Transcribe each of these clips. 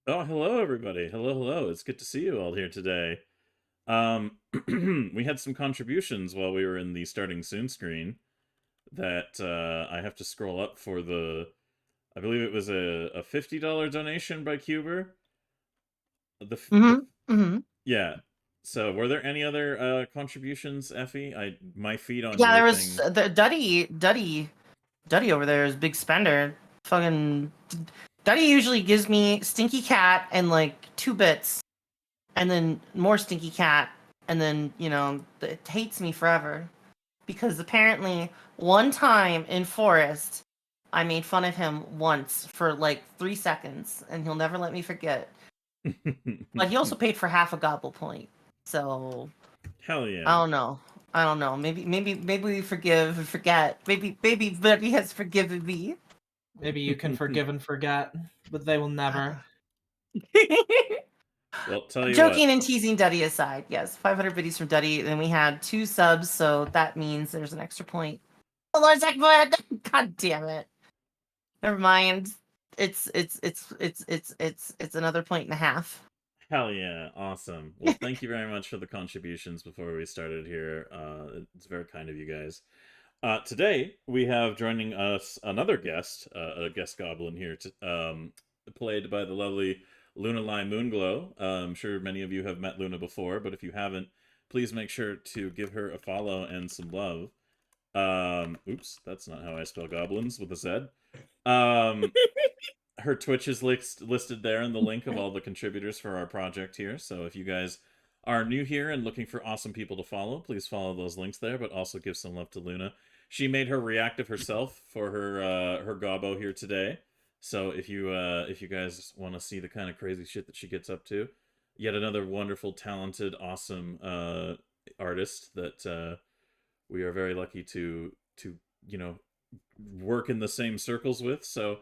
Oh, hello everybody. Hello. It's good to see you all here today. We had some contributions while we were in the starting soon screen that I have to scroll up for I believe it was a $50 donation by Cuber. The Mm-hmm. Mm-hmm. Yeah. So, were there any other contributions, Effie? My feed on Yeah, your there was thing. the Duddy over there is big spender. Fucking Duddy usually gives me Stinky Cat and like 2 bits, and then more Stinky Cat, and then it hates me forever because apparently one time in Forest, I made fun of him once for like 3 seconds, and he'll never let me forget. But he also paid for half a gobble point, so Hell I yeah. don't know. I don't know. Maybe we forgive and forget. Maybe Buddy has forgiven me. Maybe you can forgive and forget, but they will never. Well, tell you Joking what. and teasing Duddy aside, yes, 500 biddies from Duddy. Then we had 2 subs, so that means there's an extra point. Oh, Lord, God damn it! Never mind. It's another point and a half. Hell yeah, awesome. Well, thank you very much for the contributions before we started here. It's very kind of you guys. Today, we have joining us another guest, a guest goblin here, played by the lovely Luna Lai Moonglow. I'm sure many of you have met Luna before, but if you haven't, please make sure to give her a follow and some love. Oops, that's not how I spell goblins, with a Z. Her Twitch is listed there in the link of all the contributors for our project here. So if you guys are new here and looking for awesome people to follow, please follow those links there, but also give some love to Luna. She made her reactive herself for her gobbo here today. So if you guys want to see the kind of crazy shit that she gets up to, yet another wonderful, talented, awesome artist that we are very lucky to work in the same circles with. So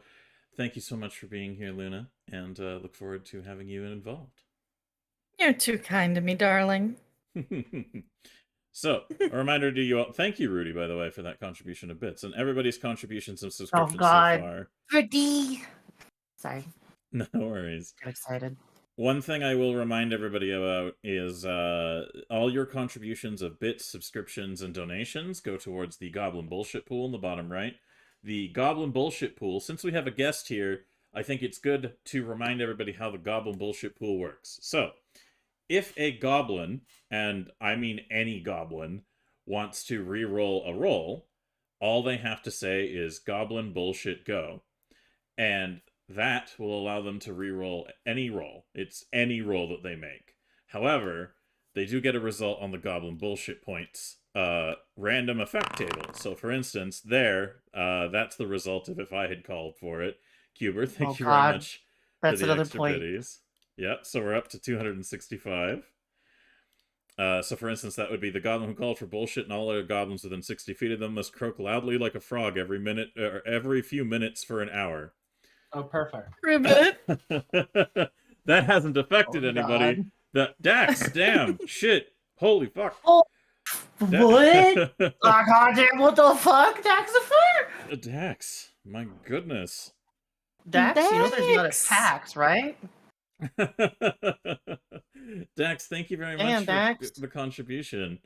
thank you so much for being here, Luna, and look forward to having you involved. You're too kind to me, darling. So, a reminder to you all. Thank you, Rudy, by the way, for that contribution of bits, and everybody's contributions and Oh subscriptions so God, far. Rudy. Sorry, No worries. got excited. One thing I will remind everybody about is all your contributions of bits, subscriptions, and donations go towards the Goblin Bullshit Pool in the bottom right. The Goblin Bullshit Pool, since we have a guest here, I think it's good to remind everybody how the Goblin Bullshit Pool works. So, if a goblin, and I mean any goblin, wants to re-roll a roll, all they have to say is Goblin Bullshit Go. And that will allow them to re-roll any roll. It's any roll that they make. However, they do get a result on the Goblin Bullshit Points random effect table. So, for instance, that's the result of if I had called for it. Cuber, thank you very much for That's the another extra point. biddies. Yep, so we're up to 265. So, for instance, that would be the goblin who called for bullshit, and all other goblins within 60 feet of them must croak loudly like a frog every minute, or every few minutes for an hour. Oh, perfect. Ribbit. That hasn't affected Oh, anybody. God. Dax, damn, shit, holy fuck. Oh, what? Oh, God damn, what the fuck? Daxifer? Dax, my goodness. Dax, you know there's not a Dax. tax, right? Dax, thank you very Damn, much for Dax. the contribution.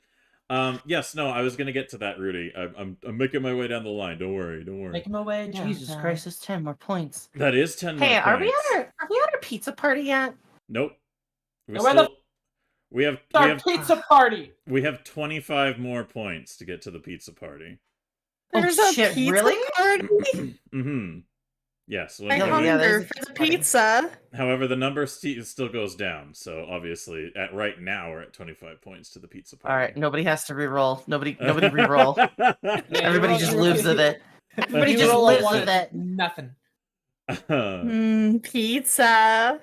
Yes, no, I was gonna get to that, Rudy. I'm making my way down the line. Don't worry. Making my way down. Jesus Christ, that's 10 more points. That is 10 Hey, more are we points. at our pizza party yet? Nope. Now where the We have pizza party? we have 25 more points to get to the pizza party. There's Oh, a shit, pizza really? party? Mm-hmm. Yes. I Yeah, hunger there's a for the pizza party. pizza. However, the number still goes down. So obviously, at right now, we're at 25 points to the pizza party. All right, nobody has to re-roll. Nobody re-roll. Everybody just lives with it. Everybody You just roll a lives one, with it. nothing. Pizza.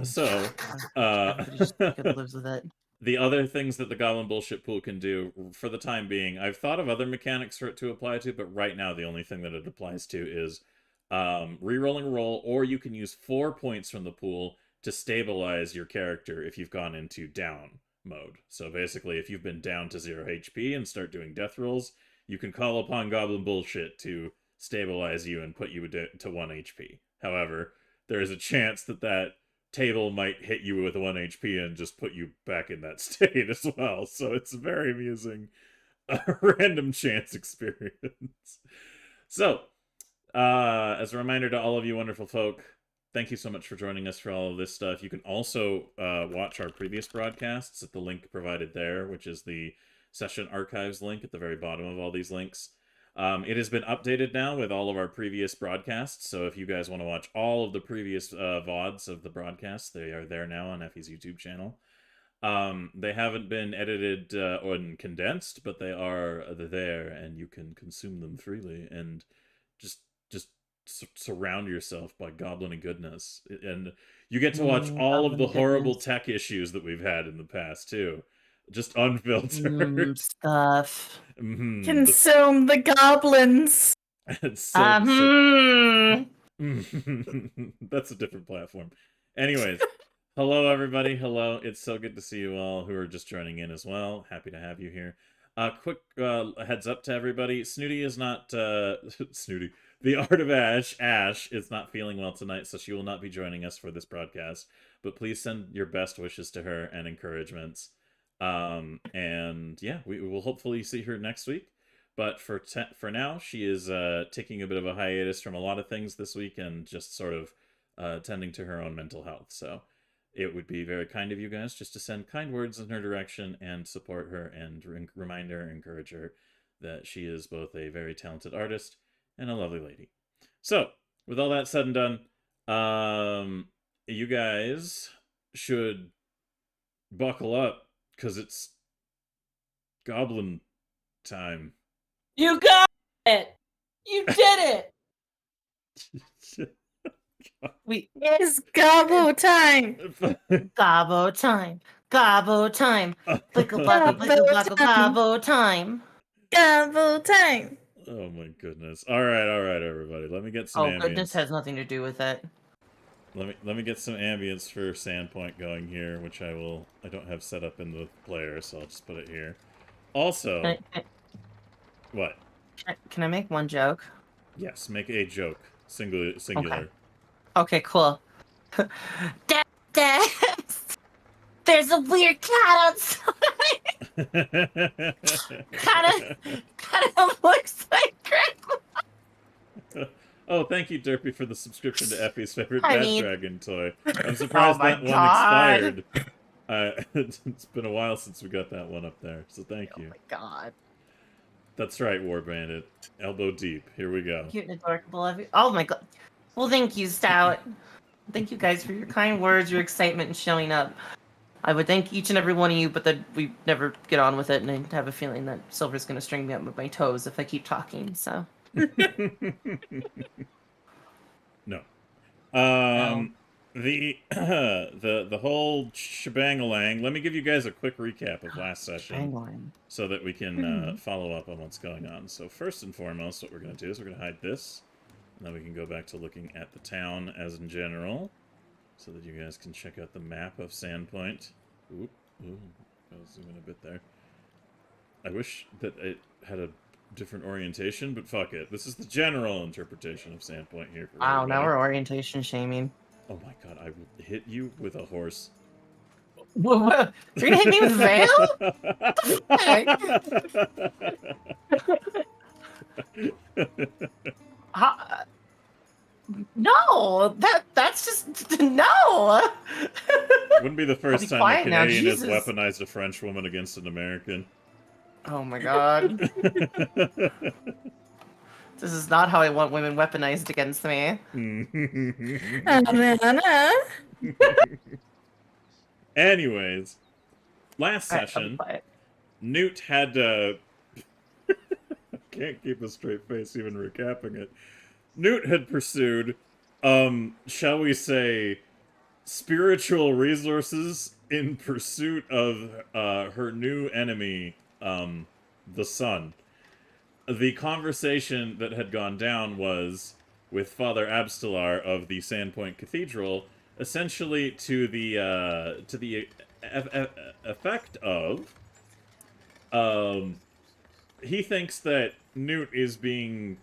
So, Everybody just fucking lives with it. the other things that the Goblin Bullshit Pool can do, for the time being, I've thought of other mechanics for it to apply to, but right now the only thing that it applies to is re-rolling a roll, or you can use 4 points from the pool to stabilize your character if you've gone into down mode. So basically, if you've been down to 0 HP and start doing death rolls, you can call upon Goblin Bullshit to stabilize you and put you to 1 HP. However, there is a chance that table might hit you with 1 HP and just put you back in that state as well. So it's a very amusing random chance experience. So, as a reminder to all of you wonderful folk, thank you so much for joining us for all of this stuff. You can also watch our previous broadcasts at the link provided there, which is the session archives link at the very bottom of all these links. It has been updated now with all of our previous broadcasts, so if you guys want to watch all of the previous VODs of the broadcasts, they are there now on Effie's YouTube channel. They haven't been edited or condensed, but they are there, and you can consume them freely, and just surround yourself by goblin goodness. And you get to watch all of the horrible tech issues that we've had in the past, too. Just unfiltered stuff. Consume the goblins. It's that's a different platform. Anyways, hello everybody. Hello. It's so good to see you all who are just joining in as well. Happy to have you here. Quick heads up to everybody. Snooty is not Snooty. The Art of Ash is not feeling well tonight, so she will not be joining us for this broadcast. But please send your best wishes to her and encouragements. And yeah, we will hopefully see her next week. But for now, she is taking a bit of a hiatus from a lot of things this week and just sort of tending to her own mental health. So it would be very kind of you guys just to send kind words in her direction and support her and remind her, encourage her that she is both a very talented artist and a lovely lady. So, with all that said and done, you guys should buckle up, because it's goblin time. You got it! You did it! It's gobbo time! Gobbo time! Gobbo time! Blickle blockle, blickle blockle, gobbo time! Gobbo time! Oh my goodness. Alright, everybody. Let me get some ambience. Goodness has nothing to do with it. Let me get some ambience for Sandpoint going here, which I don't have set up in the player, so I'll just put it here. Also, what? Can I make one joke? Yes, make a joke. Singular. Okay, cool. Dad, there's a weird cat outside. kind of looks like Grandma. Oh, thank you, Derpy, for the subscription to Effie's favorite Dragon toy. I'm surprised that one expired. It's been a while since we got that one up there, so thank you. Oh my god. That's right, War Bandit. Elbow deep. Here we go. Cute and adorable. Oh my god. Well, thank you, Stout. Thank you guys for your kind words, your excitement, and showing up. I would thank each and every one of you, but then we never get on with it, and I have a feeling that Silver's going to string me up with my toes if I keep talking, so. No. The whole shebang-a-lang. Let me give you guys a quick recap of last session so that we can follow up on what's going on. So first and foremost, what we're going to do is we're going to hide this, and then we can go back to looking at the town as in general, so that you guys can check out the map of Sandpoint. Ooh, I'll zoom in a bit there. I wish that it had a different orientation, but fuck it. This is the general interpretation of Sandpoint here. For wow, everybody. now we're orientation shaming. Oh my god, I will hit you with a horse. What? You're gonna hit me with Veil? No, that's just no. Wouldn't be the first time a Canadian has weaponized a French woman against an American. Oh my god. This is not how I want women weaponized against me. Anyways, last session, Newt had to... I can't keep a straight face even recapping it. Newt had pursued, shall we say, spiritual resources in pursuit of her new enemy, the sun. The conversation that had gone down was with Father Abstelar of the Sandpoint Cathedral, essentially to the effect of, he thinks that Newt is being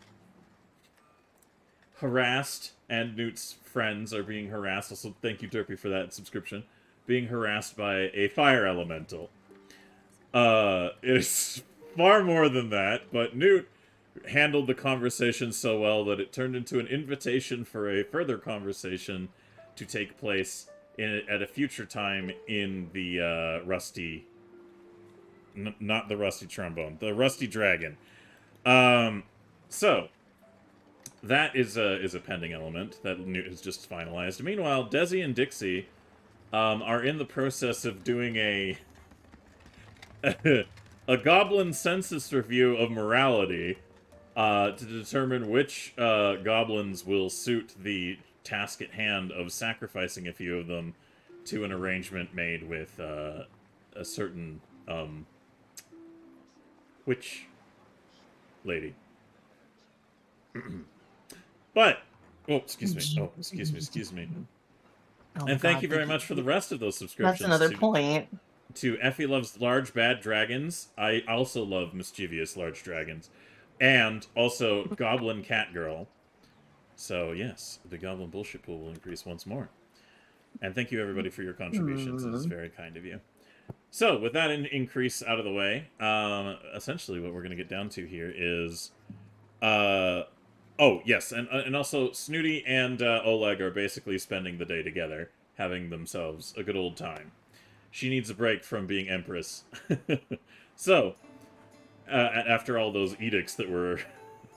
harassed, and Newt's friends are being harassed. Also, thank you, Derpy, for that subscription. Being harassed by a fire elemental. It's far more than that, but Newt handled the conversation so well that it turned into an invitation for a further conversation to take place at a future time in the Rusty... not the Rusty Trombone, the Rusty Dragon. So, that is a pending element that Newt has just finalized. Meanwhile, Desi and Dixie are in the process of doing a goblin census review of morality to determine which goblins will suit the task at hand of sacrificing a few of them to an arrangement made with a certain witch lady. But, oh, excuse me. Oh, excuse me. Oh And thank God, you very much for the rest of those subscriptions. That's another point. To Effie Loves Large Bad Dragons. I also love mischievous large dragons. And also Goblin Cat Girl. So, yes, the Goblin Bullshit Pool will increase once more. And thank you, everybody, for your contributions. It is very kind of you. So, with that increase out of the way, essentially what we're going to get down to here is... oh, yes, and also Snooty and Oleg are basically spending the day together, having themselves a good old time. She needs a break from being Empress. So, after all those edicts that were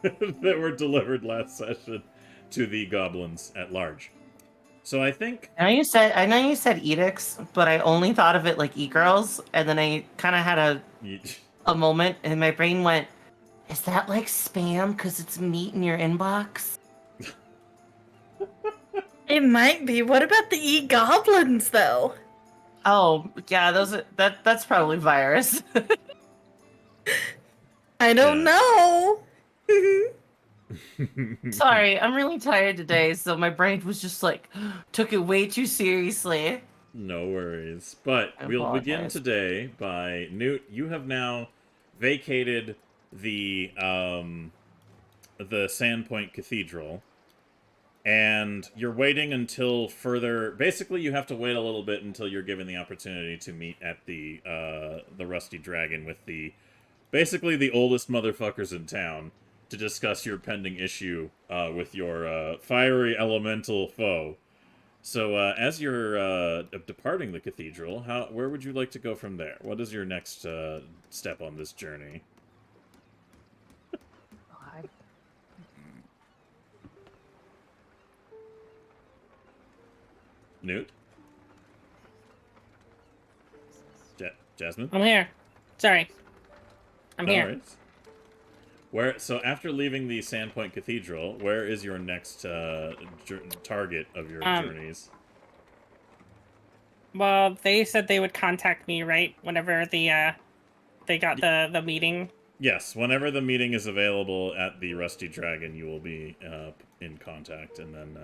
that were delivered last session to the goblins at large. So I think... I know you said edicts, but I only thought of it like e-girls, and then I kind of had a moment, and my brain went, is that like spam because it's meat in your inbox? It might be. What about the e-goblins, though? Oh, yeah, that's probably virus. I don't know. Sorry, I'm really tired today, so my brain was just like, took it way too seriously. No worries. But I we'll begin apologize. today by... Newt, you have now vacated the Sandpoint Cathedral, and you're waiting until further... Basically, you have to wait a little bit until you're given the opportunity to meet at the Rusty Dragon with basically the oldest motherfuckers in town to discuss your pending issue with your fiery elemental foe. So, as you're departing the cathedral, where would you like to go from there? What is your next step on this journey? Newt? Jasmine? I'm here. Sorry. I'm No here. worries. So after leaving the Sandpoint Cathedral, where is your next target of your journeys? Well, they said they would contact me, right? Whenever they got the meeting. Yes, whenever the meeting is available at the Rusty Dragon, you will be in contact, and then...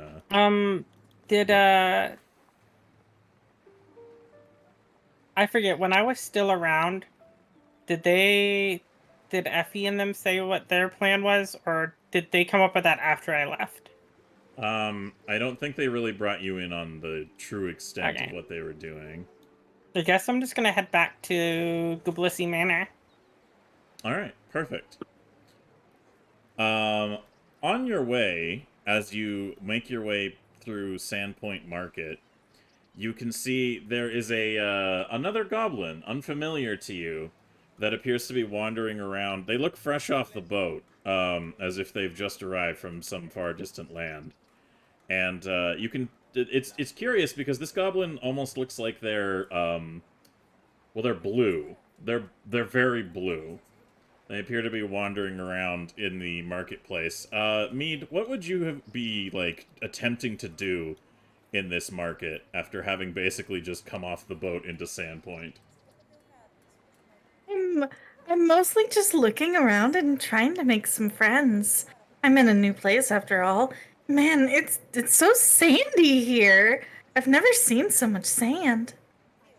I forget, when I was still around, did Effie and them say what their plan was, or did they come up with that after I left? I don't think they really brought you in on the true extent Okay. of what they were doing. I guess I'm just gonna head back to Goblinz Manor. Alright, perfect. On your way, as you make your way through Sandpoint Market, you can see there is another goblin, unfamiliar to you, that appears to be wandering around. They look fresh off the boat, as if they've just arrived from some far distant land. And you can... It's curious, because this goblin almost looks like they're... well, they're blue. They're very blue. They appear to be wandering around in the marketplace. Mead, what would you be, like, attempting to do in this market after having basically just come off the boat into Sandpoint? I'm mostly just looking around and trying to make some friends. I'm in a new place after all. Man, it's so sandy here. I've never seen so much sand.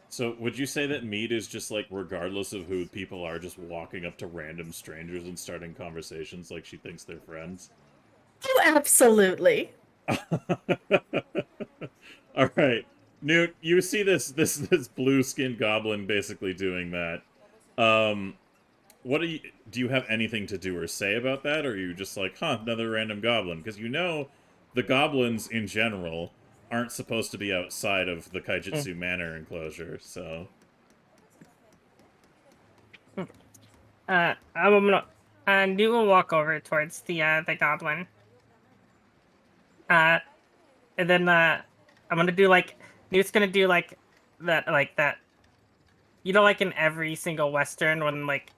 So, would you say that Mead is just, like, regardless of who people are, just walking up to random strangers and starting conversations like she thinks they're friends? Oh, absolutely. All right, Newt, you see this blue-skinned goblin basically doing that. What do you have anything to do or say about that, or are you just like, huh, another random goblin? Because you know the goblins in general aren't supposed to be outside of the Kaijitsu Manor enclosure, so... I'm gonna Newt will walk over towards the goblin. And then I'm gonna do like Newt's gonna do like that. You know, like in every single Western when like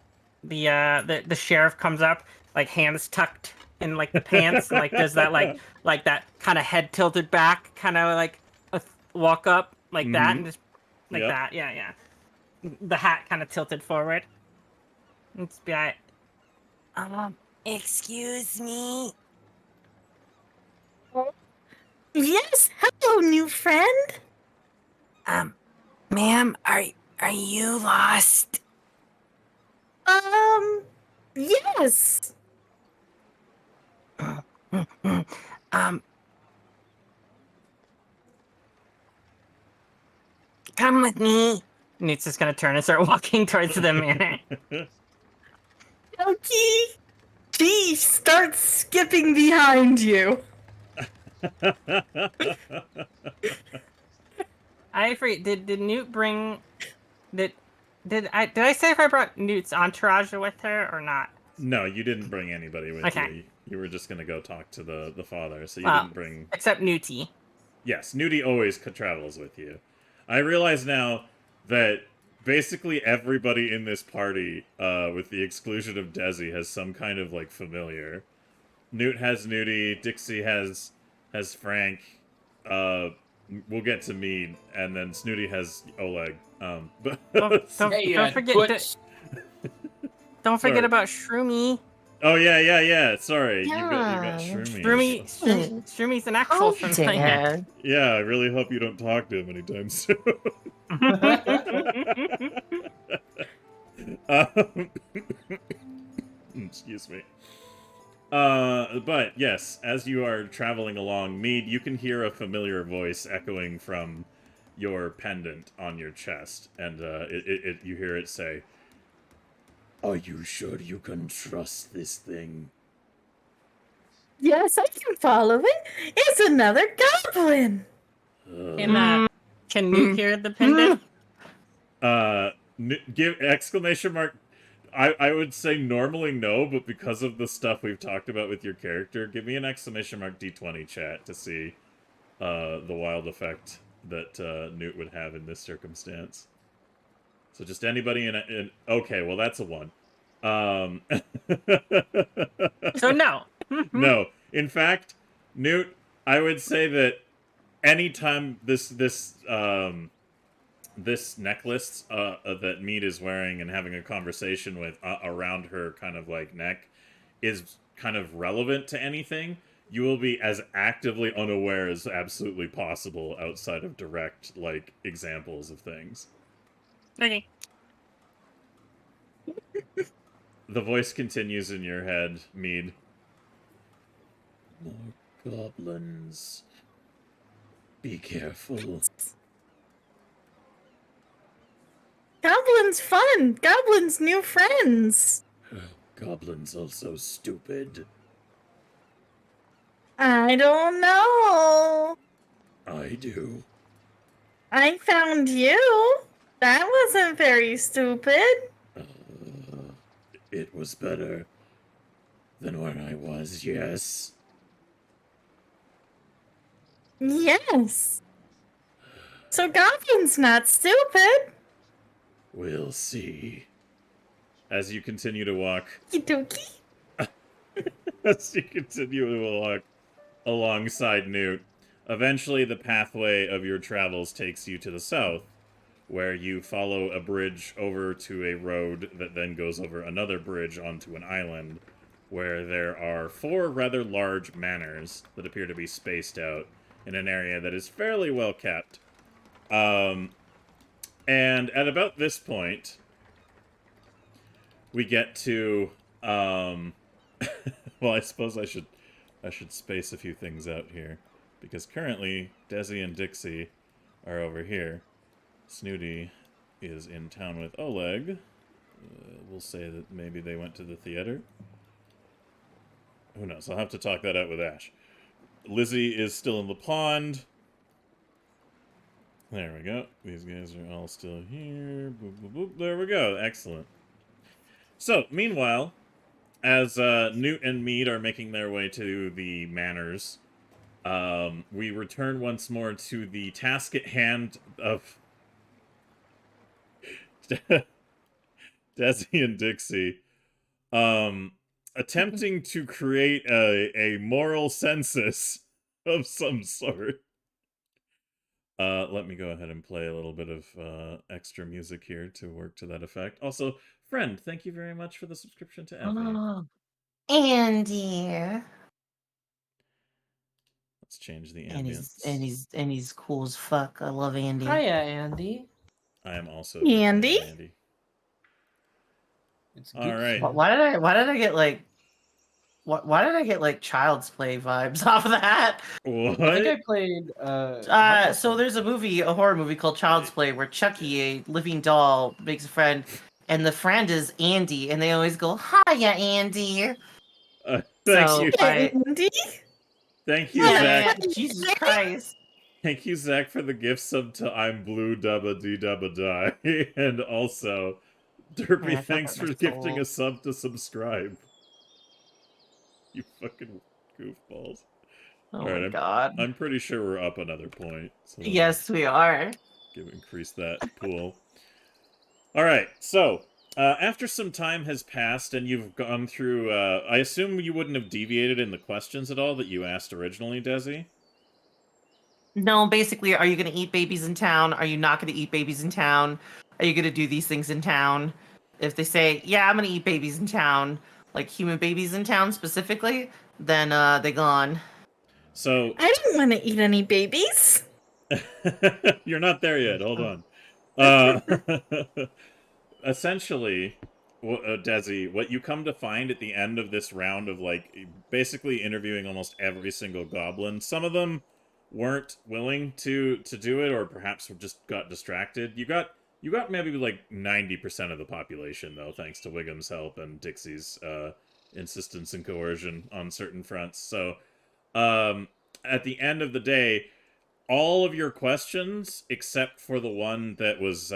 the sheriff comes up, like hands tucked in like the pants, and like does that like that kind of head tilted back, kind of like a walk up like that, and just like Yep. that. Yeah. The hat kind of tilted forward. And just be like, excuse me. Yes, hello, new friend. Ma'am, are you lost? Yes. Come with me. Newt's just gonna turn and start walking towards the manor. Okay. She starts skipping behind you. I forget. Did Newt bring? Did I say if I brought Newt's entourage with her or not? No, you didn't bring anybody with Okay. you. You were just gonna go talk to the father, so you Well, didn't bring... Except Newty. Yes, Nudie always travels with you. I realize now that basically everybody in this party, with the exclusion of Desi, has some kind of, like, familiar. Newt has Nudie, Dixie has Frank, we'll get to Mead, and then Snooty has Oleg. But Don't forget. Butch. Don't Sorry. forget about Shroomy. Oh yeah. Sorry, you Yeah. got Shroomy. Shroommy's an actual familiar. Dad. Yeah, I really hope you don't talk to him anytime soon. Excuse me. But yes, as you are traveling along, Mead, you can hear a familiar voice echoing from your pendant on your chest, and you hear it say, "Are you sure you can trust this thing?" Yes, I can follow it. It's another goblin. Can Newt hear the pendant? Give exclamation mark. I would say normally no, but because of the stuff we've talked about with your character, give me an exclamation mark D20 chat to see the wild effect that Newt would have in this circumstance. So just anybody in okay, well that's a 1. So no. No. In fact, Newt, I would say that anytime this necklace that Mead is wearing and having a conversation with around her kind of like neck is kind of relevant to anything, you will be as actively unaware as absolutely possible outside of direct like examples of things. Okay. The voice continues in your head, Mead. More goblins. Be careful. Goblins fun. Goblins new friends. Goblins also stupid. I don't know. I do. I found you. That wasn't very stupid. It was better than when I was, yes. Yes. So goblins not stupid. We'll see. As you continue to walk, Okie dokie. as you continue to walk alongside Newt, eventually the pathway of your travels takes you to the south, where you follow a bridge over to a road that then goes over another bridge onto an island, where there are 4 rather large manors that appear to be spaced out in an area that is fairly well kept. And at about this point, we get to, well, I suppose I should I should space a few things out here. Because currently, Desi and Dixie are over here. Snooty is in town with Oleg. We'll say that maybe they went to the theater. Who knows? I'll have to talk that out with Ash. Lizzie is still in the pond. There we go. These guys are all still here. Boop, boop, boop. There we go. Excellent. So, meanwhile, as Newt and Mead are making their way to the manors, we return once more to the task at hand of Desi and Dixie, attempting to create a moral census of some sort. Let me go ahead and play a little bit of extra music here to work to that effect. Also, friend, thank you very much for the subscription to Effie. Oh, Andy. Let's change the And ambience. he's cool as fuck. I love Andy. Hiya, Andy. I am also a big fan of Andy? Andy. It's All right. Why did I get like why did I get like Child's Play vibes off of that? What? I think I played. So there's a horror movie called Child's Play where Chucky, a living doll, makes a friend, and the friend is Andy, and they always go, "Hiya, Andy." Thank So you. Andy? Thank you, Yeah, Zach. man, Jesus Christ. Thank you, Zach, for the gift sub to I'm Blue Dubba Dee Dubba Die. And also, Derpy, Yeah, I thanks forgot for my gifting soul. a sub to subscribe. You fucking goofballs. Oh Alright, my god. I'm pretty sure we're up another point. So Yes, we are. increase that pool. Alright, so, after some time has passed and you've gone through, I assume you wouldn't have deviated in the questions at all that you asked originally, Desi? No, basically, are you going to eat babies in town? Are you not going to eat babies in town? Are you going to do these things in town? If they say, yeah, I'm going to eat babies in town, like human babies in town specifically, then they gone. So, I don't want to eat any babies. you're not there yet. Hold on. Essentially, Desi, what you come to find at the end of this round of like basically interviewing almost every single goblin, some of them weren't willing to do it, or perhaps just got distracted. You got maybe like 90% of the population though, thanks to Wiggum's help and Dixie's insistence and coercion on certain fronts. So, at the end of the day, all of your questions, except for the one that was,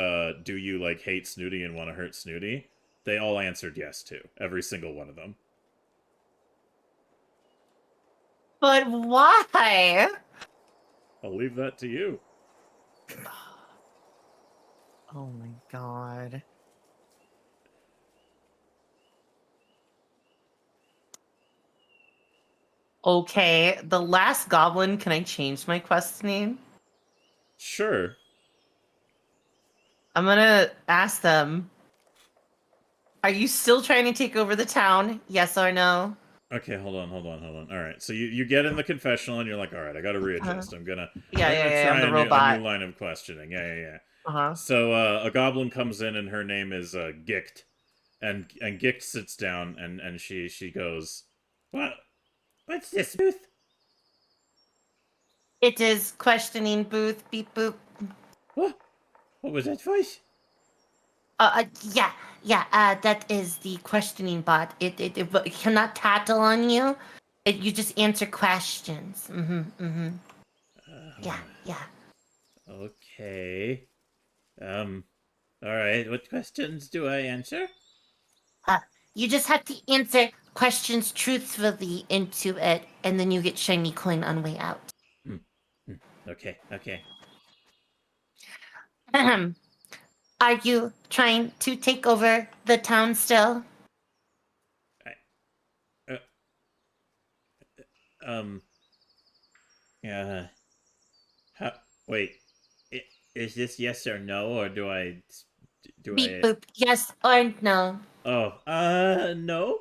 do you, like, hate Snooty and want to hurt Snooty, they all answered yes to. Every single one of them. But why? I'll leave that to you. Oh my god. Okay, the last goblin, can I change my quest name? Sure. I'm gonna ask them, are you still trying to take over the town? Yes or no? Okay, hold on. Alright, so you get in the confessional and you're like, alright, I gotta readjust. I'm gonna Yeah, try I'm the a robot. new line of questioning. Yeah. Uh-huh. So, a goblin comes in and her name is, Gicht. And Gicht sits down and she goes, What's this, Booth? It is questioning booth, beep boop. What was that voice? Yeah, that is the questioning bot. It cannot tattle on you. You just answer questions. Yeah. Okay. Alright, what questions do I answer? You just have to answer questions truthfully into it, and then you get shiny coin on way out. Okay. Are you trying to take over the town still? Yeah. Wait, is this yes or no, or do I... Beep boop, yes or no? No?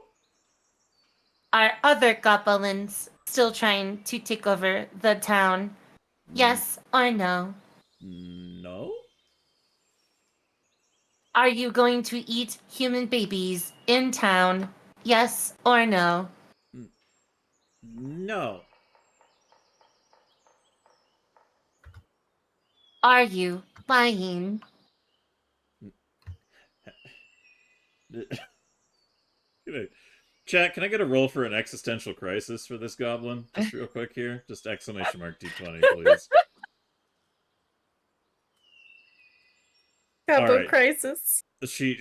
Are other goblins still trying to take over the town? Yes or no? No? Are you going to eat human babies in town? Yes or no? No. Are you lying? Chat, can I get a roll for an existential crisis for this goblin? Just real quick here. Just exclamation mark D20, please. Combo Alright. crisis. She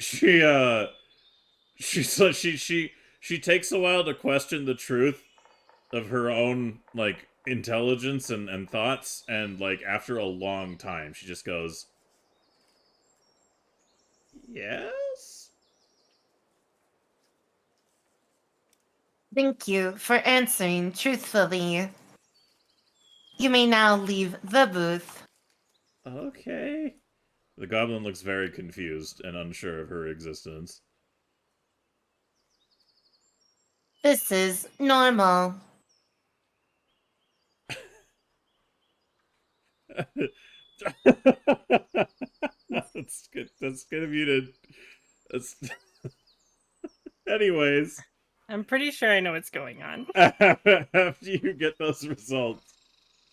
takes a while to question the truth of her own, like, intelligence and thoughts, and, like, after a long time, she just goes, yes? Thank you for answering truthfully. You may now leave the booth. Okay. The goblin looks very confused and unsure of her existence. This is normal. That's good. That's gonna muted. That's... Anyways, I'm pretty sure I know what's going on. after you get those results,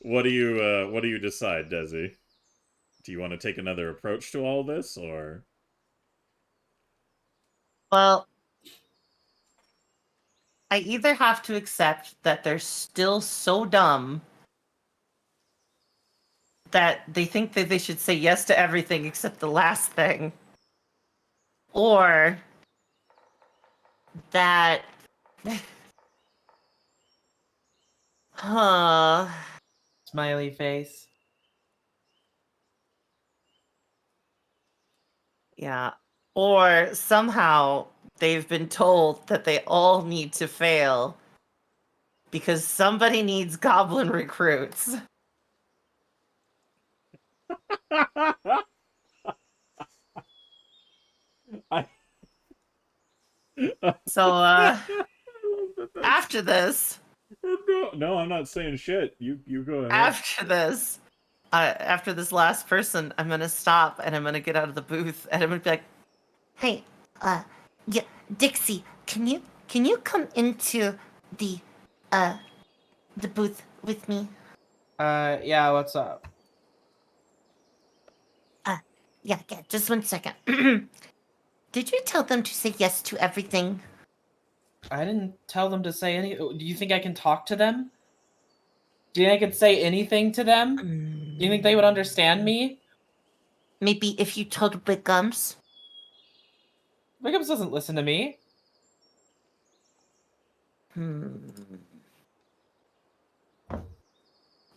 what do you decide, Desi? Do you want to take another approach to all this, or? Well, I either have to accept that they're still so dumb that they think that they should say yes to everything except the last thing, or that huh, Smiley face. yeah, or somehow they've been told that they all need to fail because somebody needs goblin recruits. I... So I love that that's... after this, no, I'm not saying shit. You go ahead. after this last person, I'm gonna stop and I'm gonna get out of the booth and I'm gonna be like, "Hey, yeah, Dixie, can you come into the booth with me?" Yeah, what's up? Yeah, just 1 second. Did you tell them to say yes to everything? I didn't tell them to say any. Do you think I can talk to them? Do you think I could say anything to them? Do you think they would understand me? Maybe if you told Wiggums. Wiggums doesn't listen to me.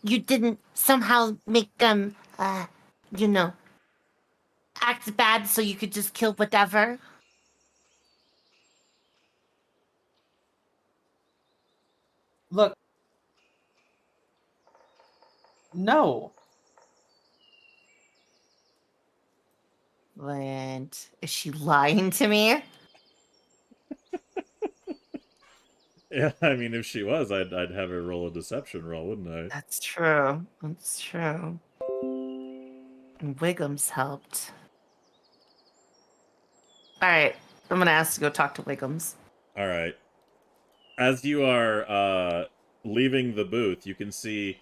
You didn't somehow make them, act bad so you could just kill whatever? Look. No. And is she lying to me? Yeah, I mean, if she was, I'd have her roll a deception roll, wouldn't I? That's true. That's true. And Wiggums helped. Alright, I'm gonna ask to go talk to Wiggums. All right. As you are leaving the booth, you can see.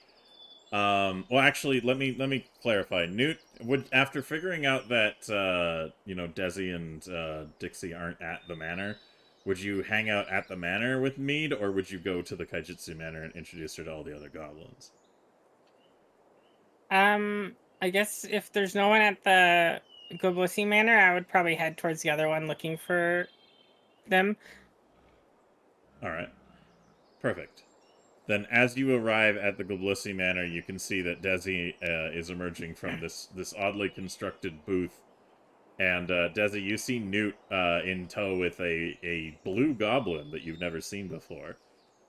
Well, actually, let me clarify. Newt would, after figuring out that Desi and Dixie aren't at the manor, would you hang out at the manor with Mead, or would you go to the Kaijitsu manor and introduce her to all the other goblins? I guess if there's no one at the Goblinz Manor, I would probably head towards the other one looking for them. All right. Perfect. Then, as you arrive at the Goblinz Manor, you can see that Desi is emerging from this oddly constructed booth. And, Desi, you see Newt in tow with a blue goblin that you've never seen before.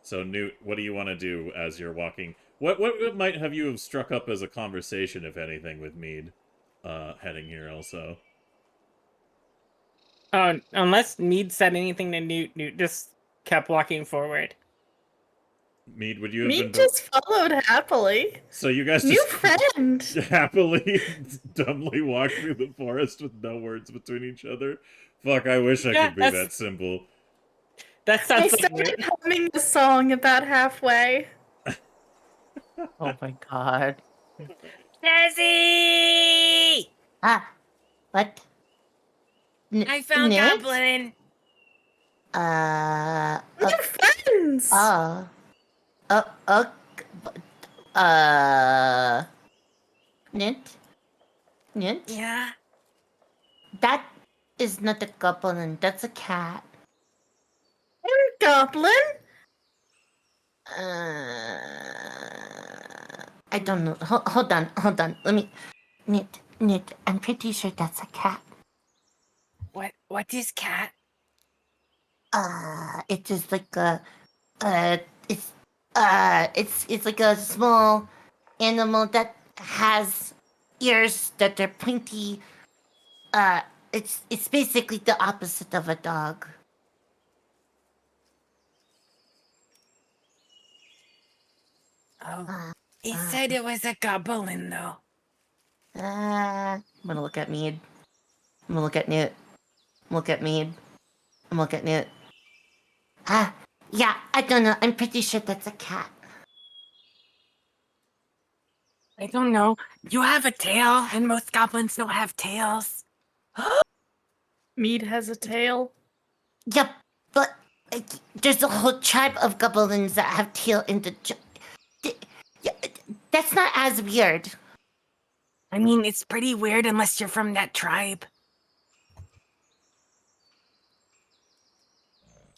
So, Newt, what do you want to do as you're walking? What might have you have struck up as a conversation, if anything, with Mead heading here also? Oh, unless Mead said anything to Newt, Newt just kept walking forward. Mead, would you have Me been... just followed happily. So you guys New just friend. happily, dumbly walk through the forest with no words between each other? Fuck, I wish I Yeah, could be that simple. That I sounds like started Newt. humming the song about halfway. Oh my god. Desi! Ah, what? I found Newt? Goblin. New friends! uh, uh, Newt? Newt? Yeah. That is not a goblin, that's a cat. Goblin? I don't know. Hold on. Let me. Newt, I'm pretty sure that's a cat. What is cat? It is like a, it's like a small animal that has ears that are pointy. It's basically the opposite of a dog. Oh. He said it was a goblin though. I'm gonna look at Mead. I'm gonna look at Newt. Look at Mead. I'm looking at Newt. Yeah, I don't know. I'm pretty sure that's a cat. I don't know. You have a tail, and most goblins don't have tails. Mead has a tail. Yep, but there's a whole tribe of goblins that have tail in the. Yeah, that's not as weird. I mean, it's pretty weird unless you're from that tribe.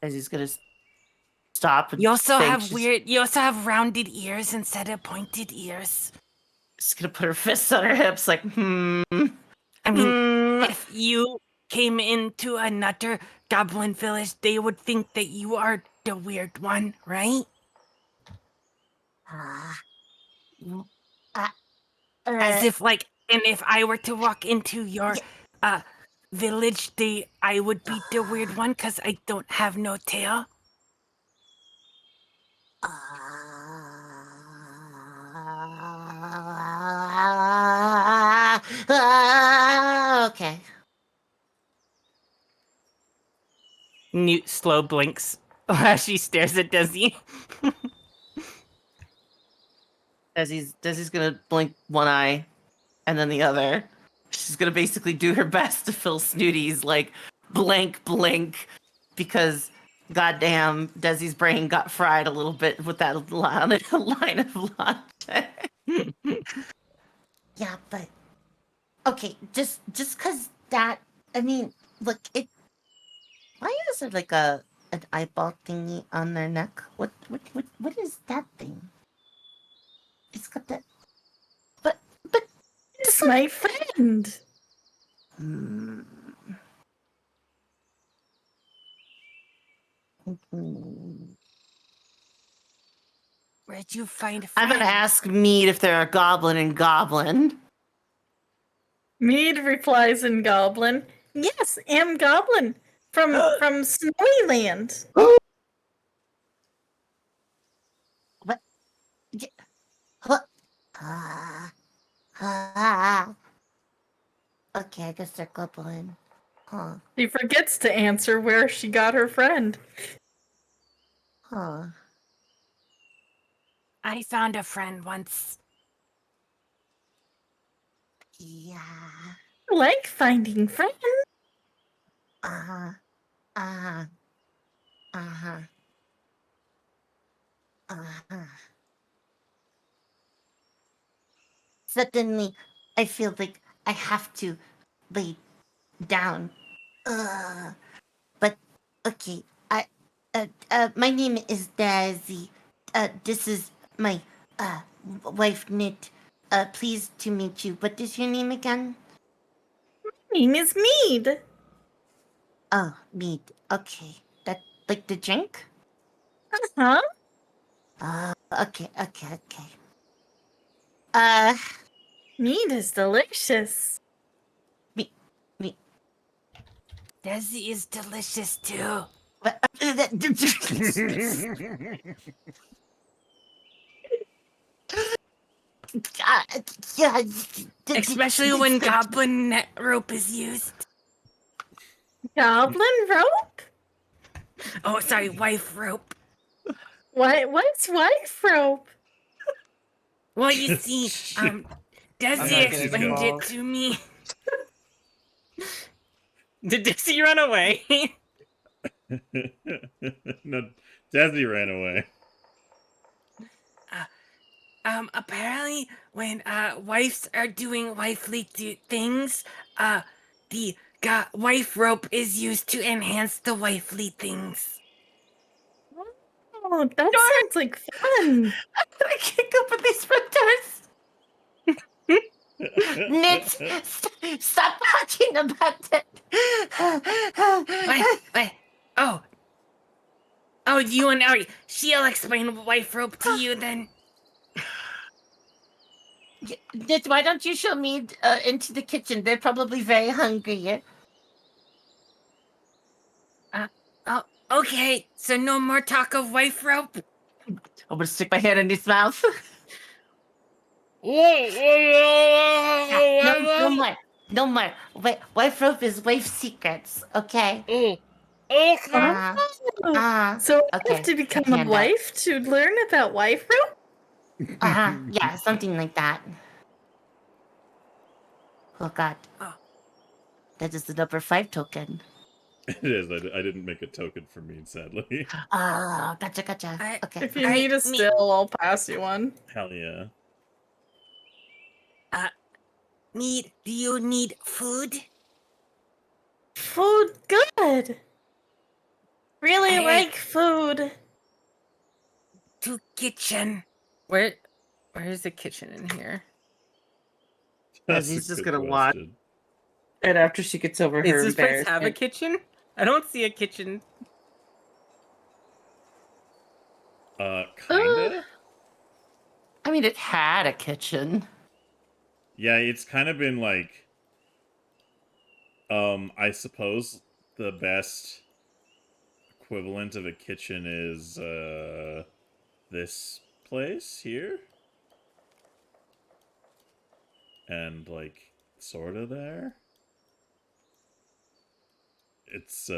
As he's gonna stop. And You also think have she's weird. You also have rounded ears instead of pointed ears. just gonna put her fists on her hips, like, I mean, if you came into another goblin village, they would think that you are the weird one, right? As if like, and if I were to walk into your village, I would be the weird one because I don't have no tail. Okay. Newt slow blinks as she stares at Desi. Desi's gonna blink one eye and then the other. She's gonna basically do her best to fill Snooty's like blank because goddamn Desi's brain got fried a little bit with that line of logic. Yeah, but okay, just cause that I mean, look, why is there like an eyeball thingy on their neck? What is that thing? It's got that but It's my friend. Mm. Where'd you find a I'm friend? gonna ask Mead if they're a goblin and goblin. Mead replies in Goblin. Yes, am Goblin from Snowy Land. What? Okay, I guess they're goblin. Huh. She forgets to answer where she got her friend. Huh. I found a friend once. Yeah. I like finding friends. Uh-huh. Uh-huh. Uh-huh. Uh-huh. Suddenly, I feel like I have to lay down. But okay, my name is Daisy. This is my wife Knit. Pleased to meet you. What is your name again? My name is Mead. Oh, Mead. Okay, that like the drink. Huh? Okay. Mead is delicious. Desi is delicious too. Yeah, Especially when goblin net rope is used. Goblin rope? Oh, sorry, wife rope. What's wife rope? Well, you see, I'm Desi not getting explained it involved. to me. Did Desi run away? No, Desi ran away. Apparently, when wives are doing wifely things, the wife rope is used to enhance the wifely things. Oh, that sounds like fun. I can't go with these printers. Nit, stop talking about it. What? Oh, you and Ari. She'll explain wife rope to you then. Nit, why don't you show me into the kitchen? They're probably very hungry. Oh, okay. So no more talk of wife rope. I'm gonna stick my hand in his mouth. No more. No more. Wife rope is wife secrets, okay? Uh, So I okay. have to become a Hand up. wife to learn about wife rope? Yeah, something like that. Oh god. Oh. That is the number 5 token. It is. I didn't make a token for me, sadly. Oh, gotcha. I- Okay. If you need a still, I'll pass you one. Hell yeah. Do you need food? Food, good. Really Hey. like food. To kitchen. Where is the kitchen in here? That's he's a just good gonna watch. question. And after she gets over her Does this place have a embarrassment- kitchen? I don't see a kitchen. Kinda? I mean, it had a kitchen. Yeah, it's kind of been like, I suppose the best equivalent of a kitchen is, this place here? And, like, sort of there? It's,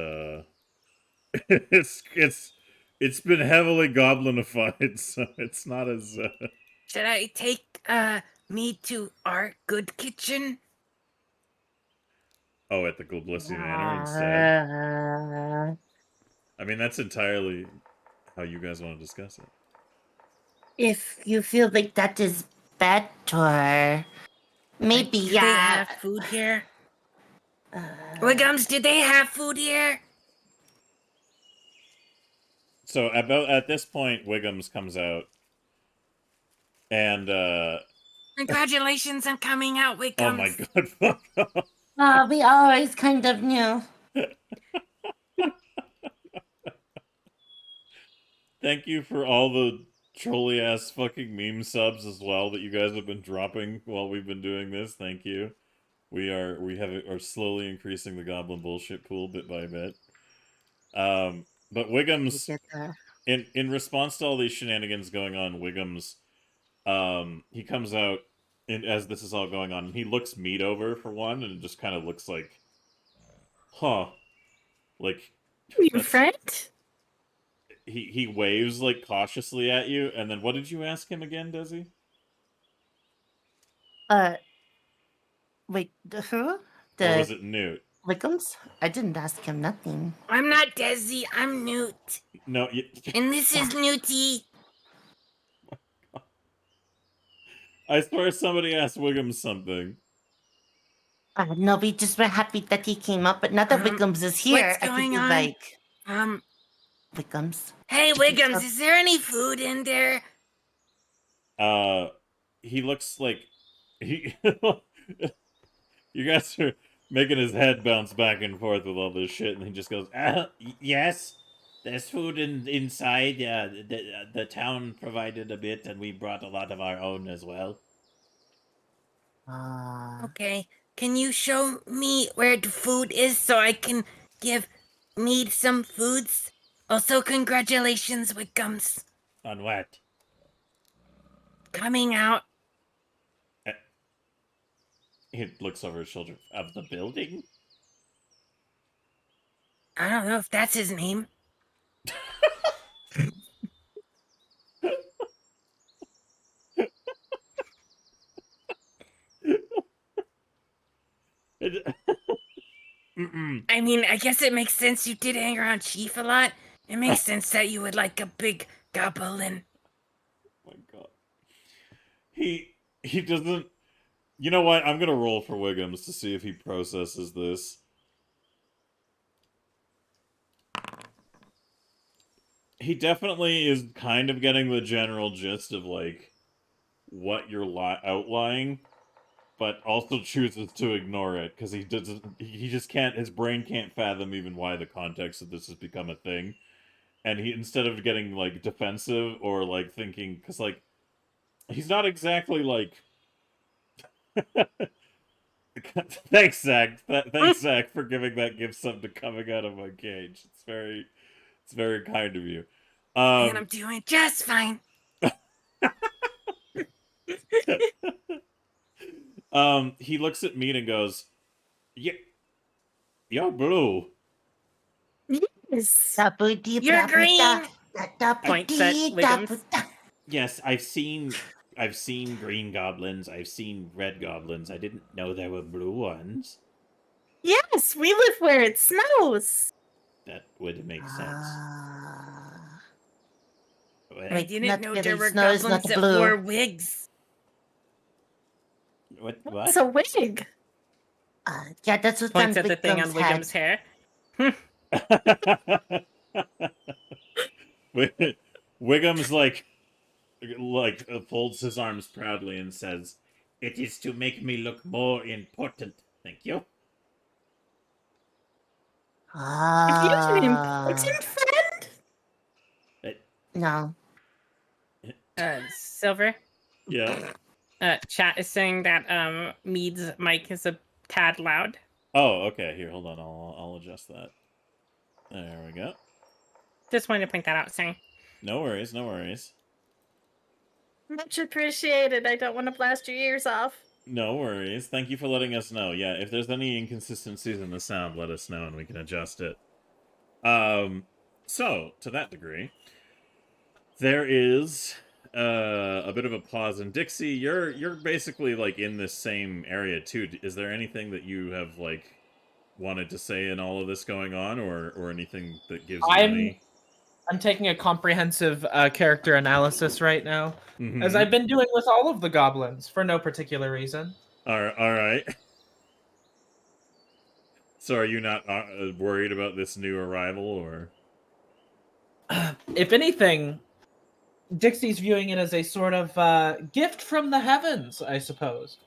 it's been heavily goblinified, so it's not as, Should I take me to our good kitchen? oh, at the Globlicity Manor instead. Uh, I mean, that's entirely how you guys want to discuss it. if you feel like that is better, maybe, Do they yeah. have food here? Wiggums, do they have food here? So about at this point, Wiggums comes out, and Congratulations on coming out, Wiggums. oh my god, fuck off. We always kind of knew. Thank you for all the trolly ass fucking meme subs as well that you guys have been dropping while we've been doing this. Thank you. We are slowly increasing the goblin bullshit pool bit by bit. But Wiggums, in response to all these shenanigans going on, Wiggums, he comes out as this is all going on, and he looks Meat over for one, and it just kind of looks like, huh, like You friend? he waves like cautiously at you, and then what did you ask him again, Desi? Wait, who? Or was it Newt? Wiggums? I didn't ask him nothing. I'm not Desi, I'm Newt. No, And this is Newty. I swear somebody asked Wiggums something. No, we just were happy that he came up, but now that Wiggums is here, what's I could going be on? like, Wiggums. Hey, Wiggums, is there any food in there? He looks like he. You guys are making his head bounce back and forth with all this shit, and he just goes, yes, there's food inside. Yeah, the town provided a bit, and we brought a lot of our own as well. Okay, can you show me where the food is so I can give Mead some foods? Also, congratulations, Wiggums. On what? Coming out. He looks over his shoulder. Of the building? I don't know if that's his name. Mm-mm. I mean, I guess it makes sense you did hang around Chief a lot. It makes sense that you would like a big goblin. Oh my god. He doesn't. You know what? I'm gonna roll for Wiggums to see if he processes this. He definitely is kind of getting the general gist of like what you're outlying, but also chooses to ignore it because he doesn't. He just can't. His brain can't fathom even why the context of this has become a thing. And he, instead of getting like defensive or like thinking, because like he's not exactly like. Thanks, Zach. Thanks, Zach, for giving that gift something coming out of my cage. It's very kind of you. And I'm doing just fine. He looks at me and goes, "Yeah, you're blue." Yes. You're green. Points at Wiggums. Yes, I've seen green goblins. I've seen red goblins. I didn't know there were blue ones. Yes, we live where it snows. That would make sense. I didn't not know really. there were Snow is goblins not that blue. wore wigs. What? It's a wig. Yeah, that's what Points at the thing on Wiggum's Wiggums' head. hair. Wiggum's like folds his arms proudly and says, "It is to make me look more important. Thank you." If you're an important friend, No. Silver. Yeah. Chat is saying that Mead's mic is a tad loud. Oh, okay. Here, hold on. I'll adjust that. There we go. Just wanted to point that out, saying. No worries. No worries. much appreciated. I don't want to blast your ears off. No worries. Thank you for letting us know. Yeah, if there's any inconsistencies in the sound, let us know and we can adjust it. So, to that degree, there is a bit of a pause. And Dixie, you're basically like in this same area too. Is there anything that you have like wanted to say in all of this going on, or anything that gives you any? I'm taking a comprehensive character analysis right now, Mm-hmm. as I've been doing with all of the goblins for no particular reason. All right. So, are you not worried about this new arrival, or? If anything, Dixie's viewing it as a sort of gift from the heavens, I suppose.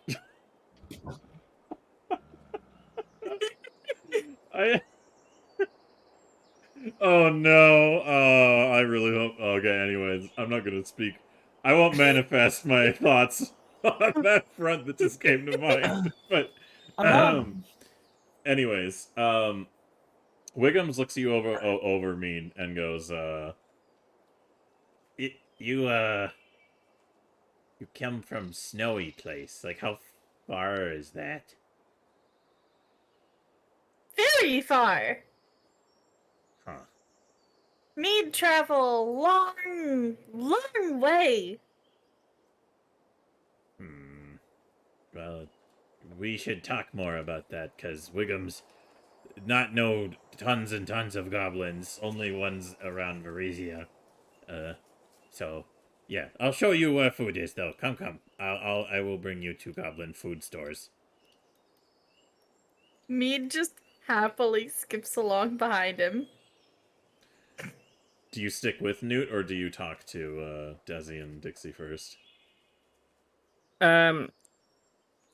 Oh no. I really hope. Okay, anyways, I'm not gonna speak. I won't manifest my thoughts on that front that just came to mind. But, anyways, Wiggums looks you over me and goes, you come from snowy place. Like, how far is that? Very far. Huh. Me'd travel long way. Well, we should talk more about that, because Wiggums not know tons and tons of goblins, only ones around Varisia. So, yeah. I'll show you where food is, though. Come. I will bring you to goblin food stores. Mead just happily skips along behind him. Do you stick with Newt, or do you talk to Desi and Dixie first?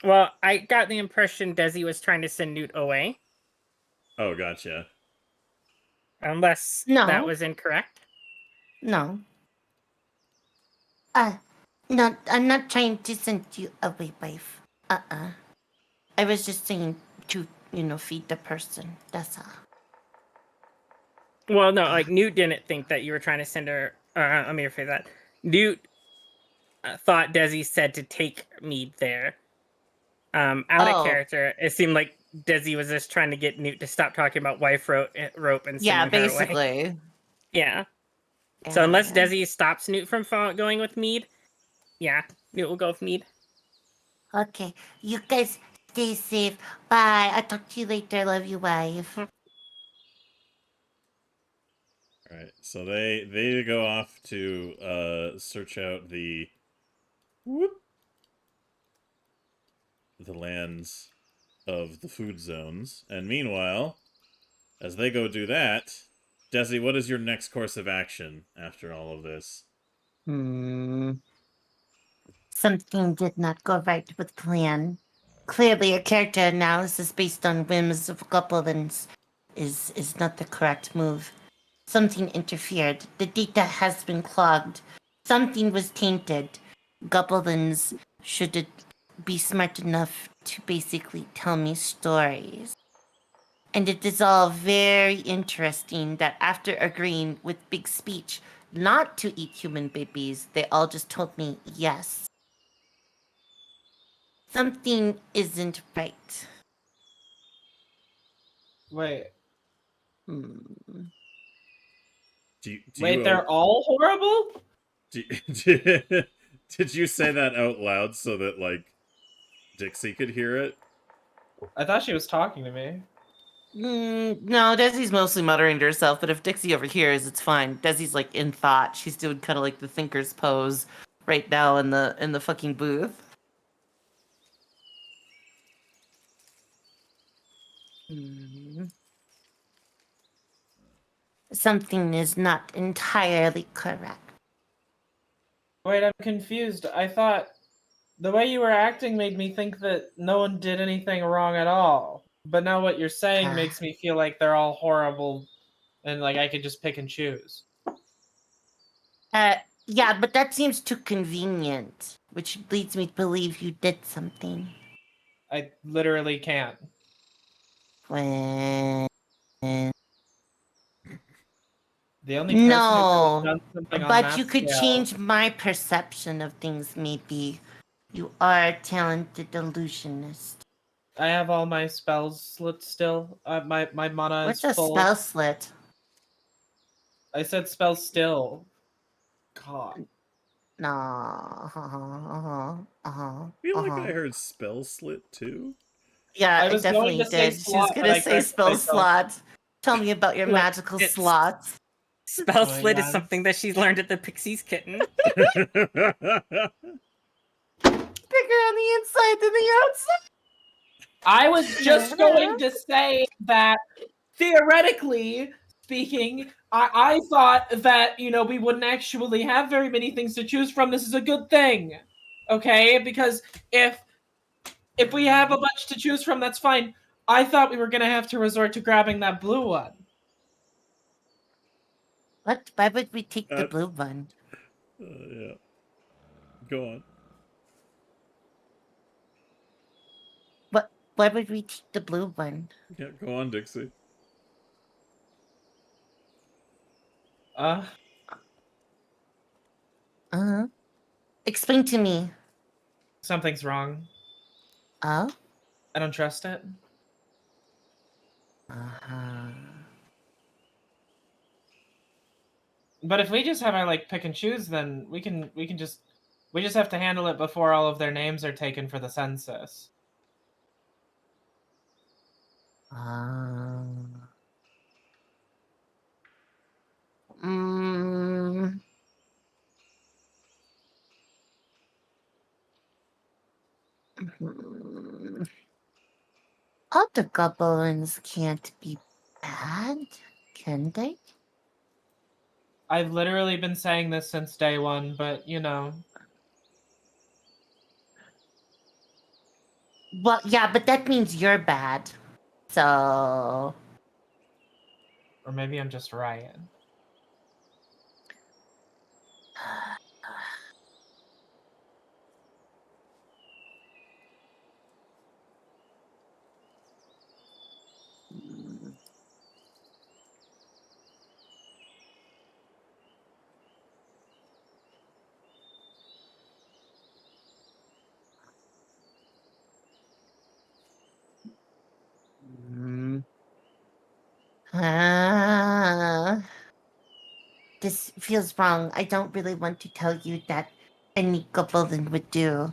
Well, I got the impression Desi was trying to send Newt away. Oh, gotcha. Unless No. that was incorrect. No. No, I'm not trying to send you away, wife. I was just saying to, feed the person. That's all. Well, no, like Newt didn't think that you were trying to send her. Let me rephrase that. Newt thought Desi said to take Mead there. Out of character, it seemed like Desi was just trying to get Newt to stop talking about wife rope and Yeah, sending her away. basically. Yeah. So unless Uh, Desi stops Newt from going with Mead, yeah, Newt will go with Mead. Okay, you guys stay safe. Bye. I'll talk to you later. Love you, wife. All right, so they go off to search out the lands of the food zones, and meanwhile, as they go do that, Desi, what is your next course of action after all of this? Something did not go right with plan. Clearly, a character analysis based on whims of Goblinz is not the correct move. Something interfered. The data has been clogged. Something was tainted. Goblinz should be smart enough to basically tell me stories. And it is all very interesting that after agreeing with Big Speech not to eat human babies, they all just told me yes. Something isn't right. Wait, Do wait, you they're all horrible? do, did you say that out loud so that like Dixie could hear it? I thought she was talking to me. No, Desi's mostly muttering to herself, but if Dixie overhears, it's fine. Desi's like in thought. She's doing kind of like the thinker's pose right now in the fucking booth. Something is not entirely correct. Wait, I'm confused. I thought the way you were acting made me think that no one did anything wrong at all. But now what you're saying makes me feel like they're all horrible and like I could just pick and choose. Yeah, but that seems too convenient, which leads me to believe you did something. I literally can't. When The only person who could have no, done something on but that you could scale- change my perception of things. Maybe you are a talented illusionist. I have all my spells slit still. My mana What's is a full. spell slit? I said spell still. God. No. I feel like I heard spell slit too. Yeah, I I was going definitely to say did. She was slot, but gonna I say corrected spell myself. slot. Tell me about your Look, magical it's- slots. Spell Oh my slit is God. something that she's learned at the Pixies Kitten. Bigger on the inside than the outside. I was just going to say that theoretically speaking, I thought that, you know, we wouldn't actually have very many things to choose from. This is a good thing. Okay? Because if we have a bunch to choose from, that's fine. I thought we were gonna have to resort to grabbing that blue one. What? Why would we take the blue one? Yeah. Go on. What? Why would we take the blue one? Yeah, go on, Dixie. Explain to me. Something's wrong. Oh? I don't trust it. But if we just have our like pick and choose, then we just have to handle it before all of their names are taken for the census. All the goblins can't be bad, can they? I've literally been saying this since day one, but you know. Well, yeah, but that means you're bad. So. Or maybe I'm just Ryan. Ah. this feels wrong. I don't really want to tell you that any goblin would do.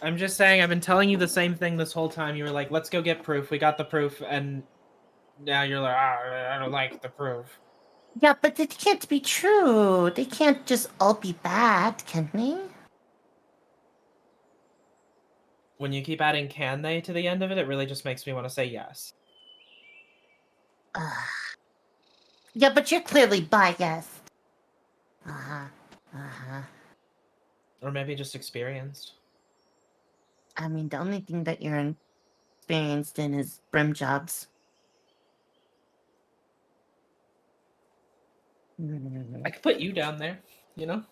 I'm just saying, I've been telling you the same thing this whole time. You were like, let's go get proof. We got the proof, and now you're like, I don't like the proof. Yeah, but it can't be true. They can't just all be bad, can they? When you keep adding "can they" to the end of it, it really just makes me want to say yes. Yeah, but you're clearly biased. Uh-huh. Uh-huh. Or maybe just experienced. I mean, the only thing that you're experienced in is brim jobs. I could put you down there, you know?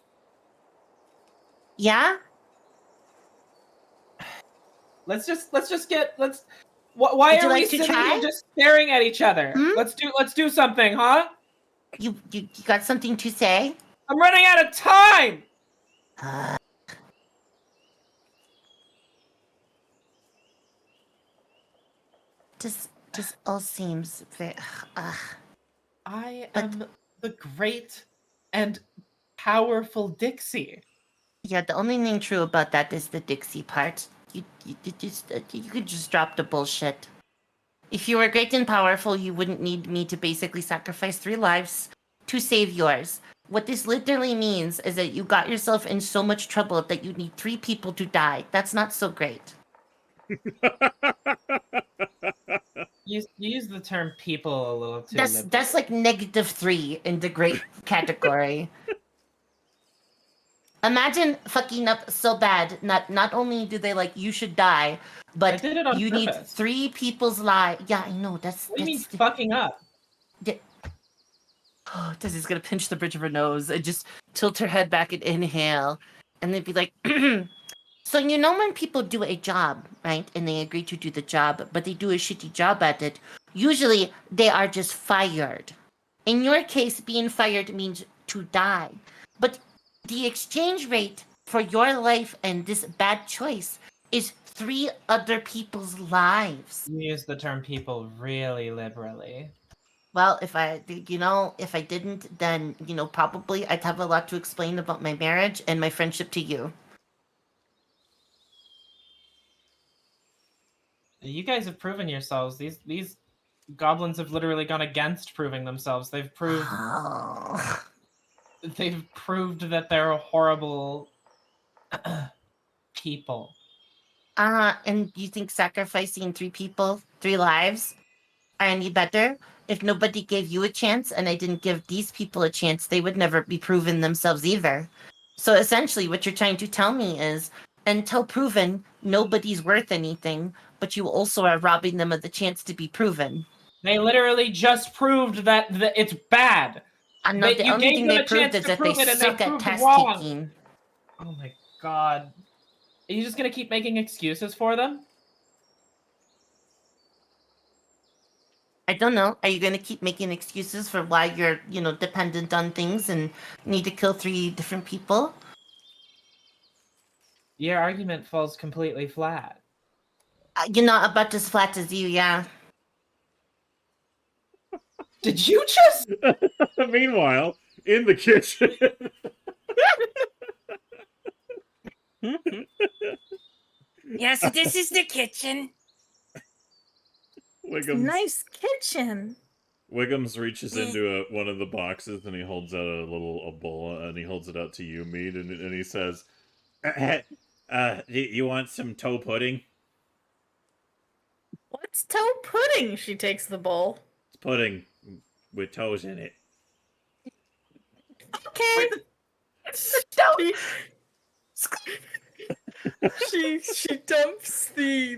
Yeah? Why Would are you we like to sitting try? here just staring at each other? Hmm? Let's do something, huh? You got something to say? I'm running out of time! This all seems very. I But- am the great and powerful Dixie. Yeah, the only thing true about that is the Dixie part. You could just drop the bullshit. If you were great and powerful, you wouldn't need me to basically sacrifice 3 lives to save yours. What this literally means is that you got yourself in so much trouble that you need 3 people to die. That's not so great. You use the term "people" a little too. That's like -3 in the great category. Imagine fucking up so bad. Not only do they like you should die, I but did it on you need purpose. 3 people's lives. Yeah, I know. That's What do you mean that's fucking up? Desi's gonna pinch the bridge of her nose and just tilt her head back and inhale, and they'd be like, "So you know when people do a job, right, and they agree to do the job, but they do a shitty job at it. Usually they are just fired. In your case, being fired means to die, but the exchange rate for your life and this bad choice is 3 other people's lives." You use the term "people" really liberally. Well, if I didn't, then, probably I'd have a lot to explain about my marriage and my friendship to you. You guys have proven yourselves. These goblins have literally gone against proving themselves. They've proved Oh. that they're horrible people. And you think sacrificing 3 people, 3 lives, are any better? If nobody gave you a chance and I didn't give these people a chance, they would never be proven themselves either. So essentially, what you're trying to tell me is, until proven, nobody's worth anything, but you also are robbing them of the chance to be proven. They literally just proved that it's bad. I know But the you only gave thing them they a proved chance is to that they prove it, and they suck at proved test wrong. taking. Oh my god. Are you just gonna keep making excuses for them? I don't know. Are you going to keep making excuses for why you're, dependent on things and need to kill 3 different people? Your argument falls completely flat. You're not about as flat as you, yeah. Did you just... Meanwhile, in the kitchen. Yeah, so this is the kitchen. Nice kitchen. Wiggums reaches into one of the boxes and he holds out a bowl and he holds it out to you, Mead, and he says, you want some toe pudding? What's toe pudding? She takes the bowl. It's pudding with toes in it. Okay. she dumps the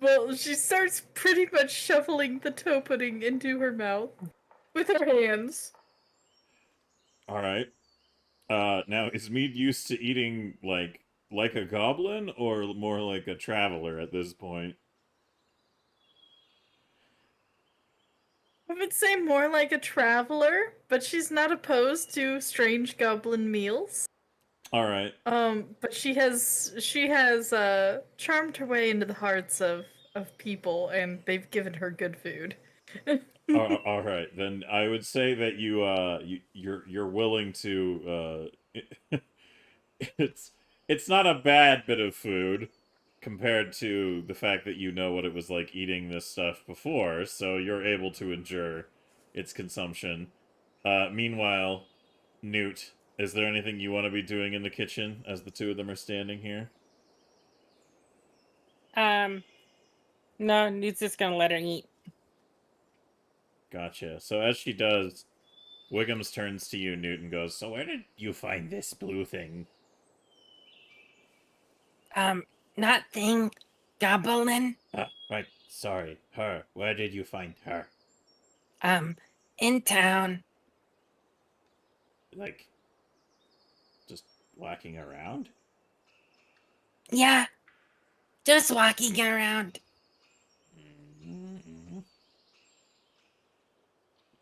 bowl. She starts pretty much shoveling the toe pudding into her mouth with her hands. All right. Now is Mead used to eating like a goblin or more like a traveler at this point? I would say more like a traveler, but she's not opposed to strange goblin meals. All right. But she has charmed her way into the hearts of people, and they've given her good food. All right, then I would say that you're willing to it's it's not a bad bit of food compared to the fact that you know what it was like eating this stuff before, so you're able to endure its consumption. Meanwhile, Newt, is there anything you want to be doing in the kitchen as the two of them are standing here? No, Newt's just gonna let her eat. Gotcha. So as she does, Wiggums turns to you, Newt, and goes, "So where did you find this blue thing?" Not thing, goblin. Ah, right. Sorry. Her. Where did you find her? In town. Like, just walking around? Yeah, just walking around. Mm-hmm.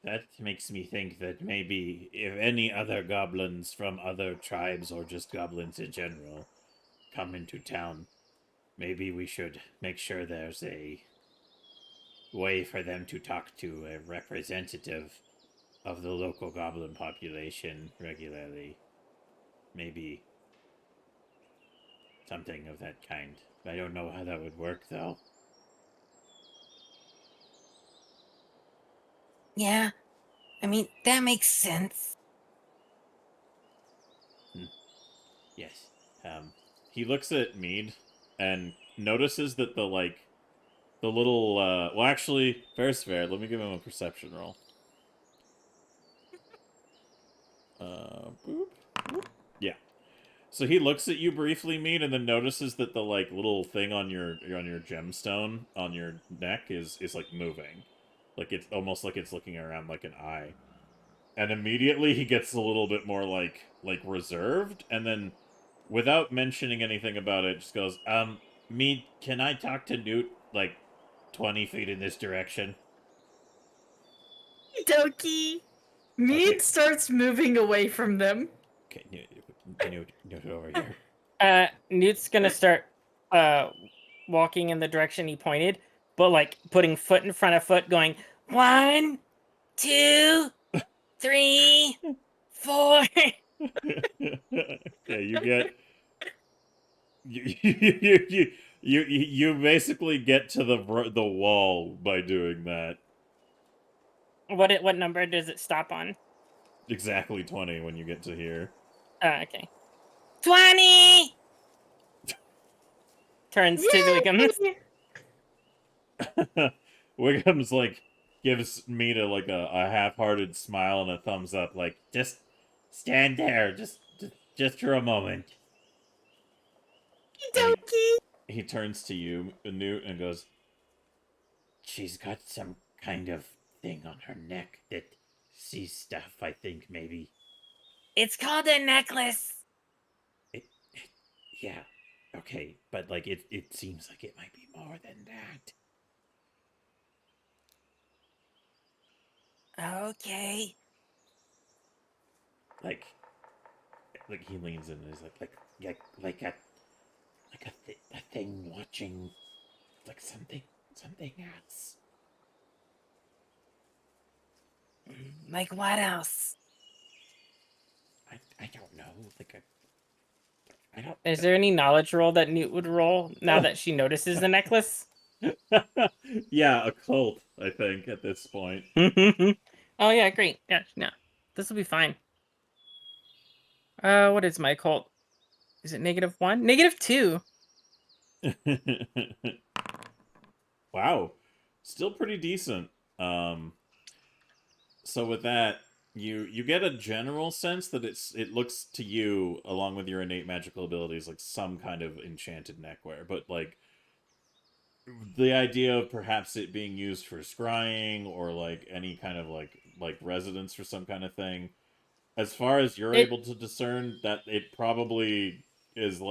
That makes me think that maybe if any other goblins from other tribes or just goblins in general come into town, maybe we should make sure there's a way for them to talk to a representative of the local goblin population regularly. Maybe something of that kind. I don't know how that would work, though. Yeah, I mean, that makes sense. Yes. He looks at Mead and notices that the little, well, actually, fair's fair. Let me give him a perception roll. Boop, boop. Yeah. So he looks at you briefly, Mead, and then notices that the little thing on your gemstone on your neck is like moving, like it's almost like it's looking around like an eye. And immediately he gets a little bit more reserved, and then without mentioning anything about it, just goes, Mead, can I talk to Newt 20 feet in this direction? Doki. Mead Okay. starts moving away from them. Okay, Newt over here. Newt's gonna start walking in the direction he pointed, but putting foot in front of foot, going 1, 2, 3, 4. Okay, you get you basically get to the wall by doing that. What number does it stop on? Exactly 20 when you get to here. Okay. 20. Turns to Wiggums. Wiggums gives Mita a half-hearted smile and a thumbs up, just stand there, just for a moment. Doki. He turns to you, Newt, and goes, "She's got some kind of thing on her neck that sees stuff, I think, maybe." It's called a necklace. Yeah, okay, but it seems like it might be more than that. Okay. Like he leans in and is a thing watching something else. Like what else? I don't know. I don't. Is there any knowledge roll that Newt would roll now that she notices the necklace? Yeah, a cult, I think, at this point. Oh yeah, great. Yeah, no. This will be fine. What is my cult? Is it -1? -2. Wow. Still pretty decent. So with that, you get a general sense that it looks to you, along with your innate magical abilities, like some kind of enchanted neckwear, but the idea of perhaps it being used for scrying or any kind of residence for some kind of thing. As far as you're able to discern, that it probably is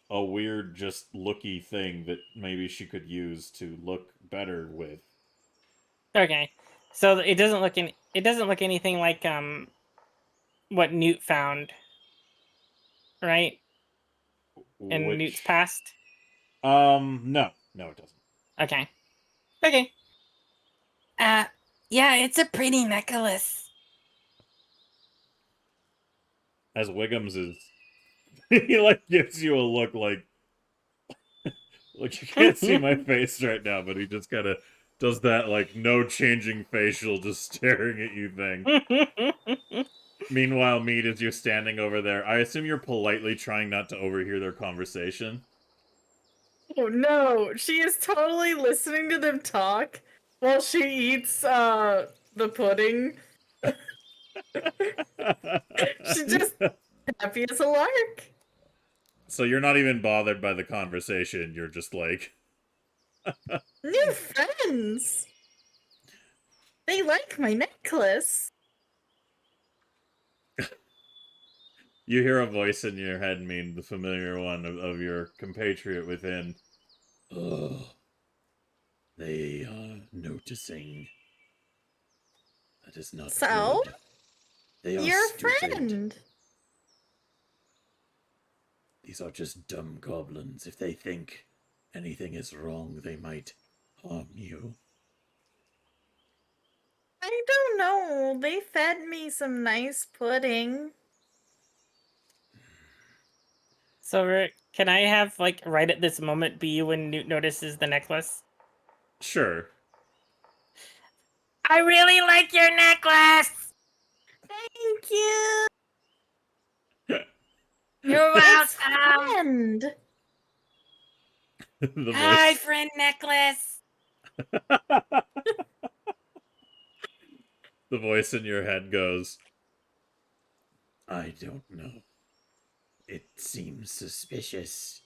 a weird, just looky thing that maybe she could use to look better with. Okay. So it doesn't look anything like what Newt found. Right? In Newt's past? No, it doesn't. Okay. Okay. Yeah, it's a pretty necklace. As Wiggums is, he like gives you a look like you can't see my face right now, but he just kind of does that like no changing facial, just staring at you thing. Meanwhile, Mead, as you're standing over there, I assume you're politely trying not to overhear their conversation. Oh no, she is totally listening to them talk while she eats the pudding. She's just happy as a lark. So you're not even bothered by the conversation. You're just like, New friends. They like my necklace. you hear a voice in your head, Mead, the familiar one of your compatriot within. Oh, they are noticing. That is not So? good. They are You're a stupid. friend. These are just dumb goblins. If they think anything is wrong, they might harm you. I don't know. They fed me some nice pudding. So, can I have, like, right at this moment be when Newt notices the necklace? Sure. I really like your necklace! Thank you. You're It's welcome! friend. The Hi, voice. friend necklace! The voice in your head goes, I don't know. It seems suspicious.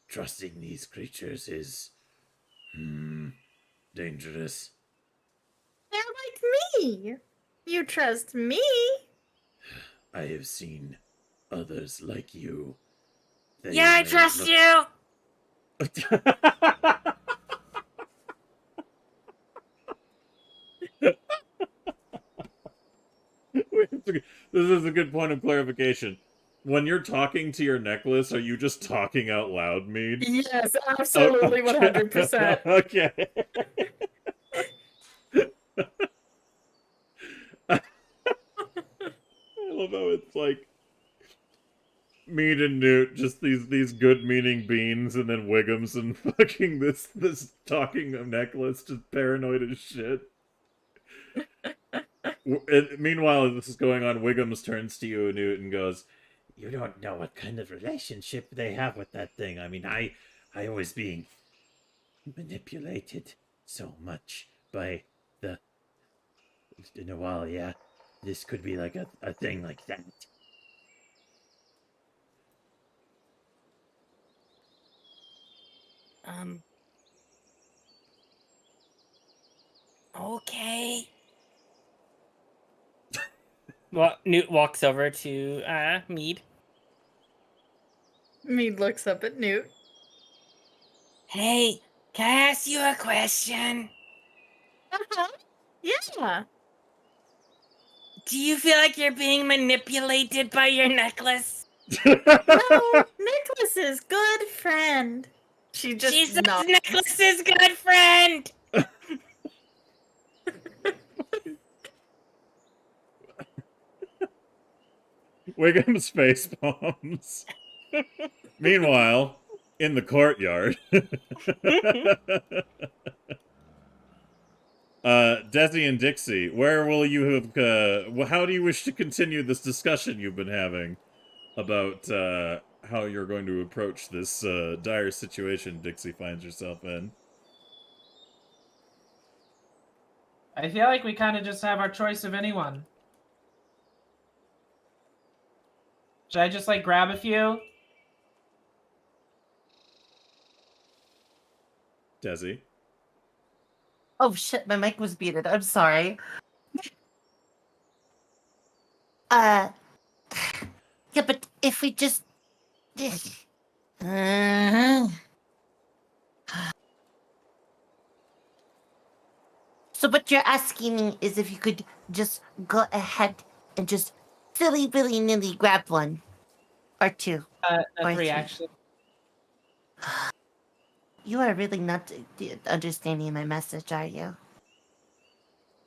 Trusting these creatures is, dangerous. They're like me. You trust me? I have seen others like you. They Yeah, I may trust look- you! This is a good point of clarification. When you're talking to your necklace, are you just talking out loud, Mead? Yes, absolutely, 100%. Okay. I love how it's like Mead and Newt, just these good-meaning beans, and then Wiggums and fucking this talking necklace, just paranoid as shit. Meanwhile, as this is going on, Wiggums turns to you, Newt, and goes, "You don't know what kind of relationship they have with that thing. I mean, I was being manipulated so much by the Noel. Yeah, this could be like a thing like that." Okay. Well, Newt walks over to, Mead. Mead looks up at Newt. Hey, can I ask you a question? Yeah. Do you feel like you're being manipulated by your necklace? No, necklace is good friend. She just She says nods. necklace is good friend! Wiggum's face palms. Meanwhile, in the courtyard, Desi and Dixie, where will you have? How do you wish to continue this discussion you've been having about how you're going to approach this dire situation Dixie finds herself in? I feel like we kind of just have our choice of anyone. Should I just like grab a few? Desi. Oh shit, my mic was muted. I'm sorry. Yeah, but if we just. So what you're asking me is if you could just go ahead and just willy-nilly grab one. Or two. Or Three three. actually. You are really not understanding my message, are you?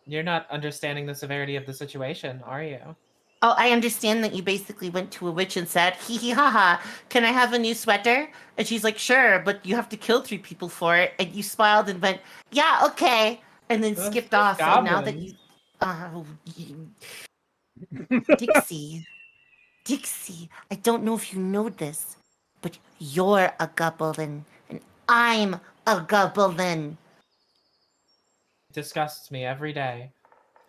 You're not understanding the severity of the situation, are you? Oh, I understand that you basically went to a witch and said, hee hee ha ha, can I have a new sweater? And she's like, sure, but you have to kill 3 people for it. And you smiled and went, yeah, okay. And then Those skipped off. And now that goblins. Dixie, I don't know if you know this, but you're a goblin and I'm a goblin. It disgusts me every day,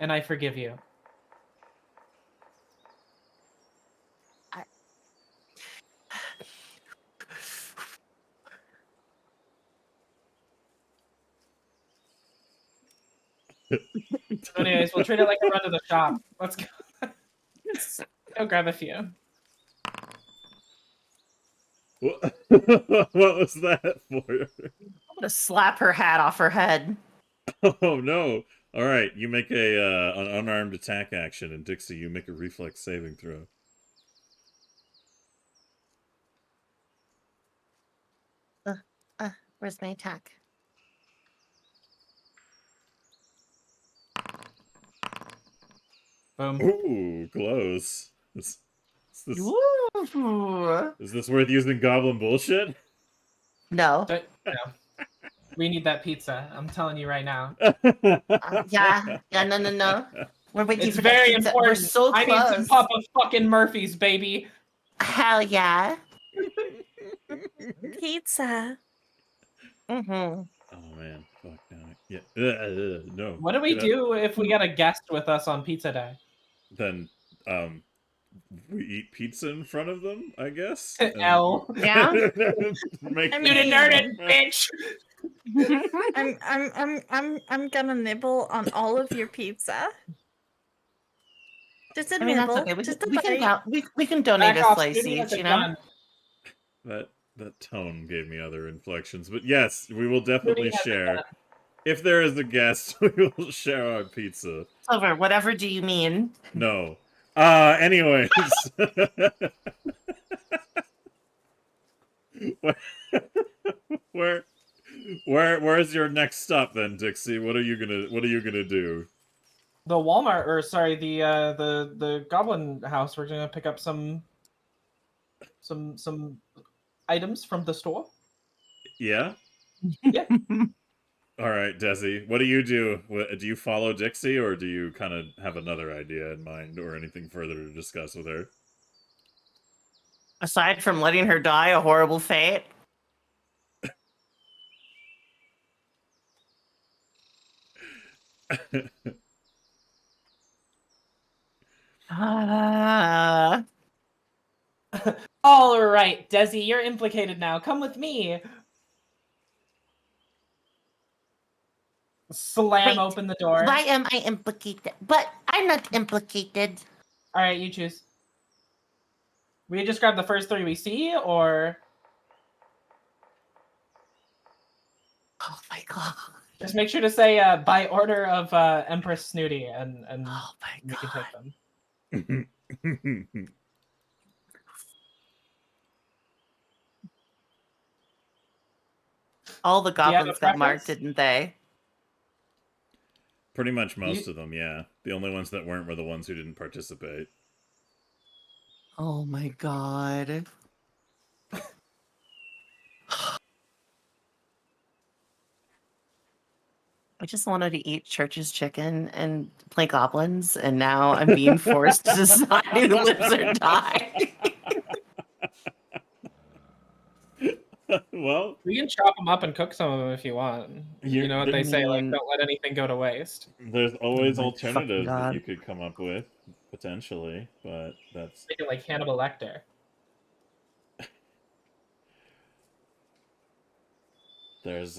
and I forgive you. Anyways, we'll treat it like a run to the shop. Let's go. Go grab a few. What was that for? I'm gonna slap her hat off her head. Oh no! All right, you make an unarmed attack action, and Dixie, you make a reflex saving throw. Where's my attack? Boom. Ooh, close. Is Ooh. this worth using goblin bullshit? No. No. We need that pizza. I'm telling you right now. Yeah, no. We're waiting It's for that very pizza. important. We're so I close. need some Papa fucking Murphy's, baby. Hell yeah. Pizza. Mm-hmm. Oh man, fuck no. Yeah, no. What do we do if we get a guest with us on pizza day? Then, we eat pizza in front of them, I guess. L. Yeah. Make I You mean- didn't earn it, bitch. I'm gonna nibble on all of your pizza. Just a I mean, that's nibble. okay. Just a We bite. can donate Back a off, slice Snooty, each, that's you a know? gun. That tone gave me other inflections, but yes, we will definitely Snooty has a share. gun. If there is a guest, we will share our pizza. Silver, whatever do you mean? No. Anyways. Where's your next stop then, Dixie? What are you gonna do? The Walmart, or sorry, the Goblin House. We're gonna pick up some items from the store. Yeah? Yeah. All right, Desi. What do you do? Do you follow Dixie, or do you kind of have another idea in mind, or anything further to discuss with her? Aside from letting her die a horrible fate. All right, Desi, you're implicated now. Come with me. Slam Wait, open the door. Why am I implicated? But I'm not implicated. All right, you choose. We just grab the first 3 we see, or Oh my god. just make sure to say by order of Empress Snooty, and Oh my we can god. take them. All the you have a goblins got marked, preference? didn't they? Pretty much most of them, yeah. The only ones that weren't were the ones who didn't participate. Oh my god. I just wanted to eat Church's chicken and play goblins, and now I'm being forced to decide who lives or die. Well, We can chop them up and cook some of them if you want. You know what they say, like, Mm. don't let anything go to waste. there's always my alternatives fucking that God. you could come up with, potentially, but that's... Make it like Hannibal Lecter. There's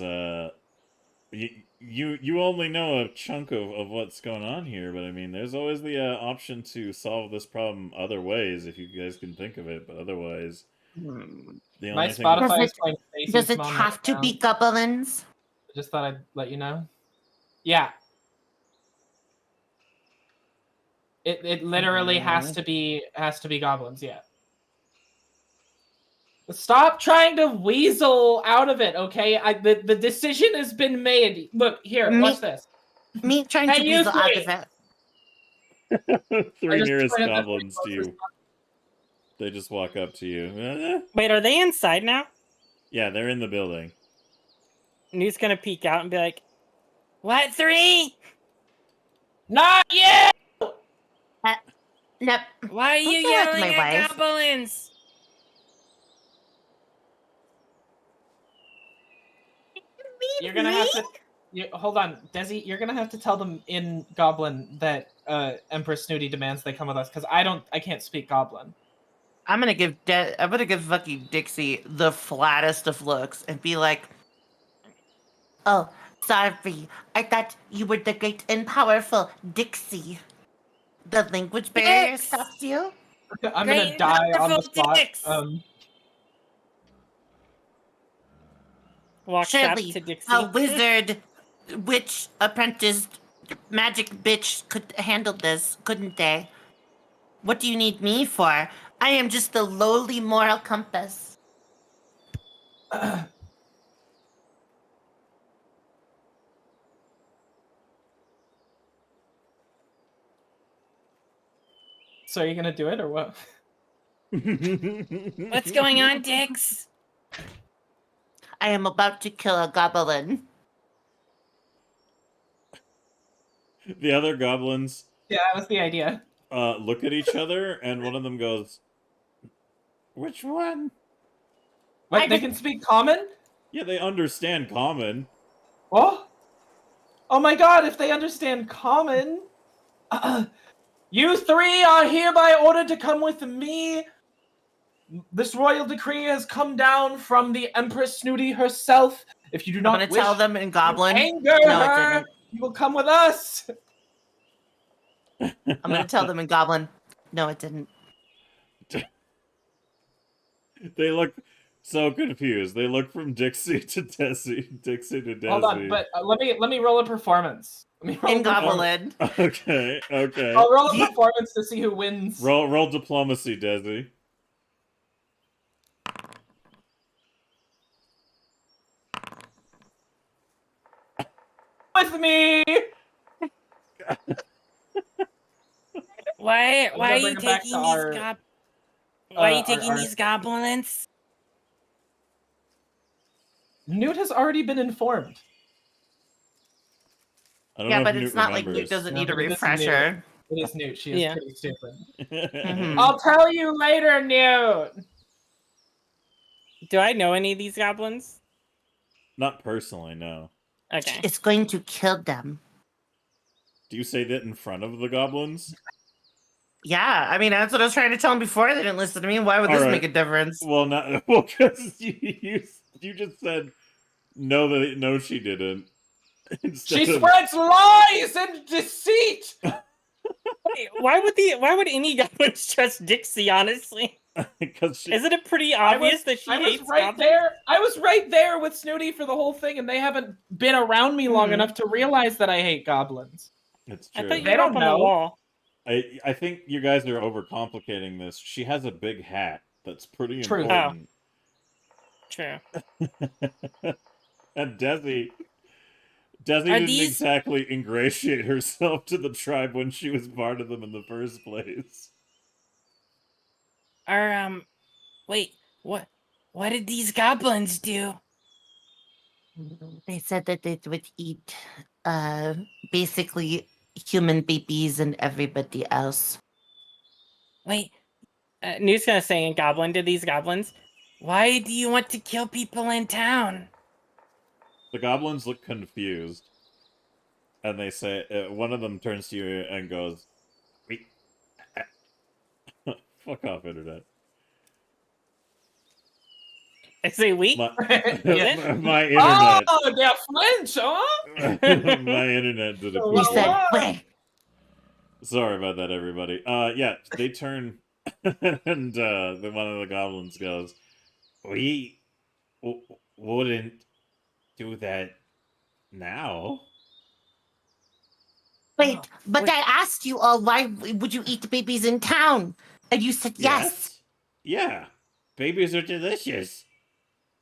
you only know a chunk of what's going on here, but I mean, there's always the option to solve this problem other ways if you guys can think of it. But otherwise, the My only thing Spotify Does is playing Stacey's Does it Mom have right to now. be goblins? I just thought I'd let you know. Yeah. It literally has to be goblins, yeah. Stop trying to weasel out of it, okay? The decision has been made. Look, here, Me- watch this. Me trying to Hey, be you the three! opposite. Three just nearest pointed at the goblins to you. They just walk up to you. Wait, are they inside now? Yeah, they're in the building. Newt's gonna peek out and be like, "What, 3? Not yet! Nope. Why are Don't you you like yelling my at wife? goblins?" You're gonna have to. Hold on, Desi. You're gonna have to tell them in Goblin that Empress Snooty demands they come with us because I can't speak Goblin. I'm gonna give fucking Dixie the flattest of looks and be like, "Oh, sorry. I thought you were the great and powerful Dixie. The language barrier Dix! stops you." I'm Great gonna and die on the powerful spot. Dix! Walks Surely, up to Dixie. a wizard, witch, apprenticed, magic bitch could handle this, couldn't they? What do you need me for? I am just the lowly moral compass. So are you gonna do it or what? What's going on, Dix? I am about to kill a goblin. The other goblins Yeah, that was the idea. look at each other, and one of them goes, "Which one?" What? I They did- can speak Common? Yeah, they understand common. Oh? Oh my god, if they understand Common. You three are hereby ordered to come with me. This royal decree has come down from the Empress Snooty herself. If you do I'm not gonna wish tell them in to goblin. anger No, I her, didn't. you will come with us. I'm gonna tell them in goblin. No, it didn't. They look so confused. They look from Dixie to Desi, Dixie to Desi. Hold on, but let me roll a performance. Let me roll In a performance. goblin. Okay. I'll roll a performance to see who wins. Roll diplomacy, Desi. With me. Why gonna are bring you it back taking to these our- Why are you our- taking our- these goblins? Newt has already been informed. I don't Yeah, know but if it's Newt not like remembers. Newt doesn't No, need a but it is refresher. It is Newt. She is Yeah. pretty stupid. Mhm. I'll tell you later, Newt. Do I know any of these goblins? Not personally, no. Okay. It's going to kill them. Do you say that in front of the goblins? Yeah, I mean that's what I was trying to tell them before. They didn't listen to me. Why would this Alright. make a difference? Well, not well, because you just said no, she didn't. Instead She of- spreads lies and deceit. Wait, why would any goblins trust Dixie, honestly? because she, Isn't it pretty obvious that she I was hates right goblins? there. I was right there with Snooty for the whole thing, and they haven't been around me long enough to realize that I hate goblins. it's I true. thought you They were don't up on know. the wall. I think you guys are overcomplicating this. She has a big hat that's pretty True. important. True. And Desi Are didn't these- exactly ingratiate herself to the tribe when she was part of them in the first place. Wait, what did these goblins do? They said that they would eat, basically human babies and everybody else. Wait, Newt's gonna say in goblin to these goblins, why do you want to kill people in town? The goblins look confused. And they say, one of them turns to you and goes, "Wait, fuck off, internet." I say we? My, Yeah. my internet. Oh, they're French, huh? My internet did a Oh, We quick said, wow. "Wait." Sorry about that, everybody. Yeah, they turn, and then one of the goblins goes, "We wouldn't do that now." Wait, but wait. I asked you all, why would you eat babies in town? And you said yes. Yeah, babies are delicious.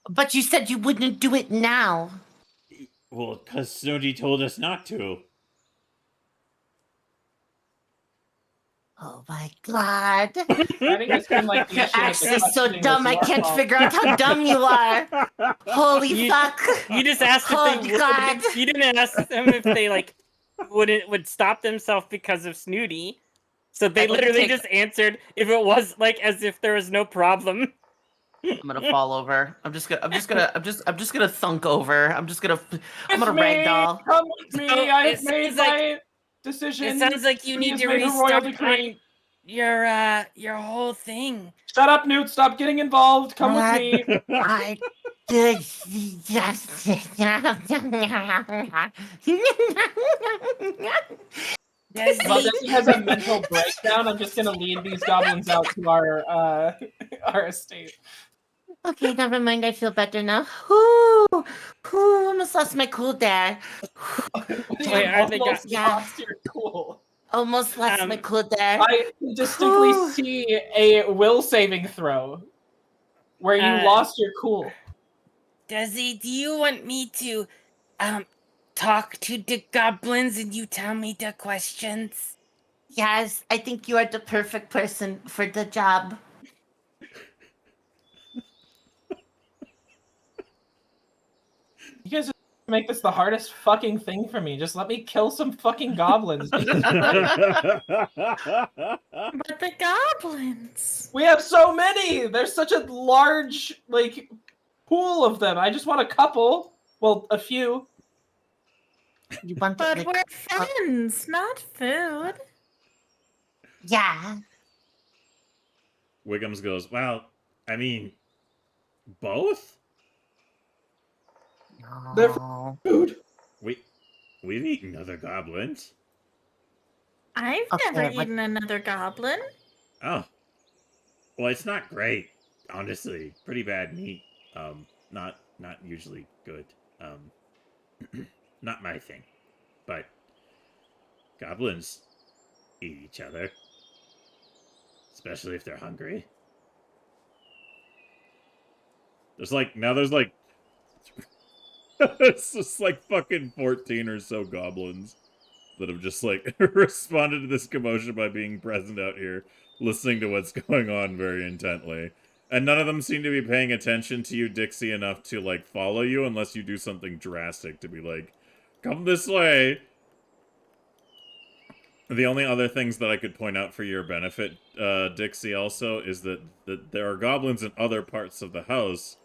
But you said you wouldn't do it now. Well, because Snooty told us not to. Oh my god. I think it's been like the You're issue with the actually so questioning dumb, was I your can't fault. figure out how dumb you are. Holy You- fuck. You just asked if Oh, they would. God. You didn't ask them if they like would stop themselves because of Snooty. So they I would literally take- just answered if it was like as if there was no problem. I'm gonna fall over. I'm just gonna thunk over. I'm gonna With ragdoll. Come with me. So I it have made sounds like- my decision. It sounds like you He need has to made a royal restart decree. on your whole thing. Shut up, Newt. Stop getting involved. Come with What? me. I did just. While Desi, Desi has a mental breakdown, I'm just gonna lead these goblins out to our estate. Okay, never mind. I feel better now. Whoo, almost lost my cool there. Wait, are they Almost Yeah. lost your cool. Almost lost my cool there. I distinctly Whew. see a will saving throw where you lost your cool. Desi, do you want me to talk to the goblins and you tell me the questions? Yes, I think you are the perfect person for the job. You guys just make this the hardest fucking thing for me. Just let me kill some fucking goblins. Jesus Christ. But the goblins. We have so many. There's such a large like pool of them. I just want a couple. Well, a few. You want But to, we're friends, not food. yeah. Wiggums goes, well, I mean, both? They're No. Food. We've eaten other goblins. I've Okay, never what- eaten another goblin. Oh. Well, it's not great, honestly. Pretty bad meat. Not usually good. Not my thing. But goblins eat each other. Especially if they're hungry. There's like it's just like fucking 14 or so goblins that have just like responded to this commotion by being present out here, listening to what's going on very intently. And none of them seem to be paying attention to you, Dixie, enough to like follow you unless you do something drastic to be like, come this way. The only other things that I could point out for your benefit, Dixie, also, is that there are goblins in other parts of the house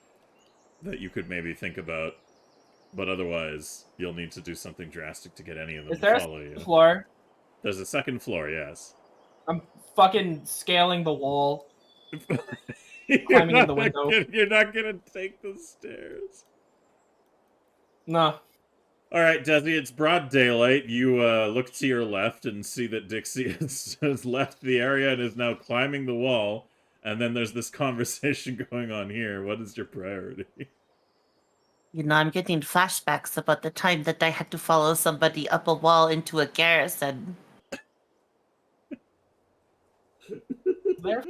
that you could maybe think about. But otherwise, you'll need to do something drastic to get any of them Is there to follow a you. floor? There's a second floor, yes. I'm fucking scaling the wall. You're Climbing in not the window. You're not gonna take the stairs. No. Alright, Desi, it's broad daylight. You look to your left and see that Dixie has left the area and is now climbing the wall. And then there's this conversation going on here. What is your priority? You know, I'm getting flashbacks about the time that I had to follow somebody up a wall into a garrison. There.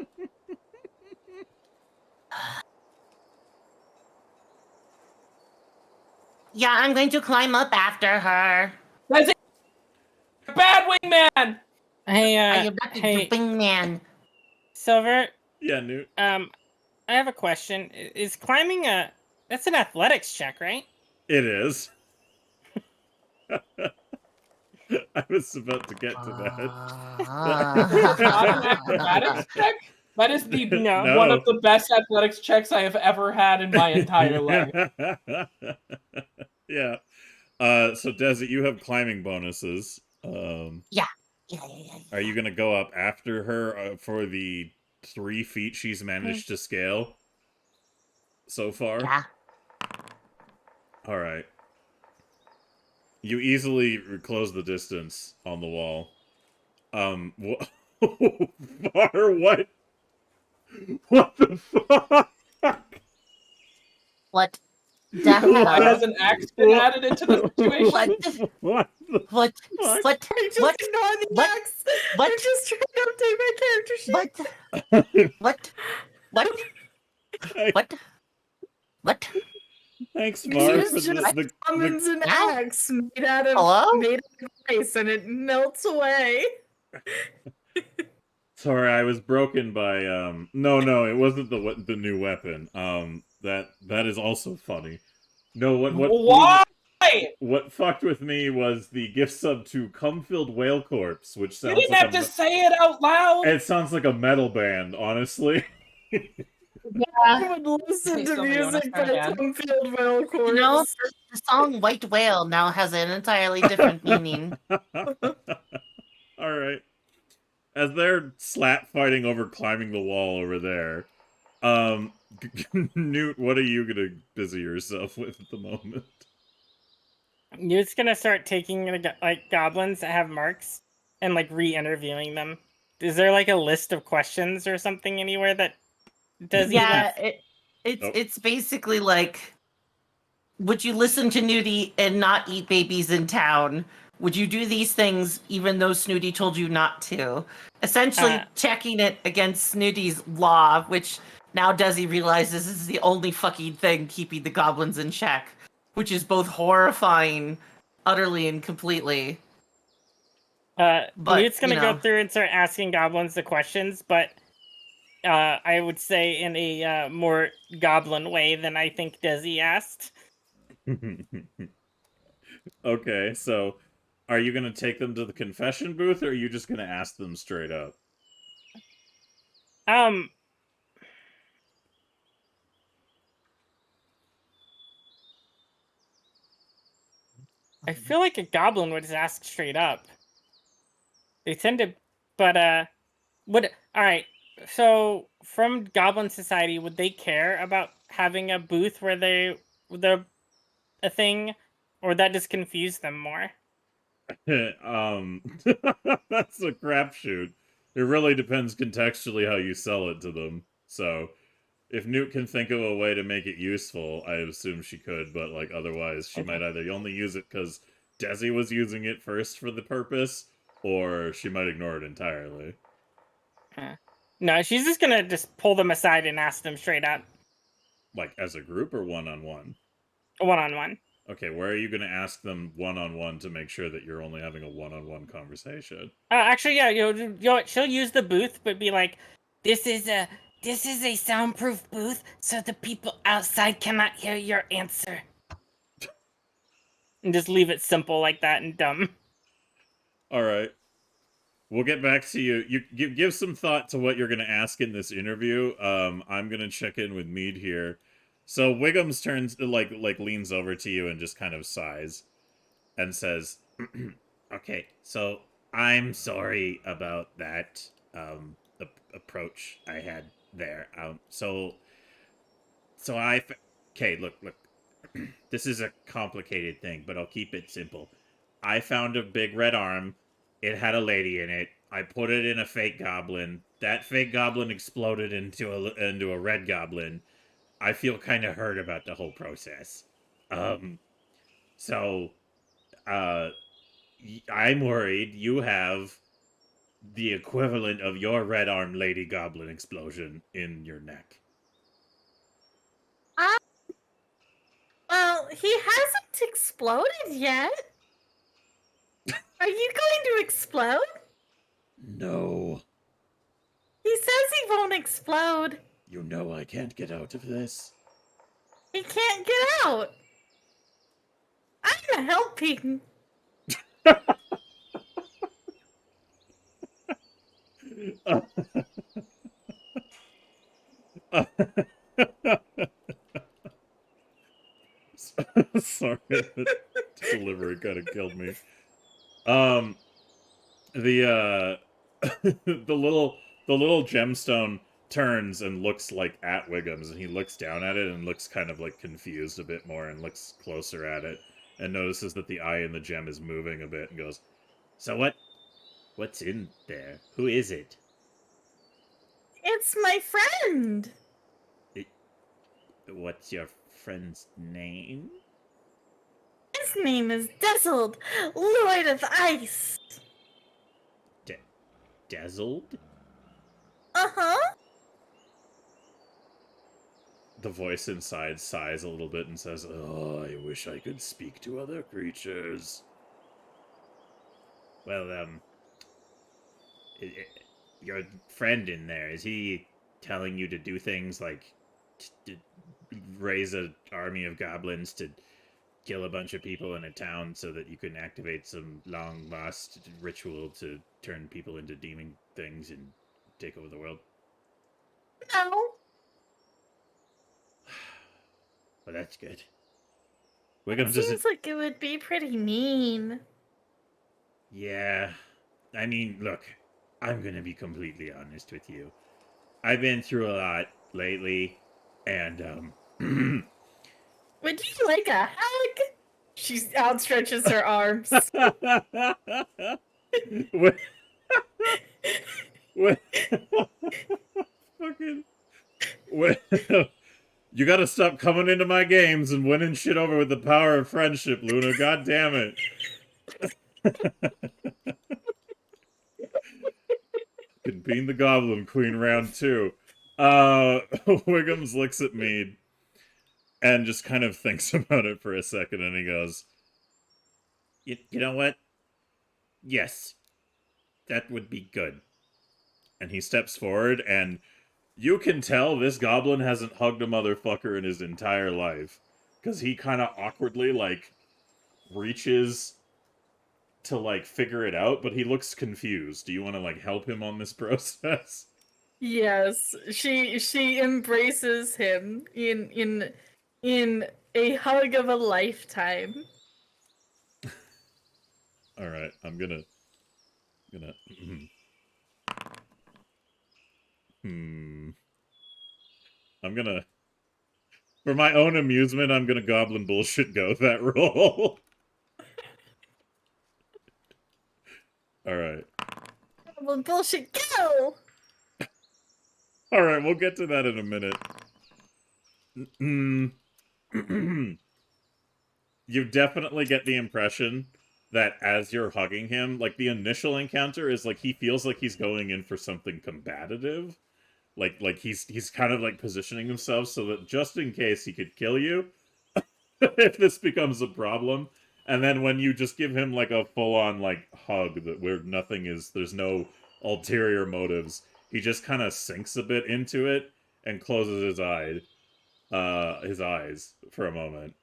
Yeah, I'm going to climb up after her. That's it. Bad wingman. Hey, Are you back to hey, the wingman? Silver. Yeah, Newt. I have a question. Is climbing that's an athletics check, right? It is. I was about to get to that. Not an acrobatics check? That is the No. one of the best athletics checks I have ever had in my entire life. Yeah. So Desi, you have climbing bonuses. Yeah. Are you gonna go up after her for the 3 feet she's managed to scale so far? Yeah. All right. You easily close the distance on the wall. Far what? What the fuck? What the Why hell? has an axe been added into the situation? What? What? What? Fuck? I just What? ignore the What? axe. What? I'm just trying to update my character sheet. What? What? What? What? Thanks, It's Mark, for just the summons an Ow. axe made out Hello? of ice and it melts away. Sorry, I was broken by no, it wasn't the new weapon. That is also funny. No, Why? what fucked with me was the gift sub to Cum-Filled Whale Corpse, which You sounds didn't like have to say it out loud. it sounds like a metal band, honestly. I would listen Hey, to Sylvia, you wanna music start by again? Plumfield Whale Corpse. You know, the song White Whale now has an entirely different meaning. Alright. As they're slap fighting over climbing the wall over there, Newt, what are you gonna busy yourself with at the moment? Newt's gonna start taking like goblins that have marks and like re-interviewing them. Is there like a list of questions or something anywhere that does he Yeah, left? it's basically like, would you listen to Nudie and not eat babies in town? Would you do these things even though Snooty told you not to? Essentially checking it against Snooty's law, which now Desi realizes is the only fucking thing keeping the goblins in check, which is both horrifying, utterly and completely. But, Newt's gonna you go know. through and start asking goblins the questions, but I would say in a more goblin way than I think Desi asked. Okay, so are you gonna take them to the confession booth, or are you just gonna ask them straight up? I feel like a goblin would just ask straight up. They tend to, but all right. So from Goblin Society, would they care about having a booth where they're a thing, or would that just confuse them more? That's a crapshoot. It really depends contextually how you sell it to them. So, if Newt can think of a way to make it useful, I assume she could, but like otherwise, she might either only use it because Desi was using it first for the purpose, or she might ignore it entirely. No, she's just gonna just pull them aside and ask them straight up. Like as a group or one-on-one? One-on-one. Okay, where are you going to ask them one-on-one to make sure that you're only having a one-on-one conversation? Actually, yeah, she'll use the booth, but be like, "This is a soundproof booth, so the people outside cannot hear your answer." And just leave it simple like that and dumb. All right. We'll get back to you. You give some thought to what you're going to ask in this interview. I'm going to check in with Mead here. So Wiggums turns like leans over to you and just kind of sighs and says, "Okay, so I'm sorry about that approach I had there. Okay, look. This is a complicated thing, but I'll keep it simple. I found a big red arm. It had a lady in it. I put it in a fake goblin. That fake goblin exploded into a red goblin. I feel kind of hurt about the whole process. So, I'm worried you have the equivalent of your red arm lady goblin explosion in your neck." Well, he hasn't exploded yet. Are you going to explode? No. He says he won't explode. You know I can't get out of this. He can't get out. I'm helping. Sorry, the delivery kind of killed me. The the little gemstone turns and looks like at Wiggums, and he looks down at it and looks kind of like confused a bit more and looks closer at it and notices that the eye in the gem is moving a bit and goes, "So what's in there? Who is it?" It's my friend. What's your friend's name? His name is Dazzled, Lord of Ice. Dazzled? Uh-huh. The voice inside sighs a little bit and says, "Oh, I wish I could speak to other creatures." Well, your friend in there, is he telling you to do things like to raise an army of goblins to kill a bunch of people in a town so that you can activate some long lost ritual to turn people into demon things and take over the world? No. Well, that's good. It seems like it would be pretty mean. Yeah. I mean, look, I'm gonna be completely honest with you. I've been through a lot lately, and, Would you like a hug? She outstretches her arms. what? What? Fucking. What? You gotta stop coming into my games and winning shit over with the power of friendship, Luna. God damn it. Being the Goblin Queen round 2. Wiggums looks at me and just kind of thinks about it for a second, and he goes, you know what? Yes, that would be good. And he steps forward, and you can tell this goblin hasn't hugged a motherfucker in his entire life. Because he kind of awkwardly, like, reaches to, like, figure it out, but he looks confused. Do you want to, like, help him on this process? Yes, she embraces him in a hug of a lifetime. All right, I'm gonna. I'm gonna. For my own amusement, I'm gonna goblin bullshit go that roll. All right. Well, bullshit, go! All right, we'll get to that in a minute. You definitely get the impression that as you're hugging him, like, the initial encounter is like he feels like he's going in for something combative. Like he's kind of like positioning himself so that just in case he could kill you if this becomes a problem. And then when you just give him like a full-on like hug that where nothing is, there's no ulterior motives, he just kind of sinks a bit into it and closes his eyes for a moment.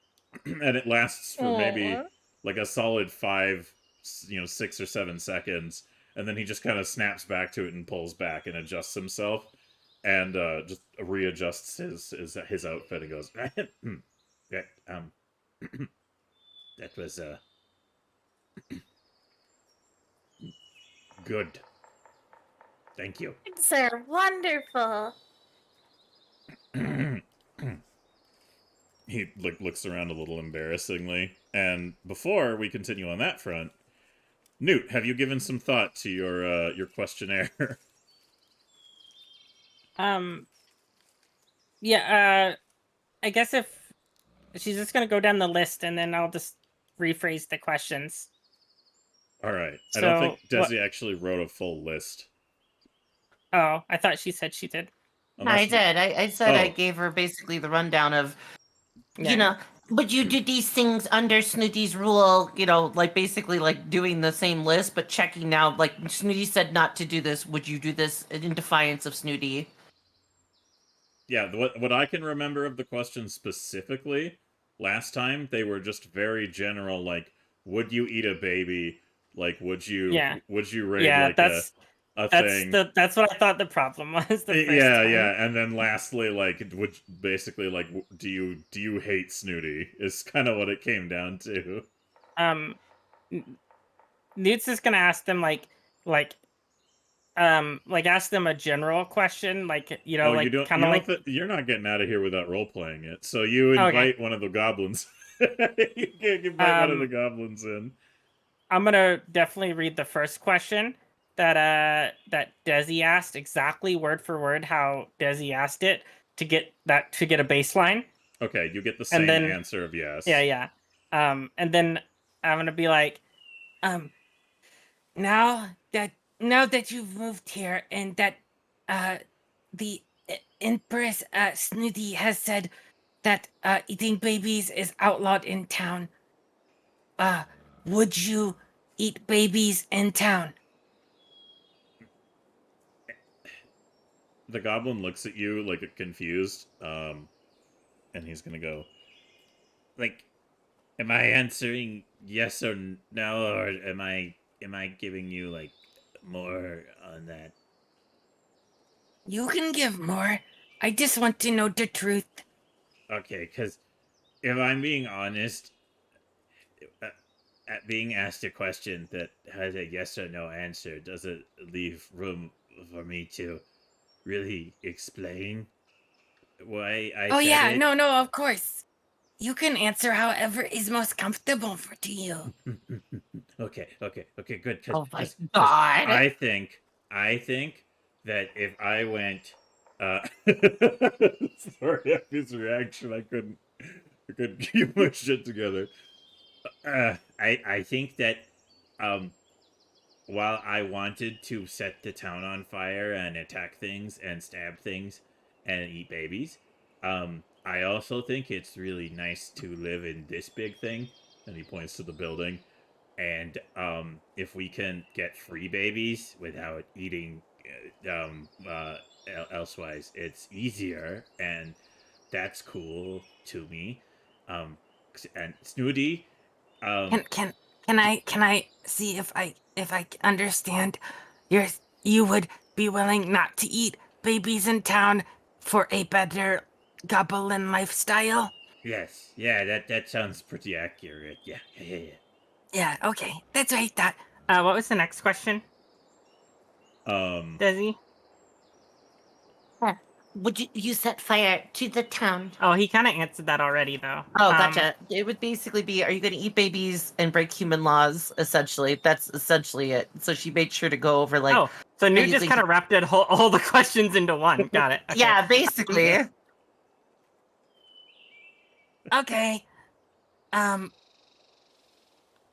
And it lasts for maybe like a solid 5, 6 or 7 seconds, and then he just kind of snaps back to it and pulls back and adjusts himself, and just readjusts his outfit and goes, yeah, that was good. Thank you. They're wonderful. He looks around a little embarrassingly, and before we continue on that front, Newt, have you given some thought to your questionnaire? Yeah, I guess if she's just gonna go down the list and then I'll just rephrase the questions. All right. I So, don't think what- Desi actually wrote a full list. Oh, I thought she said she did. I did. I said I Oh. gave her basically the rundown of, Yeah. you know, but you do these things under Snooty's rule, like basically like doing the same list, but checking now, like Snooty said not to do this. Would you do this in defiance of Snooty? Yeah, what I can remember of the questions specifically, last time, they were just very general, like, would you eat a baby? Like, would you raid like a thing? That's what I thought the problem was. The first time. Yeah, and then lastly, like, would basically like, do you hate Snooty? Is kind of what it came down to. Newt's just gonna ask them ask them a general question, like kind of like you're not getting out of here without role playing it. So you invite one of the goblins. You can't invite one of the goblins in. I'm gonna definitely read the first question that Desi asked, exactly word for word how Desi asked it, to get a baseline. Okay, you get the same answer of yes. Yeah. And then I'm gonna be like, now that you've moved here and that the Empress Snooty has said that eating babies is outlawed in town, would you eat babies in town? the goblin looks at you like confused, and he's gonna go, like, am I answering yes or no, or am I giving you like more on that? You can give more. I just want to know the truth. Okay, because if I'm being honest, at being asked a question that has a yes or no answer doesn't leave room for me to really explain why I Oh said yeah, it. no, of course. You can answer however is most comfortable to you. Okay, good. Oh my 'Cause god. I think that if I went, sorry, at his reaction, I couldn't keep my shit together. I think that, um, while I wanted to set the town on fire and attack things and stab things and eat babies, I also think it's really nice to live in this big thing. And he points to the building. And if we can get free babies without eating elsewise, it's easier, and that's cool to me. Um, and Snooty, um, Can I see if I understand? You would be willing not to eat babies in town for a better goblin lifestyle? yes, yeah, that sounds pretty accurate. Yeah. Yeah, okay. That's what I thought. What was the next question, Desi? Would you set fire to the town? Oh, he kind of answered that already, though. Oh, gotcha. It would basically be, are you going to eat babies and break human laws? Essentially, that's essentially it. So she made sure to go over like, Oh, so Newt just basically- kind of wrapped it all the questions into one. Got it. Okay. yeah, basically. Okay.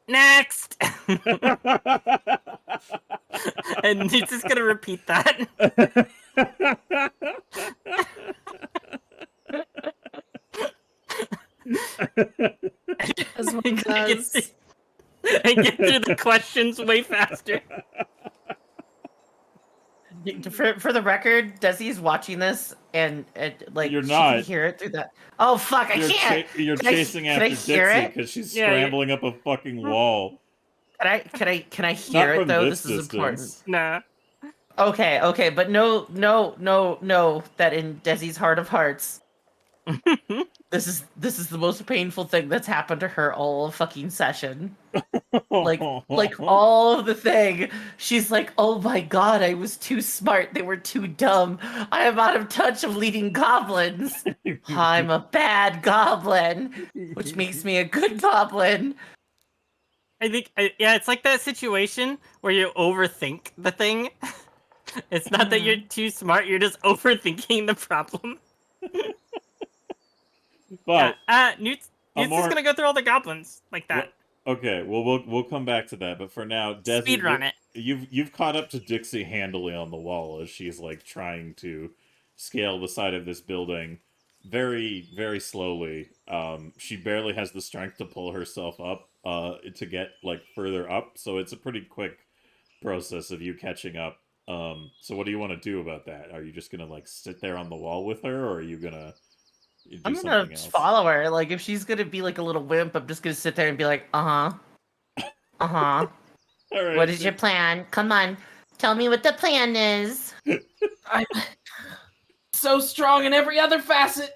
Next. And Newt's just gonna repeat that. As one And does. get through the questions way faster. For the record, Desi's watching this, and like You're she not. can hear it through that. Oh fuck, I can't. You're Can I- chasing can I after hear Dixie it? because she's Yeah, scrambling up a fucking wall. Can I hear it from though? this This is important. distance. Nah. Okay, but no, that in Desi's heart of hearts, this is the most painful thing that's happened to her all fucking session. Like all of the thing. She's like, oh my god, I was too smart. They were too dumb. I am out of touch of leading goblins. I'm a bad goblin, which makes me a good goblin. I think, yeah, it's like that situation where you overthink the thing. It's not that you're too smart, you're just overthinking the problem. But Newt's more- just gonna go through all the goblins like that. okay, well we'll come back to that. But for now, Desi, Speed run it. You've caught up to Dixie handily on the wall as she's like trying to scale the side of this building very, very slowly. She barely has the strength to pull herself up to get like further up, so it's a pretty quick process of you catching up. So what do you want to do about that? Are you just gonna like sit there on the wall with her, or are you gonna do I'm something gonna else? follow her. Like if she's gonna be like a little wimp, I'm just gonna sit there and be like, uh-huh. All right, What is your plan? Come on. Tell me what the plan is. I'm so strong in every other facet.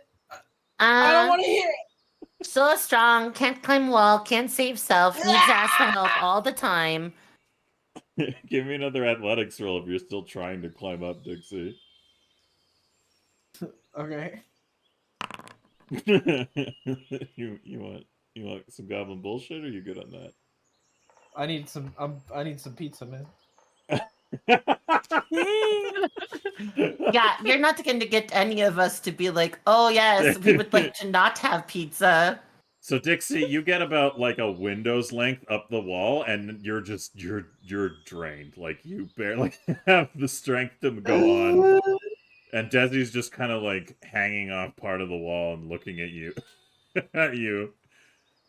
I don't want to hear it. So strong, can't climb wall, can't save self, needs to ask for help all the time. Give me another athletics roll if you're still trying to climb up, Dixie. Okay. you want some goblin bullshit, or are you good on that? I need some pizza, man. Yeah, you're not going to get any of us to be like, oh yes, we would like to not have pizza. So Dixie, you get about like a window's length up the wall, and you're drained. Like you barely have the strength to go on. And Desi's just kind of like hanging off part of the wall and looking at you. At you.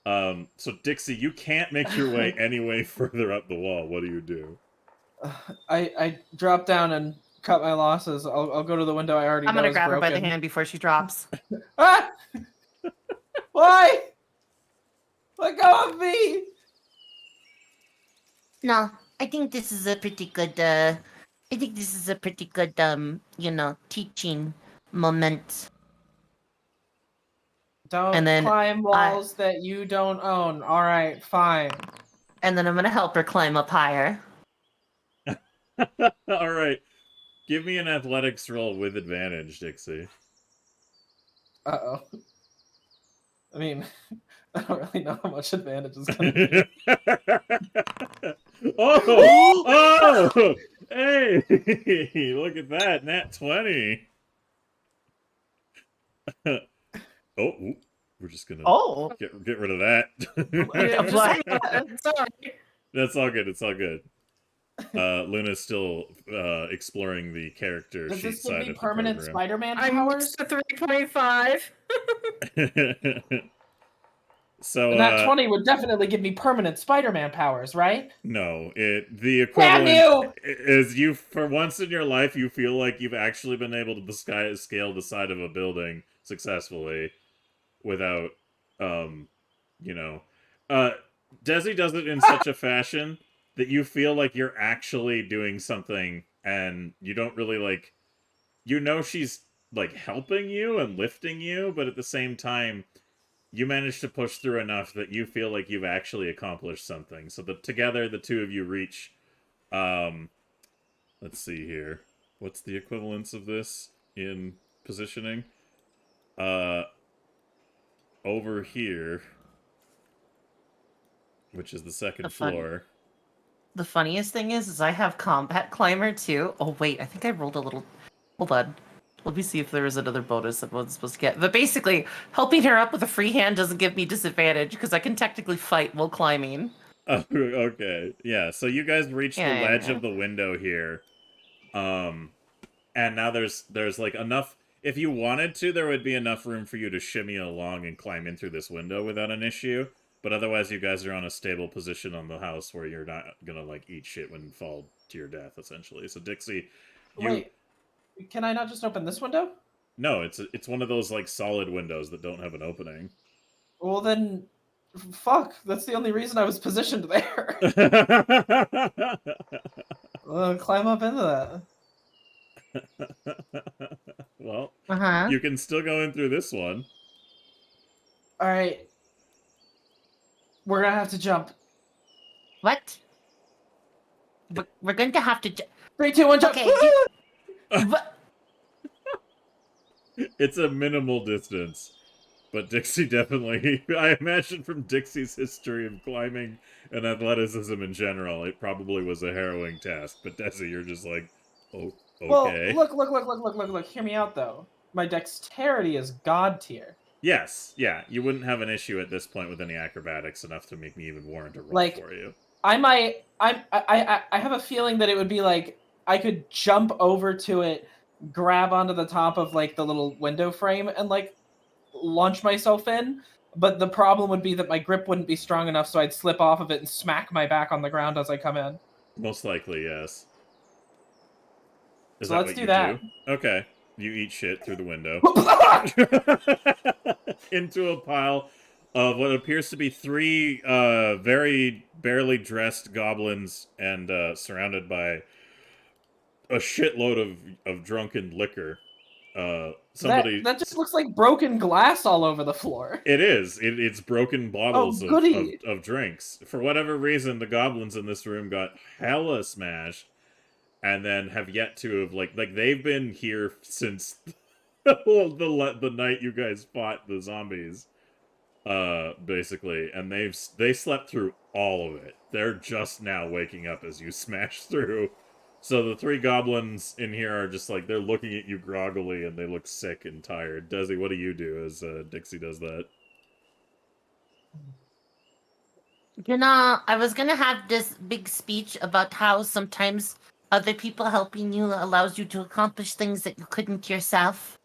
So Dixie, you can't make your way any way further up the wall. What do you do? I drop down and cut my losses. I'll go to the window I already I'm know gonna is grab her by the broken. hand before she drops. Ah! Why? Let go of me! No, I think this is a pretty good. Teaching moment. Don't And then climb walls that you don't own. All right, fine. And then I'm gonna help her climb up higher. All right. Give me an athletics roll with advantage, Dixie. Uh-oh. I mean, I don't really know how much advantage is going to be. Oh! Hey! Look at that. Nat 20. We're just gonna get rid of that. Sorry. That's all good. It's all good. Luna's still exploring the character Does sheet this give side me of the permanent program. Spider-Man I'm powers? to 3.5. So And that 20 would definitely give me permanent Spider-Man powers, right? no, the Damn equivalent you! is you for once in your life you feel like you've actually been able to scale the side of a building successfully without Desi does it in such a fashion that you feel like you're actually doing something and you don't really like she's like helping you and lifting you, but at the same time you manage to push through enough that you feel like you've actually accomplished something. So that together the two of you reach let's see here. What's the equivalence of this in positioning? Over here, which is the second floor. The funniest thing is I have combat climber too. Oh wait, I think I rolled a little. Hold on. Let me see if there was another bonus that I was supposed to get. But basically, helping her up with a free hand doesn't give me disadvantage because I can technically fight while climbing. Oh, okay. Yeah, so you guys reach the ledge of the window here. And now there's like enough. If you wanted to, there would be enough room for you to shimmy along and climb in through this window without an issue. But otherwise, you guys are on a stable position on the house where you're not gonna like eat shit when you fall to your death, essentially. So Dixie, Wait, can I not just open this window? No, it's one of those like solid windows that don't have an opening. Well then, fuck. That's the only reason I was positioned there. Climb up into that. Well, Uh-huh. You can still go in through this one. All right. We're gonna have to jump. What? We're going to have to. 3, 2, 1, jump. Okay. It's a minimal distance, but Dixie definitely. I imagine from Dixie's history of climbing and athleticism in general, it probably was a harrowing task. But Desi, you're just like, oh, okay. Well, look. Hear me out though. My dexterity is god tier. Yes, yeah, you wouldn't have an issue at this point with any acrobatics enough to make me even warrant a roll for you. I have a feeling that it would be like I could jump over to it, grab onto the top of like the little window frame, and like launch myself in. But the problem would be that my grip wouldn't be strong enough, so I'd slip off of it and smack my back on the ground as I come in. Most likely, yes. So let's do that. Okay. You eat shit through the window. Into a pile of what appears to be 3 very barely dressed goblins and surrounded by a shitload of drunken liquor. That just looks like broken glass all over the floor. It is. It's broken bottles of drinks. For whatever reason, the goblins in this room got hella smashed. And then have yet to have like they've been here since the night you guys fought the zombies, basically, and they slept through all of it. They're just now waking up as you smash through. So the 3 goblins in here are just like they're looking at you groggily and they look sick and tired. Desi, what do you do as Dixie does that? I was gonna have this big speech about how sometimes other people helping you allows you to accomplish things that you couldn't yourself.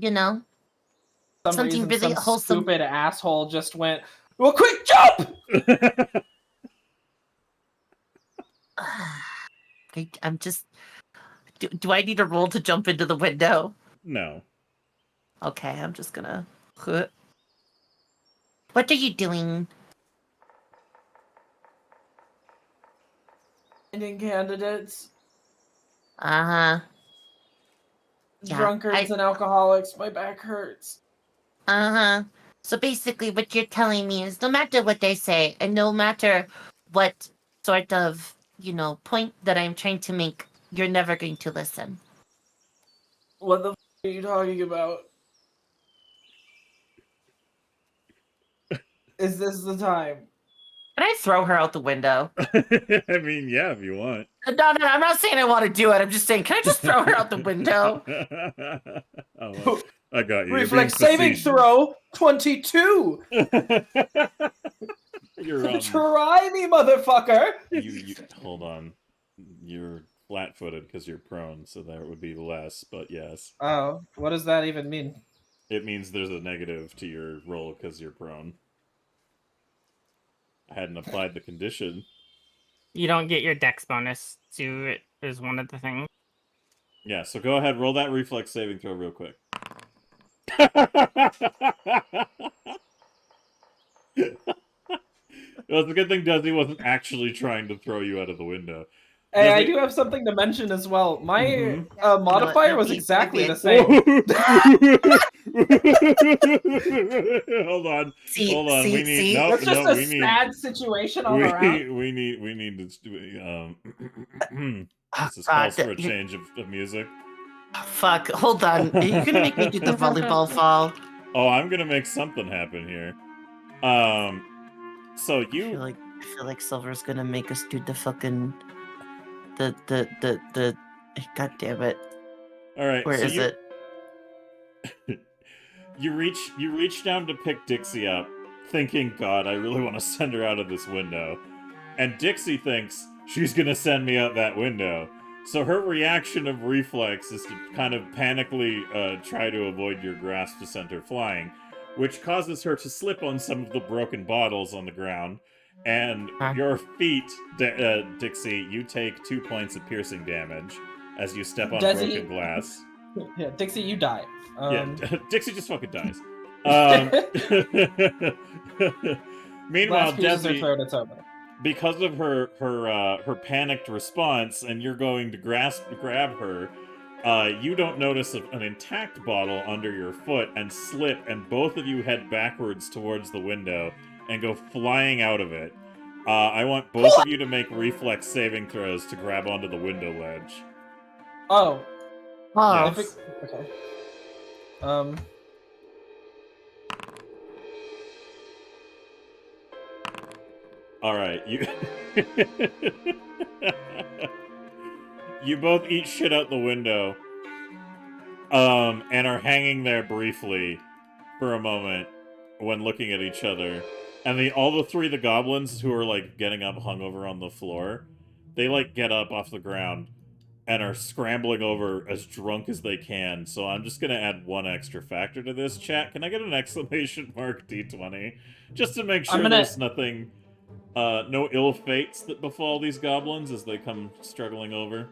Something really wholesome. Stupid asshole just went, well, quick jump! I'm just. Do I need a roll to jump into the window? No. Okay, I'm just gonna. What are you doing? Finding candidates, Uh-huh. Yeah, drunkards, and alcoholics. My back hurts. Uh-huh. So basically what you're telling me is no matter what they say, and no matter what sort of, point that I'm trying to make, you're never going to listen. What the f are you talking about? Is this the time? Can I throw her out the window? I mean, yeah, if you want. No, I'm not saying I want to do it. I'm just saying, can I just throw her out the window? Oh, well, I got you. Reflex saving throw 22. You're Try me, motherfucker. you hold on. You're flat-footed because you're prone, so that would be less. But yes. Oh, what does that even mean? It means there's a negative to your roll because you're prone. I hadn't applied the condition. You don't get your dex bonus to it is one of the things. Yeah, so go ahead, roll that reflex saving throw real quick. Well, it's a good thing Desi wasn't actually trying to throw you out of the window. Hey, I do have something to mention as well. My modifier was exactly the same. Hold on. Hold on. We need That's just a sad situation all around. We need to this is calls for a change of music. Fuck, hold on. Are you gonna make me do the volleyball fall? Oh, I'm gonna make something happen here. So you I feel like Silver's gonna make us do the fucking the God damn it. Alright, Where is it? You reach down to pick Dixie up, thinking, God, I really want to send her out of this window. And Dixie thinks she's gonna send me out that window. So her reaction of reflex is to kind of panically try to avoid your grasp to send her flying, which causes her to slip on some of the broken bottles on the ground. And your feet, Dixie, you take 2 points of piercing damage as you step on broken glass. Yeah, Dixie, you die. Dixie just fucking dies. Meanwhile, Desi, because of her panicked response, and you're going to grab her, you don't notice an intact bottle under your foot and slip, and both of you head backwards towards the window and go flying out of it. I want both of you to make reflex saving throws to grab onto the window ledge. Oh. Yes. Okay. Alright, you... You both eat shit out the window. And are hanging there briefly for a moment when looking at each other. And all the three of the goblins who are, like, getting up hungover on the floor, they, like, get up off the ground and are scrambling over as drunk as they can. So I'm just gonna add one extra factor to this. Chat, can I get an exclamation mark D20? Just to make sure there's nothing, no ill fates that befall these goblins as they come struggling over.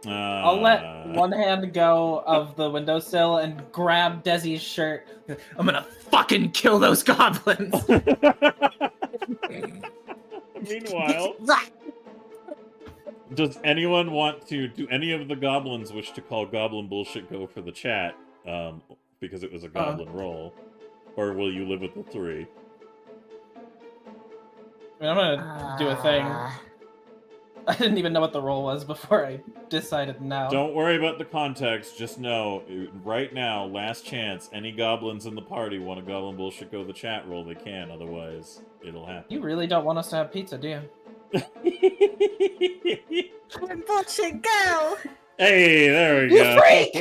I'll let one hand go of the windowsill and grab Desi's shirt. I'm gonna fucking kill those goblins! Meanwhile, does anyone want to... Do any of the goblins wish to call Goblin Bullshit Go for the chat? Because it was a goblin roll. Or will you live with the three? I mean, I'm gonna do a thing. I didn't even know what the roll was before I decided now. Don't worry about the context. Just know, right now, last chance, any goblins in the party want a Goblin Bullshit Go the chat roll, they can. Otherwise, it'll happen. You really don't want us to have pizza, do you? Goblin Bullshit Go! Hey, there we You go. freak!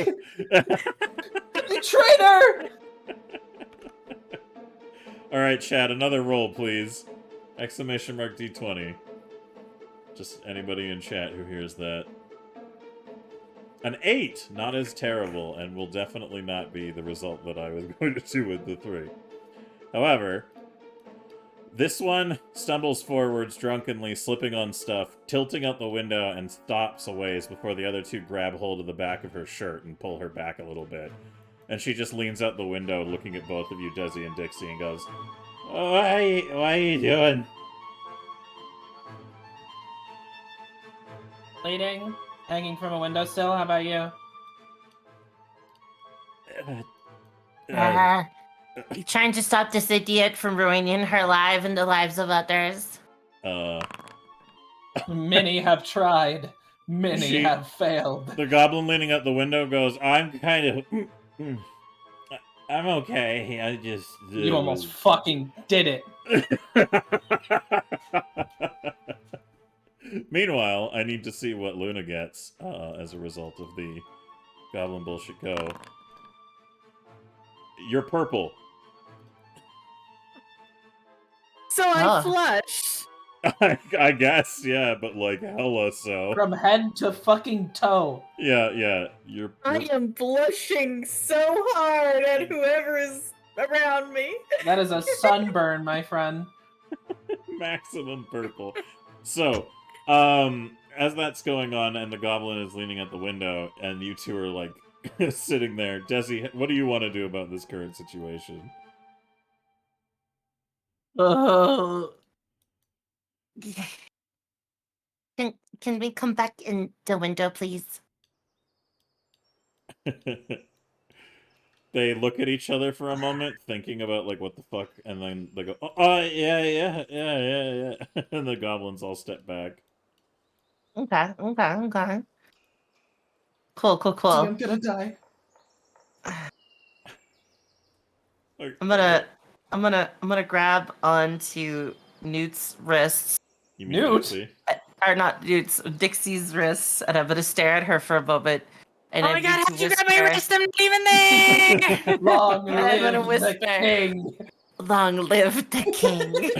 You traitor! Alright, chat, another roll, please. Exclamation mark D20. Just anybody in chat who hears that. An 8! Not as terrible, and will definitely not be the result that I was going to do with the 3. However, This one stumbles forwards drunkenly, slipping on stuff, tilting out the window, and stops a ways before the other two grab hold of the back of her shirt and pull her back a little bit. And she just leans out the window, looking at both of you, Desi and Dixie, and goes, what are you doing? Bleeding, hanging from a windowsill. How about you? You trying to stop this idiot from ruining her life and the lives of others? Many have tried. Many She- have failed. The goblin leaning out the window goes, I'm kind of... I'm okay. I just... You almost fucking did it. Meanwhile, I need to see what Luna gets as a result of the goblin bullshit go. You're purple. So I Ah. flush. I guess, yeah, but like hella so. From head to fucking toe. Yeah. I am blushing so hard at whoever is around me. That is a sunburn, my friend. maximum purple. So, as that's going on and the goblin is leaning at the window and you two are like sitting there, Desi, what do you want to do about this current situation? Oh. Can we come back in the window, please? They look at each other for a moment, thinking about like what the fuck, and then they go, yeah, and the goblins all step back. Okay. Cool. I'm gonna die. I'm gonna grab onto Newt's wrists, You mean Newt? Dixie? or not Newt's, Dixie's wrists, and I'm gonna stare at her for a moment. And Oh my I'm god, going how'd to you grab my whisper, wrist? I'm not even there! Long I'm gonna live the whisper. king. "Long live the king!"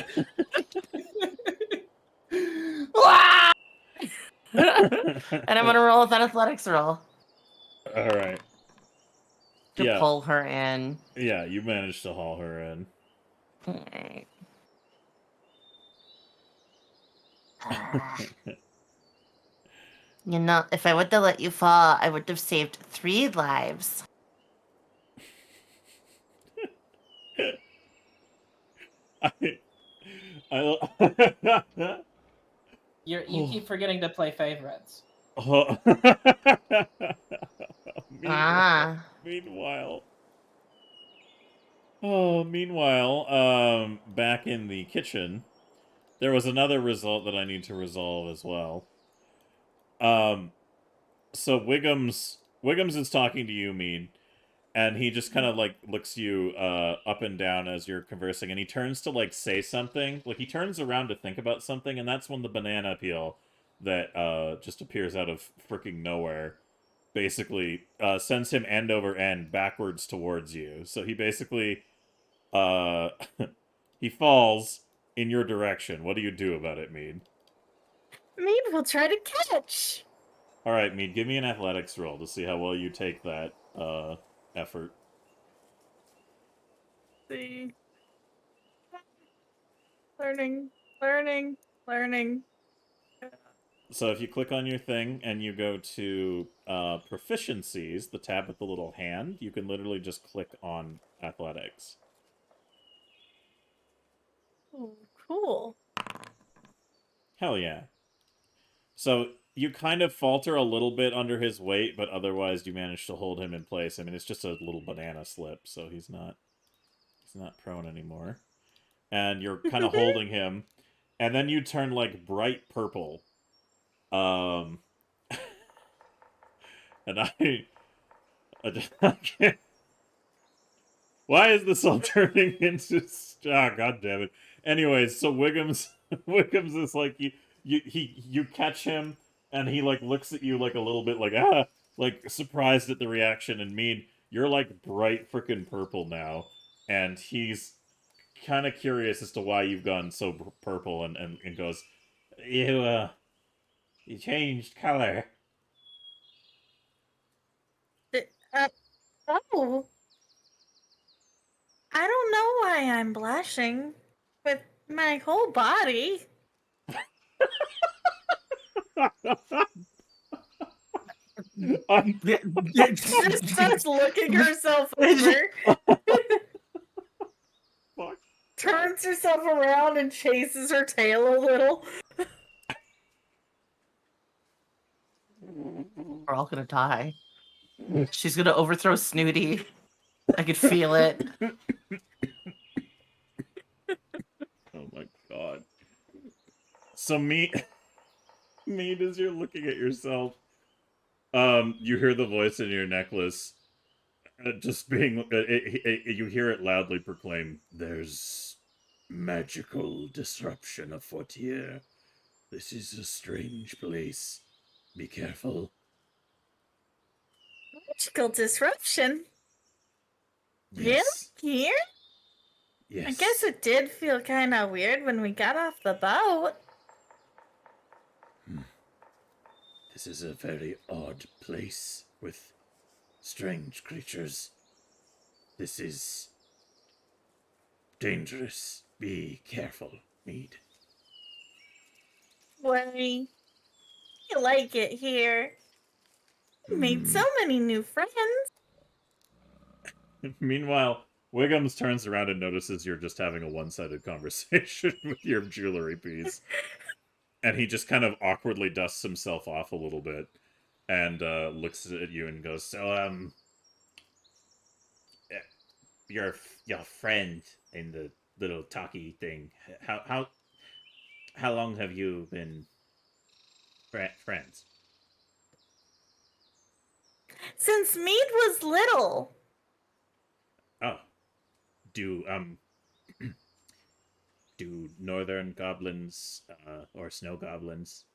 Ah! And I'm gonna roll with an athletics roll All right. to Yeah. pull her in. Yeah, you managed to haul her in. Alright. You know, if I would have let you fall, I would have saved 3 lives. You keep forgetting to play favorites. Ah. Meanwhile, back in the kitchen, there was another result that I need to resolve as well. So Wiggums is talking to you, Mead, and he just kind of like looks you up and down as you're conversing, and he turns to like say something. Like he turns around to think about something, and that's when the banana peel that just appears out of freaking nowhere basically sends him end over end backwards towards you. So he basically he falls in your direction. What do you do about it, Mead? Maybe we'll try to catch. All right, Mead, give me an athletics roll to see how well you take that effort. See. Learning. So if you click on your thing and you go to proficiencies, the tab with the little hand, you can literally just click on athletics. Oh, cool. Hell yeah. So you kind of falter a little bit under his weight, but otherwise you manage to hold him in place. I mean, it's just a little banana slip, so he's not prone anymore. And you're kind of holding him, and then you turn like bright purple. And I can't. Why is this all turning into? God damn it. Anyways, so Wiggums is like you catch him, and he like looks at you like a little bit like surprised at the reaction. And Mead, you're like bright freaking purple now, and he's kind of curious as to why you've gone so purple, and goes, you changed color. Oh. I don't know why I'm blushing, but My whole body. She just starts looking herself over, Fuck. turns herself around and chases her tail a little. We're all gonna die. She's gonna overthrow Snooty. I could feel it. Oh my god. So Mead, as you're looking at yourself, you hear the voice in your necklace, just being, you hear it loudly proclaim, "There's magical disruption afoot here. This is a strange place. Be careful." Magical disruption. Yes. Really? Here? Yes. I guess it did feel kind of weird when we got off the boat. This is a very odd place with strange creatures. This is dangerous. Be careful, Mead. Worry. You like it here. You made so many new friends. Meanwhile, Wiggums turns around and notices you're just having a one-sided conversation with your jewelry piece. And he just kind of awkwardly dusts himself off a little bit and looks at you and goes, "So, your friend in the little talkie thing, how long have you been friends?" Since Mead was little. Oh. Do northern goblins, or snow goblins,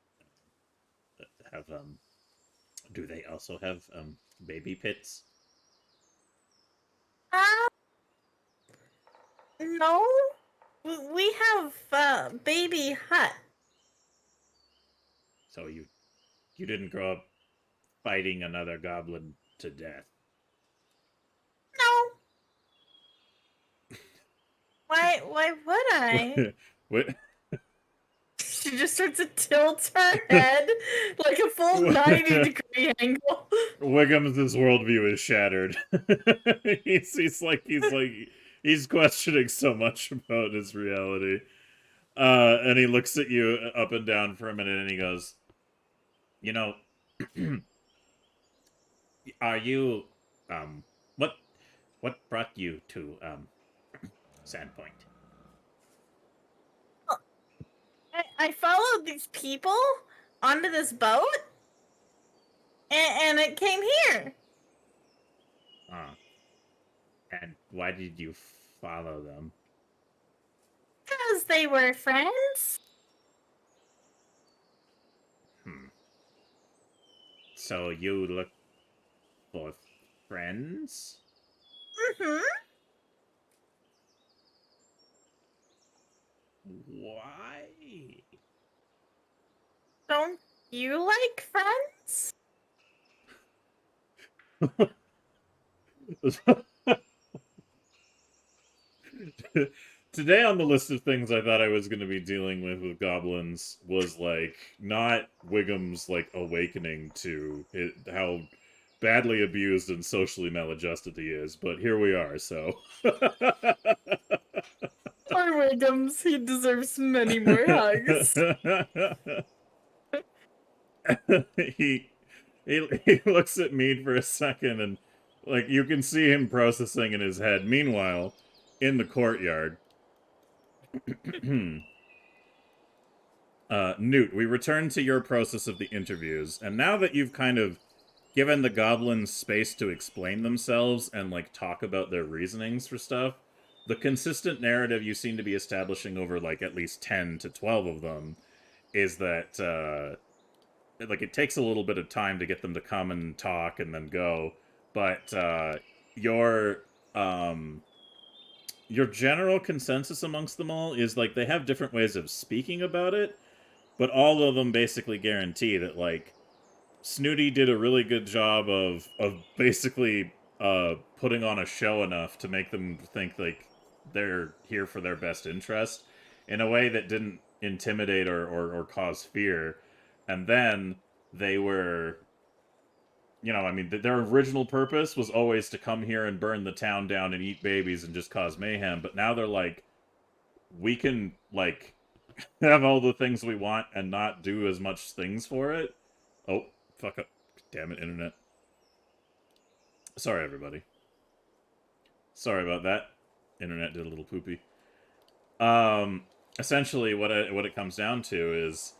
have, do they also have, baby pits? No. We have baby hut. So you didn't grow up fighting another goblin to death? No. Why would I? What? She just starts to tilt her head like a full 90-degree angle. Wiggum's worldview is shattered. he's questioning so much about his reality. And he looks at you up and down for a minute and he goes, "You know, are you, what brought you to, Sandpoint?" I followed these people onto this boat, and it came here. And why did you follow them? Because they were friends. So you look for friends? Mm-hmm. Why? Don't you like friends? Today on the list of things I thought I was going to be dealing with goblins was, like, not Wiggum's, like, awakening to how badly abused and socially maladjusted he is, but here we are, so... Poor Wiggums, he deserves many more hugs. he looks at Mead for a second, and, like, you can see him processing in his head. Meanwhile, in the courtyard... Newt, we return to your process of the interviews, and now that you've kind of given the goblins space to explain themselves and, like, talk about their reasonings for stuff, the consistent narrative you seem to be establishing over, like, at least 10 to 12 of them is that, like, it takes a little bit of time to get them to come and talk and then go, but, your general consensus amongst them all is, like, they have different ways of speaking about it, but all of them basically guarantee that, like, Snooty did a really good job of basically putting on a show enough to make them think, like, they're here for their best interest. in a way that didn't intimidate or cause fear. And then they were, I mean, their original purpose was always to come here and burn the town down and eat babies and just cause mayhem. But now they're like, we can, like, have all the things we want and not do as much things for it. Oh, fuck up. Damn it, internet. Sorry, everybody. Sorry about that. Internet did a little poopy. Essentially, what it comes down to is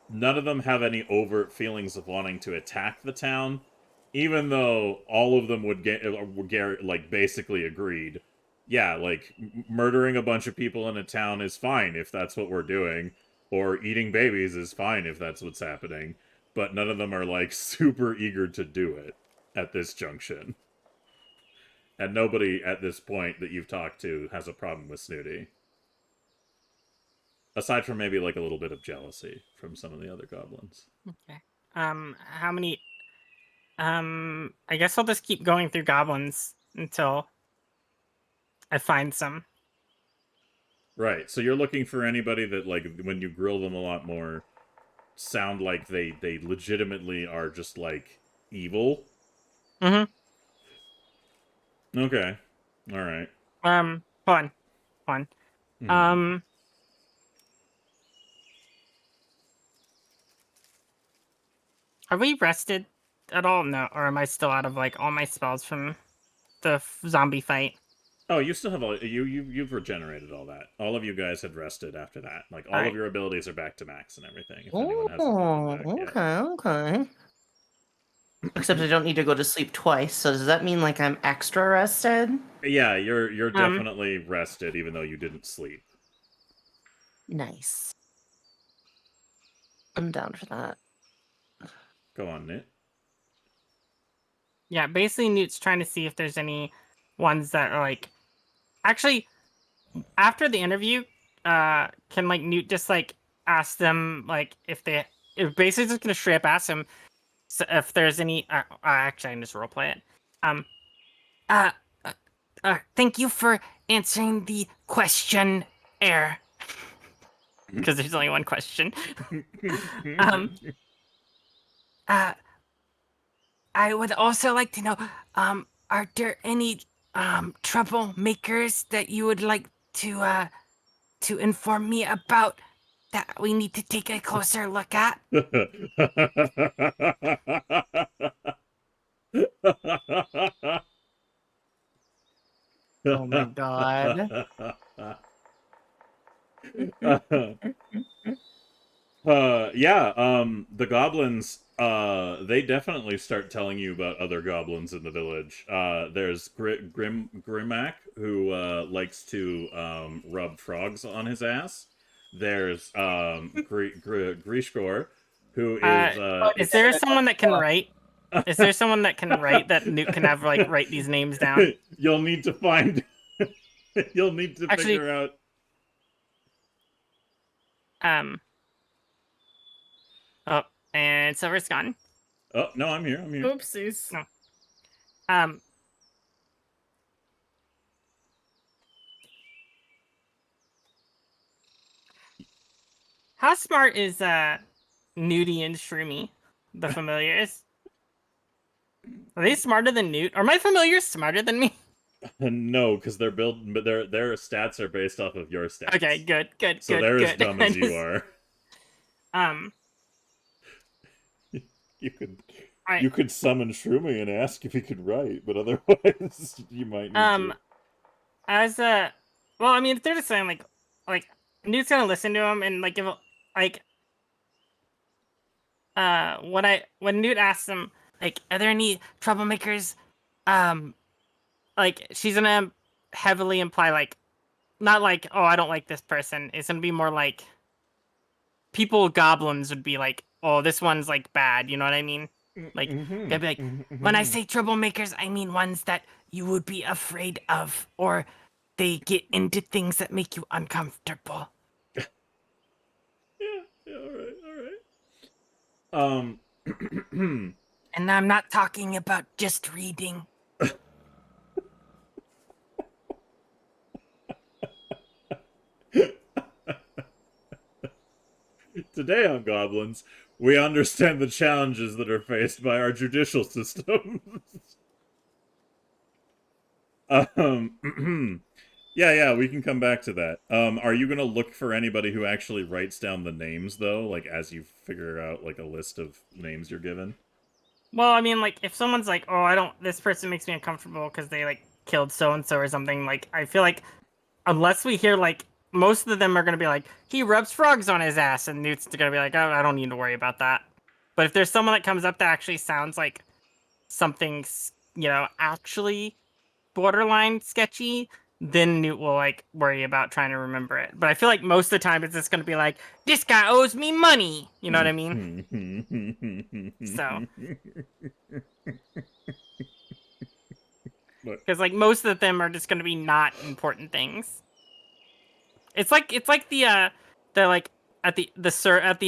none of them have any overt feelings of wanting to attack the town, even though all of them would like, basically agreed. Yeah, like, murdering a bunch of people in a town is fine if that's what we're doing, or eating babies is fine if that's what's happening, but none of them are, like, super eager to do it at this junction. And nobody at this point that you've talked to has a problem with Snooty. Aside from maybe, like, a little bit of jealousy from some of the other goblins. Okay. How many... I guess I'll just keep going through goblins until I find some. Right, so you're looking for anybody that, like, when you grill them a lot more, sound like they legitimately are just, like, evil? Mm-hmm. Okay. Alright. Fun. Are we rested at all? No, or am I still out of, like, all my spells from the zombie fight? Oh, you still have all... You've regenerated all that. All of you guys had rested after that. Like, all of your abilities are back to max and everything, if anyone hasn't put them back yet. Okay. Except I don't need to go to sleep twice, so does that mean, like, I'm extra rested? Yeah, you're definitely rested, even though you didn't sleep. Nice. I'm down for that. Go on, Nit. Yeah, basically Newt's trying to see if there's any ones that are, like... Actually, after the interview, can, like, Newt just, like, ask them, like, if basically just gonna straight up ask them if there's any... actually, I can just roleplay it. Thank you for answering the question, Air. Because there's only one question. I would also like to know, are there any troublemakers that you would like to inform me about that we need to take a closer look at? Oh my god. The goblins, they definitely start telling you about other goblins in the village. There's Grimac, who, likes to, rub frogs on his ass. There's, Grishkor, who is, Is there someone that can write? Is there someone that can write that Newt can have, like, write these names down? You'll need to find... You'll need to Actually, figure out... Oh, and Silver's gone. Oh, no, I'm here. Oopsies. No. How smart is Newty and Shroomy, the familiars? Are they smarter than Newt? Are my familiars smarter than me? No, because their stats are based off of your stats. Okay, good. So they're as dumb as you are. You could summon Shroomy and ask if he could write, but otherwise you might need to. Well, I mean, if they're just saying like Newt's gonna listen to him and like give when Newt asks him Like, are there any troublemakers? like she's gonna heavily imply like not like, oh, I don't like this person. It's gonna be more like goblins would be like, oh, this one's like bad, you know what I mean? Like They'd be like, when I say troublemakers, I mean ones that you would be afraid of, or they get into things that make you uncomfortable. Yeah, all right. And I'm not talking about just reading. Today on Goblins, we understand the challenges that are faced by our judicial system. Yeah, we can come back to that. Are you gonna look for anybody who actually writes down the names, though, like, as you figure out, like, a list of names you're given? Well, I mean, like, if someone's like, oh, this person makes me uncomfortable because they, like, killed so-and-so or something, like, I feel like, unless we hear, like, most of them are going to be like, he rubs frogs on his ass, and Newt's going to be like, oh, I don't need to worry about that. But if there's someone that comes up that actually sounds like something, actually borderline sketchy, then Newt will, like, worry about trying to remember it. But I feel like most of the time it's just going to be like, this guy owes me money! You know what I mean? So. Because, like, most of them are just going to be not important things. It's like the like at the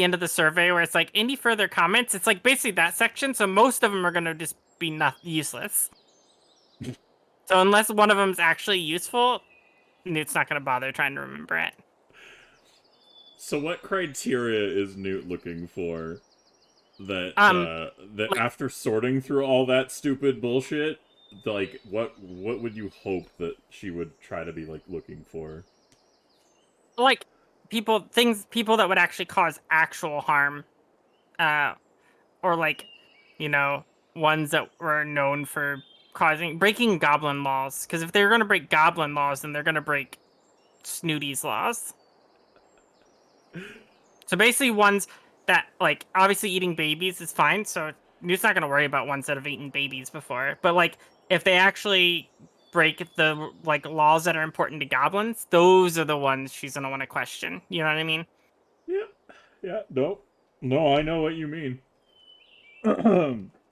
end of the survey where it's like any further comments. It's like basically that section. So most of them are gonna just be useless. So unless one of them's actually useful, Newt's not gonna bother trying to remember it. So what criteria is Newt looking for? That like, after sorting through all that stupid bullshit, like what would you hope that she would try to be like looking for? Like people that would actually cause actual harm, or like, ones that were known for breaking goblin laws. Because if they're gonna break goblin laws, then they're gonna break Snooty's laws. So basically, ones that, like, obviously eating babies is fine. So Newt's not gonna worry about ones that have eaten babies before. But like, if they actually break the, like, laws that are important to goblins, those are the ones she's gonna want to question. You know what I mean? Yeah, no, I know what you mean.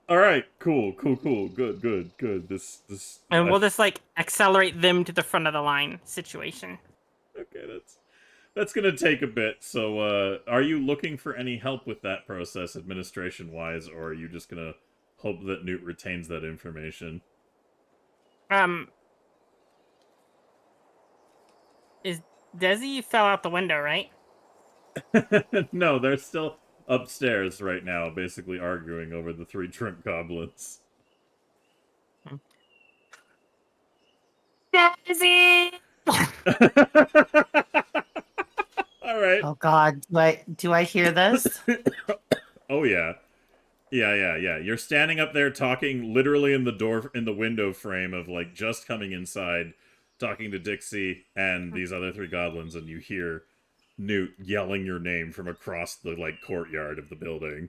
All right, cool, good. This. And we'll just, like, accelerate them to the front of the line situation. Okay, that's gonna take a bit. So, are you looking for any help with that process, administration-wise, or are you just gonna hope that Newt retains that information? Is Desi fell out the window, right? No, they're still upstairs right now, basically arguing over the 3 drunk goblins. Desi! All right. Oh God, do I hear this? Oh yeah. Yeah. You're standing up there talking literally in the window frame of, like, just coming inside, talking to Dixie and these other 3 goblins, and you hear Newt yelling your name from across the, like, courtyard of the building.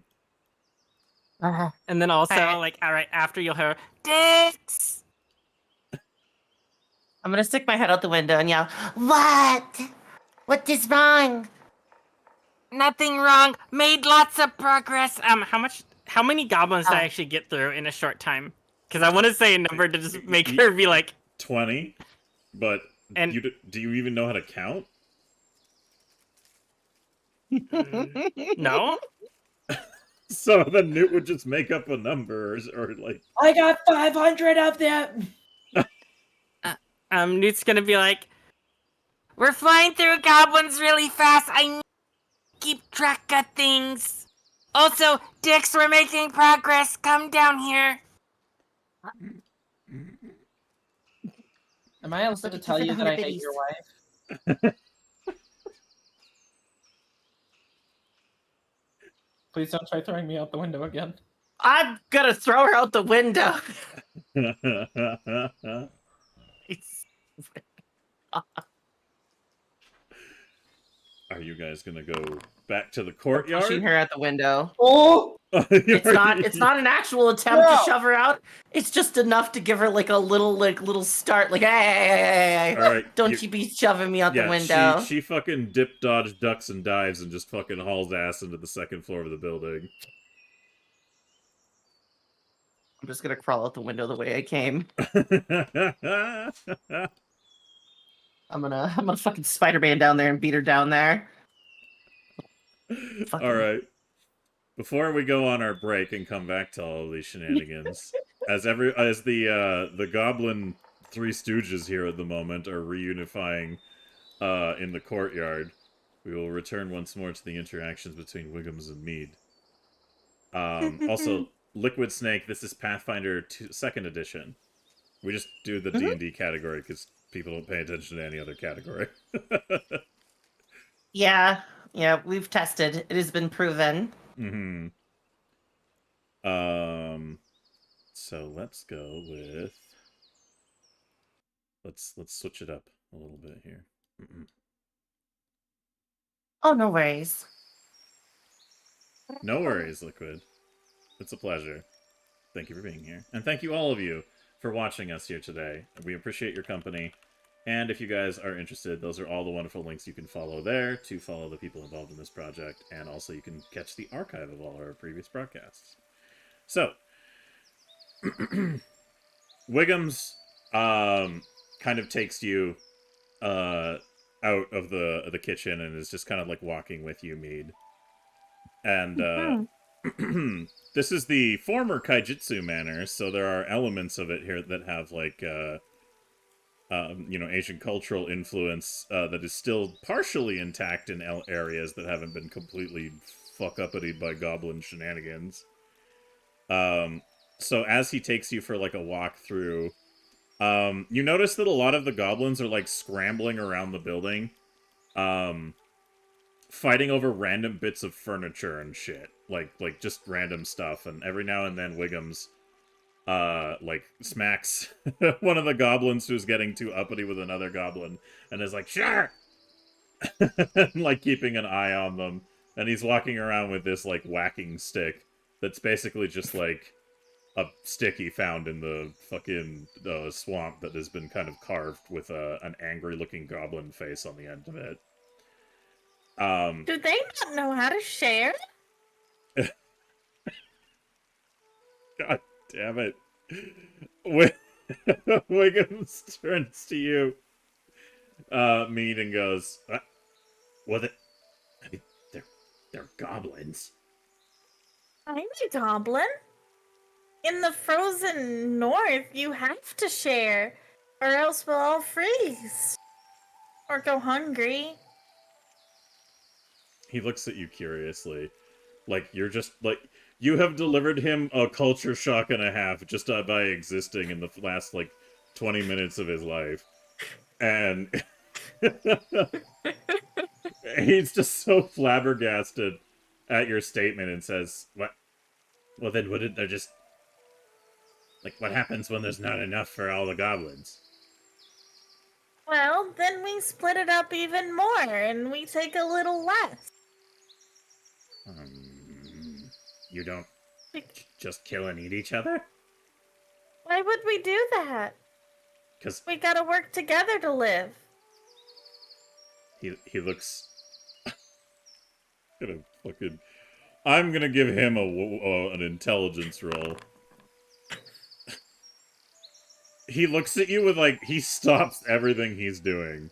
And then also, like, all right, after you'll hear, Dix! I'm gonna stick my head out the window and yell, "What? What is wrong?" Nothing wrong. Made lots of progress. How many goblins did I actually get through in a short time? Because I want to say a number to just make her be like 20, but do you even know how to count? No. So then Newt would just make up a number, or like, I got 500 of them. Newt's gonna be like, We're flying through goblins really fast. I need to keep track of things. Also, Dix, we're making progress. Come down here. Am I also to tell you that I hate your wife? Please don't try throwing me out the window again. I'm gonna throw her out the window. Are you guys gonna go back to the courtyard? Pushing her out the window. Oh! It's not an actual attempt to shove her out. It's just enough to give her like a little start. Like, hey. All right, don't you be shoving me out the window. She fucking dip, dodge, ducks, and dives and just fucking hauls ass into the 2nd floor of the building. I'm just gonna crawl out the window the way I came. I'm gonna fucking Spider-Man down there and beat her down there. All right. Before we go on our break and come back to all of these shenanigans, as the Goblin 3 Stooges here at the moment are reunifying in the courtyard, we will return once more to the interactions between Wiggums and Mead. Also, Liquid Snake, this is Pathfinder 2nd edition. We just do the D&D category because people don't pay attention to any other category. Yeah, we've tested. It has been proven. Mm-hmm. So let's go with... Let's switch it up a little bit here. Oh, no worries. No worries, Liquid. It's a pleasure. Thank you for being here. And thank you all of you for watching us here today. We appreciate your company. And if you guys are interested, those are all the wonderful links you can follow there to follow the people involved in this project. And also you can catch the archive of all our previous broadcasts. So, Wiggums kind of takes you out of the kitchen and is just kind of like walking with you, Mead. And this is the former Kaijitsu Manor, so there are elements of it here that have like Asian cultural influence that is still partially intact in areas that haven't been completely fuck-uppity by goblin shenanigans. So as he takes you for like a walk through, you notice that a lot of the goblins are like scrambling around the building, fighting over random bits of furniture and shit, like just random stuff. And every now and then Wiggums like smacks one of the goblins who's getting too uppity with another goblin and is like, sure, like keeping an eye on them. And he's walking around with this like whacking stick that's basically just like a stick he found in the fucking swamp that has been kind of carved with an angry looking goblin face on the end of it. Do they not know how to share? God damn it. Wiggums turns to you, Mead, and goes, well, I mean, they're goblins. I'm a goblin. In the frozen north, you have to share, or else we'll all freeze. Or go hungry. He looks at you curiously. Like, you're just, like, you have delivered him a culture shock and a half just by existing in the last, like, 20 minutes of his life. And he's just so flabbergasted at your statement and says, what? Well, then wouldn't there just... Like, what happens when there's not enough for all the goblins? Well, then we split it up even more, and we take a little less. You don't just kill and eat each other? Why would we do that? 'Cause we gotta work together to live. He looks... I'm gonna give him an intelligence roll. He looks at you with, like, he stops everything he's doing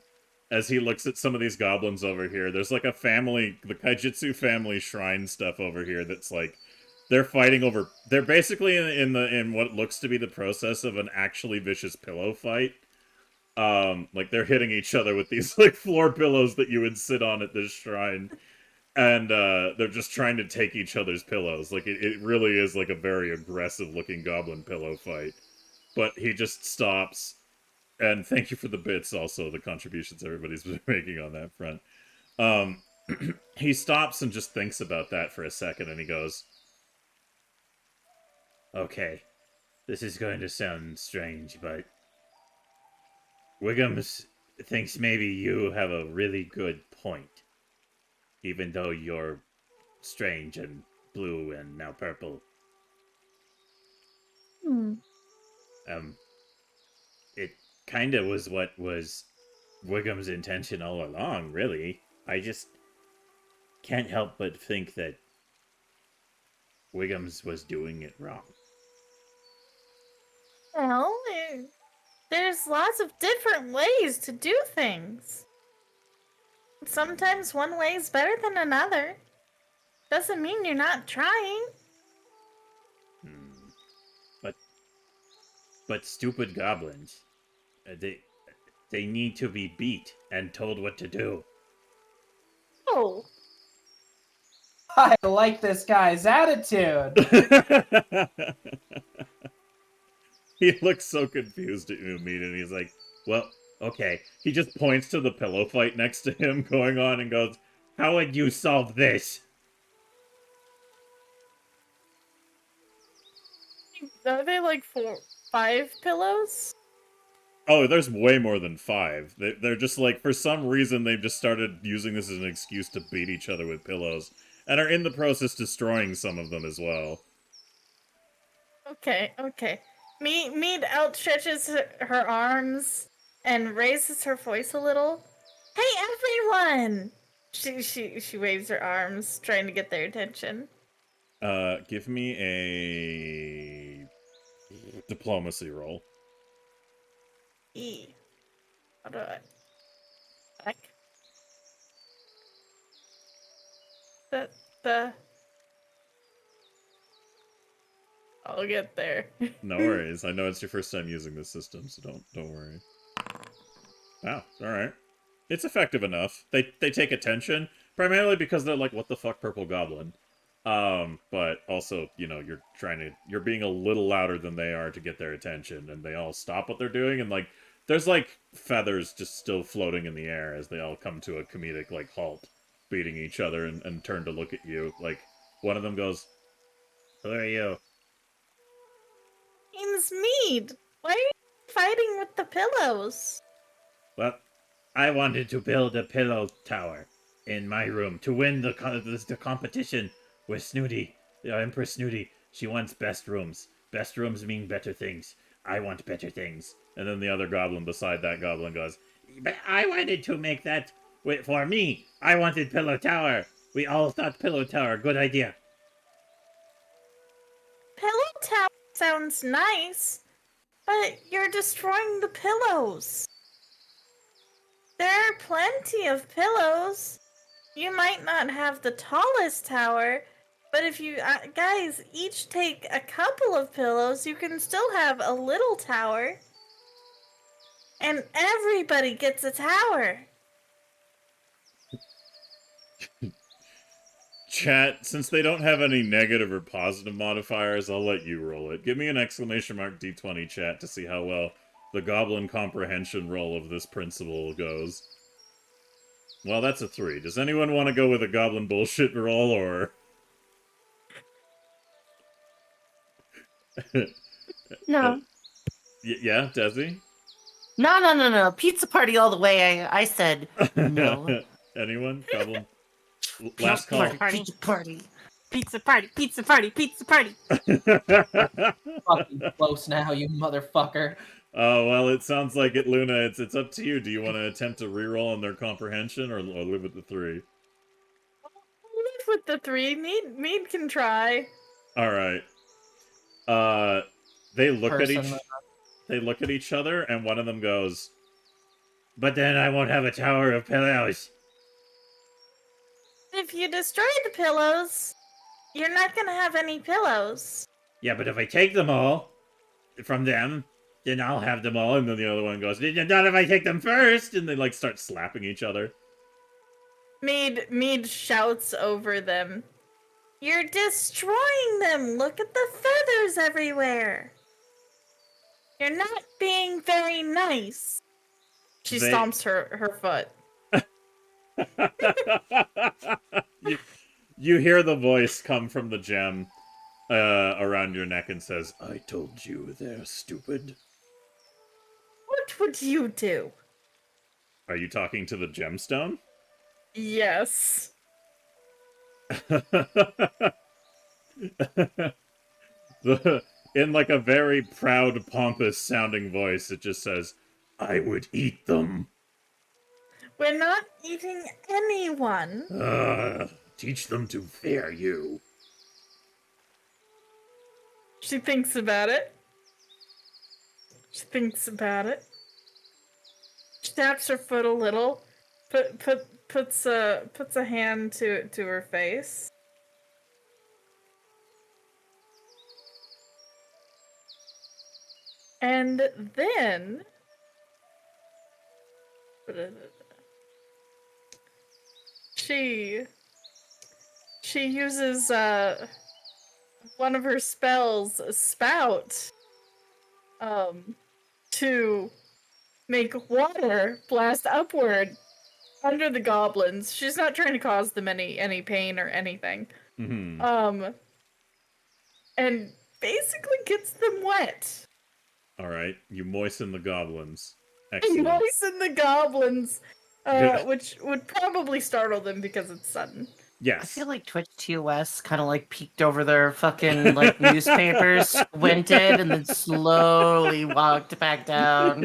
as he looks at some of these goblins over here. There's, like, a family, the Kaijitsu family shrine stuff over here that's, like, they're fighting over... They're basically in what looks to be the process of an actually vicious pillow fight. Like, they're hitting each other with these, like, floor pillows that you would sit on at this shrine. And, they're just trying to take each other's pillows. Like, it really is, like, a very aggressive-looking goblin pillow fight. But he just stops, and thank you for the bits, also, the contributions everybody's been making on that front. He stops and just thinks about that for a second, and he goes, okay, this is going to sound strange, but Wiggums thinks maybe you have a really good point, even though you're strange and blue and now purple. It kind of was what was Wiggum's intention all along, really. I just can't help but think that Wiggums was doing it wrong. Well, there's lots of different ways to do things. Sometimes one way is better than another. Doesn't mean you're not trying. But stupid goblins, they need to be beat and told what to do. go. I like this guy's attitude. He looks so confused at Umid, and he's like, well, okay. He just points to the pillow fight next to him going on and goes, how would you solve this? Are they like 5 pillows? Oh, there's way more than 5. They're just like, for some reason, they've just started using this as an excuse to beat each other with pillows, and are in the process destroying some of them as well. Okay. Mead outstretches her arms and raises her voice a little. Hey, everyone! She waves her arms, trying to get their attention. Give me a diplomacy roll. How do I? Back. I'll get there. No worries. I know it's your first time using this system, so don't worry. Wow, alright. It's effective enough. They take attention, primarily because they're like, what the fuck, Purple Goblin? But also, you know, you're being a little louder than they are to get their attention, and they all stop what they're doing, and like, there's like feathers just still floating in the air as they all come to a comedic, like, halt, beating each other and turn to look at you. Like, one of them goes, who are you? Name's Mead. Why are you fighting with the pillows? Well, I wanted to build a pillow tower in my room to win the competition with Snooty, the Empress Snooty. She wants best rooms. Best rooms mean better things. I want better things. And then the other goblin beside that goblin goes, but I wanted to make that for me. I wanted Pillow Tower. We all thought Pillow Tower, good idea. Pillow tower sounds nice, but you're destroying the pillows. There are plenty of pillows. You might not have the tallest tower, but if you guys each take a couple of pillows, you can still have a little tower. And everybody gets a tower. Chat, since they don't have any negative or positive modifiers, I'll let you roll it. Give me an exclamation mark D20, chat, to see how well the goblin comprehension roll of this principle goes. Well, that's a 3. Does anyone want to go with a goblin bullshit roll, or... No. Yeah, Desi? No. Pizza party all the way. I said no. Anyone? Goblin? Last call. Pizza party. Pizza party, pizza party, pizza party. Fucking close now, you motherfucker. Oh, well, it sounds like it, Luna. It's up to you. Do you want to attempt to reroll on their comprehension, or live with the 3? Live with the 3. Mead can try. Alright. They look at each other, and one of them goes, but then I won't have a tower of pillows. If you destroy the pillows, you're not gonna have any pillows. Yeah, but if I take them all from them, then I'll have them all. And then the other one goes, not if I take them first. And they like start slapping each other. Mead shouts over them. You're destroying them! Look at the feathers everywhere! You're not being very nice. She stomps her foot. you hear the voice come from the gem around your neck and says, I told you they're stupid. What would you do? Are you talking to the gemstone? Yes. In like a very proud, pompous sounding voice, it just says, I would eat them. We're not eating anyone. Teach them to fear you. She thinks about it. She taps her foot a little. Puts a hand to her face. And then she uses one of her spells, a spout, to make water blast upward under the goblins. She's not trying to cause them any pain or anything. Mm-hmm. And basically gets them wet. All right, you moisten the goblins. And Excellent. moisten the goblins, Good. which would probably startle them because it's sudden. Yes. I feel like Twitch TOS kind of like peeked over their fucking like newspapers, squinted, and then slowly walked back down.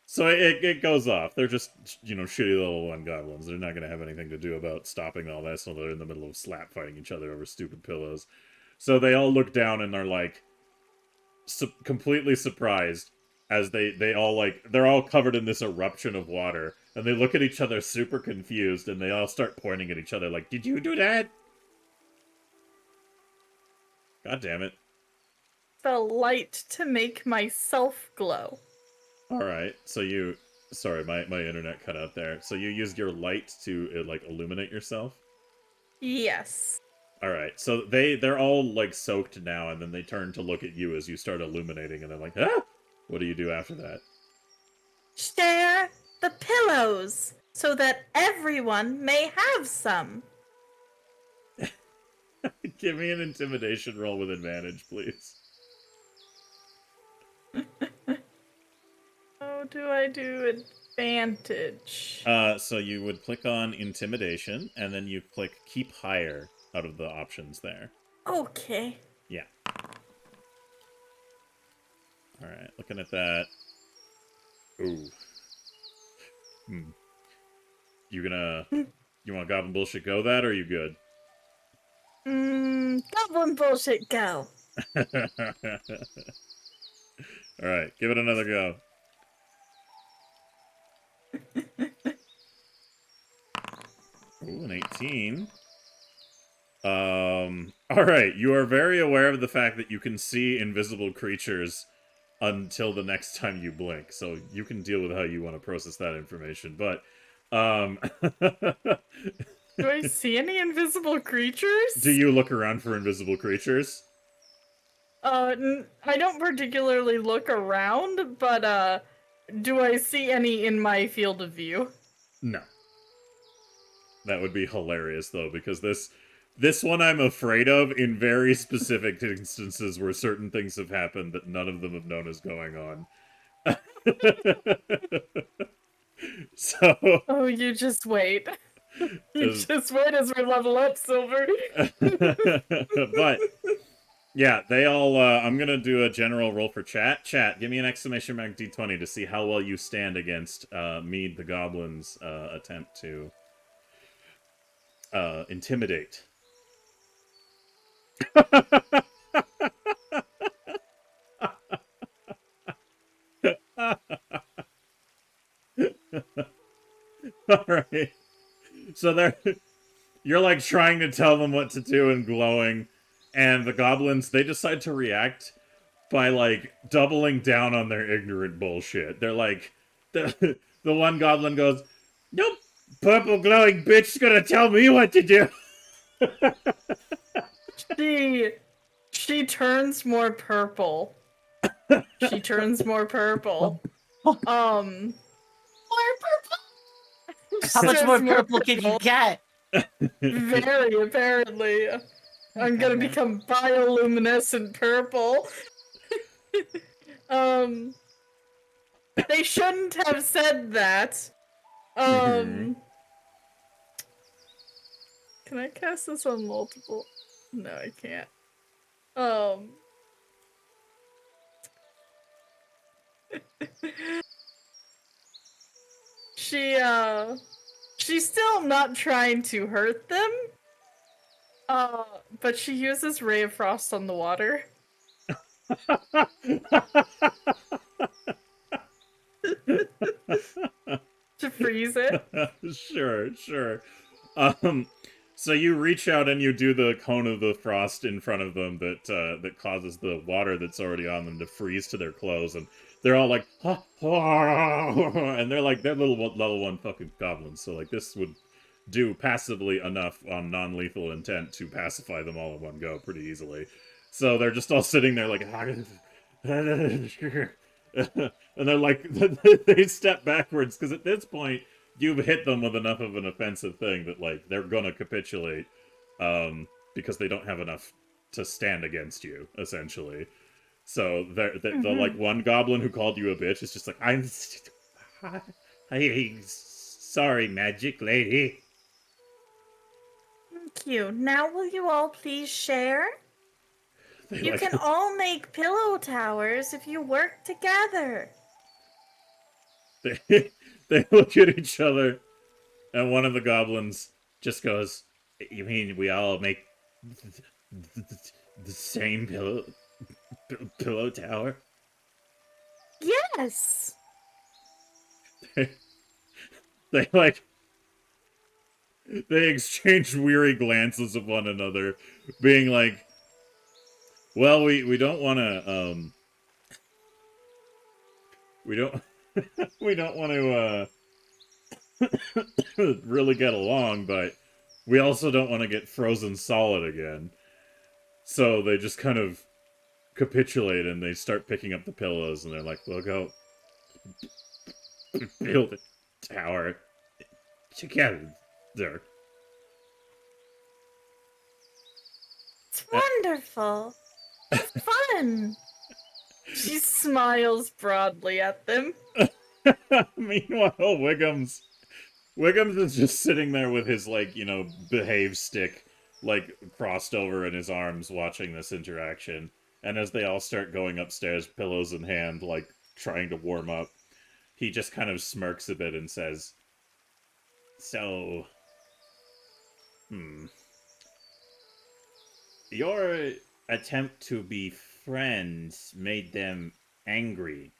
So it goes off. They're just, shitty level 1 goblins. They're not going to have anything to do about stopping all this, so they're in the middle of slap fighting each other over stupid pillows. So they all look down and are like completely surprised as they're all covered in this eruption of water, and they look at each other super confused, and they all start pointing at each other like, "Did you do that?" God damn it. The light to make myself glow. Alright, so you... Sorry, my internet cut out there. So you used your light to, illuminate yourself? Yes. Alright, so they're all, soaked now, and then they turn to look at you as you start illuminating, and they're like, ah! What do you do after that? Share the pillows so that everyone may have some. Give me an intimidation roll with advantage, please. How do I do advantage? So you would click on intimidation, and then you click keep higher out of the options there. Okay. Yeah. Alright, looking at that. Ooh. You want Goblin Bullshit go that, or are you good? Goblin Bullshit go. Alright, give it another go. Ooh, an 18. Alright, you are very aware of the fact that you can see invisible creatures until the next time you blink, so you can deal with how you want to process that information, but, Do I see any invisible creatures? Do you look around for invisible creatures? I don't particularly look around, but, do I see any in my field of view? No. That would be hilarious, though, because this one I'm afraid of in very specific instances where certain things have happened that none of them have known is going on. So... Oh, you just wait. You just wait as we level up, Silver. But, yeah, they all, I'm gonna do a general roll for chat. Chat, give me an exclamation mark D20 to see how well you stand against Mead the Goblin's attempt to intimidate. Alright. So you're trying to tell them what to do and glowing, and the goblins, they decide to react by doubling down on their ignorant bullshit. They're the one goblin goes, "Nope, purple glowing bitch's gonna tell me what to do." She turns more purple. She turns more purple. More purple? How much more purple can you get? Very, apparently. I'm gonna become bioluminescent purple. They shouldn't have said that. Can I cast this on multiple? No, I can't. She's still not trying to hurt them. But she uses Ray of Frost on the water. To freeze it. Sure. So you reach out and you do the cone of the frost in front of them that causes the water that's already on them to freeze to their clothes, and they're all like, and they're like, they're level 1 fucking goblins, so like this would do passively enough on non-lethal intent to pacify them all in one go pretty easily. So they're just all sitting there like, and they're like, they step backwards, because at this point, you've hit them with enough of an offensive thing that, like, they're gonna capitulate, because they don't have enough to stand against you, essentially. So, the like, one goblin who called you a bitch is just like, I'm sorry, magic lady. Thank you. Now will you all please share? You Like, can all make pillow towers if you work together. they look at each other, and one of the goblins just goes, "You mean we all make the same pillow tower?" Yes. They like, they exchange weary glances of one another, being like, well, we don't want to, we don't, we don't want to, really get along, but we also don't want to get frozen solid again. So they just kind of capitulate, and they start picking up the pillows, and they're like, we'll go build a tower together. It's wonderful. It's fun. She smiles broadly at them. Meanwhile, Wiggums is just sitting there with his, like, you know, behave stick, like, crossed over in his arms, watching this interaction. And as they all start going upstairs, pillows in hand, like, trying to warm up, he just kind of smirks a bit and says, so, your attempt to be friends made them angry.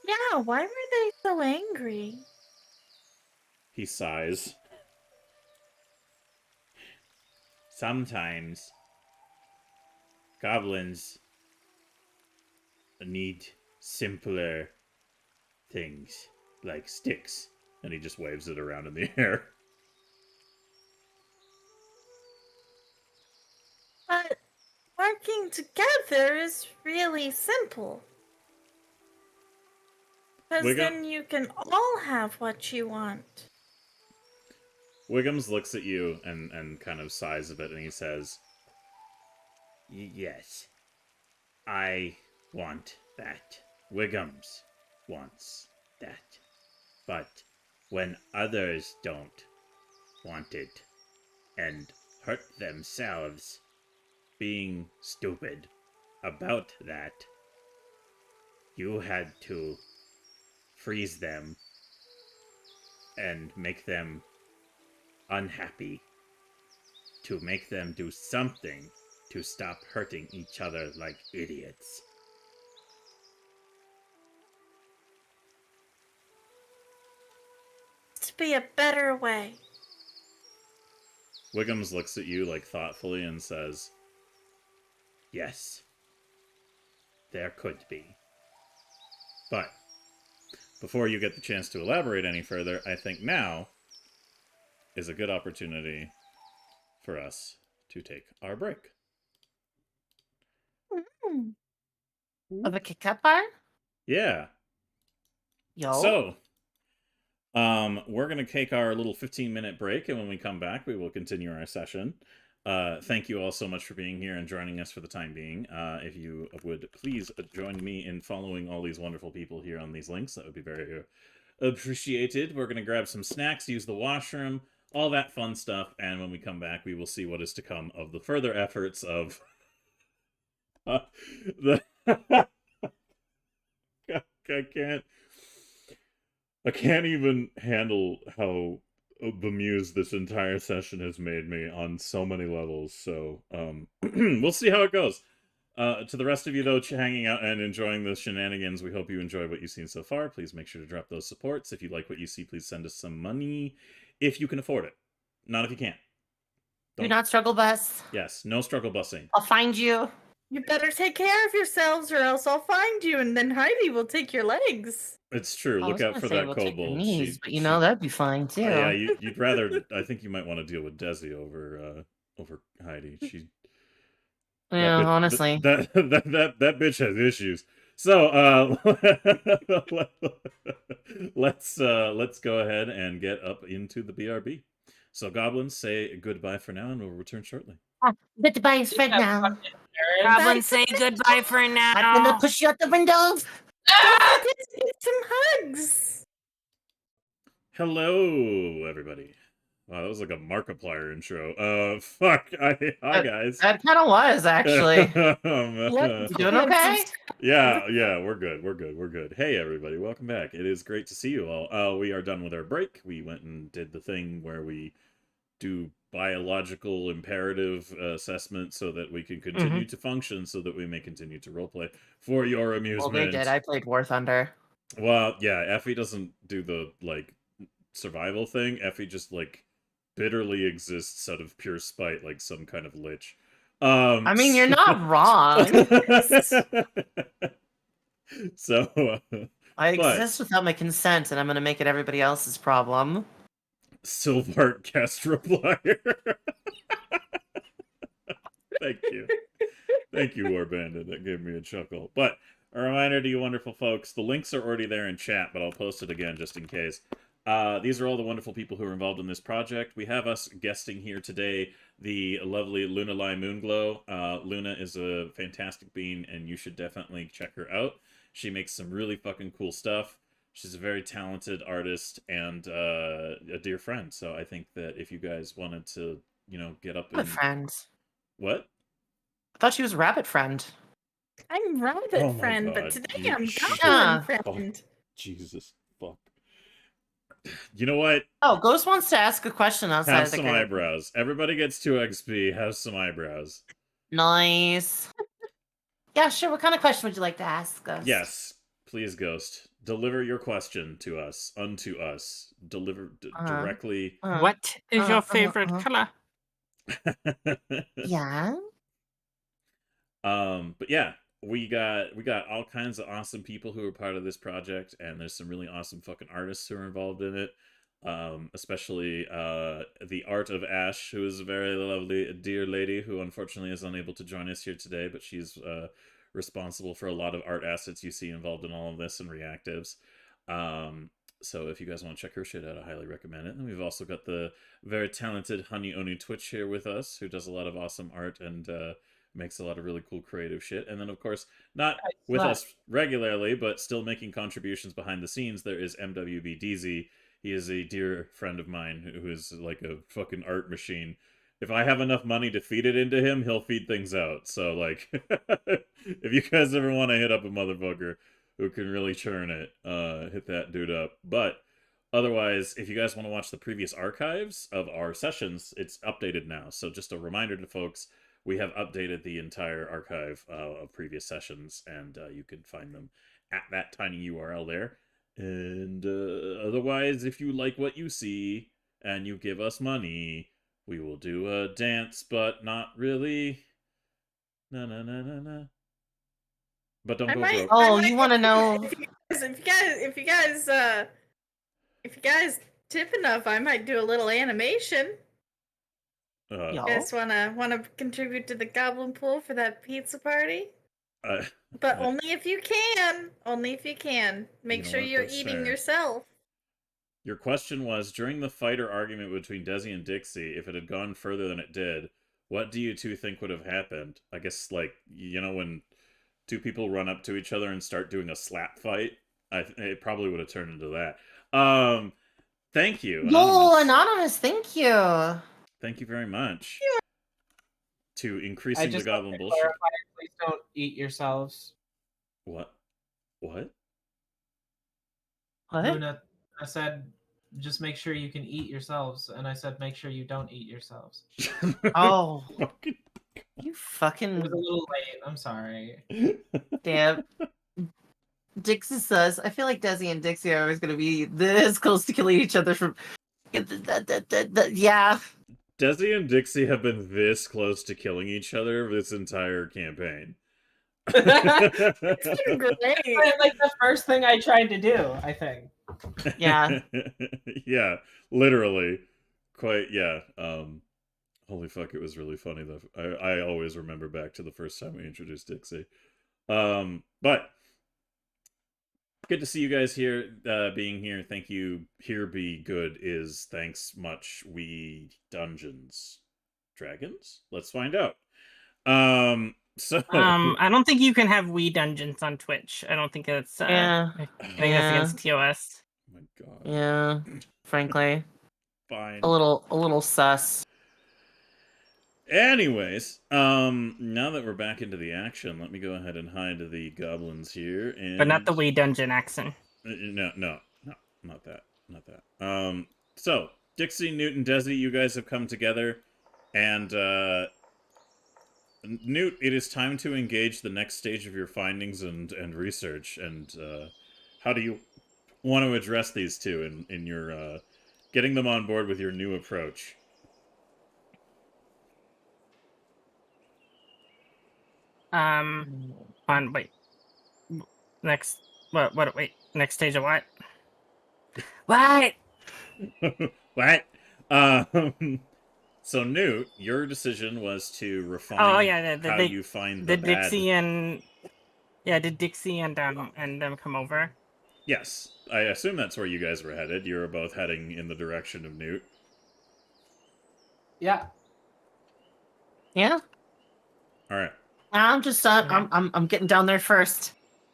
Yeah, why were they so angry? He sighs. Sometimes goblins need simpler things, like sticks. And he just waves it around in the air. But working together is really simple. Because then you can all have what you want. Wiggums looks at you and kind of sighs a bit, and he says, yes, I want that. Wiggums wants that. But when others don't want it and hurt themselves being stupid about that, you had to freeze them and make them unhappy, to make them do something to stop hurting each other like idiots. To be a better way. Wiggums looks at you, like, thoughtfully and says, yes, there could be. But before you get the chance to elaborate any further, I think now is a good opportunity for us to take our break. Of a Kit Kat bar? Yeah. Yo. So, we're going to take our little 15-minute break, and when we come back, we will continue our session. Thank you all so much for being here and joining us for the time being. If you would please join me in following all these wonderful people here on these links, that would be very appreciated. We're going to grab some snacks, use the washroom, all that fun stuff, and when we come back, we will see what is to come of the further efforts of the... I can't even handle how bemused this entire session has made me on so many levels, so we'll see how it goes. To the rest of you, though, hanging out and enjoying the shenanigans, we hope you enjoy what you've seen so far. Please make sure to drop those supports. If you like what you see, please send us some money, if you can afford it. Not if you can't. Do not struggle bus. Yes, no struggle busing. I'll find you. You better take care of yourselves, or else I'll find you, and then Heidi will take your legs. It's true. I Look was out gonna for say that we'll take your kobold. knees, but that'd be fine too. Yeah, you'd rather. I think you might want to deal with Desi over Heidi. She. Yeah, That, honestly. that bitch has issues. So let's go ahead and get up into the BRB. So goblins, say goodbye for now, and we'll return shortly. Goodbye, Fred now. Goblins, say goodbye for I'm gonna now. push you out the window. Get some hugs. Hello, everybody. Wow, that was like a Markiplier intro. Fuck. Hi guys. That kind of was actually. What? You doing okay? Yeah, we're good. Hey everybody, welcome back. It is great to see you all. We are done with our break. We went and did the thing where we do biological imperative assessment so that we can continue to function, so that we may continue to roleplay for your amusement. Well, they did. I played War Thunder. Well, yeah, Effie doesn't do the survival thing. Effie just bitterly exists out of pure spite, like some kind of lich. I mean, you're not wrong. So I exist without my consent, and I'm gonna make it everybody else's problem. Silvart guest replier. Thank you, War Bandit. That gave me a chuckle. But a reminder to you wonderful folks, the links are already there in chat, but I'll post it again just in case. These are all the wonderful people who are involved in this project. We have us guesting here today, the lovely Luna Lai Moonglow. Luna is a fantastic being, and you should definitely check her out. She makes some really fucking cool stuff. She's a very talented artist and a dear friend. So I think that if you guys wanted to, get up Rabbit friend. What? I thought she was rabbit friend. I'm rabbit friend, but today I'm goblin friend. Jesus fuck. You know what? Oh, Ghost wants to ask a question outside Have of the some group. eyebrows. Everybody gets 2 XP. Have some eyebrows. Nice. Yeah, sure. What kind of question would you like to ask us? Yes. Please, Ghost. Deliver your question to us. Unto us. Deliver directly. What is your favorite color? Yeah. But yeah, we got all kinds of awesome people who are part of this project, and there's some really awesome fucking artists who are involved in it. Especially the Art of Ash, who is a very lovely dear lady who unfortunately is unable to join us here today, but she's responsible for a lot of art assets you see involved in all of this and reactives. So if you guys want to check her shit out, I highly recommend it. And we've also got the very talented Honey Oni Twitch here with us, who does a lot of awesome art and makes a lot of really cool creative shit. And then, of course, not with us regularly, but still making contributions behind the scenes, there is MWB DZ. He is a dear friend of mine who is like a fucking art machine. If I have enough money to feed it into him, he'll feed things out. So, if you guys ever want to hit up a motherfucker who can really churn it, hit that dude up. But otherwise, if you guys want to watch the previous archives of our sessions, it's updated now. So just a reminder to folks, we have updated the entire archive of previous sessions, and you can find them at that tiny URL there. And otherwise, if you like what you see and you give us money, we will do a dance, but not really. Na na na na na. But don't go broke. Oh, you want to know? If you guys tip enough, I might do a little animation. You guys wanna contribute to the goblin pool for that pizza party? But only if you can. Only if you can. Make sure you're eating yourself. Your question was, during the fight or argument between Desi and Dixie, if it had gone further than it did, what do you two think would have happened? I guess, when two people run up to each other and start doing a slap fight, it probably would have turned into that. Thank you. No, Anonymous, thank you. Thank you very much. To increasing the goblin bullshit. Please don't eat yourselves. What? Luna, I said, just make sure you can eat yourselves, and I said, make sure you don't eat yourselves. Oh. You fucking... It was a little late. I'm sorry. Damn. Dixie says, I feel like Desi and Dixie are always going to be this close to killing each other from... Yeah. Desi and Dixie have been this close to killing each other this entire campaign. It's been great. Like the first thing I tried to do, I think. Yeah. Yeah, literally. Quite, yeah. Holy fuck, it was really funny though. I always remember back to the first time we introduced Dixie. But good to see you guys here, being here. Thank you. Here be good is thanks much. We dungeons dragons. Let's find out. So I don't think you can have Wii Dungeons on Twitch. I don't think it's. Yeah. I think Yeah. that's against TOS. Oh my god. Yeah. Frankly, Fine. a little sus. Anyways, now that we're back into the action, let me go ahead and hide the goblins here, and But not the Wii Dungeon accent. No, not that. So Dixie, Newt, and Desi, you guys have come together, and Newt, it is time to engage the next stage of your findings and research. And how do you want to address these two in your getting them on board with your new approach? Wait. Next, wait, next stage of what? What? What? So Newt, your decision was to refine Oh yeah, how you find the did bad... Dixie and did Dixie and them come over? Yes, I assume that's where you guys were headed. You were both heading in the direction of Newt. Yeah. Yeah. All right. I'm just I'm getting down there first.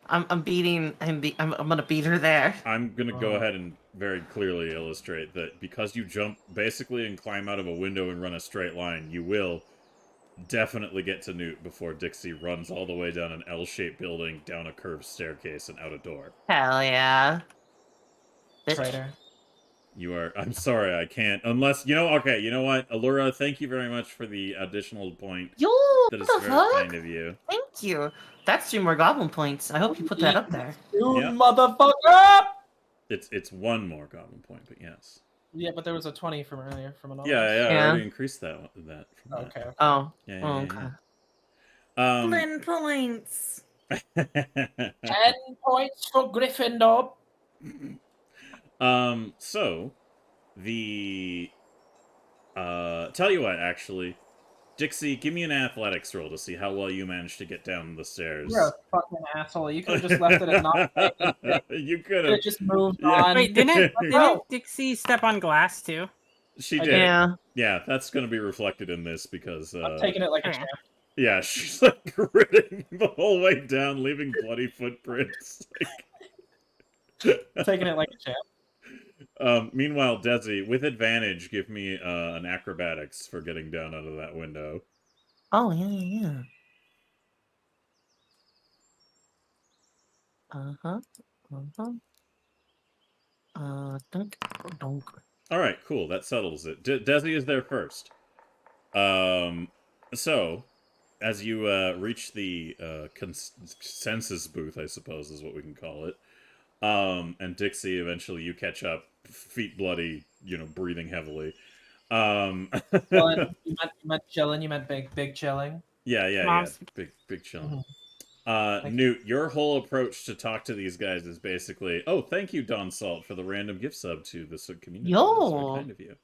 I'm gonna beat her there. I'm gonna go ahead and very clearly illustrate that because you jump basically and climb out of a window and run a straight line, you will definitely get to Newt before Dixie runs all the way down an L-shaped building, down a curved staircase, and out a door. Hell yeah. Bitch. Traitor. You are... I'm sorry, I can't. Unless... okay, you know what? Allura, thank you very much for the additional point. Yo, That is what the very fuck? kind of you. Thank you. That's 3 more goblin points. I hope you put that up there. You Yeah. motherfucker! It's one more goblin point, but yes. Yeah, but there was a 20 from earlier from another. Yeah, I Yeah. already increased that from that. Okay. Oh. Yeah, Oh, yeah, okay. yeah. Blend points. 10 points for Gryffindor. So the tell you what, actually, Dixie, give me an athletics roll to see how well you managed to get down the stairs. You're a fucking asshole. You could have just left it at not. You could Could have. have just moved Yeah. on. Wait, didn't Oh. Dixie step on glass too? She I did. did. Yeah. Yeah, that's going to be reflected in this because I'm taking it like a Okay. champ. yeah, she's like gritting the whole way down, leaving bloody footprints. I'm taking it like a champ. Meanwhile, Desi, with advantage, give me an acrobatics for getting down out of that window. Oh yeah. Dunk. All right, cool. That settles it. Desi is there first. So, as you reach the consensus booth, I suppose is what we can call it, and Dixie, eventually you catch up, feet bloody, breathing heavily. Chilling. You meant chilling. You meant big chilling. Yeah. Mom's- Big chilling. Mhm. Newt, your whole approach to talk to these guys is basically, oh, thank you, Don Salt, for the random gift sub to the community. That's Yo. very kind of you.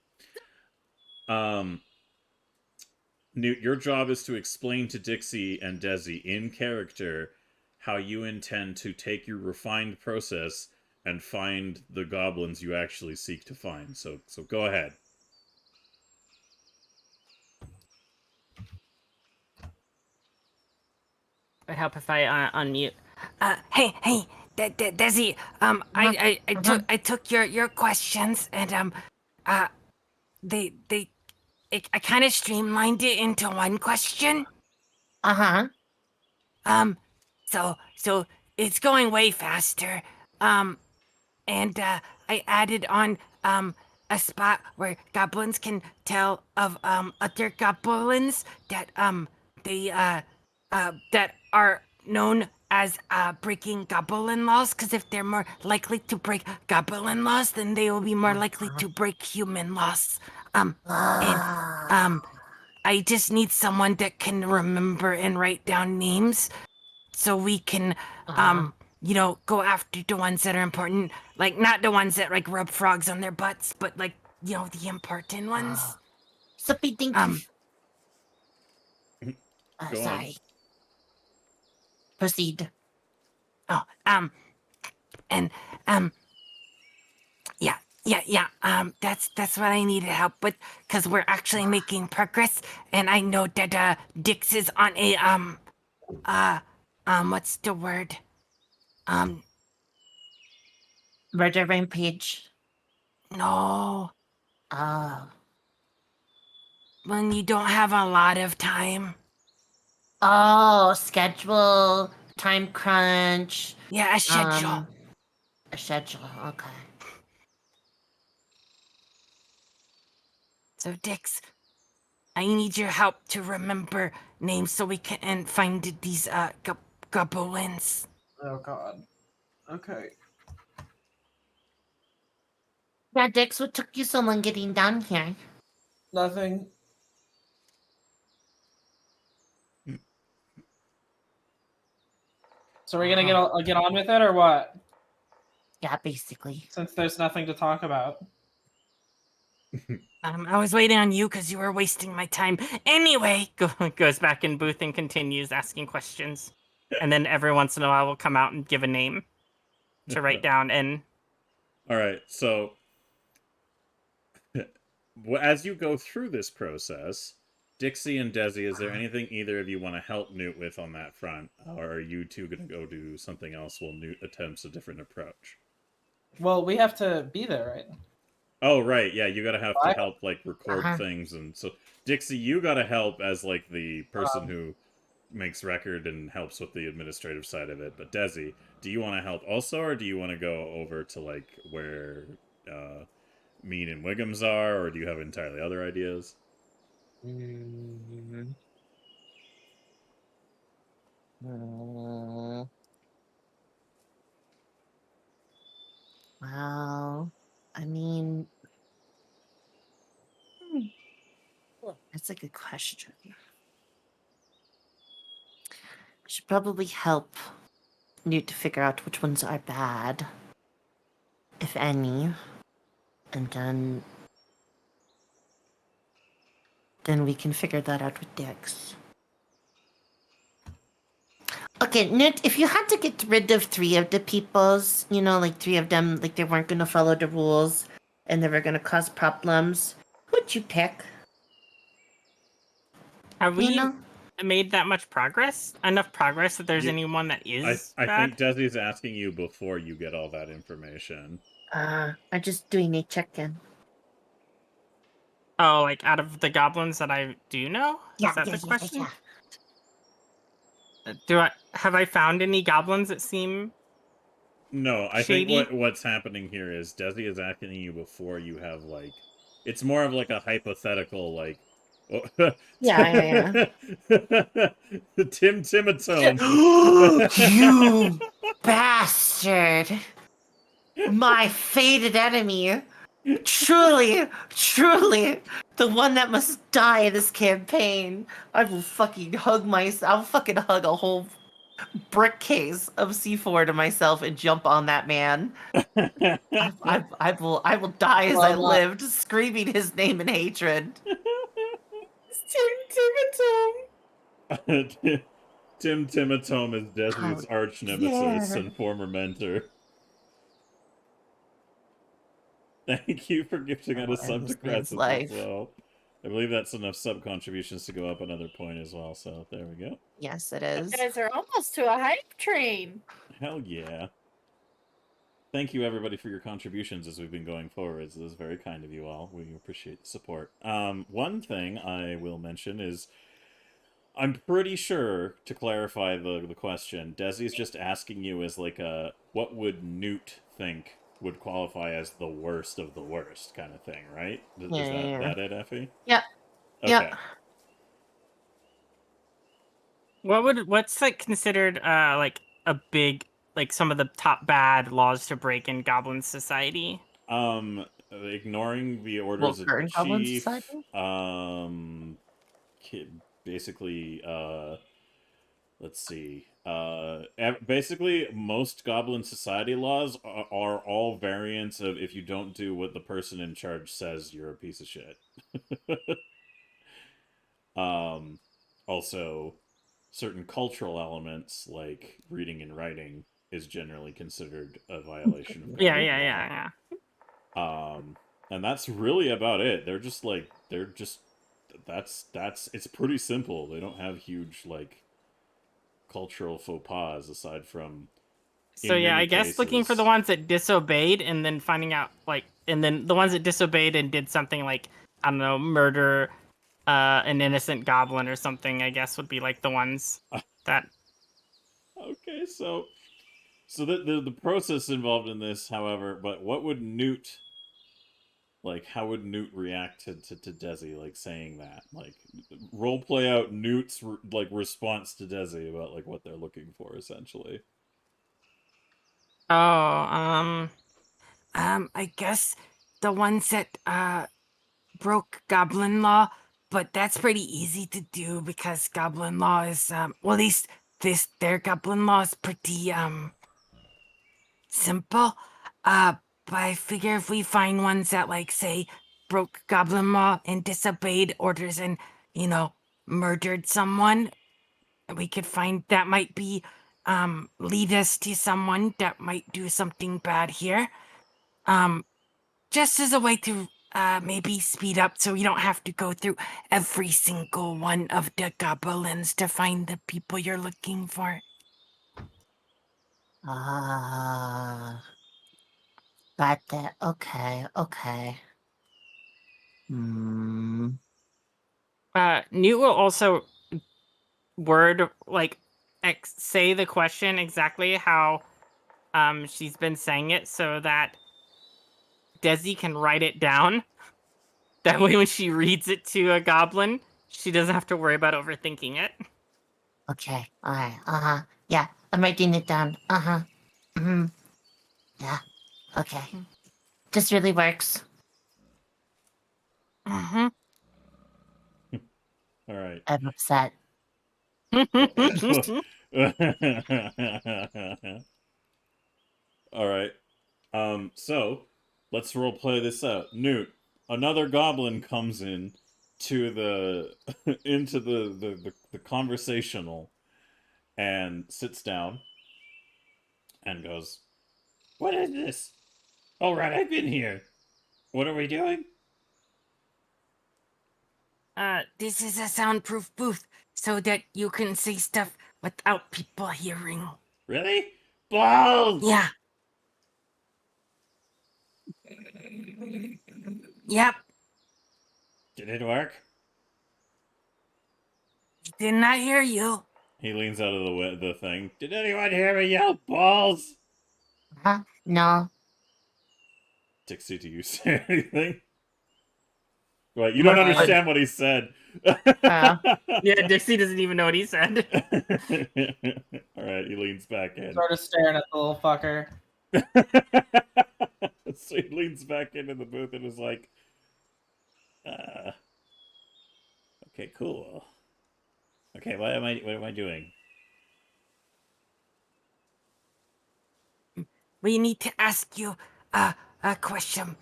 Newt, your job is to explain to Dixie and Desi in character how you intend to take your refined process and find the goblins you actually seek to find. So go ahead. I help if I unmute. Hey, Desi. I took your questions and I kind of streamlined it into one question. So it's going way faster. And I added on a spot where goblins can tell of other goblins that that are known as breaking goblin laws, because if they're more likely to break goblin laws, then they will be more likely to break human laws. I just need someone that can remember and write down names so we can Uh-huh. go after the ones that are important, like not the ones that like rub frogs on their butts, but like the important ones. Suppy think. Um, Go on. Sorry. Proceed. oh, and yeah. That's what I needed help with, because we're actually making progress, and I know that Dix is on a what's the word? Murder rampage. No, Oh. when you don't have a lot of time. Oh, schedule, time crunch. Yeah, a schedule. A schedule. Okay. So Dix, I need your help to remember names so we can find these goblins. Oh God. Okay. Yeah, Dix, what took you so long getting down here? Nothing. So we're gonna get on with it or what? Yeah, basically. Since there's nothing to talk about. I was waiting on you because you were wasting my time. Anyway, goes back in booth and continues asking questions. And then every once in a while we'll come out and give a name to write down. And All right, so as you go through this process, Dixie and Desi, is there anything either of you want to help Newt with on that front? Or are you two going to go do something else while Newt attempts a different approach? Well, we have to be there, right? Oh, right, yeah, you gotta have to What? help, like, record things, and so, Dixie, you gotta help as, like, the person who makes record and helps with the administrative side of it, but Desi, do you want to help also, or do you want to go over to, like, where, Mean and Wiggums are, or do you have entirely other ideas? Well, I mean, that's a good question. I should probably help Newt to figure out which ones are bad, if any, and then we can figure that out with Dix. Okay, Newt, if you had to get rid of 3 of the peoples, like 3 of them, like they weren't going to follow the rules and they were going to cause problems, who'd you pick? Have we You know? made that much progress? Enough progress that there's You- anyone that is I bad? think Desi's asking you before you get all that information. I'm just doing a check-in. Oh, like out of the goblins that I do know? Yeah, Is that yeah, the yeah, question? yeah. Have I found any goblins that seem No, I shady? think what's happening here is Desi is asking you before you have, like, it's more of like a hypothetical, like, Yeah. Tim Timatone. You bastard! My fated enemy! Truly, the one that must die in this campaign. I will fucking I'll fucking hug a whole brick case of C4 to myself and jump on that man. I will die as I lived, screaming his name in hatred. Tim Timatome is Desi's How arch nemesis dare. and former mentor. Thank you for gifting out a sub to this man's Kretz life. as well. I believe that's enough sub contributions to go up another point as well, so there we go. Yes, it is. You guys are almost to a hype train. Hell yeah. Thank you, everybody, for your contributions as we've been going forwards. It is very kind of you all. We appreciate the support. One thing I will mention is, I'm pretty sure, to clarify the question, Desi's just asking you as like a, what would Newt think would qualify as the worst of the worst kind of thing, right? Is that it, Effie? Yep. Okay. Yep. What's like considered like a big, like some of the top bad laws to break in Goblin Society? Ignoring the orders of Current Goblin chief, Society? basically, let's see. Basically, most goblin society laws are all variants of if you don't do what the person in charge says, you're a piece of shit. Also, certain cultural elements like reading and writing is generally considered a violation of Yeah, goblin yeah, law. yeah, yeah. And that's really about it. That's it's pretty simple. They don't have huge like cultural faux pas aside from So in yeah, many I guess looking for the cases. ones that disobeyed and then finding out like and then the ones that disobeyed and did something like I don't know, murder an innocent goblin or something, I guess would be like the ones that Okay, so the process involved in this, however, but what would Newt like? How would Newt react to Desi like saying that? Like role play out Newt's like response to Desi about like what they're looking for essentially. Oh, I guess the ones that broke goblin law, but that's pretty easy to do because goblin law is well, at least their goblin law is pretty simple. But I figure if we find ones that like say broke goblin law and disobeyed orders and murdered someone, we could find that might be lead us to someone that might do something bad here. Um, just as a way to maybe speed up so you don't have to go through every single one of the goblins to find the people you're looking for. Ah, got that. Okay, okay. Hmm. Newt will also word like say the question exactly how she's been saying it so that Desi can write it down. That way when she reads it to a goblin, she doesn't have to worry about overthinking it. Okay. Alright. Uh-huh. Yeah, I'm writing it down. Uh-huh. Mm-hmm. Yeah. Okay. This really works. Mm-hmm. All right. I'm upset. All right. So let's role play this out. Newt, another goblin comes in to the into the conversational and sits down and goes, "What is this? All right, I've been here. What are we doing? This is a soundproof booth so that you can say stuff without people hearing. Really? Balls! Yeah. Yep. Did it work?" Did not hear you. He leans out of the thing. Did anyone hear me yell balls? Huh? No. Dixie, do you say anything? Right, you don't Uh, understand what he said. Yeah, Dixie doesn't even know what he said. All right, he leans back in. Sort of staring at the little fucker. So he leans back into the booth and is like, okay, cool. Okay, what am I doing? We need to ask you a question.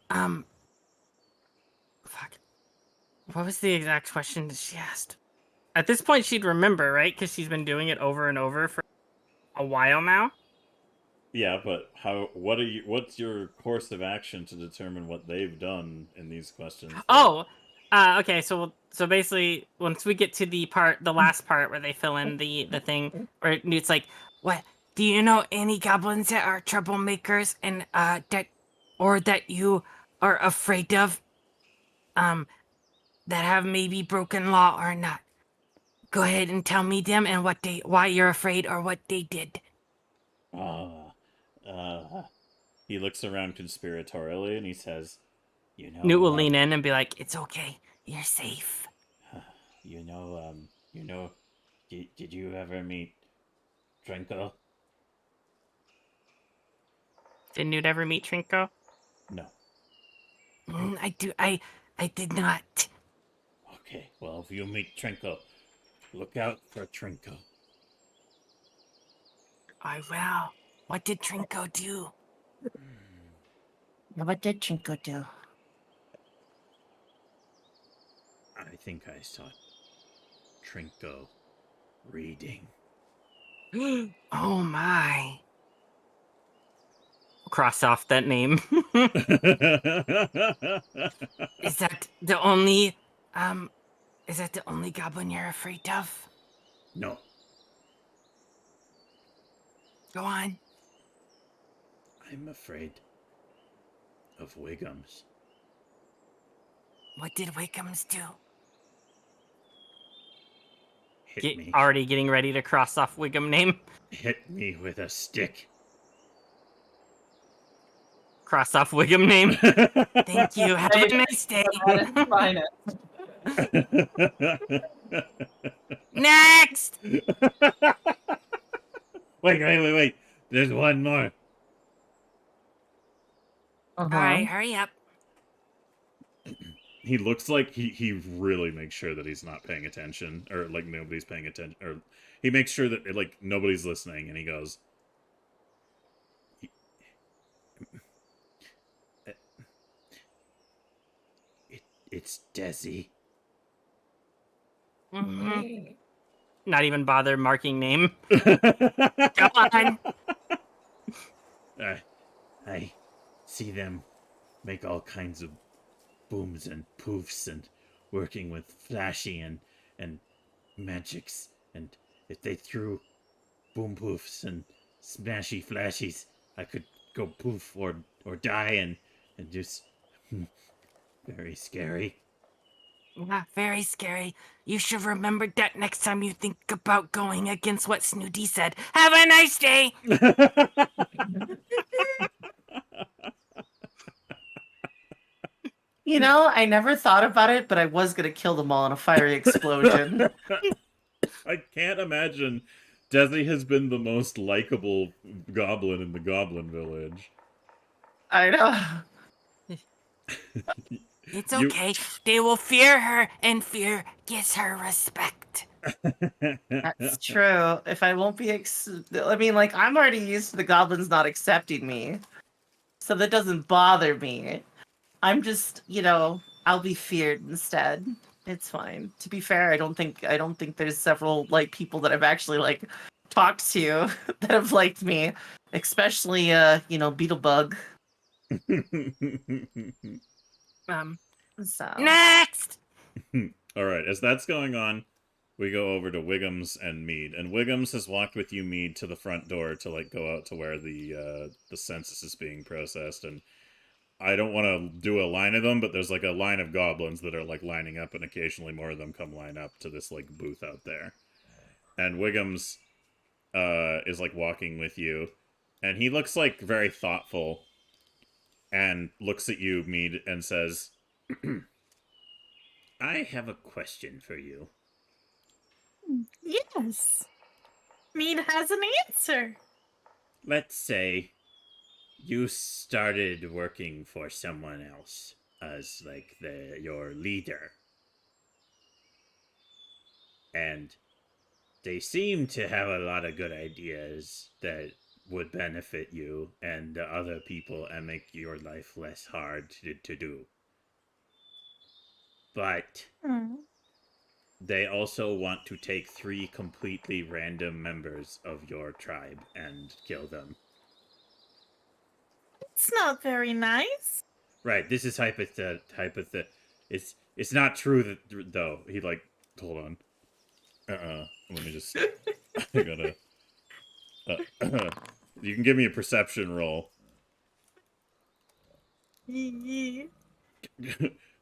Fuck. What was the exact question that she asked? At this point, she'd remember, right? Because she's been doing it over and over for a while now. Yeah, but what's your course of action to determine what they've done in these questions? Oh, okay. So basically, once we get to the last part where they fill in the thing, where Newt's like, What? Do you know any goblins that are troublemakers and that you are afraid of? That have maybe broken law or not? Go ahead and tell me them and why you're afraid or what they did. Ah, he looks around conspiratorially and he says, "You Newt will know, lean in and be like, It's okay. You're safe. you know, did you ever meet Trinko? "Did Newt ever meet Trinko?" No. I did not. Okay, well, if you meet Trinko, look out for Trinko. I will. What did Trinko do? What did Chinko do? I think I saw Trinko reading. Oh my. Cross off that name. Is that the only goblin you're afraid of? No. Go on. I'm afraid of Wiggums. What did Wickham's do? Hit me. Already getting ready to cross off Wiggum name. Hit me with a stick. Cross off Wiggum name. Thank you. Have a nice day. Fine. Next! Wait. There's one more. All right, hurry up. He looks like he really makes sure that he's not paying attention, or like nobody's paying attention, or he makes sure that like nobody's listening, and he goes, "It's Desi." Mhm. Not even bother marking name. Go on. I see them make all kinds of booms and poofs and working with flashy and magics, and if they threw boom poofs and smashy flashies, I could go poof or die and just very scary. Yeah, very scary. You should remember that next time you think about going against what Snooty said. Have a nice day! You know, I never thought about it, but I was gonna kill them all in a fiery explosion. I can't imagine Desi has been the most likable goblin in the Goblin Village. I know. It's okay. They will fear her, and fear gives her respect. That's true. If I won't be, I mean, like, I'm already used to the goblins not accepting me, so that doesn't bother me. I'm just, I'll be feared instead. It's fine. To be fair, I don't think there's several like people that I've actually like talked to that have liked me, especially Beetlebug. So Next! All right, as that's going on, we go over to Wiggums and Mead, and Wiggums has walked with you, Mead, to the front door to like go out to where the census is being processed, and I don't want to do a line of them, but there's like a line of goblins that are like lining up, and occasionally more of them come line up to this like booth out there. And Wiggums is like walking with you, and he looks like very thoughtful, and looks at you, Mead, and says, "I have a question for you." Yes. Mead has an answer. Let's say you started working for someone else as like your leader, and they seem to have a lot of good ideas that would benefit you and the other people and make your life less hard to do. But they also want to take 3 completely random members of your tribe and kill them. It's not very nice. Right, this is it's not true that, though. He like, hold on. Let me just, I gotta, you can give me a perception roll.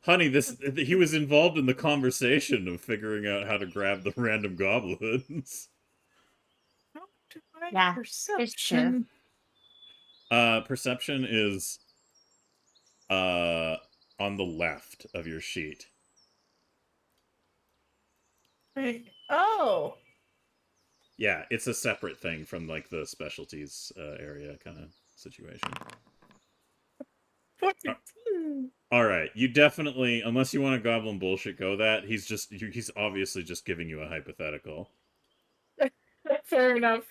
Honey, he was involved in the conversation of figuring out how to grab the random goblins. Yeah, Perception. Perception is on the left of your sheet. Wait. Oh. Yeah, it's a separate thing from like the specialties area kind of situation. 14. All right, you definitely, unless you want to goblin bullshit go that, he's obviously just giving you a hypothetical. Fair enough.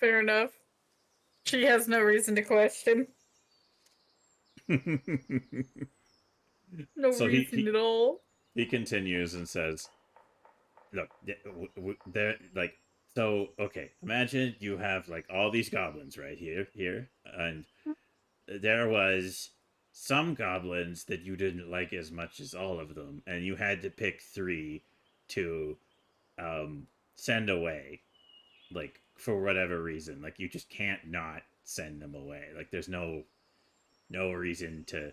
She has no reason to question. No So reason at all. he continues and says, "Look, they're like, so okay. Imagine you have like all these goblins right here, and there was some goblins that you didn't like as much as all of them, and you had to pick 3 to send away, like for whatever reason. Like you just can't not send them away. Like there's no reason to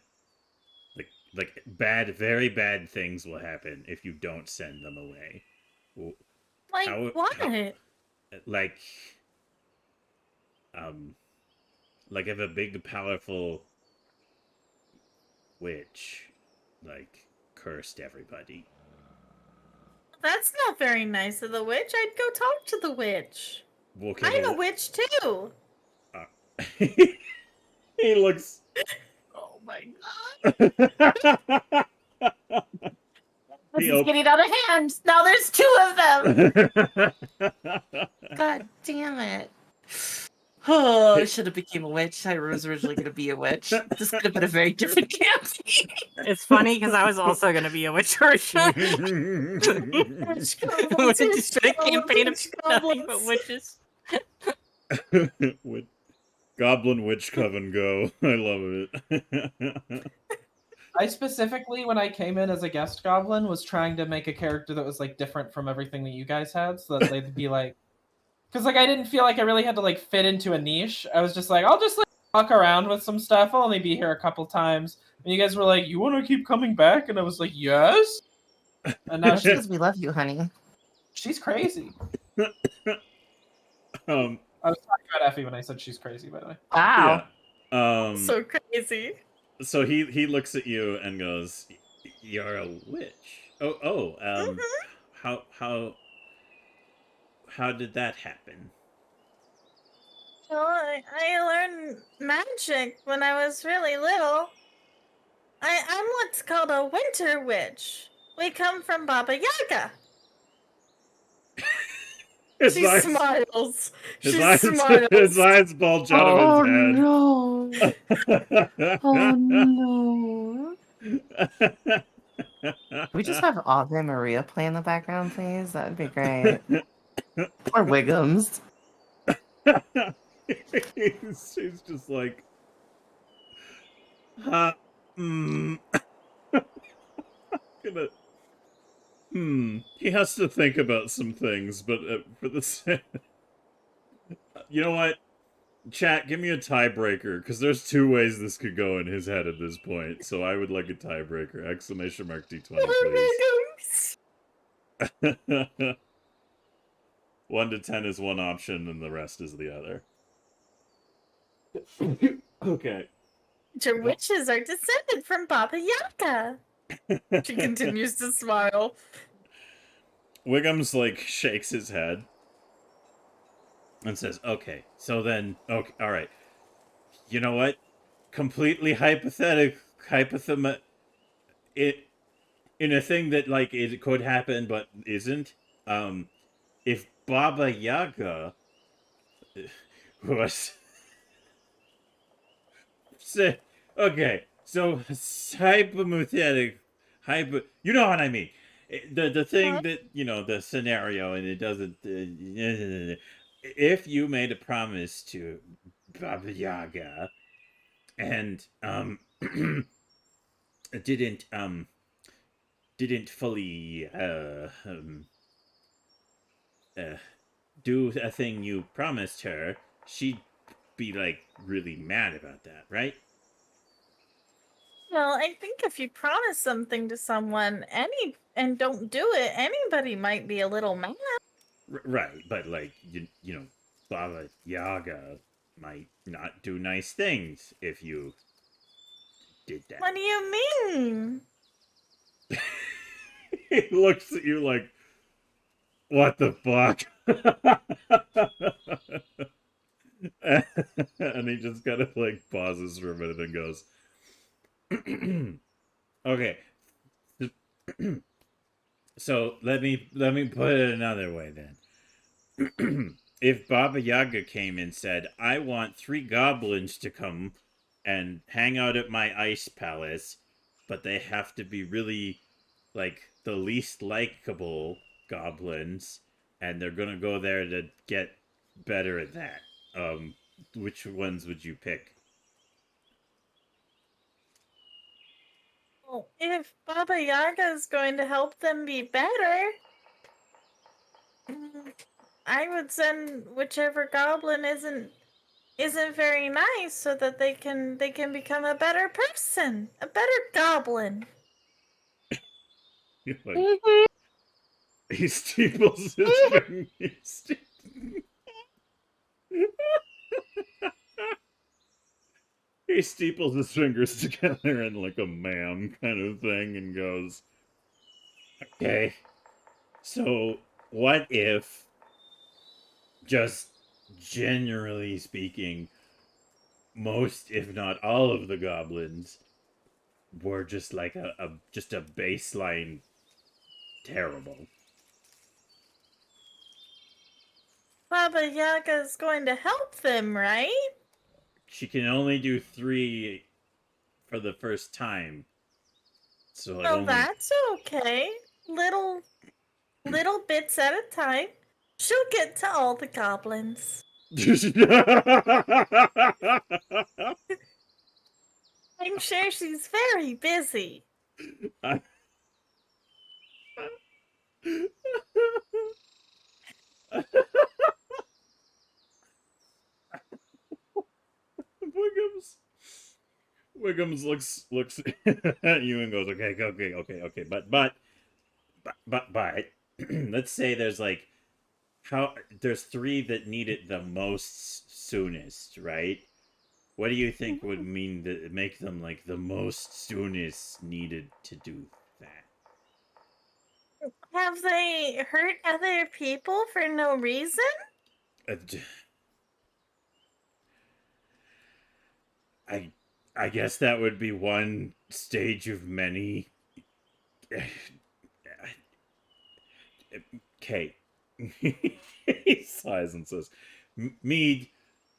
very bad things will happen if you don't send them away. Like How- what? how- like like if a big powerful witch like cursed everybody. That's not very nice of the witch. I'd go talk to the witch. Okay, I'm a witch too. he looks. Oh my He This is op- getting out of hand. Now there's 2 of them. God damn it. Oh, I should have became a witch. I was originally going to be a witch. This could have been a very different campaign. It's funny because I was also gonna be a witch version. Witch goblins, With witch just a campaign of witch nothing but goblins. witches. Goblin Witch Coven go. I love it. I specifically, when I came in as a guest goblin, was trying to make a character that was like different from everything that you guys had, so that they'd be like, because like I didn't feel like I really had to like fit into a niche. I was just like, I'll just like fuck around with some stuff. I'll only be here a couple times. And you guys were like, you want to keep coming back? And I was like, yes. And now Because we love you, honey. she's crazy. um I was talking about Effie when I said she's crazy, by the way. Wow. yeah. So crazy. So he looks at you and goes, "You're a witch." How did that happen? Well, I learned magic when I was really little. I'm what's called a winter witch. We come from Baba Yaga. His She eyes- smiles. His She eyes, smiles. his eyes bulge out of his no. head. Oh no. Can we just have Ave Maria play in the background, please? That would be great. Or Wiggums. She's just like, gonna, he has to think about some things, but for the sake, you know what? Chat, give me a tiebreaker, because there's 2 ways this could go in his head at this point, so I would like a tiebreaker. Exclamation mark D20, please. 1 to 10 is one option, and the rest is the other. Okay. Your witches are descended from Baba Yaga. She continues to smile. Wiggums, like, shakes his head and says, okay, so then, okay, alright. You know what? Completely it in a thing that, like, it could happen but isn't, if Baba Yaga was... okay, so hypothetical, you know what I mean. The thing that, you know, the scenario, and it doesn't... if you made a promise to Baba Yaga and didn't fully do a thing you promised her, she'd be like really mad about that, right? Well, I think if you promise something to someone and don't do it, anybody might be a little mad. Right, but like you know, Baba Yaga might not do nice things if you did that. What do you mean? He looks at you like, what the fuck? And he just kind of like pauses for a minute and goes, okay. So let me put it another way then. if Baba Yaga came and said, I want 3 goblins to come and hang out at my ice palace, but they have to be really, like, the least likable goblins, and they're gonna go there to get better at that, which ones would you pick? Well, if Baba Yaga is going to help them be better, I would send whichever goblin isn't very nice so that they can become a better person, a better goblin. Like, he steeples his fingers. He steeples his fingers together in like a man kind of thing and goes, okay, so what if, just generally speaking, most, if not all of the goblins were just like just a baseline terrible? Baba Yaga is going to help them, right? She can only do 3 for the first time. So like Well, only... that's okay. Little bits at a time. She'll get to all the goblins. I'm sure she's very busy. Wiggums looks at you and goes, okay. But let's say there's like there's 3 that need it the most soonest, right? What do you think would mean to make them like the most soonest needed to do that? Have they hurt other people for no reason? I guess that would be one stage of many. Okay. He sighs and says, Mead,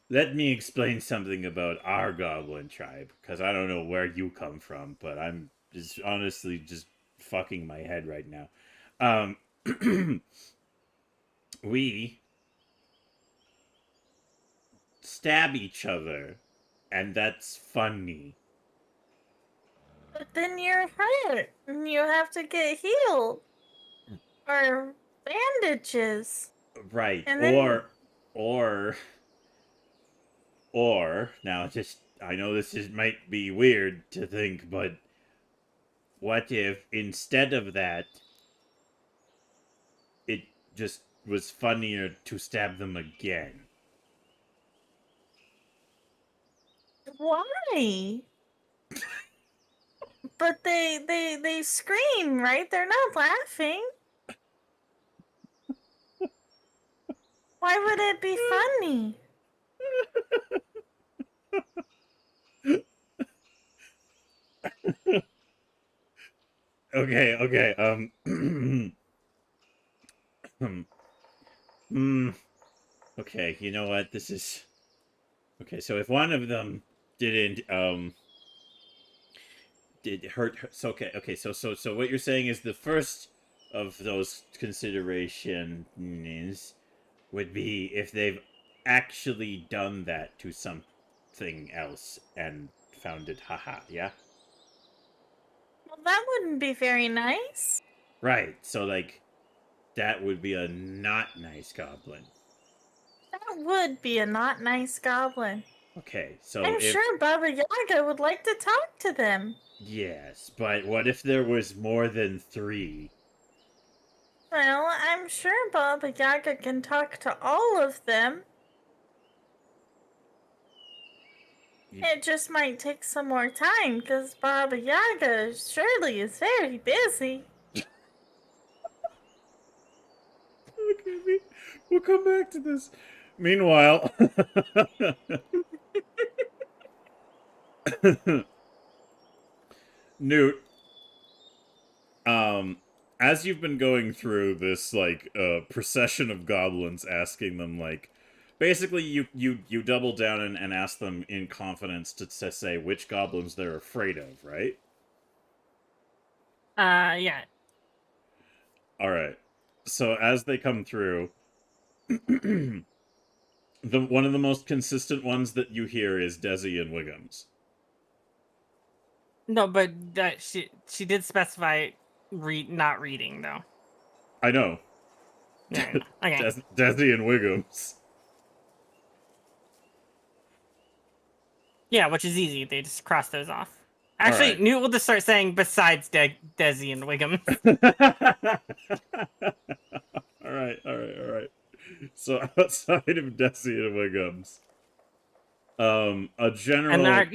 let me explain something about our goblin tribe, because I don't know where you come from, but I'm just honestly just fucking my head right now. We stab each other, and that's funny. But then you're hurt, and you have to get healed. Or bandages. Right. And then... Or now just I know might be weird to think, but what if instead of that it just was funnier to stab them again? Why? But they scream, right? They're not laughing. Why would it be funny? Okay. Okay, you know what? This is okay. So if one of them did hurt, so okay. So what you're saying is the first of those considerations would be if they've actually done that to something else and found it haha, yeah? Well, that wouldn't be very nice. Right, so like that would be a not nice goblin. That would be a not nice goblin. Okay, so I'm sure Baba Yaga would like to talk to them. Yes, but what if there was more than 3? Well, I'm sure Baba Yaga can talk to all of them. It just might take some more time, because Baba Yaga surely is very busy. Okay, we'll come back to this. Meanwhile... Newt, as you've been going through this like procession of goblins, asking them like, basically you double down and ask them in confidence to say which goblins they're afraid of, right? Yeah. All right. So as they come through, the one of the most consistent ones that you hear is Desi and Wiggums. No, but she did specify not reading though. I know. Yeah. Okay. Desi and Wiggums. Yeah, which is easy. They just cross those off. Actually, right. Newt will just start saying besides Desi and Wiggum. all right. So outside of Desi and Wiggums, a general. And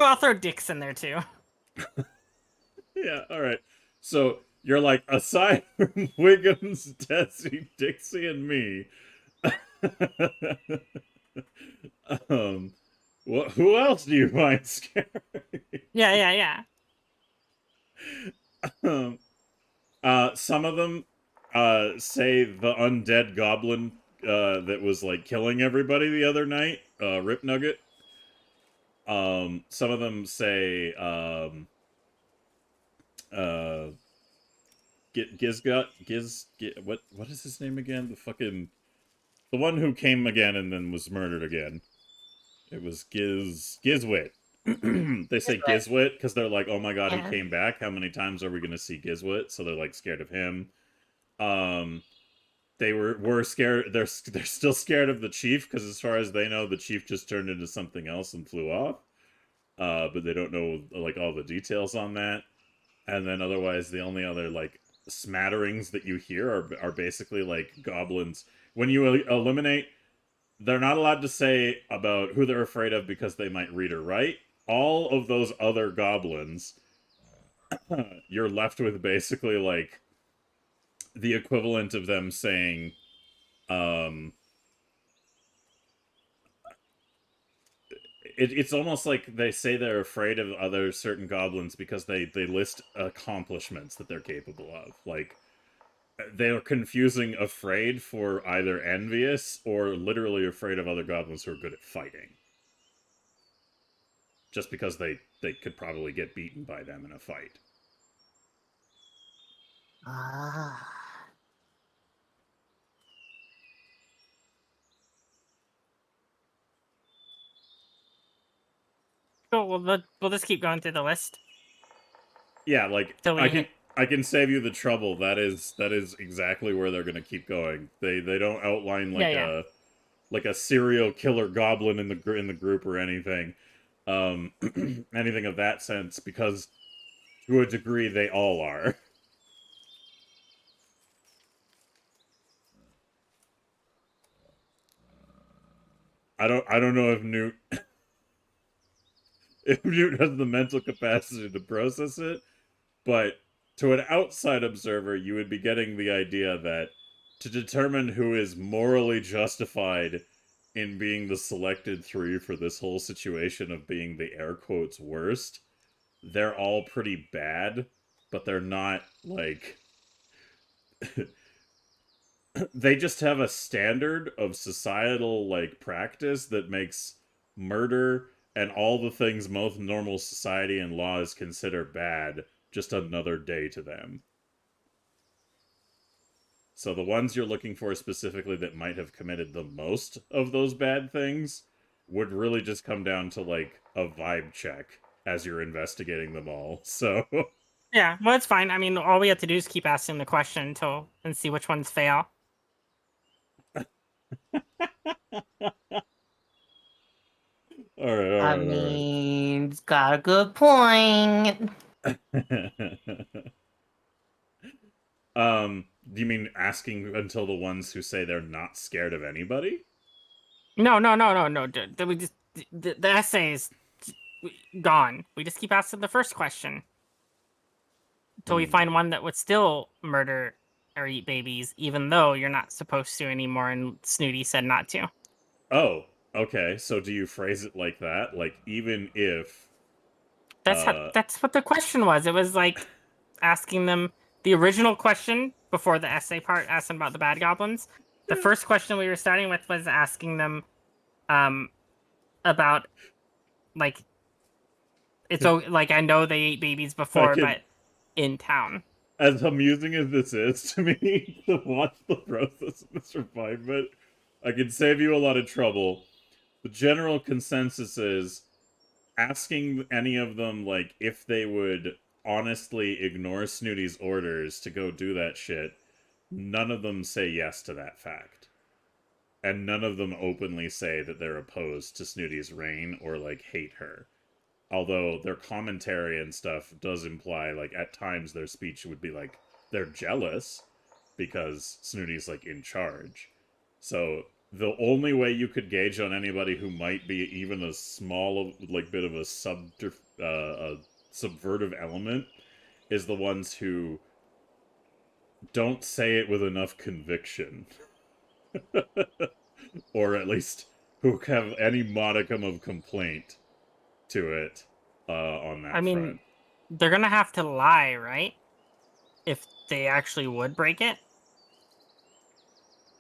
I'll throw Dix in there too. Yeah, all right. So you're like, aside from Wiggums, Desi, Dixie, and me, who else do you find scary? Yeah. Some of them say the undead goblin that was like killing everybody the other night, Rip Nugget. Some of them say what is his name again? The one who came again and then was murdered again. It was Gizwit. They say Gizwit because they're like, oh my god, he came back. How many times are we gonna see Gizwit? So they're like scared of him. They were scared. They're still scared of the chief because as far as they know, the chief just turned into something else and flew off. But they don't know like all the details on that. And then otherwise, the only other like smatterings that you hear are basically like goblins. When you eliminate, they're not allowed to say about who they're afraid of because they might read or write. All of those other goblins, you're left with basically like the equivalent of them saying, it's almost like they say they're afraid of other certain goblins because they list accomplishments that they're capable of. Like, they're confusing afraid for either envious or literally afraid of other goblins who are good at fighting. Just because they could probably get beaten by them in a fight. Ah. Cool. We'll just keep going through the list. Yeah, like So I can save you the trouble. That is exactly where they're gonna keep going. They don't outline like a serial killer goblin in the group or anything, anything of that sense, because to a degree they all are. I don't know if Newt if Newt has the mental capacity to process it, but to an outside observer, you would be getting the idea that to determine who is morally justified in being the selected three for this whole situation of being the air quotes worst, they're all pretty bad, but they're not like they just have a standard of societal like practice that makes murder and all the things most normal society and laws consider bad just another day to them. So the ones you're looking for specifically that might have committed the most of those bad things would really just come down to like a vibe check as you're investigating them all. So yeah, well, it's fine. I mean, all we have to do is keep asking the question and see which ones fail. all right. I mean, it's got a good point. Do you mean asking until the ones who say they're not scared of anybody? No. The essay is gone. We just keep asking the first question until we find one that would still murder or eat babies, even though you're not supposed to anymore. And Snooty said not to. Oh, okay. So do you phrase it like that? Like even if that's what the question was. It was like asking them. the original question before the essay part asking about the bad goblins. The first question we were starting with was asking them, about like like I know they ate babies before, but in town. As amusing as this is to me to watch the process of this refinement, I can save you a lot of trouble. The general consensus is asking any of them, like, if they would honestly ignore Snooty's orders to go do that shit. None of them say yes to that fact. And none of them openly say that they're opposed to Snooty's reign or, like, hate her. Although their commentary and stuff does imply, like, at times their speech would be like, they're jealous because Snooty's, like, in charge. So the only way you could gauge on anybody who might be even a small, like, bit of a subvertive element is the ones who don't say it with enough conviction. Or at least who have any modicum of complaint to it on that front. They're gonna have to lie, right? If they actually would break it.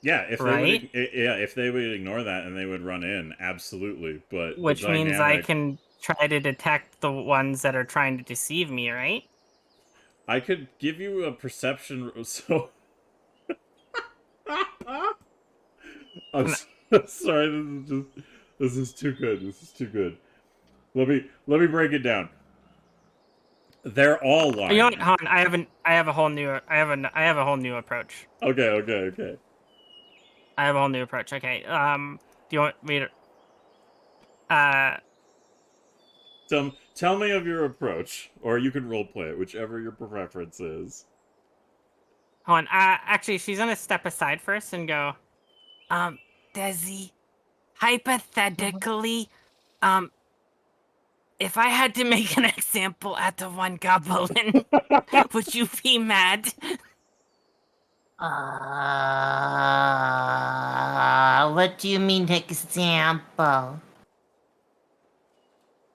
Yeah, if they would ignore that and they would run in, absolutely. But which means I can try to detect the ones that are trying to deceive me, right? I could give you a perception. So I'm sorry. This is too good. This is too good. Let me break it down. They're all lying. You know what? Hold on. I have a whole new approach. Okay. I have a whole new approach. Okay. Do you want me to? Tell me of your approach, or you can roleplay it, whichever your preference is. Hold on. Actually, she's gonna step aside first and go. Desi, hypothetically, if I had to make an example out of one goblin, would you be mad? What do you mean example?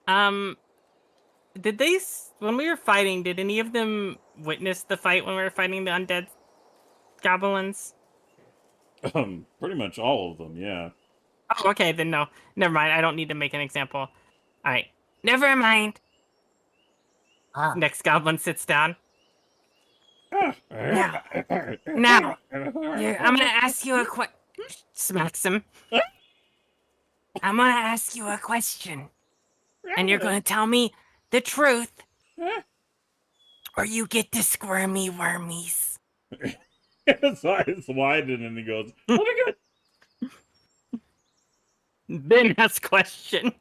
Did they, when we were fighting, did any of them witness the fight when we were fighting the undead goblins? Pretty much all of them, yeah. Oh, okay, then no. Never mind, I don't need to make an example. Alright. Never mind. Next goblin sits down. Now, I'm gonna ask you a question. Smacks him. I'm gonna ask you a question. And you're gonna tell me the truth. Or you get the squirmy wormies. His eyes widen and he goes, oh my god! Then ask question.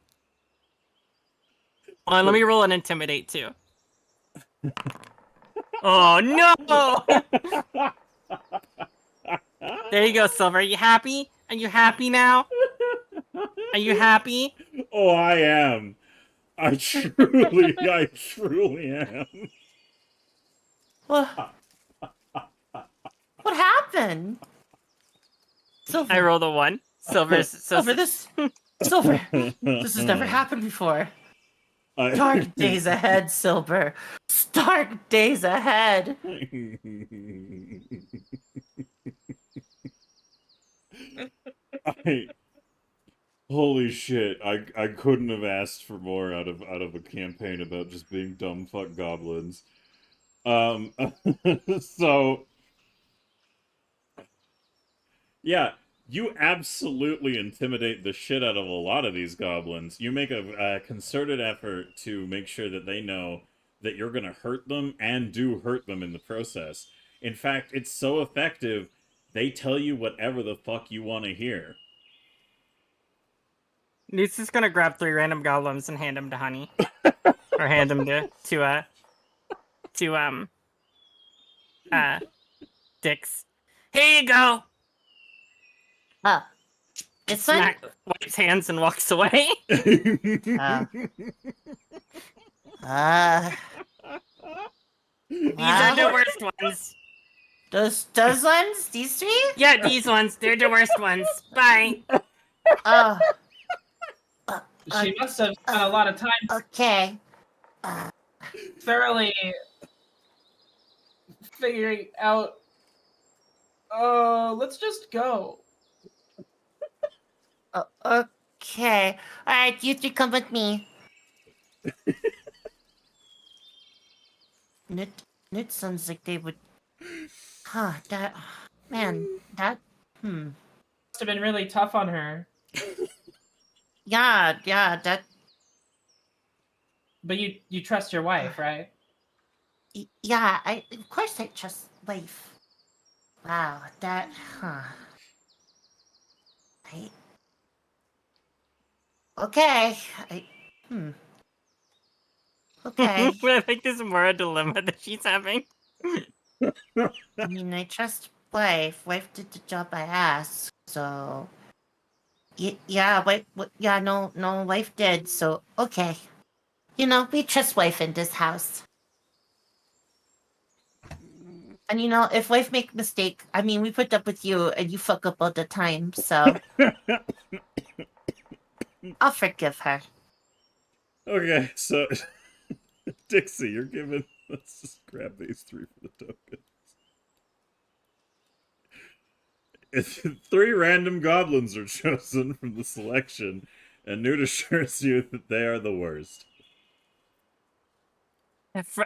Hold on, let me roll an intimidate too. Oh no! There you go, Silver. Are you happy? Are you happy now? Are you happy? Oh, I am. I truly am. What happened? Silver. I rolled a 1. Silver's Silver, this has never happened before. Dark days ahead, Silver. Dark days ahead. Holy shit! I couldn't have asked for more out of a campaign about just being dumb fuck goblins. So yeah, you absolutely intimidate the shit out of a lot of these goblins. You make a concerted effort to make sure that they know that you're gonna hurt them and do hurt them in the process. In fact, it's so effective, they tell you whatever the fuck you want to hear. Newt's just gonna grab 3 random goblins and hand them to Honey. Or hand them to Dix. Here you go. It's like Wipes hands and walks away. These are the worst ones. those ones? These 3? Yeah, these ones. They're the worst ones. Bye. She must have spent a lot of time Okay. thoroughly figuring out. Let's just go. Okay. All right, you three come with me. Nit sounds like they would. Huh? That man. That. Must have been really tough on her. Yeah. That. But you trust your wife, right? Yeah. Of course I trust wife. Wow. That. Huh. Okay. Okay. I think this is more a dilemma that she's having. I mean, I trust wife. Wife did the job I asked, so. Yeah, wife. Yeah, no, wife did. So okay. We trust wife in this house. And if wife make mistake, I mean, we put up with you, and you fuck up all the time. So I'll forgive her. Okay, so Dixie, you're given. Let's just grab these 3 for the token. If 3 random goblins are chosen from the selection, and Newt assures you that they are the worst.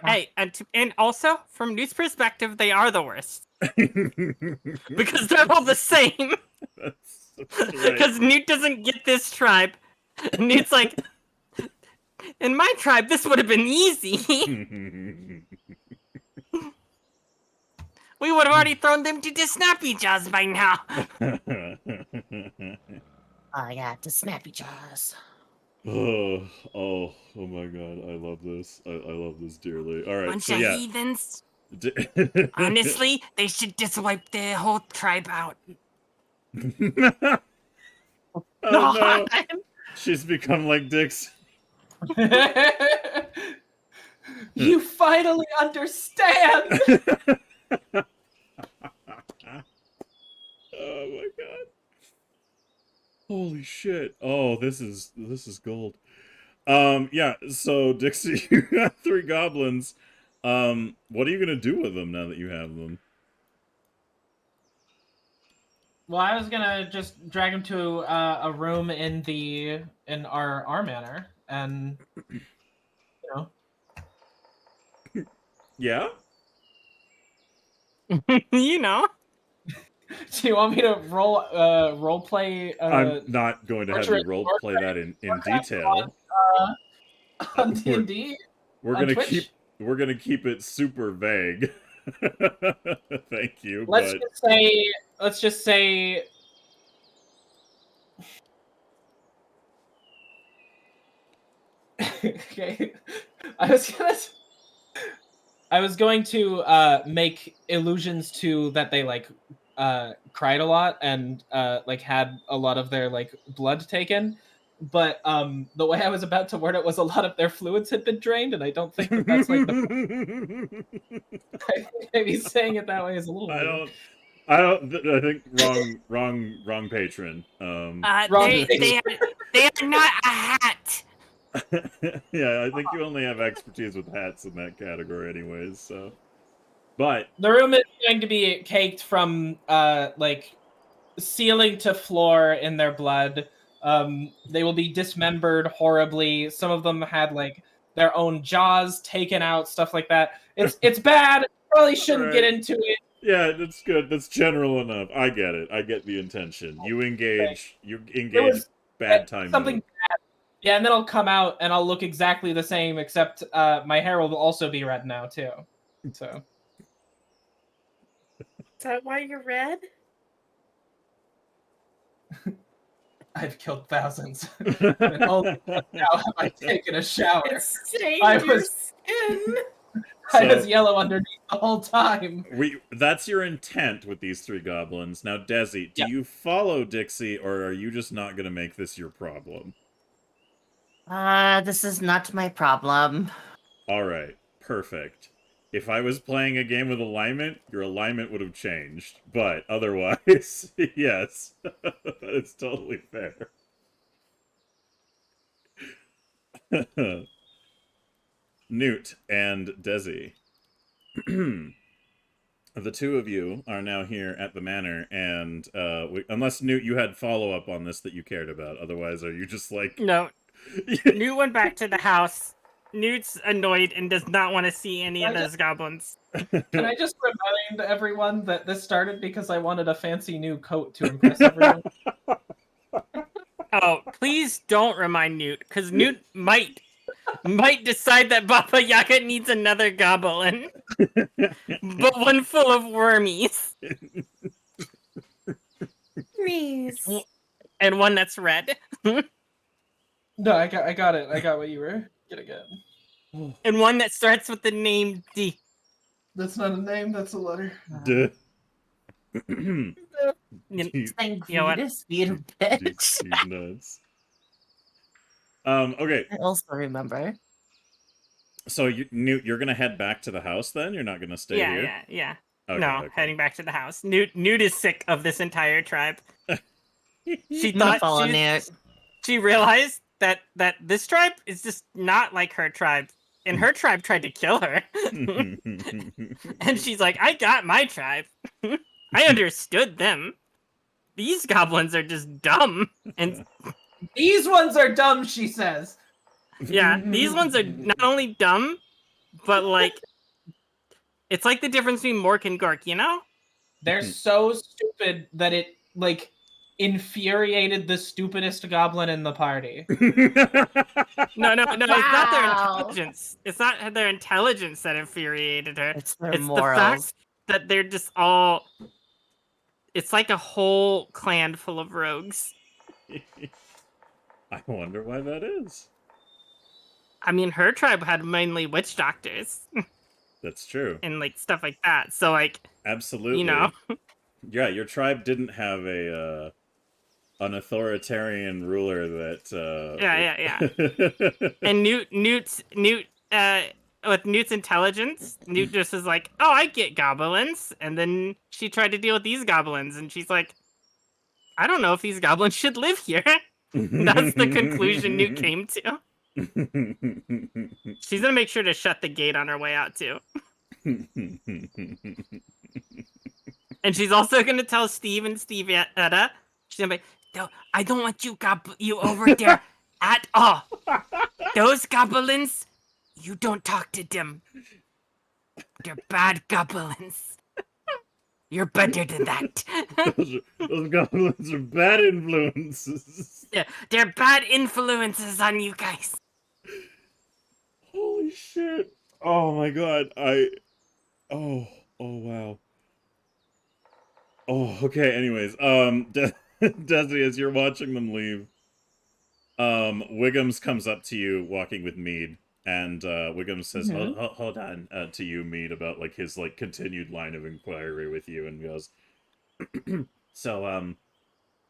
Hey, and also from Newt's perspective, they are the worst because they're all the same. That's Because Newt doesn't get this tribe. Newt's like, in my tribe, this would have been easy. We would have already thrown them to the snappy jaws by now. Oh yeah, the snappy jaws. oh my god, I love this. I love this dearly. Alright, Bunch so of yeah. heathens. Honestly, they should just wipe the whole tribe out. Oh no! She's become like Dix. You finally understand! Oh my god. Holy shit. Oh, this is gold. Yeah, so Dixie, you got 3 goblins. What are you gonna do with them now that you have them? Well, I was gonna just drag him to a room in our manor, and Yeah? You know. Do you want me to role play? I'm not going to have you role play that in detail. On D&D. We're on gonna Twitch? keep it super vague. Thank you. Let's just say. Okay, I was going to make illusions to that they cried a lot and had a lot of their blood taken, but the way I was about to word it was a lot of their fluids had been drained, and I don't think that's I think maybe saying it that way is a little weird. I think wrong patron. They are not a hat. Yeah, I think you only have expertise with hats in that category anyways, so. But the room is going to be caked from ceiling to floor in their blood. They will be dismembered horribly. Some of them had their own jaws taken out, stuff like that. It's bad. Probably shouldn't get into it. Yeah, that's good. That's general enough. I get it. I get the intention. You engage bad time. Something bad. Yeah, and then I'll come out and I'll look exactly the same, except my hair will also be red now too. So. Is that why you're red? I've killed thousands. And only now have I taken a shower. It's stained your skin. I was yellow underneath the whole time. That's your intent with these 3 goblins. Now, Desi, do you follow Dixie, or are you just not going to make this your problem? This is not my problem. Alright, perfect. If I was playing a game with alignment, your alignment would have changed. But otherwise, yes. It's totally fair. Newt and Desi. the two of you are now here at the manor, and unless Newt, you had follow up on this that you cared about. Otherwise, are you just like No, Newt went back to the house. Newt's annoyed and does not want to see any of those goblins. Can I just remind everyone that this started because I wanted a fancy new coat to impress everyone? Oh, please don't remind Newt, because Newt might decide that Baba Yaga needs another goblin, but one full of wormies, Please. and one that's red, No, I got it. I got what you were gonna get. and one that starts with the name D. That's not a name. That's a letter. Duh. You- Saying You know what? Vetus being a bitch. He's nuts. Okay, I also remember. so Newt, you're gonna head back to the house then? You're not gonna stay here? Yeah. Okay, No, okay. heading back to the house. Newt is sick of this entire tribe. She I'm gonna thought follow Newt. she realized that this tribe is just not like her tribe, and her tribe tried to kill her. And she's like, I got my tribe. I understood them. These goblins are just dumb. And These ones are dumb, she says. yeah, these ones are not only dumb, but like, it's like the difference between Mork and Gork, you know? They're so stupid that it like infuriated the stupidest goblin in the party. No, it's not their Wow. intelligence. It's not their intelligence that infuriated her. It's their It's morals. the fact that they're just all. It's like a whole clan full of rogues. I wonder why that is. I mean, her tribe had mainly witch doctors That's true. and like stuff like that. So like, Absolutely. you know, Yeah, your tribe didn't have an authoritarian ruler that Yeah. And with Newt's intelligence, Newt just is like, oh, I get goblins. And then she tried to deal with these goblins, and she's like, I don't know if these goblins should live here. That's the conclusion Newt came to. She's gonna make sure to shut the gate on her way out too. And she's also gonna tell Steve and Etta, she's gonna be, no, I don't want you you over there at all. Those goblins, you don't talk to them. They're bad goblins. You're better than that. those goblins are bad influences. Yeah, they're bad influences on you guys. Holy shit. Oh my god. Oh wow. Oh, okay, anyways. Desi, as you're watching them leave, Wiggums comes up to you walking with Mead, and Wiggums says, hold on to you, Mead, about like his like continued line of inquiry with you, and goes, so,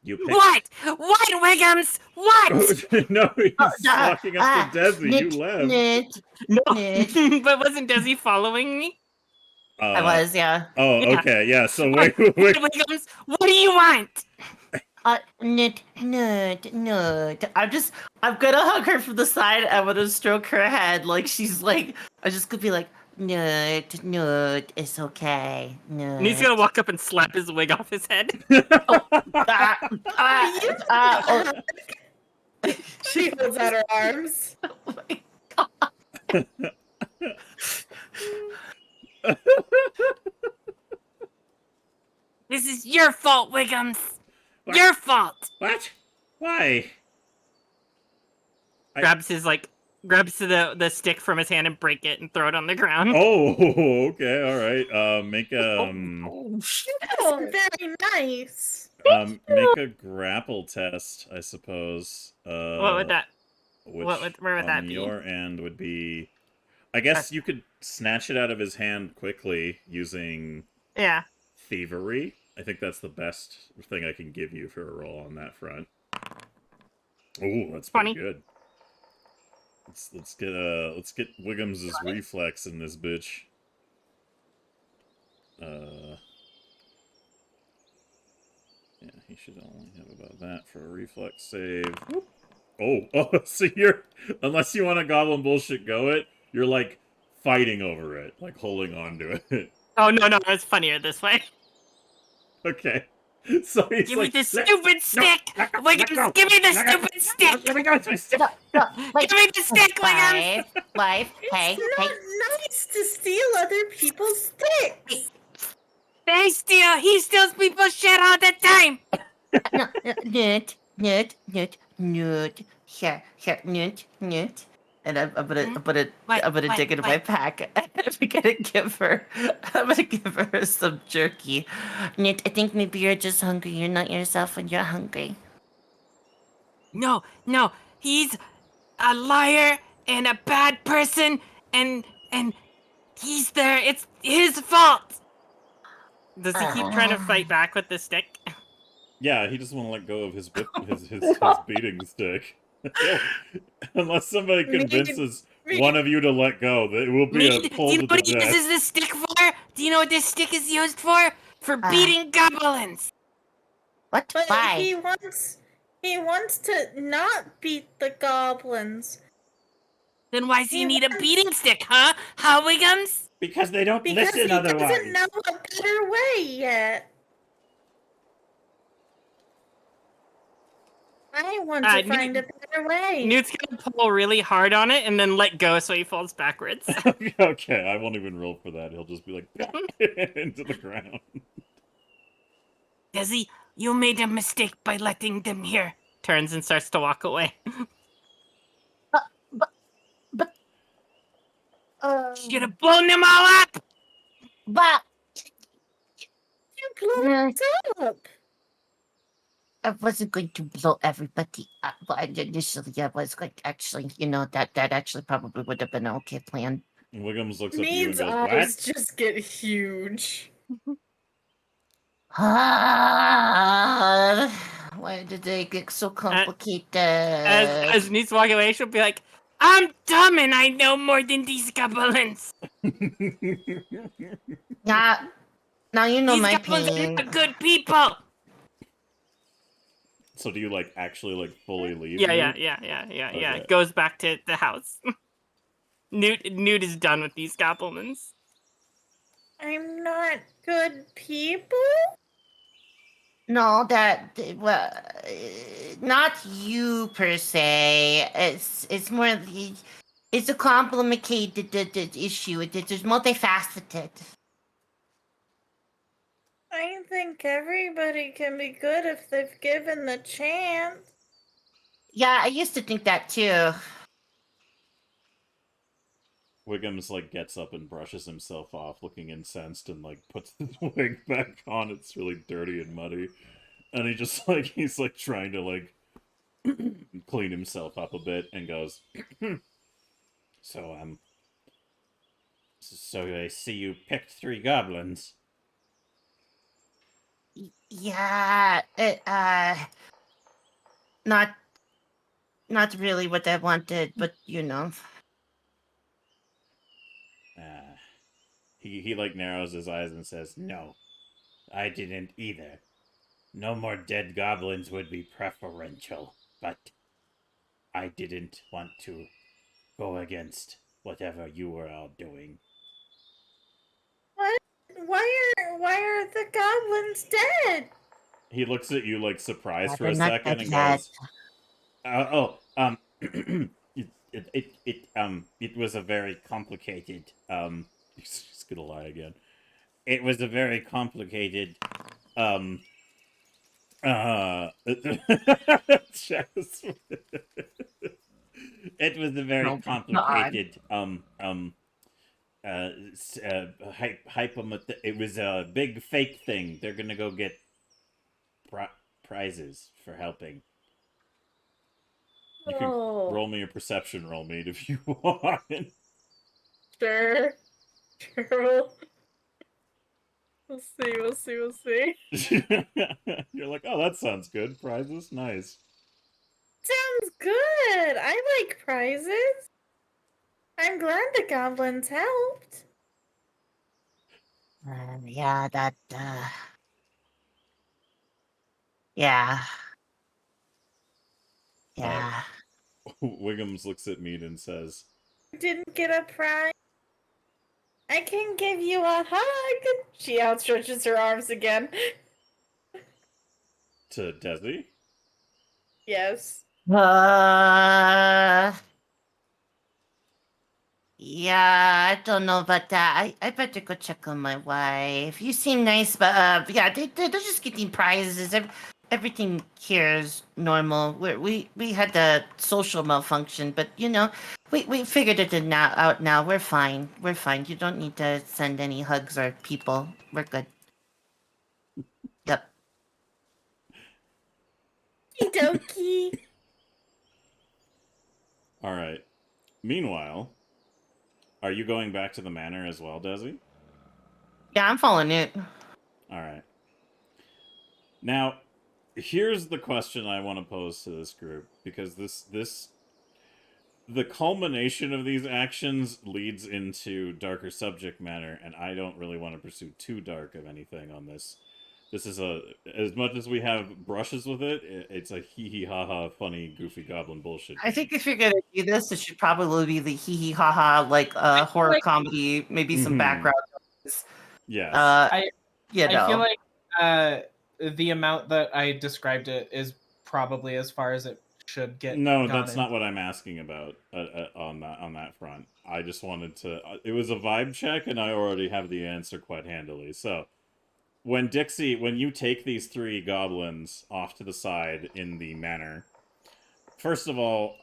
you picked... What? What, Wiggums? What? No, he's walking up to Desi, you left. No, but wasn't Desi following me? I was, yeah. Oh, Yeah. okay, yeah, so What, Wiggums, what do you want? Nut. I'm gonna hug her from the side. I'm gonna stroke her head like she's like. I just could be like, Nut, it's okay. Nut. And he's gonna walk up and slap his wig off his head. She holds out her arms. Oh my This is your fault, Wiggums. What? Your fault. What? Why? Grabs the stick from his hand and break it and throw it on the ground. Oh, okay, alright. Make a, Oh, very nice. make a grapple test, I suppose. What would that? Which Where would that on be? your end would be... I guess you could snatch it out of his hand quickly using Yeah. thievery. I think that's the best thing I can give you for a roll on that front. Ooh, that's pretty 20. good. Let's get Wiggum's reflex in this bitch. Yeah, he should only have about that for a reflex save. Oh, so you're, unless you want to goblin bullshit go it, you're like fighting over it, like holding on to it. Oh no, it's funnier this way. Okay. So he's Give like, me the stupid stick! Wiggums, give me the stupid stick! Let me go. It's my stick. No, like, Give me the stick, Wiggums! life, It's not nice to steal other people's sticks. They steal! He steals people's shit all the time! no, nut, here, nut. And I'm gonna dig into my pack. I'm gonna give her some jerky. Nut, I think maybe you're just hungry. You're not yourself when you're hungry. No, he's a liar and a bad person, and he's there. It's his fault. Does he keep trying to fight back with the stick? Yeah, he doesn't want to let go of his beating stick. Unless somebody convinces one of you to let go, it will be a Do pull you to know the what he death. uses this stick for? Do you know what this stick is used for? For beating goblins. What? But Why? he wants to not beat the goblins. Then why does he He need a wants- beating stick, huh? Huh, Wiggums? Because they don't Because listen he otherwise. doesn't know a better way yet. I want to find a better way. Newt's gonna pull really hard on it and then let go so he falls backwards. Okay, I won't even roll for that. He'll just be like into the ground. Desi, you made a mistake by letting them here. Turns and starts to walk away. Should have blown them all up! But You blew it up. I wasn't going to blow everybody up, but initially I was like, actually, that actually probably would have been an okay plan. Wiggums looks up at you and Mead's goes, eyes "What?" just get huge. Why did they get so complicated? As Newt's walking away, she'll be like, I'm dumb and I know more than these goblins. Yeah, now you know These my goblins are pain. not good people. So do you actually fully leave? yeah. Okay. Goes back to the house. Newt is done with these goblins. I'm not good people? No, not you per se. It's more it's a complicated issue. It's multifaceted. I think everybody can be good if they've given the chance. Yeah, I used to think that too. Wiggums gets up and brushes himself off, looking incensed, and puts his wig back on. It's really dirty and muddy, and he just he's trying to clean himself up a bit, and goes, so I see you picked 3 goblins. Yeah, not really what I wanted, but He narrows his eyes and says, "No, I didn't either. No more dead goblins would be preferential, but I didn't want to go against whatever you were all doing." What? Why are the goblins dead? He looks at you surprised for they're a not second and dead goes, it was a very complicated, he's gonna lie again. It was a very complicated, it was a very complicated, it was a big fake thing. They're gonna go get prizes for helping. You can roll me a perception roll, mate, if you want. Sure. We'll see. You're like, oh, that sounds good. Prizes? Nice. Sounds good. I like prizes. I'm glad the goblins helped. yeah, yeah. Wiggums looks at Mead and says, Didn't get a prize. I can give you a hug. She outstretches her arms again. To Desi? Yes. Yeah, I don't know about that. I better go check on my wife. You seem nice, but yeah, they're just getting prizes. Everything here is normal. We had the social malfunction, but you know, we figured it out now. We're fine. We're fine. You don't need to send any hugs or people. We're good. Yep. Dokie. All right. Meanwhile, are you going back to the manor as well, Desi? Yeah, I'm following it. All right. Now, here's the question I want to pose to this group, because the culmination of these actions leads into darker subject matter, and I don't really want to pursue too dark of anything on this. This is as much as we have brushes with it, it's a hee hee ha ha funny goofy goblin bullshit. I think if you're gonna do this, it should probably be the hee hee ha ha like horror like- comedy, maybe some background noise. Yes. You know. I feel like the amount that I described it is probably as far as it should get. No, gone that's in. not what I'm asking about on that front. I just wanted to. It was a vibe check, and I already have the answer quite handily. So, when you take these 3 goblins off to the side in the manor, first of all,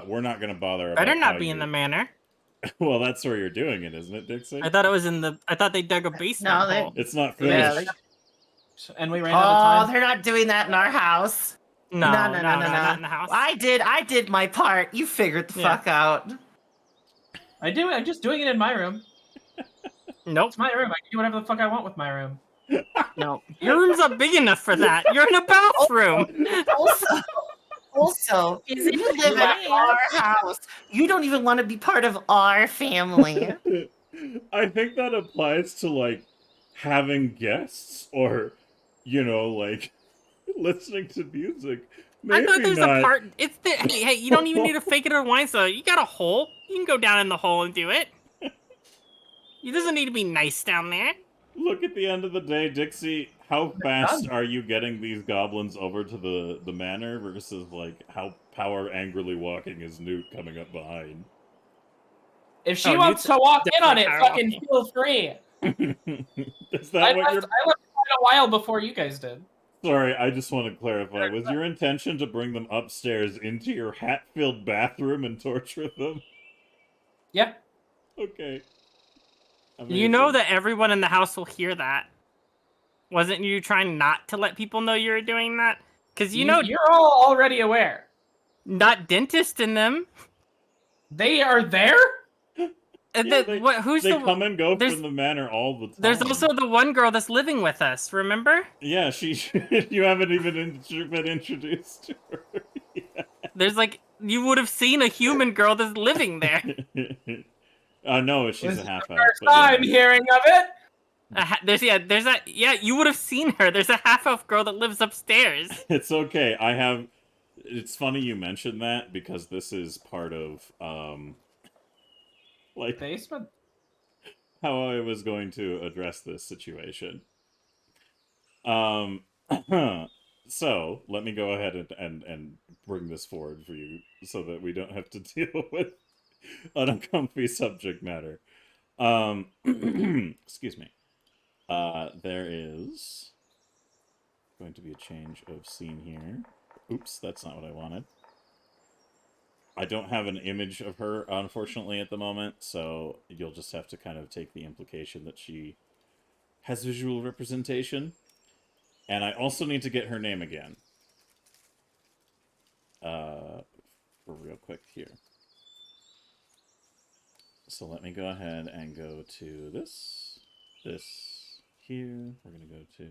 we're not going to bother. Better about not how be in you- the manor. Well, that's where you're doing it, isn't it, Dixie? I thought it was in the. I thought they dug a basement No, they- hole. It's not Yeah, finished. And we ran out of time. they're not doing that in our house. No, No, not in the house. I did my part. You figured the Yeah. fuck out. I'm just doing it in my room. Nope. It's my room. I can do whatever the fuck I want with my room. No. Your room's not big enough for that. You're in a bathroom. Also, Is you live in it? our house. You don't even want to be part of our family. I think that applies to, like, having guests or, like, listening to music. I Maybe thought there's not. a part. It's the. Hey, you don't even need to fake it or wine so you got a hole. You can go down in the hole and do it. It doesn't need to be nice down there. Look, at the end of the day, Dixie, how fast are you getting these goblins over to the manor versus, like, how power angrily walking is Newt coming up behind? If she Oh, wants Newt's to walk in on it, definitely fucking feel free. Is that I what left you're... quite a while before you guys did. Sorry, I just want to clarify. Was your intention to bring them upstairs into your hat-filled bathroom and torture them? Yeah. Okay. You know Amazing. that everyone in the house will hear that. Wasn't you trying not to let people know you were doing that? Because you know, You're all already aware. not dentist in them. They are there? Yeah, Who's they the? come and go there's- from the manor all the time. There's also the one girl that's living with us. Remember? Yeah, you haven't even been introduced to her. There's like you would have seen a human girl that's living there. No, she's This a is half the elf. first time hearing of it. There's that. Yeah, you would have seen her. There's a half elf girl that lives upstairs. It's okay. It's funny you mentioned that because this is part of like Basement. how I was going to address this situation. So let me go ahead and bring this forward for you so that we don't have to deal with an uncomfy subject matter. Excuse me. There is going to be a change of scene here. Oops, that's not what I wanted. I don't have an image of her, unfortunately, at the moment, so you'll just have to kind of take the implication that she has visual representation. And I also need to get her name again. For real quick here. So let me go ahead and go to this here. We're going to go to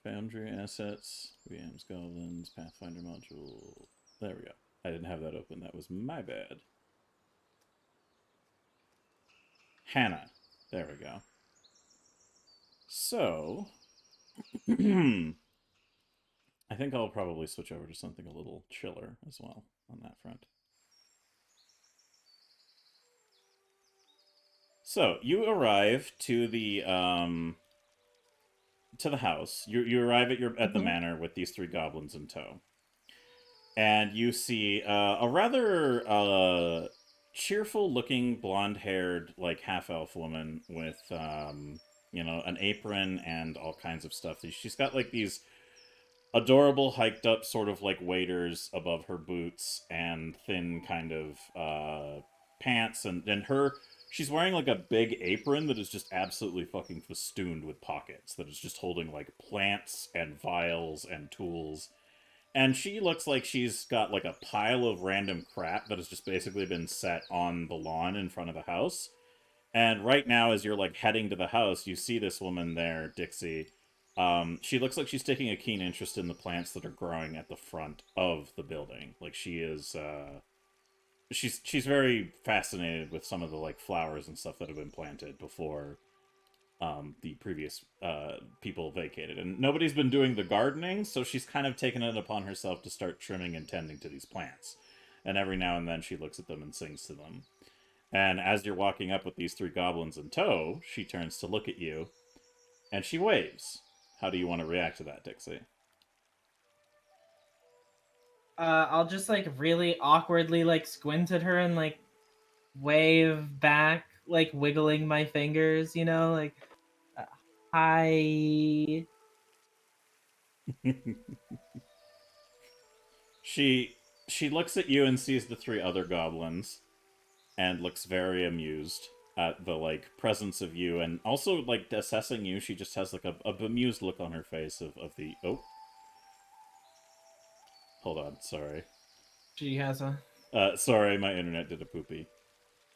Foundry Assets, We Amz Goblinz, Pathfinder module. There we go. I didn't have that open. That was my bad. Hannah. There we go. So, I think I'll probably switch over to something a little chiller as well on that front. So you arrive to the house. You arrive at the Mhm. manor with these three goblins in tow, and you see a rather cheerful-looking, blonde-haired, like half-elf woman with an apron and all kinds of stuff. She's got like these adorable hiked up sort of like waders above her boots and thin kind of pants, and she's wearing like a big apron that is just absolutely fucking festooned with pockets that is just holding like plants and vials and tools, and she looks like she's got like a pile of random crap that has just basically been set on the lawn in front of the house. And right now, as you're like heading to the house, you see this woman there, Dixie. She looks like she's taking a keen interest in the plants that are growing at the front of the building. Like she is, she's very fascinated with some of the like flowers and stuff that have been planted before the previous people vacated. And nobody's been doing the gardening, so she's kind of taken it upon herself to start trimming and tending to these plants. And every now and then she looks at them and sings to them. And as you're walking up with these three goblins in tow, she turns to look at you, and she waves. How do you want to react to that, Dixie? I'll just like really awkwardly like squint at her and like wave back, like wiggling my fingers, like uh, hi. She looks at you and sees the three other goblins, and looks very amused at the like presence of you, and also like assessing you. She just has like a bemused look on her face of the hold on, sorry. She has a Sorry, my internet did a poopy.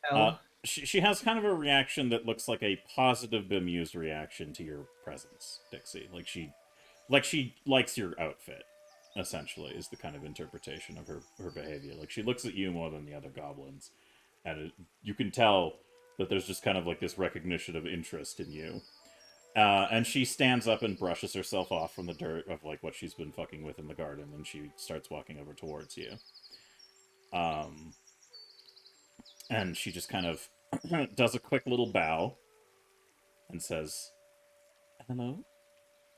L. She has kind of a reaction that looks like a positive bemused reaction to your presence, Dixie. Like she likes your outfit, essentially, is the kind of interpretation of her behavior. Like she looks at you more than the other goblins, and you can tell that there's just kind of like this recognition of interest in you. And she stands up and brushes herself off from the dirt of like what she's been fucking with in the garden, and she starts walking over towards you. And she just kind of does a quick little bow and says, "Hello,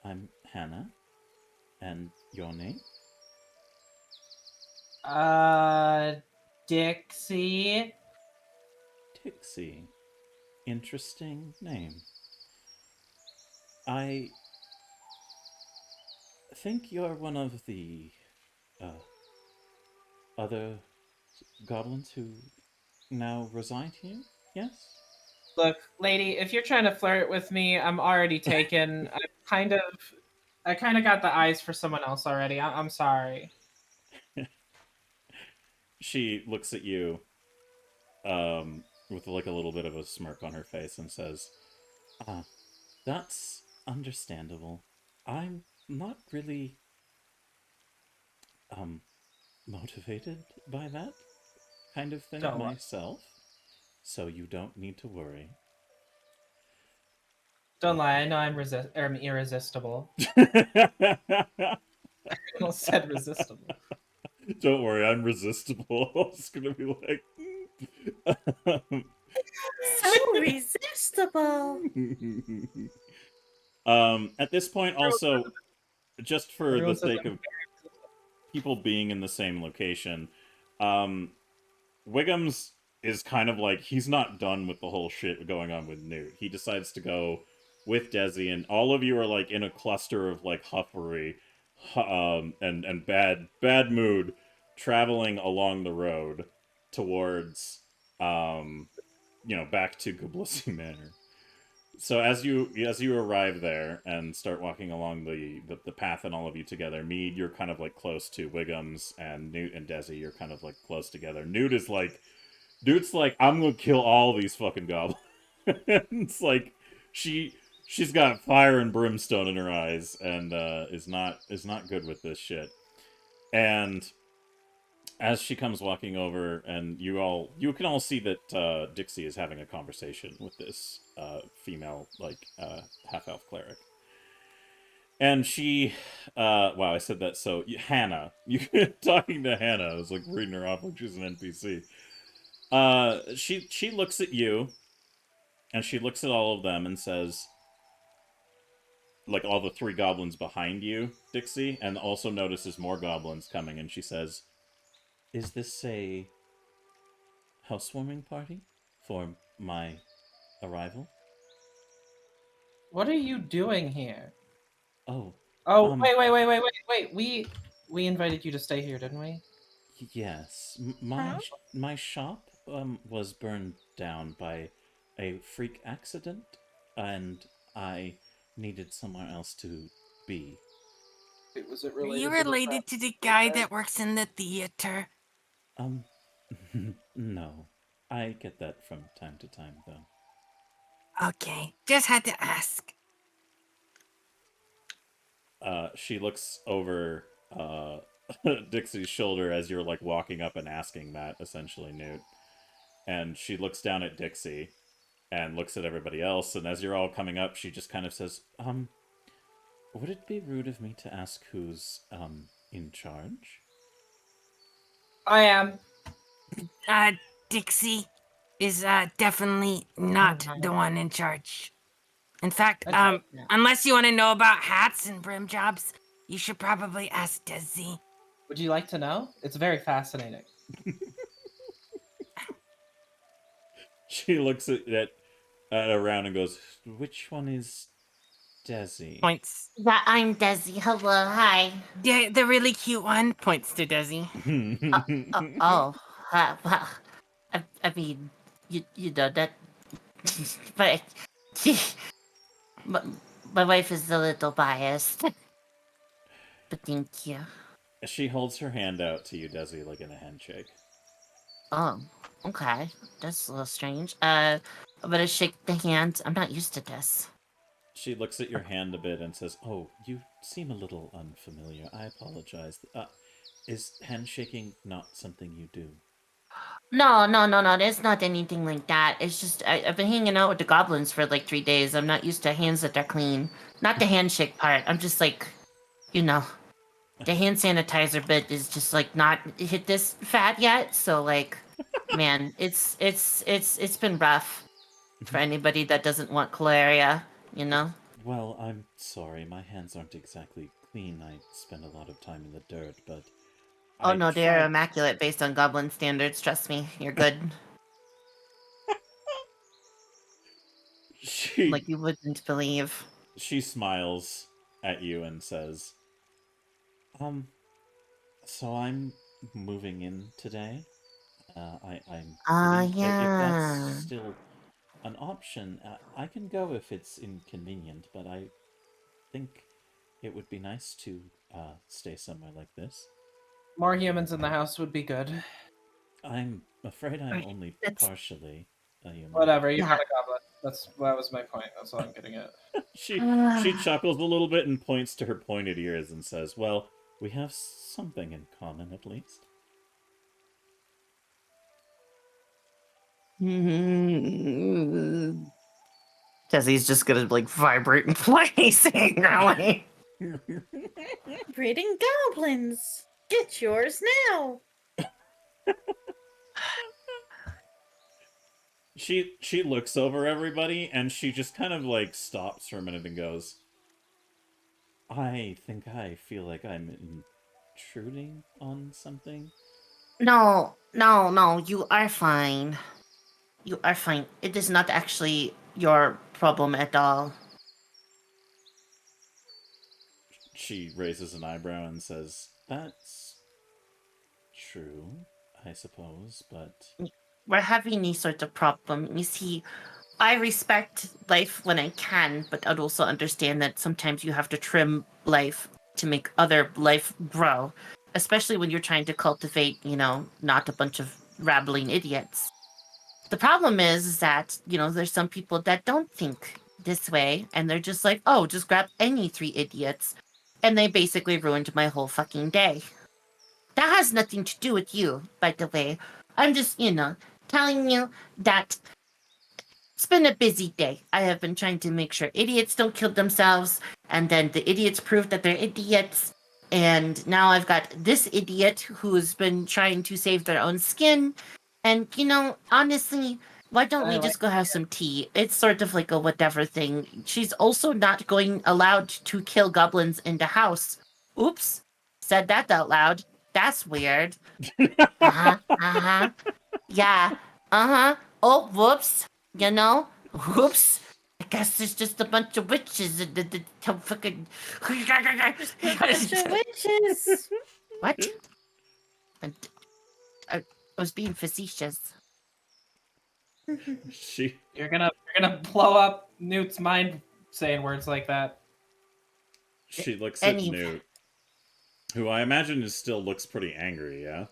I'm Hannah, and your name?" Dixie. Dixie. Interesting name. I think you're one of the other goblins who now reside here, yes? Look, lady, if you're trying to flirt with me, I'm already taken. I kind of got the eyes for someone else already. I'm sorry. She looks at you with like a little bit of a smirk on her face and says, "Ah, that's understandable. I'm not really motivated by that kind of thing Don't worry. myself, so you don't need to worry." Don't lie, I know I'm irresistible. I almost said resistible. Don't worry, I'm resistible. I was gonna be like, So irresistible. At this point, also, just for Everyone the says sake I'm of people being in the same location, Wiggums is kind of like, he's not done with the whole shit going on with Newt. He decides to go with Desi, and all of you are like in a cluster of like huffery and bad mood, traveling along the road towards back to Goblissi Manor. So as you arrive there and start walking along the path, and all of you together, Mead, you're kind of like close to Wiggums, and Newt and Desi, you're kind of like close together. Newt's like, I'm gonna kill all these fucking goblins. It's like she's got fire and brimstone in her eyes, and is not good with this shit. And as she comes walking over, and you can all see that Dixie is having a conversation with this female half-elf cleric. And she wow, I said that so Hannah, you talking to Hannah, I was like reading her off like she's an NPC. She looks at you And she looks at all of them and says, like all the 3 goblins behind you, Dixie, and also notices more goblins coming, and she says, "Is this a housewarming party for my arrival?" What are you doing here? Oh, Oh, wait. We invited you to stay here, didn't we? yes. Huh? My shop was burned down by a freak accident, and I needed somewhere else to be. Was it Are related you to the related to the fact guy that- that works in the theater? Um, no. I get that from time to time, though. Okay, just had to ask. She looks over Dixie's shoulder as you're like walking up and asking that, essentially, Newt. And she looks down at Dixie and looks at everybody else, and as you're all coming up, she just kind of says, would it be rude of me to ask who's in charge? I am. Dixie is definitely not the one in charge. In fact, Okay. unless you want to know about hats and brim jobs, you should probably ask Desi. Would you like to know? It's very fascinating. She looks at around and goes, "Which one is Desi?" Points. Yeah, I'm Desi. Hello, hi. The really cute one points to Desi. Well, I mean, you know that, but my, my wife is a little biased. But thank you. She holds her hand out to you, Desi, like in a handshake. Oh, okay. That's a little strange. I'm gonna shake the hand. I'm not used to this. She looks at your hand a bit and says, "Oh, you seem a little unfamiliar. I apologize. Is handshaking not something you do?" No. There's not anything like that. It's just I've been hanging out with the goblins for like 3 days. I'm not used to hands that are clean. Not the handshake part. I'm just like, you know, the hand sanitizer bit is just like not hit this fat yet. So like, man, it's been rough for anybody that doesn't want malaria. You know. Well, I'm sorry. My hands aren't exactly clean. I spend a lot of time in the dirt, but Oh I no, they're tried- immaculate based on goblin standards. Trust me, you're good. She Like you wouldn't believe. she smiles at you and says, so I'm moving in today. I'm if Yeah. that's still an option, I can go if it's inconvenient, but I think it would be nice to stay somewhere like this. More humans in the house would be good. I'm afraid I'm Right, only that's- partially a human. Whatever, you're Yeah. not a goblin. That was my point. That's all I'm getting at. She chuckles a little bit and points to her pointed ears and says, "Well, we have something in common at least." Desi's just gonna like vibrate in place angrily. Breeding goblins. Get yours now. She looks over everybody and she just kind of like stops for a minute and goes, "I think I feel like I'm intruding on something." No, you are fine. You are fine. It is not actually your problem at all. She raises an eyebrow and says, "That's true, I suppose, but We're having any sort of problem. You see, I respect life when I can, but I'd also understand that sometimes you have to trim life to make other life grow, especially when you're trying to cultivate, not a bunch of rabbling idiots. The problem is that, there's some people that don't think this way, and they're just like, oh, just grab any 3 idiots. And they basically ruined my whole fucking day. That has nothing to do with you, by the way. I'm just, telling you that it's been a busy day. I have been trying to make sure idiots don't kill themselves, and then the idiots prove that they're idiots. And now I've got this idiot who's been trying to save their own skin. And, honestly, Why don't I we like just go have some tea? It's sort of like a whatever thing. She's also not allowed to kill goblins in the house. Oops. Said that out loud. That's weird. Uh-huh. Uh-huh. Yeah. Uh-huh. Oh, whoops. You know? Whoops. I guess it's just a bunch of witches. Fucking... Bunch of witches. What? I was being facetious. She You're gonna blow up Newt's mind saying words like that. looks at Newt, who I imagine still looks pretty angry. Yeah.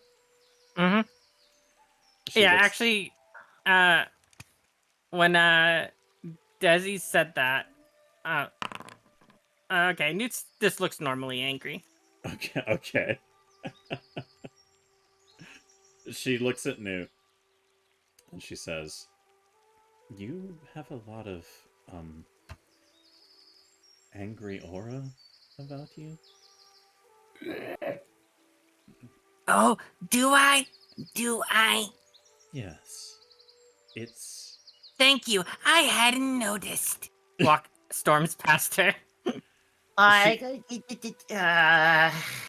Mm-hmm. She Yeah, looks- actually, when Desi said that, okay, Newt just looks normally angry. Okay. Okay. She looks at Newt, and she says, "You have a lot of angry aura about you." Oh, do I? Do I? Yes. It's Thank you. I hadn't noticed. Storms past her.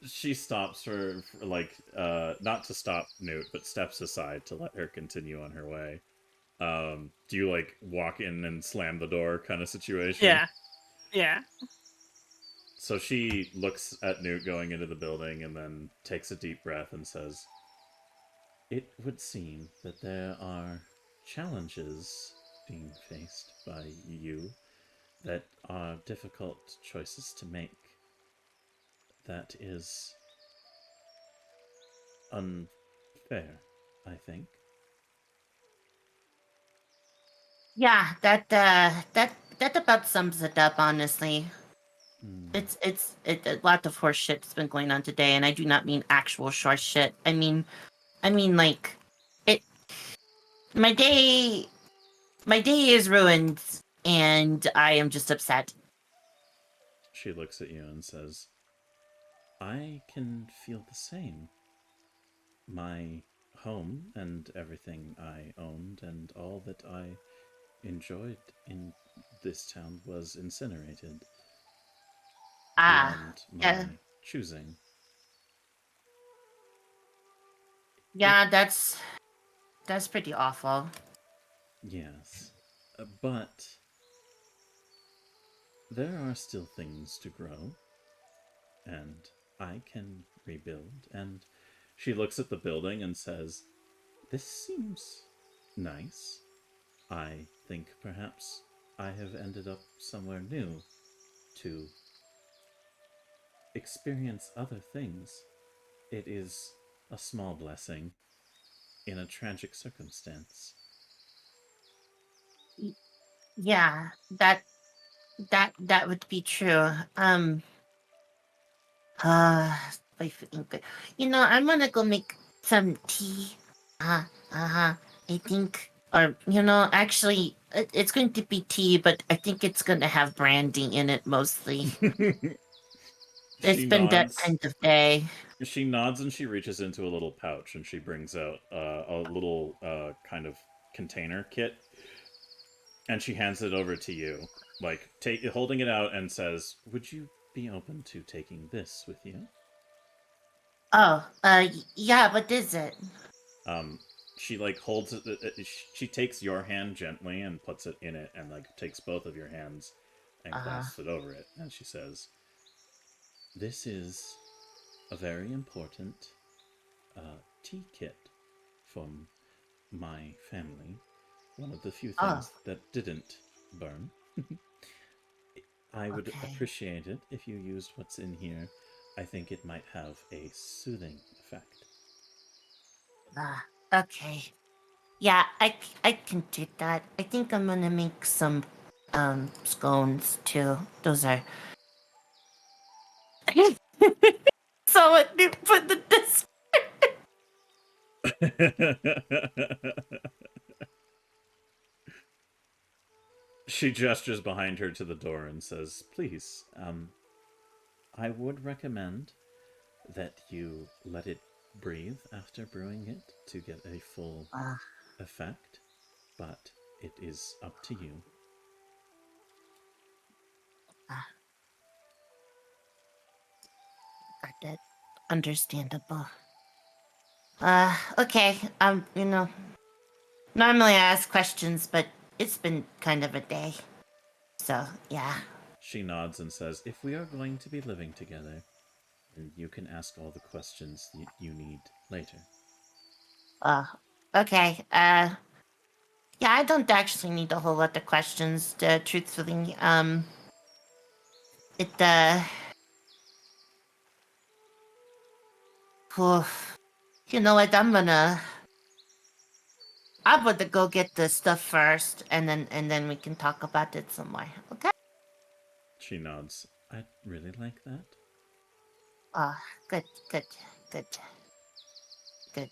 she stops for like not to stop Newt, but steps aside to let her continue on her way. Do you like walk in and slam the door kind of situation? Yeah. Yeah. So she looks at Newt going into the building and then takes a deep breath and says, "It would seem that there are challenges being faced by you that are difficult choices to make. That is unfair, I think." Yeah, that about sums it up, honestly. Hmm. It's a lot of horse shit's been going on today, and I do not mean actual horse shit. I mean like it. My day is ruined, and I am just upset. She looks at you and says, "I can feel the same. My home and everything I owned and all that I enjoyed in this town was incinerated beyond my Yeah, choosing." yeah, that's pretty awful. Yes, but there are still things to grow, and I can rebuild. And she looks at the building and says, "This seems nice. I think perhaps I have ended up somewhere new to experience other things. It is a small blessing in a tragic circumstance." Yeah, that would be true. I think, I'm gonna go make some tea. I think, or actually, it's going to be tea, but I think it's gonna have brandy in it mostly. It's She been that nods. kind of day. She nods and she reaches into a little pouch and she brings out a little kind of container kit, and she hands it over to you, like holding it out and says, "Would you be open to taking this with you?" Oh, yeah. What is it? She like holds it. She takes your hand gently and puts it in it, and like takes both of your hands and clasps it over it, and she says, "This is a very important tea kit from my family. One of the few things that didn't burn. I would appreciate it if you used what's in here. I think it might have a soothing effect." Okay. Yeah, I can do that. I think I'm gonna make some scones too. Those are so what you put the this She gestures behind her to the door and says, "Please, I would recommend that you let it breathe after brewing it to get a full effect. but it is up to you. Got that. Understandable. Okay. Normally I ask questions, but it's been kind of a day. So, yeah. She nods and says, if we are going to be living together, then you can ask all the questions you need later. Okay. Yeah, I don't actually need a whole lot of questions, truthfully. You know what, I'm gonna go get the stuff first, and then we can talk about it some more, okay? She nods. I'd really like that. Good, good, good, good.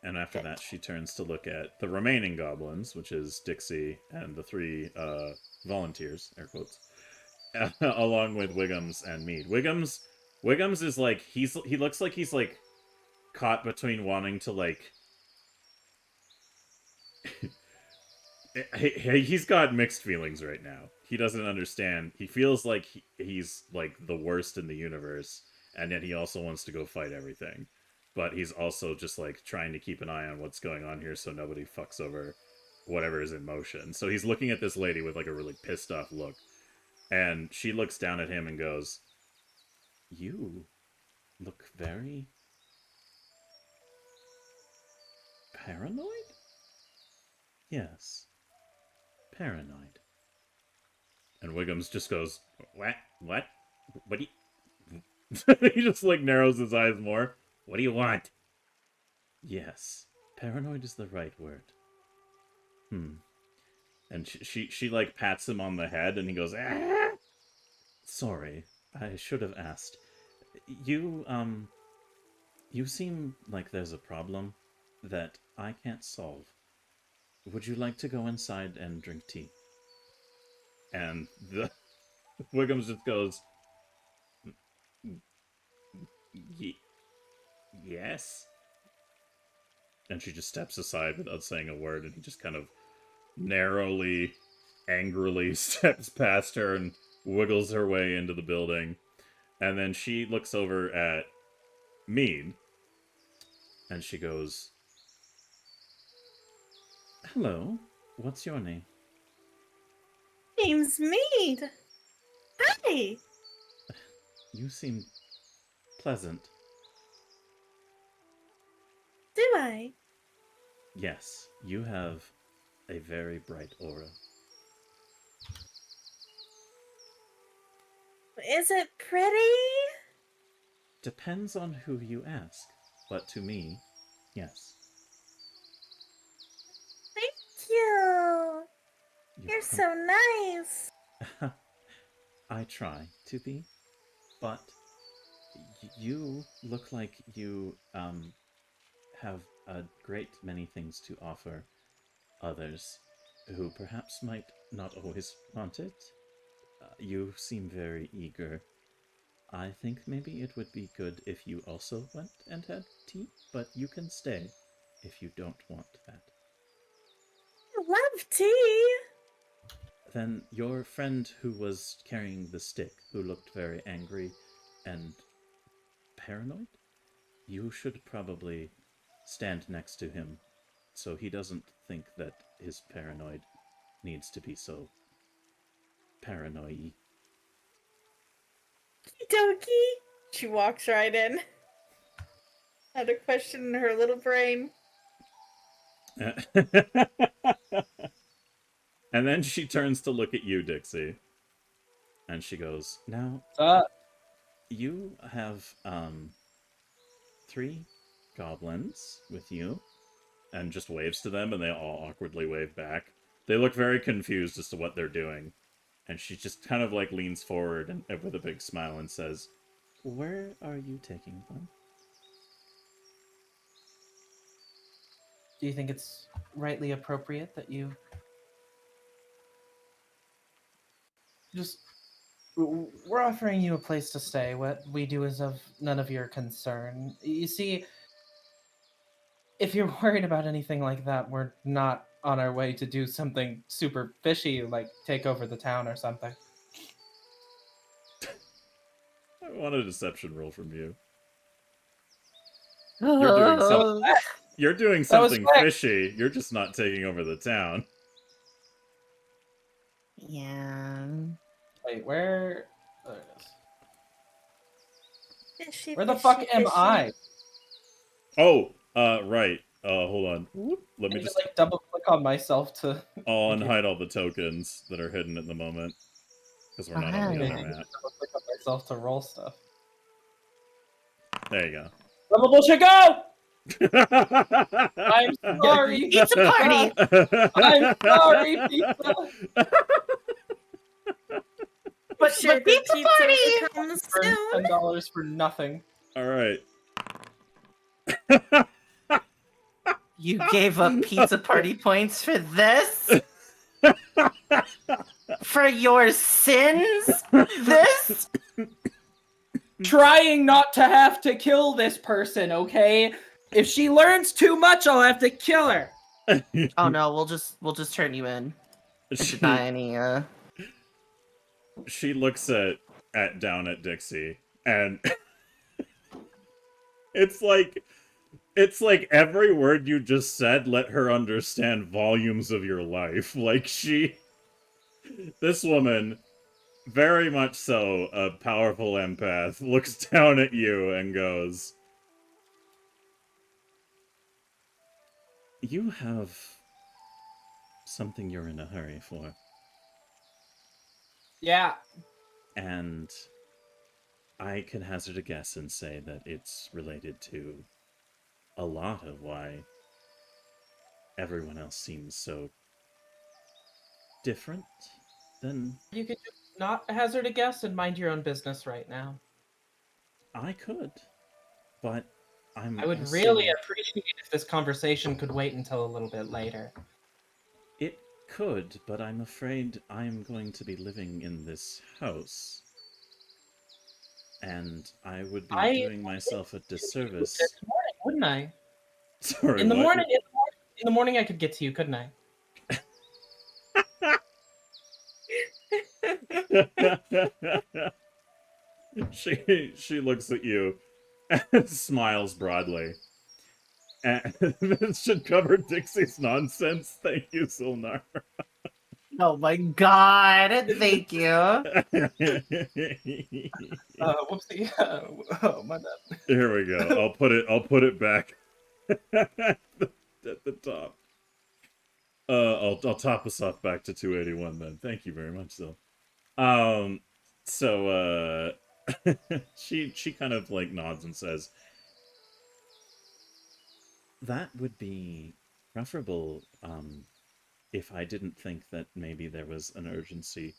And after that, she turns to look at the remaining goblins, which is Dixie and the three volunteers, air quotes, along with Wiggums and Mead. Wiggums is like, he looks like he's like caught between wanting to like he's got mixed feelings right now. He doesn't understand. He feels like he's like the worst in the universe, and yet he also wants to go fight everything. But he's also just like trying to keep an eye on what's going on here so nobody fucks over whatever is in motion. So he's looking at this lady with like a really pissed off look. And she looks down at him and goes, "You look very paranoid?" "Yes, paranoid." And Wiggums just goes, What? What do you... He just, like, narrows his eyes more. "What do you want?" "Yes, paranoid is the right word." And she like, pats him on the head, and he goes, "Ah!" "Sorry, I should have asked. You seem like there's a problem that I can't solve. Would you like to go inside and drink tea?" And the Wiggums just goes, "Yes." And she just steps aside without saying a word, and he just kind of narrowly, angrily steps past her and wiggles her way into the building. And then she looks over at Mead, and she goes, "Hello, what's your name?" Name's Mead. Hi. "You seem pleasant." Do I? "Yes, you have a very bright aura." Is it pretty? "Depends on who you ask, but to me, yes." Thank you. You're pro- so nice. I try to be, but you look like you have a great many things to offer others who perhaps might not always want it. You seem very eager. I think maybe it would be good if you also went and had tea, but you can stay if you don't want that. I love tea. Then your friend who was carrying the stick, who looked very angry and paranoid, you should probably stand next to him so he doesn't think that his paranoid needs to be so paranoid. Dokie. She walks right in. Had a question in her little brain. And then she turns to look at you, Dixie. And she goes, "Now, you have 3 goblins with you." And just waves to them, and they all awkwardly wave back. They look very confused as to what they're doing. And she just kind of like leans forward and with a big smile and says, "Where are you taking them?" Do you think it's rightly appropriate that you just... We're offering you a place to stay. What we do is of none of your concern. You see, if you're worried about anything like that, we're not on our way to do something super fishy, like take over the town or something. I want a deception roll from you. You're doing something. You're doing That was something quick. fishy. You're just not taking over the town. Yeah. Wait, where? There it is. Fishy, Where the fishy, fuck am fishy. I? Oh, right. Hold on. Whoop. Let I me need just. to like double click on myself to. I'll Thank you. unhide all the tokens that are hidden at the moment because we're not on the Alright. other map. Double click on myself to roll stuff. There you Double bullshit, go! go. I'm sorry. Pizza party! I'm sorry, pizza. But Sure, but the pizza pizza party! will come For soon. $10 for nothing. All right. You gave up pizza party points for this? For your sins? This? Trying not to have to kill this person, okay? If she learns too much, I'll have to kill her. Oh no, we'll just turn you in. And deny any She looks down at Dixie, and it's like every word you just said let her understand volumes of your life. Like this woman, very much so a powerful empath, looks down at you and goes, "You have something you're in a hurry for." Yeah. And I can hazard a guess and say that it's related to a lot of why everyone else seems so different than You could just not hazard a guess and mind your own business right now. I could. But I would really appreciate if this conversation could wait until a little bit later. It could, but I'm afraid I'm going to be living in this house. And I would be doing myself a disservice. This morning, wouldn't I? Sorry, In the what? morning, in the morning, I could get to you, couldn't I? She looks at you and smiles broadly. And this should cover Dixie's nonsense. Thank you, Silnar. Oh my god, thank you. Whoopsie. Oh, my bad. Here we go. I'll put it back at the top. I'll top us off back to 281 then. Thank you very much, though. So she kind of like nods and says, "That would be preferable, if I didn't think that maybe there was an urgency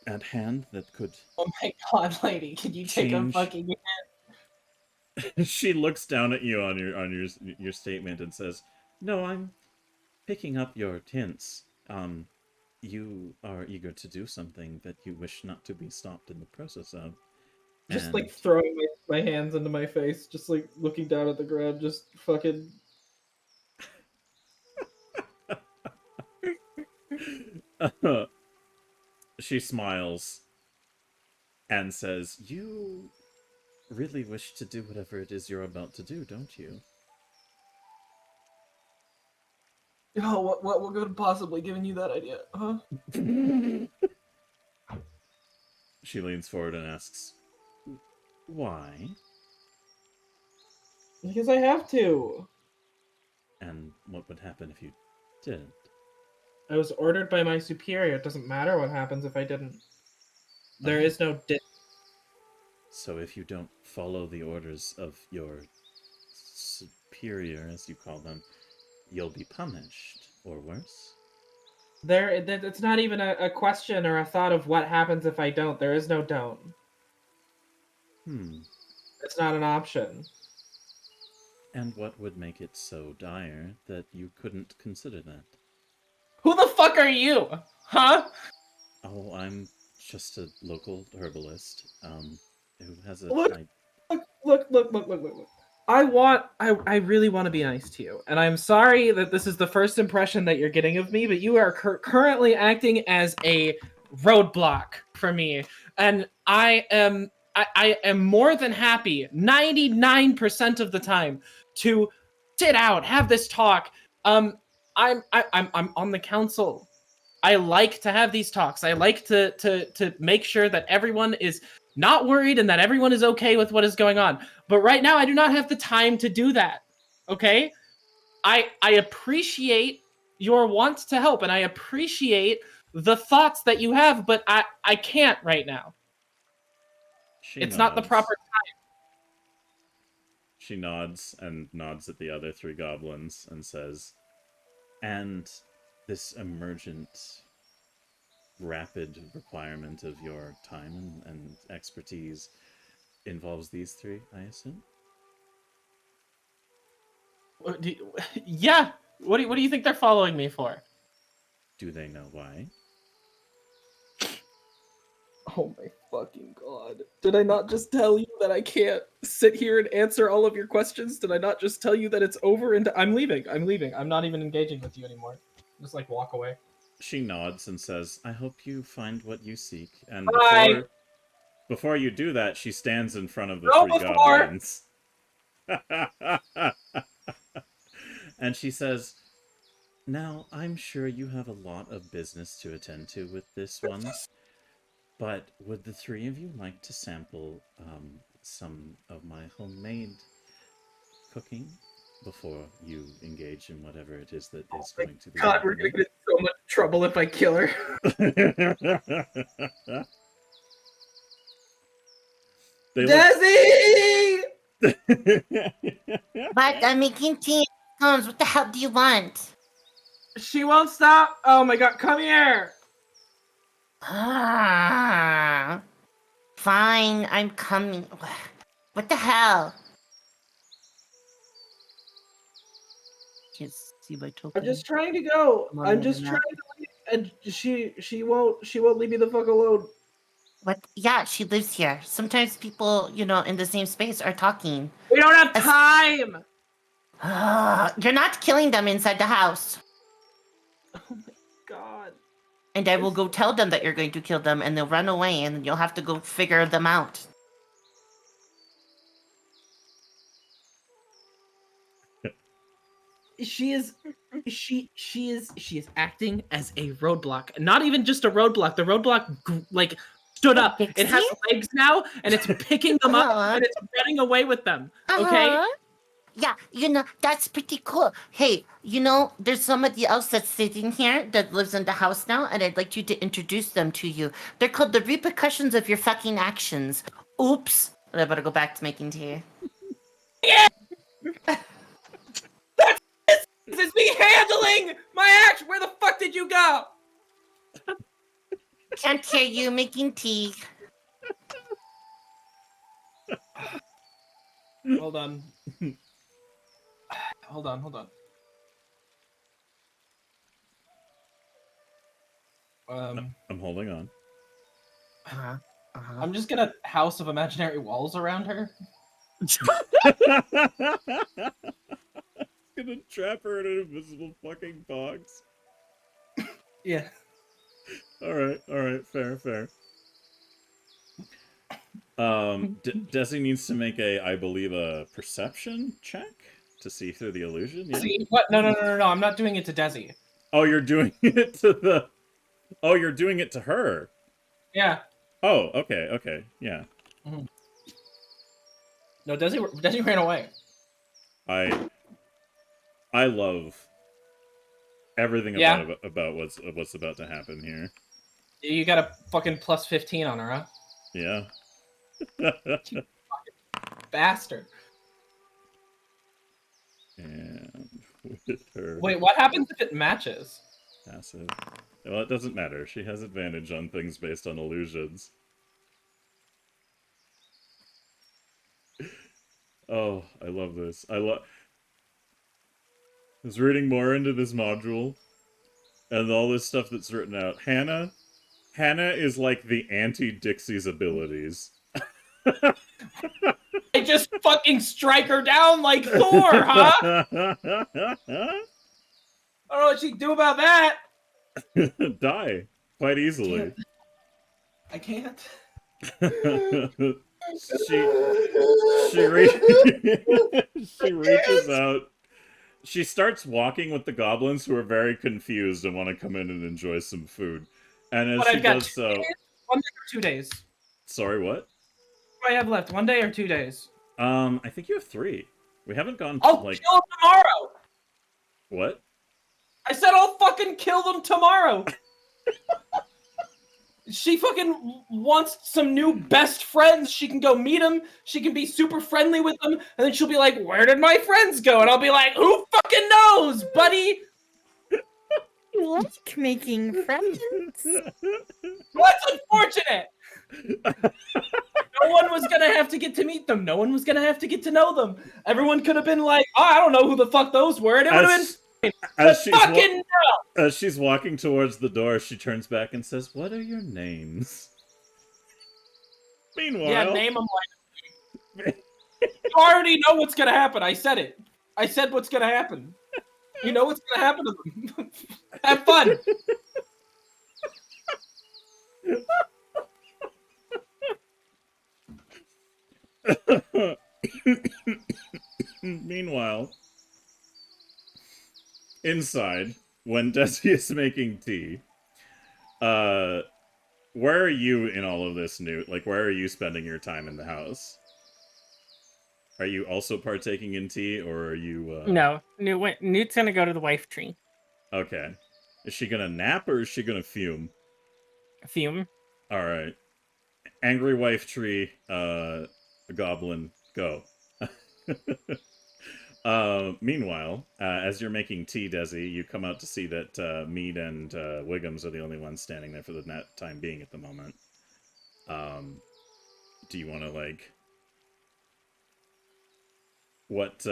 at hand that could..." Oh my god, lady, can you take a Change. fucking... She looks down at you on your statement and says, "No, I'm picking up your hints. You are eager to do something that you wish not to be stopped in the process of." Just And like throwing my hands into my face, just like looking down at the ground, just fucking... she smiles and says, "You really wish to do whatever it is you're about to do, don't you?" Oh, what could have possibly given you that idea, huh? She leans forward and asks, "Why?" Because I have to. And what would happen if you didn't? I was ordered by my superior. It doesn't matter what happens if I didn't. There Okay. is no So if you don't follow the orders of your superior, as you call them, you'll be punished, or worse. It's not even a question or a thought of what happens if I don't. There is no don't. It's not an option. And what would make it so dire that you couldn't consider that? Who the fuck are you? Huh? Oh, I'm just a local herbalist, who has a... Look. Look. I really want to be nice to you, and I'm sorry that this is the first impression that you're getting of me, but you are currently acting as a roadblock for me, and I am more than happy 99% of the time to sit out, have this talk. I'm on the council. I like to have these talks. I like to make sure that everyone is not worried and that everyone is okay with what is going on. But right now, I do not have the time to do that. Okay? I appreciate your want to help, and I appreciate the thoughts that you have, but I can't right now. It's not the proper time. She nods and nods at the other three goblins and says, "And this emergent, rapid requirement of your time and expertise involves these three, I assume?" Yeah. What do you think they're following me for? Do they know why? Oh my fucking god. Did I not just tell you that I can't sit here and answer all of your questions? Did I not just tell you that it's over and I'm leaving? I'm not even engaging with you anymore. Just like walk away. She nods and says, "I hope you find what you seek." And Bye. before you do that, she stands in front of the No, three before. goblins. And she says, "Now, I'm sure you have a lot of business to attend to with this one, but would the three of you like to sample some of my homemade cooking before you engage in whatever it is that is going to be God, we're gonna get in so much trouble if I kill her. Desi! But I'm making tea and scones. What the hell do you want? She won't stop. Oh my god, come here. Ah, fine, I'm coming. What the hell? Can't see my token. I'm just trying to go. Come on, I'm just Internet. trying to leave, and she won't leave me the fuck alone. What? Yeah, she lives here. Sometimes people, in the same space are talking. We don't have time. You're not killing them inside the house. Oh my god. And I will go tell them that you're going to kill them, and they'll run away, and you'll have to go figure them out. She is acting as a roadblock. Not even just a roadblock. The roadblock stood up. It has legs now, and it's picking them up and it's running away with them. Okay? Yeah, that's pretty cool. Hey, there's somebody else that's sitting here that lives in the house now, and I'd like you to introduce them to you. They're called the repercussions of your fucking actions. Oops. I better go back to making tea. Yeah! This is me handling my action. Where the fuck did you go? Can't hear you making tea. Hold on. Hold on. I'm holding on. I'm just gonna house of imaginary walls around her. Gonna trap her in an invisible fucking box. Yeah. Alright, fair. Desi needs to make I believe, a perception check to see through the illusion. Yeah? See, what? No, I'm not doing it to Desi. Oh, you're doing it to the... Oh, you're doing it to her. Yeah. Oh, okay, yeah. Mm-hmm. No, Desi ran away. I love everything about what's about to happen here. You got a fucking plus 15 on her, huh? Yeah. Bastard. And with her... Wait, what happens if it matches? Passive. Well, it doesn't matter. She has advantage on things based on illusions. Oh, I love this. I was reading more into this module, and all this stuff that's written out. Hannah is like the anti-Dixie's abilities. I I just fucking strike her down like Thor, huh? I don't know what she'd do about that. Die quite easily. I can't. she reaches out. She starts walking with the goblins, who are very confused and want to come in and enjoy some food. And as But she I've got does 2 so, days? 1 day or 2 days? sorry, what? What do I have left? 1 day or 2 days? I think you have 3. We haven't gone I'll like kill them tomorrow. what? I said I'll fucking kill them tomorrow. She fucking wants some new best friends. She can go meet them. She can be super friendly with them. And then she'll be like, where did my friends go? And I'll be like, who fucking knows, buddy? You like making friends. Well, that's unfortunate. No one was going to have to get to meet them. No one was going to have to get to know them. Everyone could have been like, oh, I don't know who the fuck those were. And it would have been As she's, fucking no. as she's walking towards the door, she turns back and says, "What are your names?" Meanwhile, Yeah, name them like. You already know what's gonna happen. I said it. I said what's gonna happen. You know what's gonna happen to them. Have fun. Meanwhile, inside, when Desi is making tea, where are you in all of this, Newt? Like, where are you spending your time in the house? Are you also partaking in tea, or are you, No, Newt's gonna go to the wife tree. Okay. Is she gonna nap, or is she gonna fume? Fume. Alright. Angry wife tree, goblin, go. Meanwhile, as you're making tea, Desi, you come out to see that Mead and Wiggums are the only ones standing there for the time being at the moment. Do you want to, like... What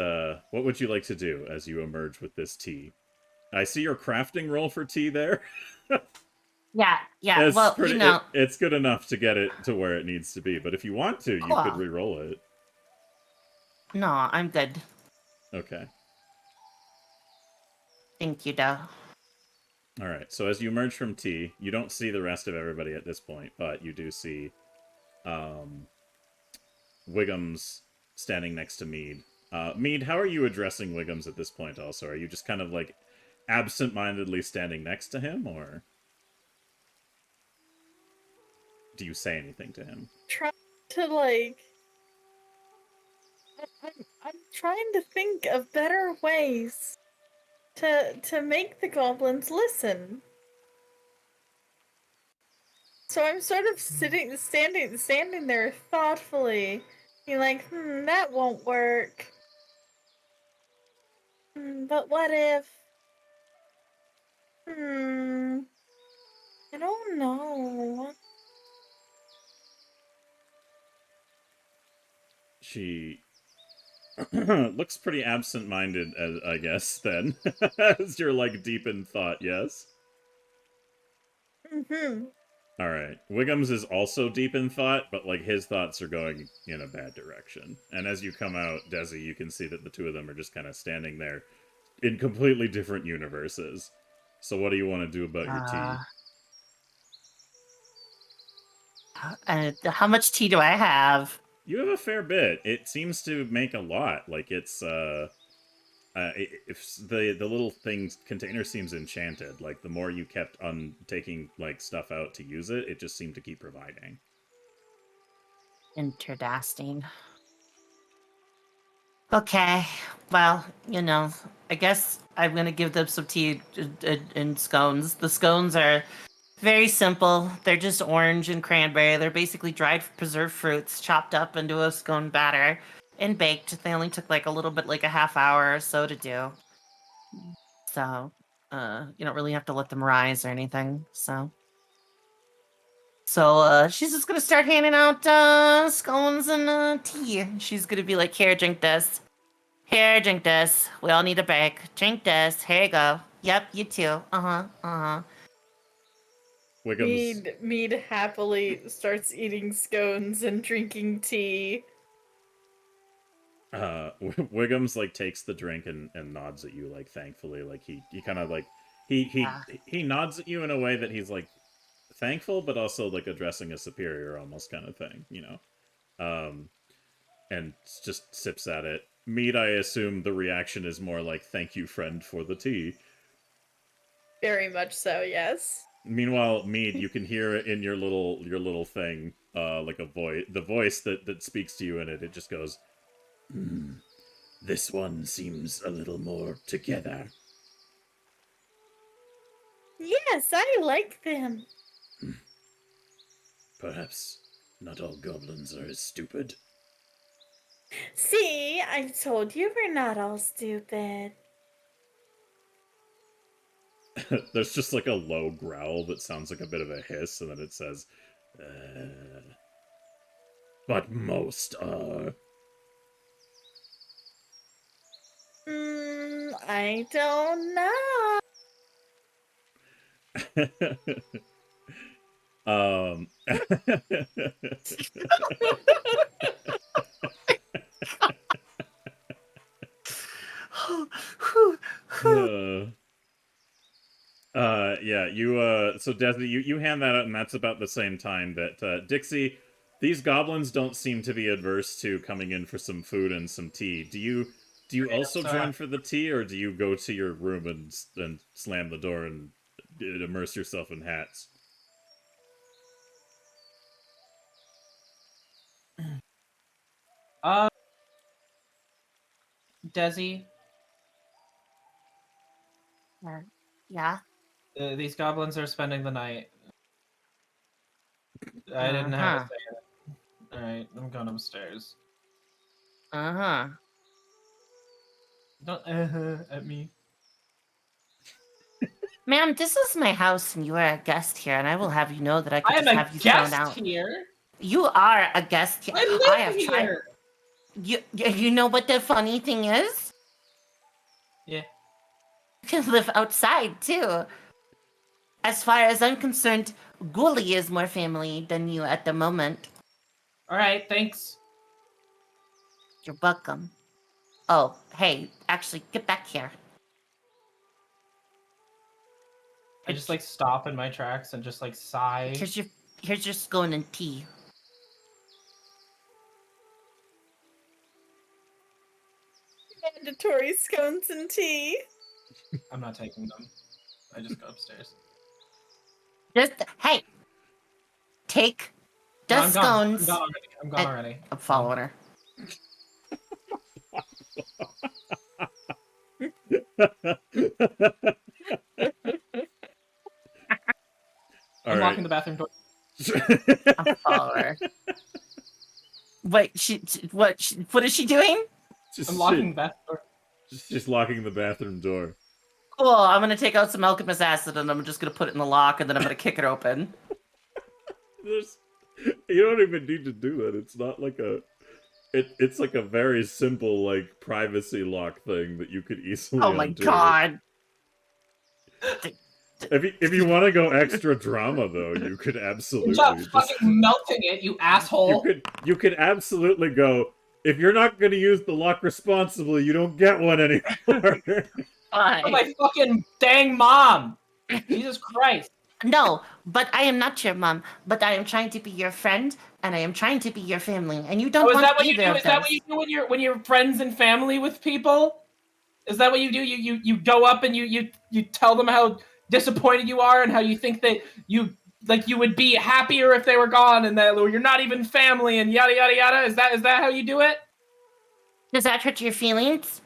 would you like to do as you emerge with this tea? I see your crafting roll for tea there. Yeah. It's Well, pretty, you know. it's good enough to get it to where it needs to be, but if you want to, you could re-roll it. No, I'm good. Okay. Thank you, though. Alright, so as you emerge from tea, you don't see the rest of everybody at this point, but you do see Wiggums standing next to Mead. Mead, how are you addressing Wiggums at this point also? Are you just kind of like absent-mindedly standing next to him, or do you say anything to him? Trying to like. I'm trying to think of better ways to make the goblins listen. So I'm sort of standing there thoughtfully, being like, that won't work. But what if? I don't know. She looks pretty absent-minded, I guess, then. As you're, like, deep in thought, yes? Alright. Wiggums is also deep in thought, but, like, his thoughts are going in a bad direction. And as you come out, Desi, you can see that the two of them are just kind of standing there in completely different universes. So what do you want to do about your tea? How much tea do I have? You have a fair bit. It seems to make a lot. Like, it's, if the little container seems enchanted. Like, the more you kept on taking, like, stuff out to use it, it just seemed to keep providing. Interdasting. Okay, well, you know, I guess I'm gonna give them some tea and scones. The scones are very simple. They're just orange and cranberry. They're basically dried preserved fruits chopped up into a scone batter and baked. They only took like a little bit, like a half hour or so to do. So, you don't really have to let them rise or anything. So she's just gonna start handing out scones and tea. She's gonna be like, "Here, drink this. Here, drink this. We all need a break. Drink this. Here you go. Yep, you too. Wiggums. Mead happily starts eating scones and drinking tea. Wiggums like takes the drink and nods at you like thankfully, like he kind of like he nods at you in a way that he's like thankful but also like addressing a superior almost kind of thing, you know. And just sips at it. Mead, I assume the reaction is more like thank you friend for the tea. Very much so, yes. Meanwhile, Mead, you can hear in your little thing, like the voice that speaks to you in it. It just goes, this one seems a little more together. Yes, I like them. Perhaps not all goblins are as stupid. See, I told you we're not all stupid. There's just like a low growl that sounds like a bit of a hiss, and then it says, but most are. I don't know. Yeah, so Desi, you hand that out, and that's about the same time that, Dixie, these goblins don't seem to be adverse to coming in for some food and some tea. Do you also join for the tea, or do you go to your room and slam the door and immerse yourself in hats? Desi, Yeah. these goblins are spending the night. I didn't have to say it. Alright, I'm going upstairs. Uh-huh. Don't at me. Ma'am, this is my house and you are a guest here, and I will have you know that I could I am just a have you thrown guest out. here. You are a guest here. I live have here. tried. You know what the funny thing is? Yeah. You can live outside too. As far as I'm concerned, Ghoulie is more family than you at the moment. Alright, thanks. You're welcome. Oh, hey, actually, get back here. I just like stop in my tracks and just like sigh. Here's your scone and tea. Mandatory scones and tea. I'm not taking them. I just go upstairs. Just hey, take the No, I'm gone. scones. I'm gone already. I'm following her. I'm locking the bathroom door. I'm following her. Wait, what is she doing? I'm locking the bathroom door. Just locking the bathroom door. Cool, I'm gonna take out some alchemist acid and I'm just gonna put it in the lock and then I'm gonna kick it open. You don't even need to do that. It's not like it's like a very simple like privacy lock thing that you could easily Oh my undo. god. If you want to go extra drama though, you could absolutely Stop fucking melting it, you asshole. you could absolutely go, if you're not going to use the lock responsibly, you don't get one anymore. Fine. Oh, my fucking dang mom. Jesus Christ. No, but I am not your mom. But I am trying to be your friend, and I am trying to be your family, and you don't Oh, is want that what you either do? of Is that those. what you do when you're friends and family with people? Is that what you do? You go up and you tell them how disappointed you are and how you think that you would be happier if they were gone and that you're not even family and yada yada yada. Is that how you do it? Does that hurt your feelings?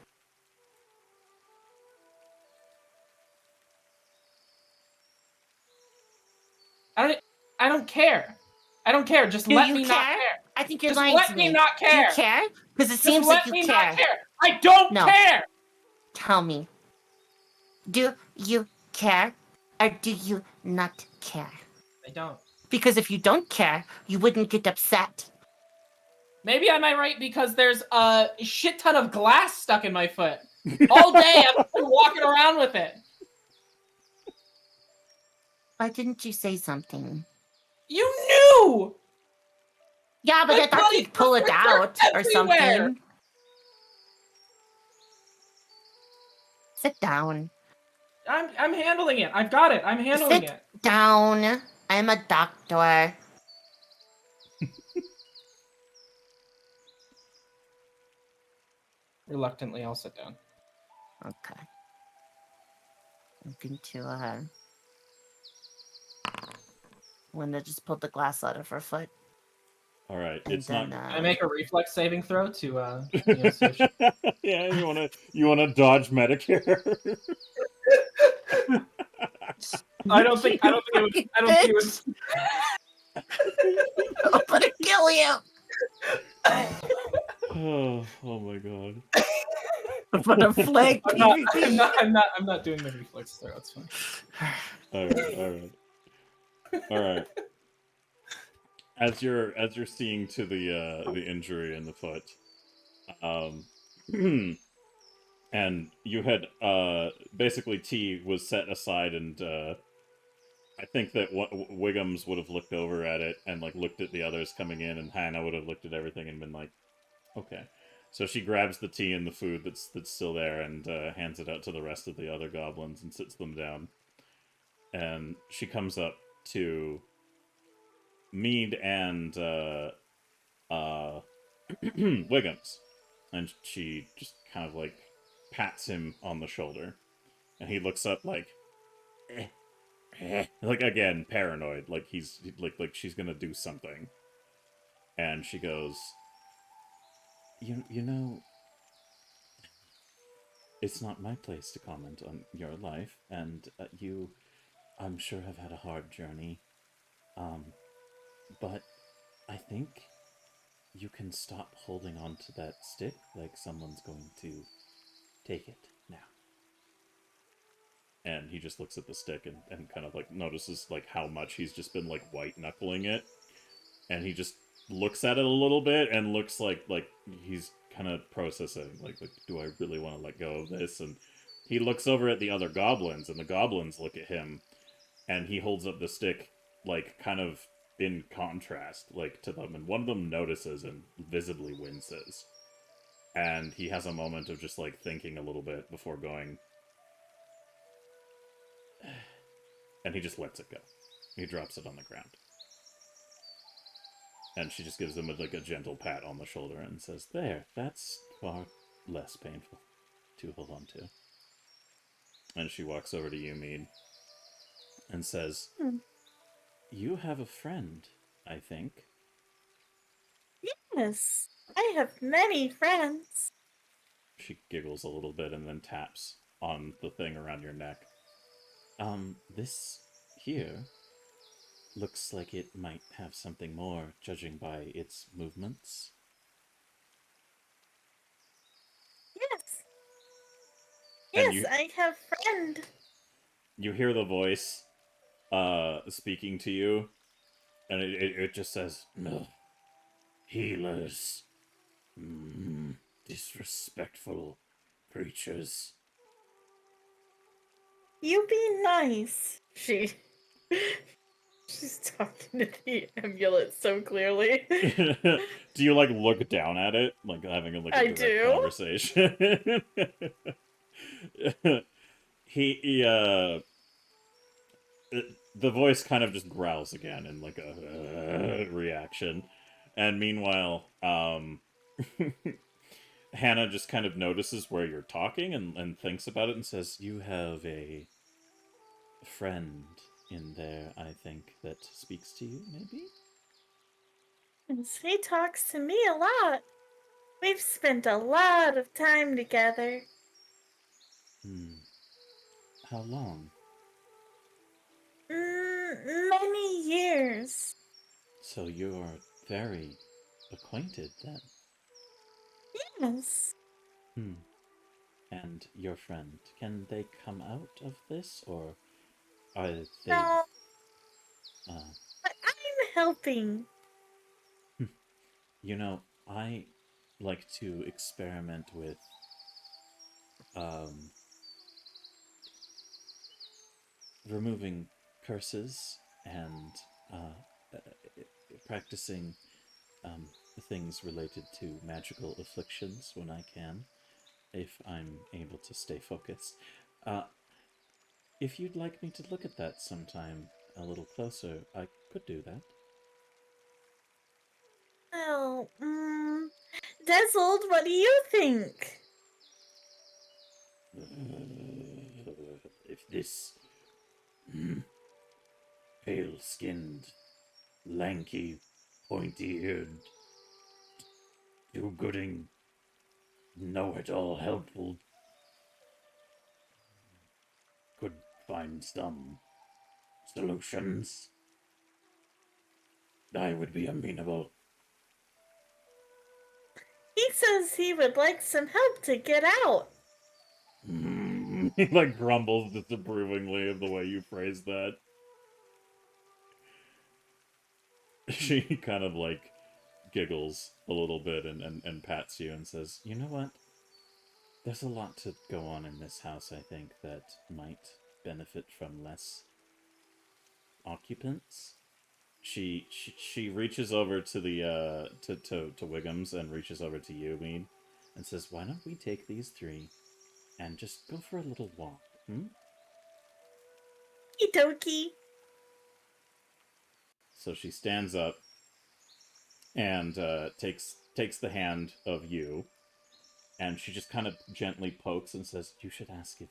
I don't care. I don't care. Just Do let you me care? not care. I think you're Just lying let to me me. not Do care. you care? Because it Just seems let like you me care. not care. I don't No. care. Tell me. Do you care, or do you not care? I don't. Because if you don't care, you wouldn't get upset. Maybe I might right because there's a shit ton of glass stuck in my foot. All day I've been walking around with it. Why didn't you say something? You knew! Yeah, but My I thought bloody you'd pull it footprints are out or everywhere. something. Sit down. I'm handling it. I've got it. I'm handling Sit it. down. I'm a doctor. Reluctantly, I'll sit down. Okay. I'm going to, Linda just pulled the glass out of her foot. All right, And it's then, not. Can I make a reflex saving throw to, see if she... Yeah, you wanna dodge Medicare? I don't think it would. I'm gonna kill you. Oh my god. I'm gonna flag I'm not doing the reflex throw. It's fine. All right. As you're seeing to the injury in the foot, and you had basically T was set aside, and I think that Wiggums would have looked over at it and like looked at the others coming in, and Hannah would have looked at everything and been like, okay. So she grabs the tea and the food that's still there and hands it out to the rest of the other goblins and sits them down. And she comes up to Mead and Wiggums, and she just kind of like pats him on the shoulder, and he looks up like, like again paranoid, like he's like she's gonna do something, and she goes, you know, it's not my place to comment on your life, and you, I'm sure, have had a hard journey. But I think you can stop holding on to that stick like someone's going to take it now. And he just looks at the stick and kind of like notices like how much he's just been like white knuckling it. And he just looks at it a little bit and looks like he's kind of processing like do I really want to let go of this? And he looks over at the other goblins, and the goblins look at him, and he holds up the stick like kind of in contrast like to them, and one of them notices and visibly winces, and he has a moment of just like thinking a little bit before going, and he just lets it go. He drops it on the ground, and she just gives him like a gentle pat on the shoulder and says, there, that's far less painful to hold on to. And she walks over to you, Mead, and says, you have a friend, I think. Yes, I have many friends. She giggles a little bit and then taps on the thing around your neck. This here looks like it might have something more, judging by its movements. Yes. And Yes, I have friend. You hear the voice speaking to you, and it just says, no, healers. Disrespectful creatures. You be nice. She's talking to the amulet so clearly. Do you like look down at it, like having like a direct conversation? The voice kind of just growls again in like a reaction, and meanwhile, Hannah just kind of notices where you're talking and thinks about it and says, you have a friend in there, I think, that speaks to you, maybe? Yes, he talks to me a lot. We've spent a lot of time together. How long? Many years. So you're very acquainted, then? Yes. And your friend, can they come out of this, or are they... No. But I'm helping. You know, I like to experiment with, removing curses and, practicing, things related to magical afflictions when I can. if I'm able to stay focused. If you'd like me to look at that sometime a little closer, I could do that. Well, Dazzled, what do you think? If this pale-skinned, lanky, pointy-eared, do-gooding, know-it-all helpful could find some solutions, I would be amenable. He says he would like some help to get out. He like grumbles disapprovingly of the way you phrased that. She kind of like giggles a little bit and pats you and says, "You know what? There's a lot to go on in this house, I think, that might benefit from less occupants." She reaches over to the to Wiggums and reaches over to you, Mead, and says, "Why don't we take these three and just go for a little walk, hmm?" Okie dokie. So she stands up and takes the hand of you, and she just kind of gently pokes and says, "You should ask if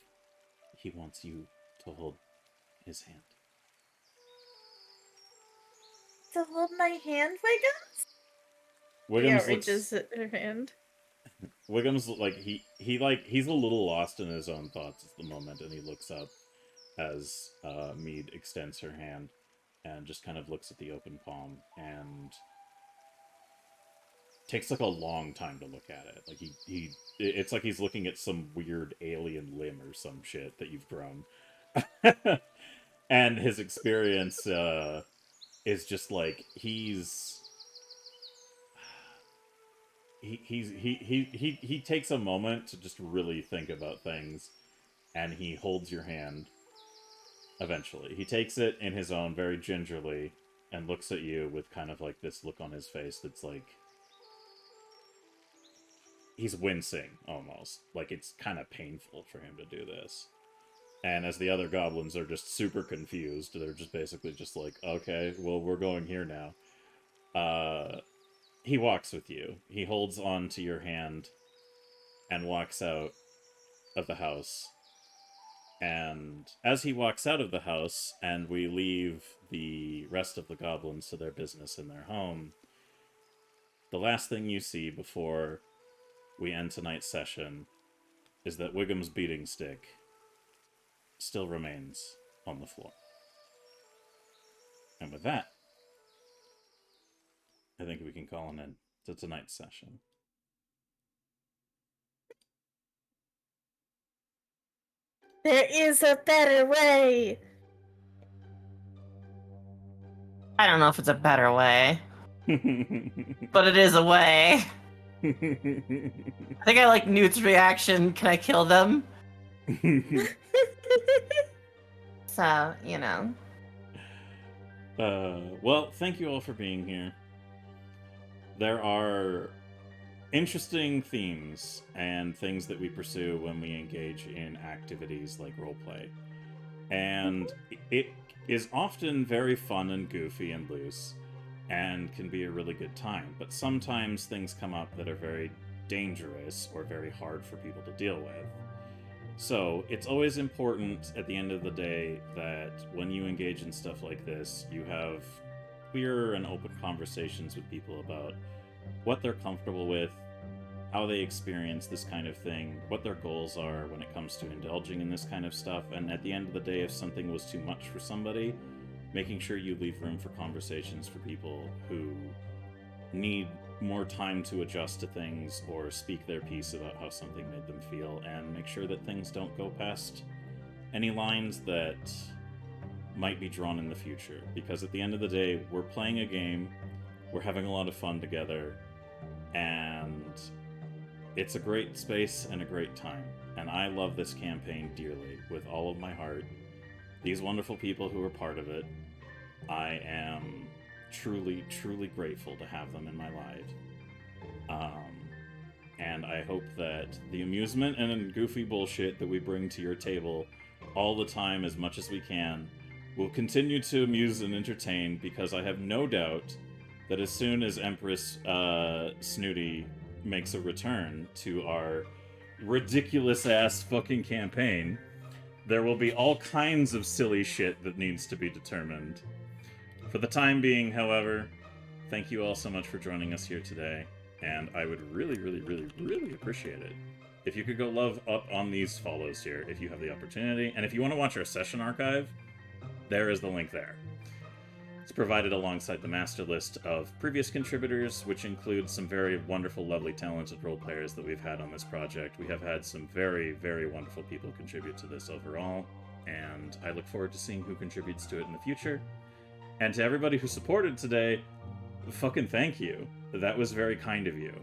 he wants you to hold his hand." To hold my hand, Wiggums? Wiggums Reaches at her hand. Wiggums he's a little lost in his own thoughts at the moment, and he looks up as Mead extends her hand and just kind of looks at the open palm and takes like a long time to look at it. Like it's like he's looking at some weird alien limb or some shit that you've grown. And his experience is just like he takes a moment to just really think about things, and he holds your hand. Eventually, he takes it in his own very gingerly and looks at you with kind of like this look on his face that's like he's wincing almost, like it's kind of painful for him to do this. And as the other goblins are just super confused, they're just basically just like, "Okay, well, we're going here now." He walks with you. He holds on to your hand and walks out of the house. And as he walks out of the house and we leave the rest of the goblins to their business in their home, the last thing you see before we end tonight's session is that Wiggum's beating stick still remains on the floor. And with that, I think we can call an end to tonight's session. There is a better way. I don't know if it's a better way, but it is a way. I think I like Newt's reaction. Can I kill them? So, you know. Well, thank you all for being here. There are interesting themes and things that we pursue when we engage in activities like roleplay. And it is often very fun and goofy and loose and can be a really good time. But sometimes things come up that are very dangerous or very hard for people to deal with. So it's always important at the end of the day that when you engage in stuff like this, you have clear and open conversations with people about what they're comfortable with, how they experience this kind of thing, what their goals are when it comes to indulging in this kind of stuff, and at the end of the day, if something was too much for somebody, making sure you leave room for conversations for people who need more time to adjust to things or speak their piece about how something made them feel, and make sure that things don't go past any lines that might be drawn in the future. Because at the end of the day, we're playing a game, we're having a lot of fun together, and it's a great space and a great time. And I love this campaign dearly, with all of my heart. These wonderful people who are part of it, I am truly, truly grateful to have them in my life. and I hope that the amusement and goofy bullshit that we bring to your table all the time as much as we can will continue to amuse and entertain, because I have no doubt that as soon as Empress Snooty makes a return to our ridiculous-ass fucking campaign, there will be all kinds of silly shit that needs to be determined. For the time being, however, thank you all so much for joining us here today, and I would really, really, really, really appreciate it if you could go love up on these follows here if you have the opportunity, and if you want to watch our session archive, there is the link there. It's provided alongside the master list of previous contributors, which includes some very wonderful, lovely, talented role players that we've had on this project. We have had some very, very wonderful people contribute to this overall, and I look forward to seeing who contributes to it in the future. And to everybody who supported today, fucking thank you. That was very kind of you.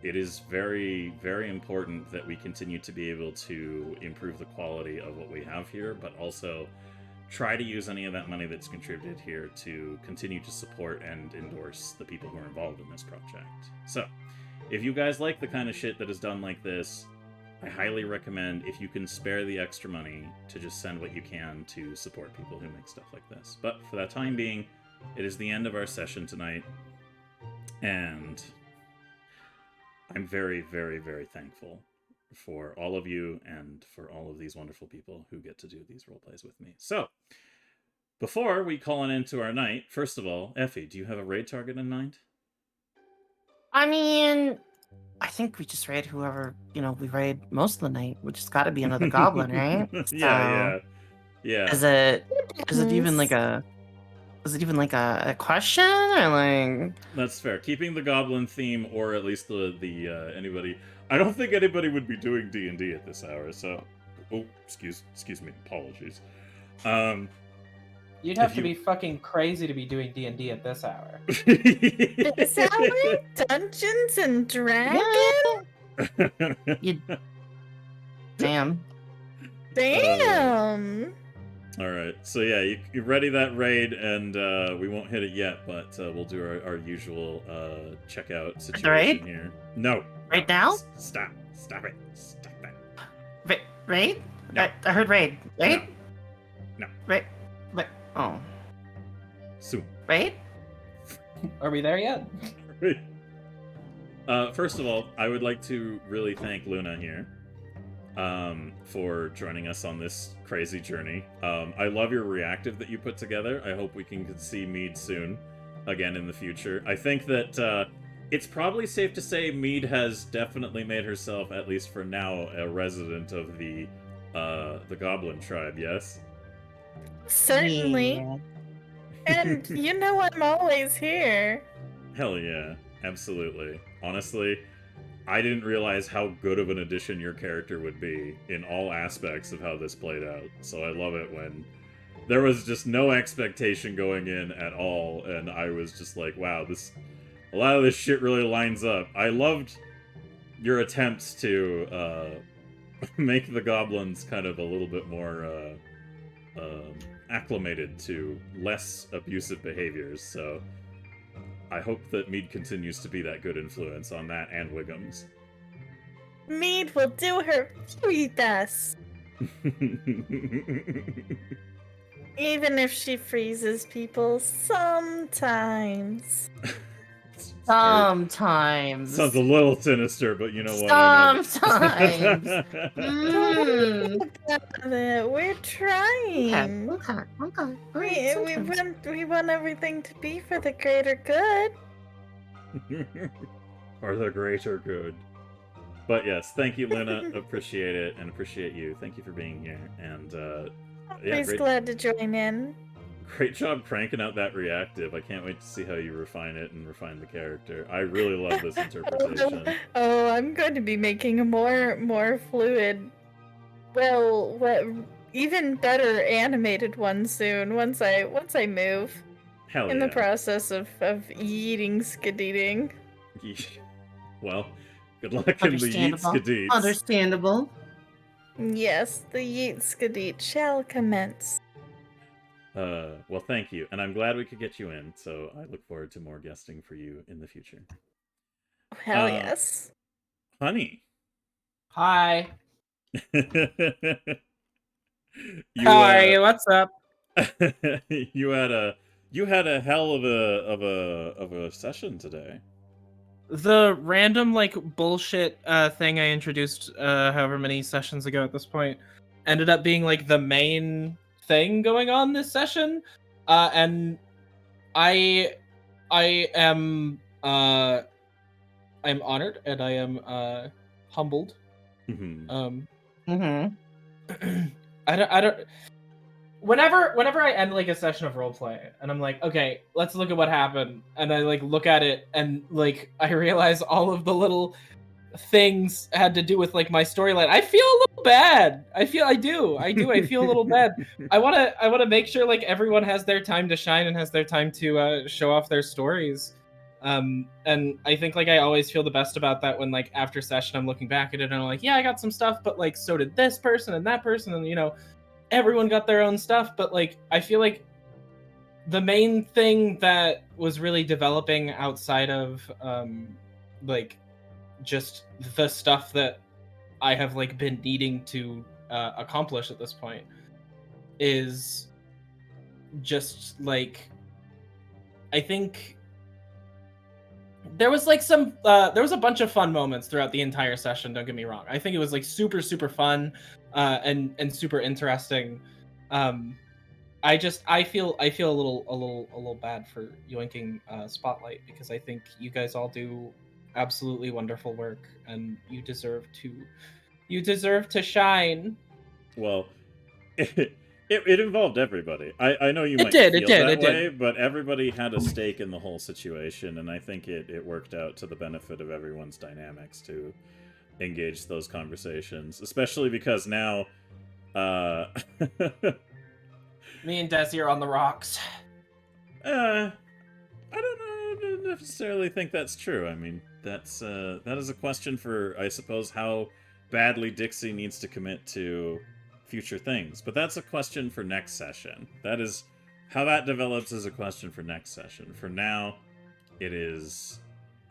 It is very, very important that we continue to be able to improve the quality of what we have here, but also try to use any of that money that's contributed here to continue to support and endorse the people who are involved in this project. So, if you guys like the kind of shit that is done like this, I highly recommend, if you can spare the extra money, to just send what you can to support people who make stuff like this. But for that time being, it is the end of our session tonight, and I'm very, very, very thankful for all of you and for all of these wonderful people who get to do these role plays with me. So, before we call an end to our night, first of all, Effie, do you have a raid target in mind? I mean, I think we just raid whoever, we raid most of the night, which has got to be another goblin, right? Yeah. Is it even like a question, or like? That's fair. Keeping the goblin theme, or at least the anybody. I don't think anybody would be doing D&D at this hour, so excuse me, apologies. You'd have to be fucking crazy to be doing D&D at this hour. This hour? Dungeons and Dragons? Damn. Damn. All right, so yeah, you ready that raid, and we won't hit it yet, but we'll do our usual checkout situation raid? here. No. Right now? Stop it. Stop that. Raid? No. I heard raid. Raid? No. Raid? Oh. Soon. Raid? Are we there yet? First of all, I would like to really thank Luna here for joining us on this crazy journey. I love your reactive that you put together. I hope we can see Mead soon again in the future. I think that it's probably safe to say Mead has definitely made herself, at least for now, a resident of the Goblin tribe, yes? Certainly. Yeah. And I'm always here. Hell yeah, absolutely. Honestly, I didn't realize how good of an addition your character would be in all aspects of how this played out. So I love it when there was just no expectation going in at all, and I was just like, wow, a lot of this shit really lines up. I loved your attempts to make the goblins kind of a little bit more acclimated to less abusive behaviors, so I hope that Mead continues to be that good influence on that and Wiggum's. Mead will do her very best. Even if she freezes people sometimes. Sometimes. Sounds a little sinister, but you know what? Sometimes. We're trying. Okay. We want everything to be for the greater good. Or the greater good. But yes, thank you, Luna. Appreciate it, and appreciate you. Thank you for being here. And Always glad to join in. Great job cranking out that reactive. I can't wait to see how you refine it and refine the character. I really love this interpretation. I'm going to be making a more fluid, even better animated one soon. Once I move. Hell yeah. In the process of eating skedeeting. Well, good luck in the yeet skedeets. Understandable. Yes, the yeet skedeet shall commence. Well, thank you, and I'm glad we could get you in, so I look forward to more guesting for you in the future. Hell yes. Honey. Hi. You, Hi, what's up? you had a hell of a session today. The random like bullshit thing I introduced however many sessions ago at this point ended up being like the main thing going on this session. And I am I'm honored and I am humbled. Mm-hmm. I don't whenever I end like a session of roleplay and I'm like, okay, let's look at what happened, and I like look at it and like I realize all of the little things had to do with like my storyline, I feel a little bad. I feel I feel a little bad. I wanna make sure like everyone has their time to shine and has their time to show off their stories. And I think like I always feel the best about that when like after session I'm looking back at it and I'm like, yeah, I got some stuff, but like so did this person and that person, and you know, everyone got their own stuff. But like I feel like the main thing that was really developing outside of like just the stuff that I have like been needing to accomplish at this point is just like, I think there was like some there was a bunch of fun moments throughout the entire session, don't get me wrong. I think it was like super fun and super interesting. I feel a little bad for yoinking Spotlight, because I think you guys all do absolutely wonderful work and you deserve to shine. Well, it involved everybody. I know you might It feel did, that it way, did. but everybody had a stake in the whole situation, and I think it worked out to the benefit of everyone's dynamics to engage those conversations, especially because now Me and Desi are on the rocks. I don't necessarily think that's true. I mean, that is a question for, I suppose, how badly Dixie needs to commit to future things. But that's a question for next session. That is how that develops is a question for next session. For now, it is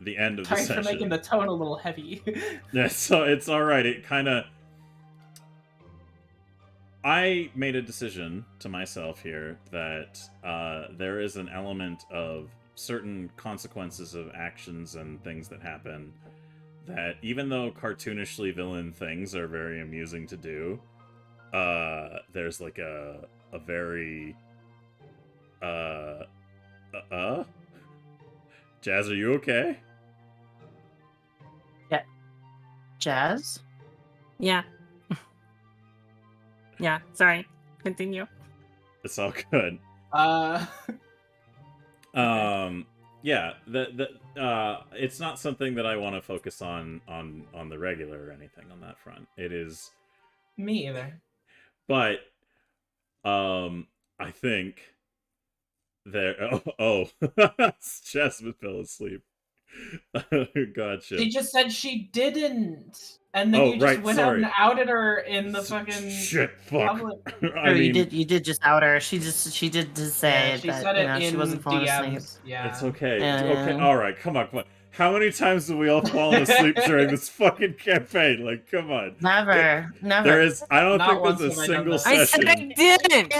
the end of the Sorry session. for making the tone a little heavy. Yeah, so it's all right. It kind of. I made a decision to myself here that there is an element of certain consequences of actions and things that happen that, even though cartoonishly villain things are very amusing to do, there's like a very Jazz, are you okay? Yeah. Jazz? Yeah. Yeah, sorry. Continue. It's all good. Yeah, it's not something that I want to focus on the regular or anything on that front. It is Me either. But I think there Jasmine fell asleep. Gotcha. She just said she didn't. And then Oh, you just right, went sorry. out and outed her in the fucking Shit, fuck. public. I mean, you did just out her. She did just say Yeah, she that, said you it know, in she wasn't falling asleep. DMs. Yeah. it's okay. Yeah, Okay, yeah. all right, come on. How many times have we all fallen asleep during this fucking campaign? Like, come on. Never. There is. I don't Not think there's once a have I done single that. I said session. I didn't.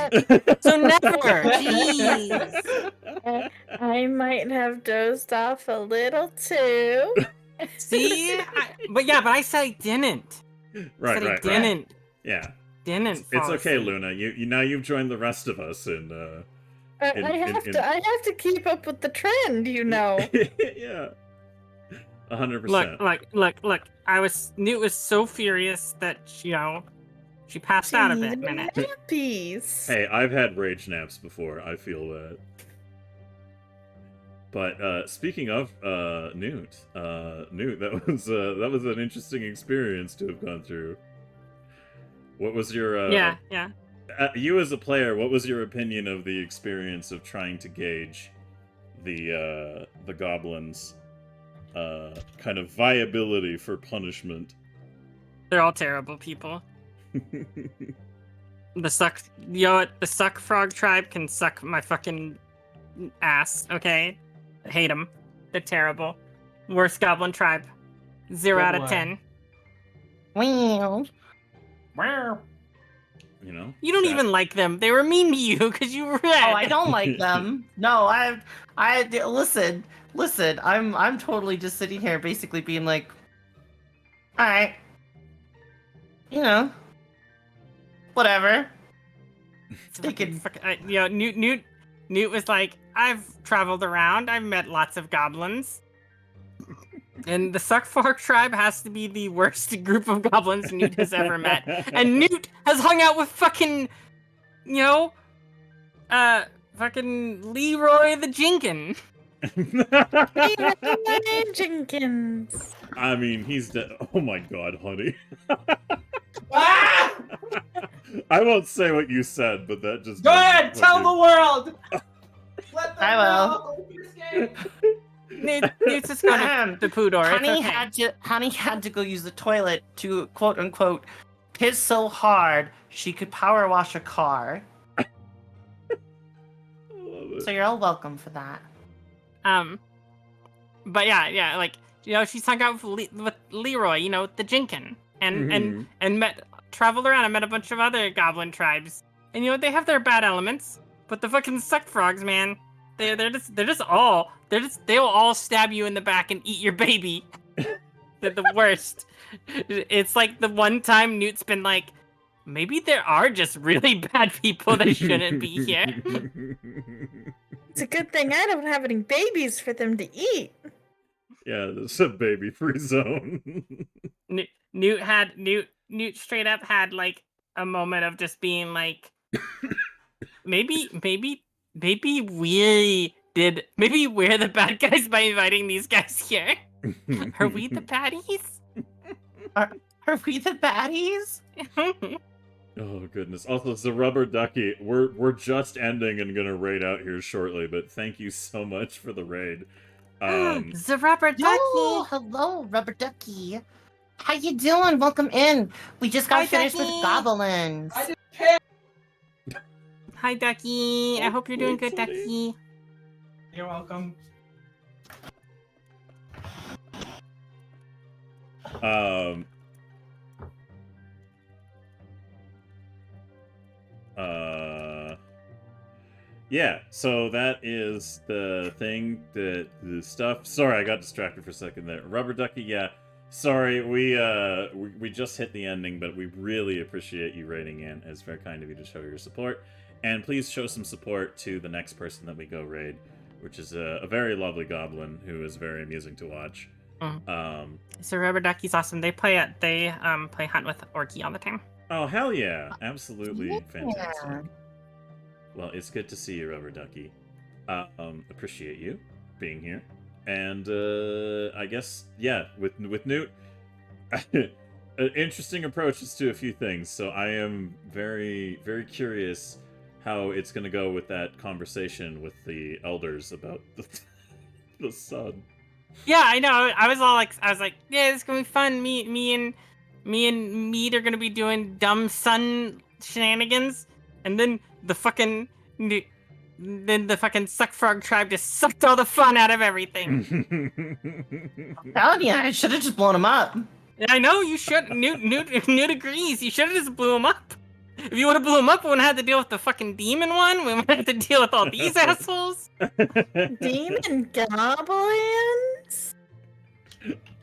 So never. Jeez. I might have dozed off a little too. See? But I said I didn't. Right, I said right, I right. didn't. Yeah. Didn't. It's fall okay, asleep. Luna. You now you've joined the rest of us in I have to keep up with the trend, you know. yeah. 100%. Look. Newt was so furious that she passed out a bit. Minute. Nappies. Hey, I've had rage naps before. I feel that. But speaking of Newt, that was an interesting experience to have gone through. What was your Yeah. you as a player? What was your opinion of the experience of trying to gauge the goblins' kind of viability for punishment? They're all terrible people. The suck frog tribe can suck my fucking ass, okay? I hate them. They're terrible. Worst goblin tribe 0 out of boy. 10. Wow. You know, You don't that- even like them. They were mean to you because you read. Oh, I don't like them. No, listen. I'm totally just sitting here, basically being like, all right, you know, whatever. They could. You know, Newt was like, I've traveled around. I've met lots of goblins. And the Suckfork tribe has to be the worst group of goblins Newt has ever met. And Newt has hung out with fucking, you know, fucking Leroy the Jinkin. Leroy Jenkins. I mean, he's dead. Oh my god, honey. Ah! I won't say what you said, but that just. Go ahead, tell the world. Let them I will. know. You escaped. Newt's just going to the poo door. It's Honey okay. had to go use the toilet to quote unquote piss so hard she could power wash a car. I love it. So you're all welcome for that. But yeah, like, you know, she's hung out with Leroy, you know, the Jinkin, and traveled around and met a bunch of other goblin tribes. And you know, they have their bad elements, but the fucking suck frogs, man, they'll all stab you in the back and eat your baby. They're the worst. It's like the one time Newt's been like, maybe there are just really bad people that shouldn't be here. It's a good thing I don't have any babies for them to eat. Yeah, this is a baby-free zone. Newt straight up had like a moment of just being like, maybe we're the bad guys by inviting these guys here. Are we the baddies? Are we the baddies? Oh goodness. Also, the rubber ducky. We're just ending and gonna raid out here shortly, but thank you so much for the raid. The rubber ducky. Oh, hello, Rubber Ducky. How you doing? Welcome in. We just got Hi, finished with Ducky. goblins. I just can't. Hi, Ducky. I hope you're doing good, Thanks, Ducky. You're welcome. Yeah, so that is the thing, the stuff. Sorry, I got distracted for a second there. Rubber ducky, yeah. Sorry, we just hit the ending, but we really appreciate you raiding in. It's very kind of you to show your support. And please show some support to the next person that we go raid, which is a very lovely goblin who is very amusing to watch. So rubber ducky's awesome. They play hunt with Orky all the time. Oh, hell yeah. Absolutely Yeah. fantastic. Well, it's good to see you, Rubber Ducky. Appreciate you being here. And I guess, yeah, with Newt, interesting approaches to a few things. So I am very, very curious how it's going to go with that conversation with the elders about the sun. Yeah, I know. I was like, yeah, it's gonna be fun. Me and Mead are gonna be doing dumb sun shenanigans, and then the fucking suck frog tribe just sucked all the fun out of everything. Telling you, I should have just blown him up. I know you should. Newt agrees. You should have just blew him up. If you would have blew him up, we wouldn't have to deal with the fucking demon one. We wouldn't have to deal with all these assholes. Demon goblins?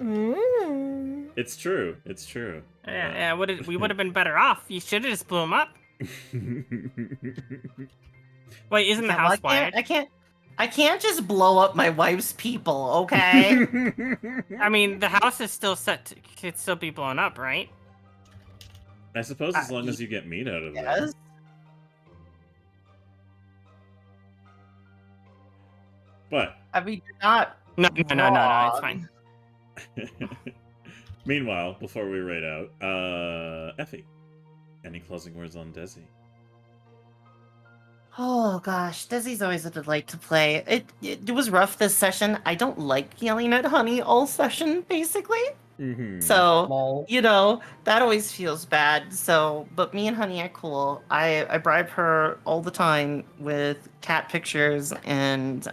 Ooh. It's true. It's true. Yeah, we would have been better off. You should have just blew him up. Wait, isn't the Yeah, well, house wired? I can't just blow up my wife's people, okay? I mean, the house is still set to could still be blown up, right? I suppose as long as you get meat out of it. Yes. But I mean, you're not. No, it's fine. meanwhile, before we raid out, Effie, any closing words on Desi? Oh gosh, Desi's always a delight to play. It was rough this session. I don't like yelling at Honey all session, basically. Mm-hmm. So, you know, that always feels bad. So, but me and Honey are cool. I bribe her all the time with cat pictures and,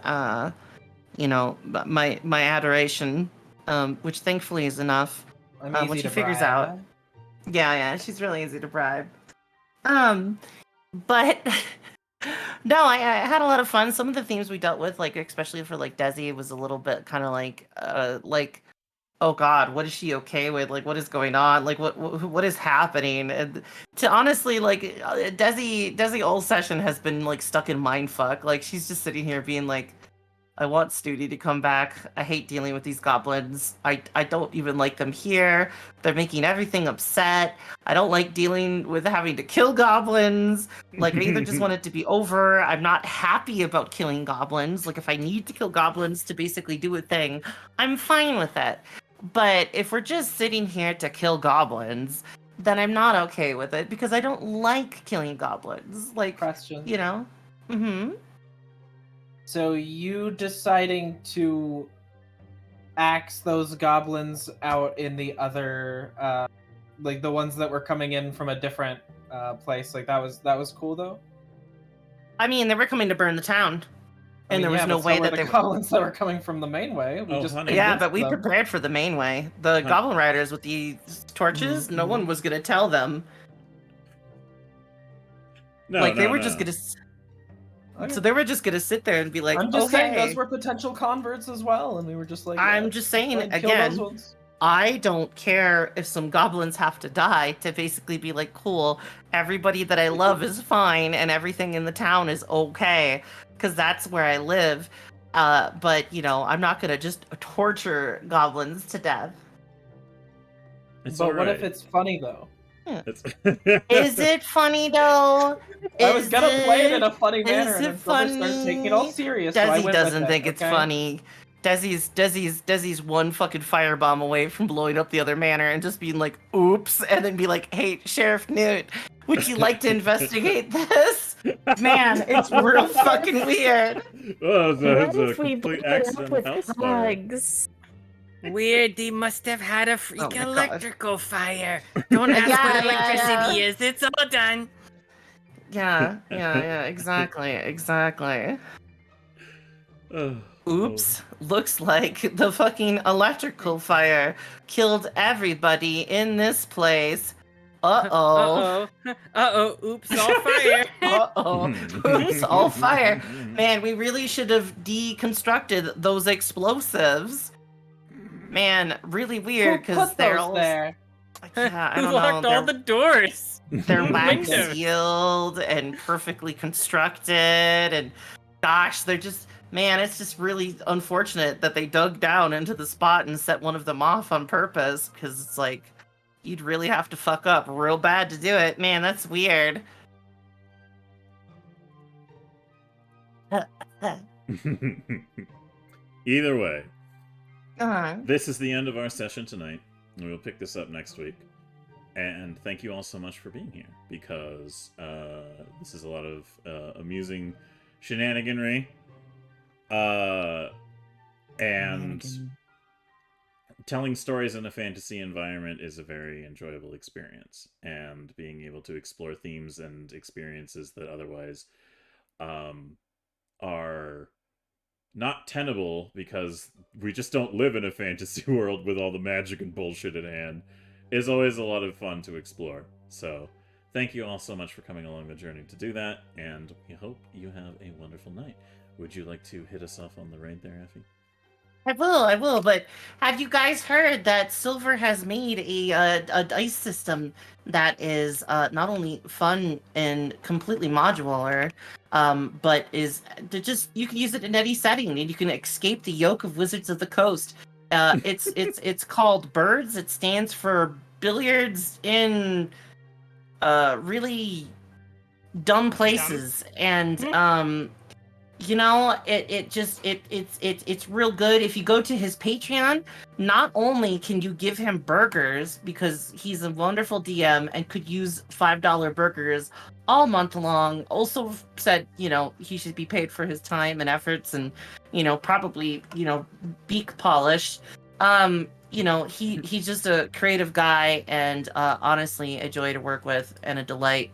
you know, my adoration which thankfully is enough. I'm What easy she to figures bribe. out. Yeah, she's really easy to bribe. But no, I had a lot of fun. Some of the themes we dealt with, like especially for like Desi, was a little bit kind of like, oh God, what is she okay with? Like, what is going on? Like, what is happening? And to honestly, like, Desi all session has been like stuck in mindfuck. Like, she's just sitting here being like, I want Studi to come back. I hate dealing with these goblins. I don't even like them here. They're making everything upset. I don't like dealing with having to kill goblins. Like, I either just want it to be over. I'm not happy about killing goblins. Like, if I need to kill goblins to basically do a thing, I'm fine with it. But if we're just sitting here to kill goblins, then I'm not okay with it because I don't like killing goblins. Like, Question. you know? Mm-hmm. So you deciding to axe those goblins out in the other, like the ones that were coming in from a different place, like that was cool though. I mean, they were coming to burn the town, and there was yeah, no but so way were that the they. goblins that were coming from the main way. We Oh, just honey. Yeah, convinced but we them. prepared for the main way. The goblin riders with the torches, no one was gonna tell them. No, Like they no, were no. just gonna. Okay. So they were just gonna sit there and be like, I'm just saying okay. those were potential converts as well, and we were just like, I'm yeah, just saying, fine, kill those again, ones. I don't care if some goblins have to die to basically be like, cool, everybody that I love is fine and everything in the town is okay, because that's where I live. But, you know, I'm not going to just torture goblins to death. It's But what if alright. it's funny though? Is it funny, though? I was gonna play it in a funny is manner, and it then Silver started taking it all serious. So I Desi went with doesn't it, think it's okay? funny. Desi's one fucking firebomb away from blowing up the other manor and just being like, oops, and then be like, hey, Sheriff Newt, would you like to investigate this? Man, it's real fucking weird. Oh, What it's a if we complete blew it up accident with house fire. hugs? Weird, they must have had a freak Oh my God. electrical fire. Don't ask Yeah, what yeah, electricity yeah. is, it's all done. Yeah, exactly. Oh, Oops, looks like the fucking electrical fire killed everybody in this place. Uh-oh. Oops, all fire. Uh-oh. Oops, all fire. Man, we really should have deconstructed those explosives. Man, really weird Who because put they're those all there? Yeah, I Who don't locked know. all the doors? They're wax windows? sealed and perfectly constructed, and gosh, they're just man, it's just really unfortunate that they dug down into the spot and set one of them off on purpose, because it's like you'd really have to fuck up real bad to do it. Man, that's weird. Either way, Uh-huh. this is the end of our session tonight. And we'll pick this up next week. And thank you all so much for being here, because this is a lot of amusing shenaniganry. And telling stories in a fantasy environment is a very enjoyable experience. And being able to explore themes and experiences that otherwise are not tenable because we just don't live in a fantasy world with all the magic and bullshit at hand is always a lot of fun to explore. So thank you all so much for coming along the journey to do that, and we hope you have a wonderful night. Would you like to hit us off on the raid there, Effie? I will, but have you guys heard that Silver has made a dice system that is not only fun and completely modular, but is just you can use it in any setting and you can escape the yoke of Wizards of the Coast. It's called Birds. It stands for billiards in really dumb places, and you know, it's real good. If you go to his Patreon, not only can you give him burgers because he's a wonderful DM and could use $5 burgers all month long, also said, you know, he should be paid for his time and efforts and, you know, probably, you know, beak polished. You know, he's just a creative guy and honestly a joy to work with and a delight.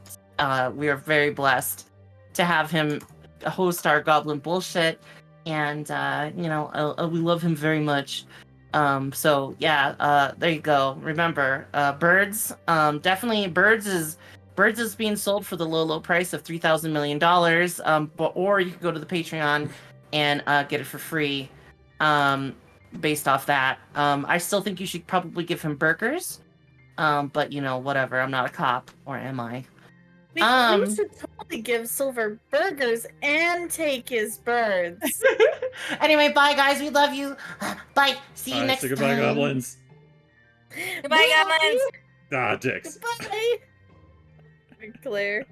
We are very blessed to have him host our Goblin Bullshit, and you know, we love him very much. So yeah, there you go. Remember, birds. Definitely birds is being sold for the low price of $3,000 million. Or you could go to the Patreon and get it for free. Based off that, I still think you should probably give him burgers. But whatever. I'm not a cop, or am I? We should totally give Silver burgers and take his birds. Anyway, bye guys. We love you. Bye. See you next Goodbye, time. goblins. Goodbye, goblins. Ah, dicks. Bye. Claire.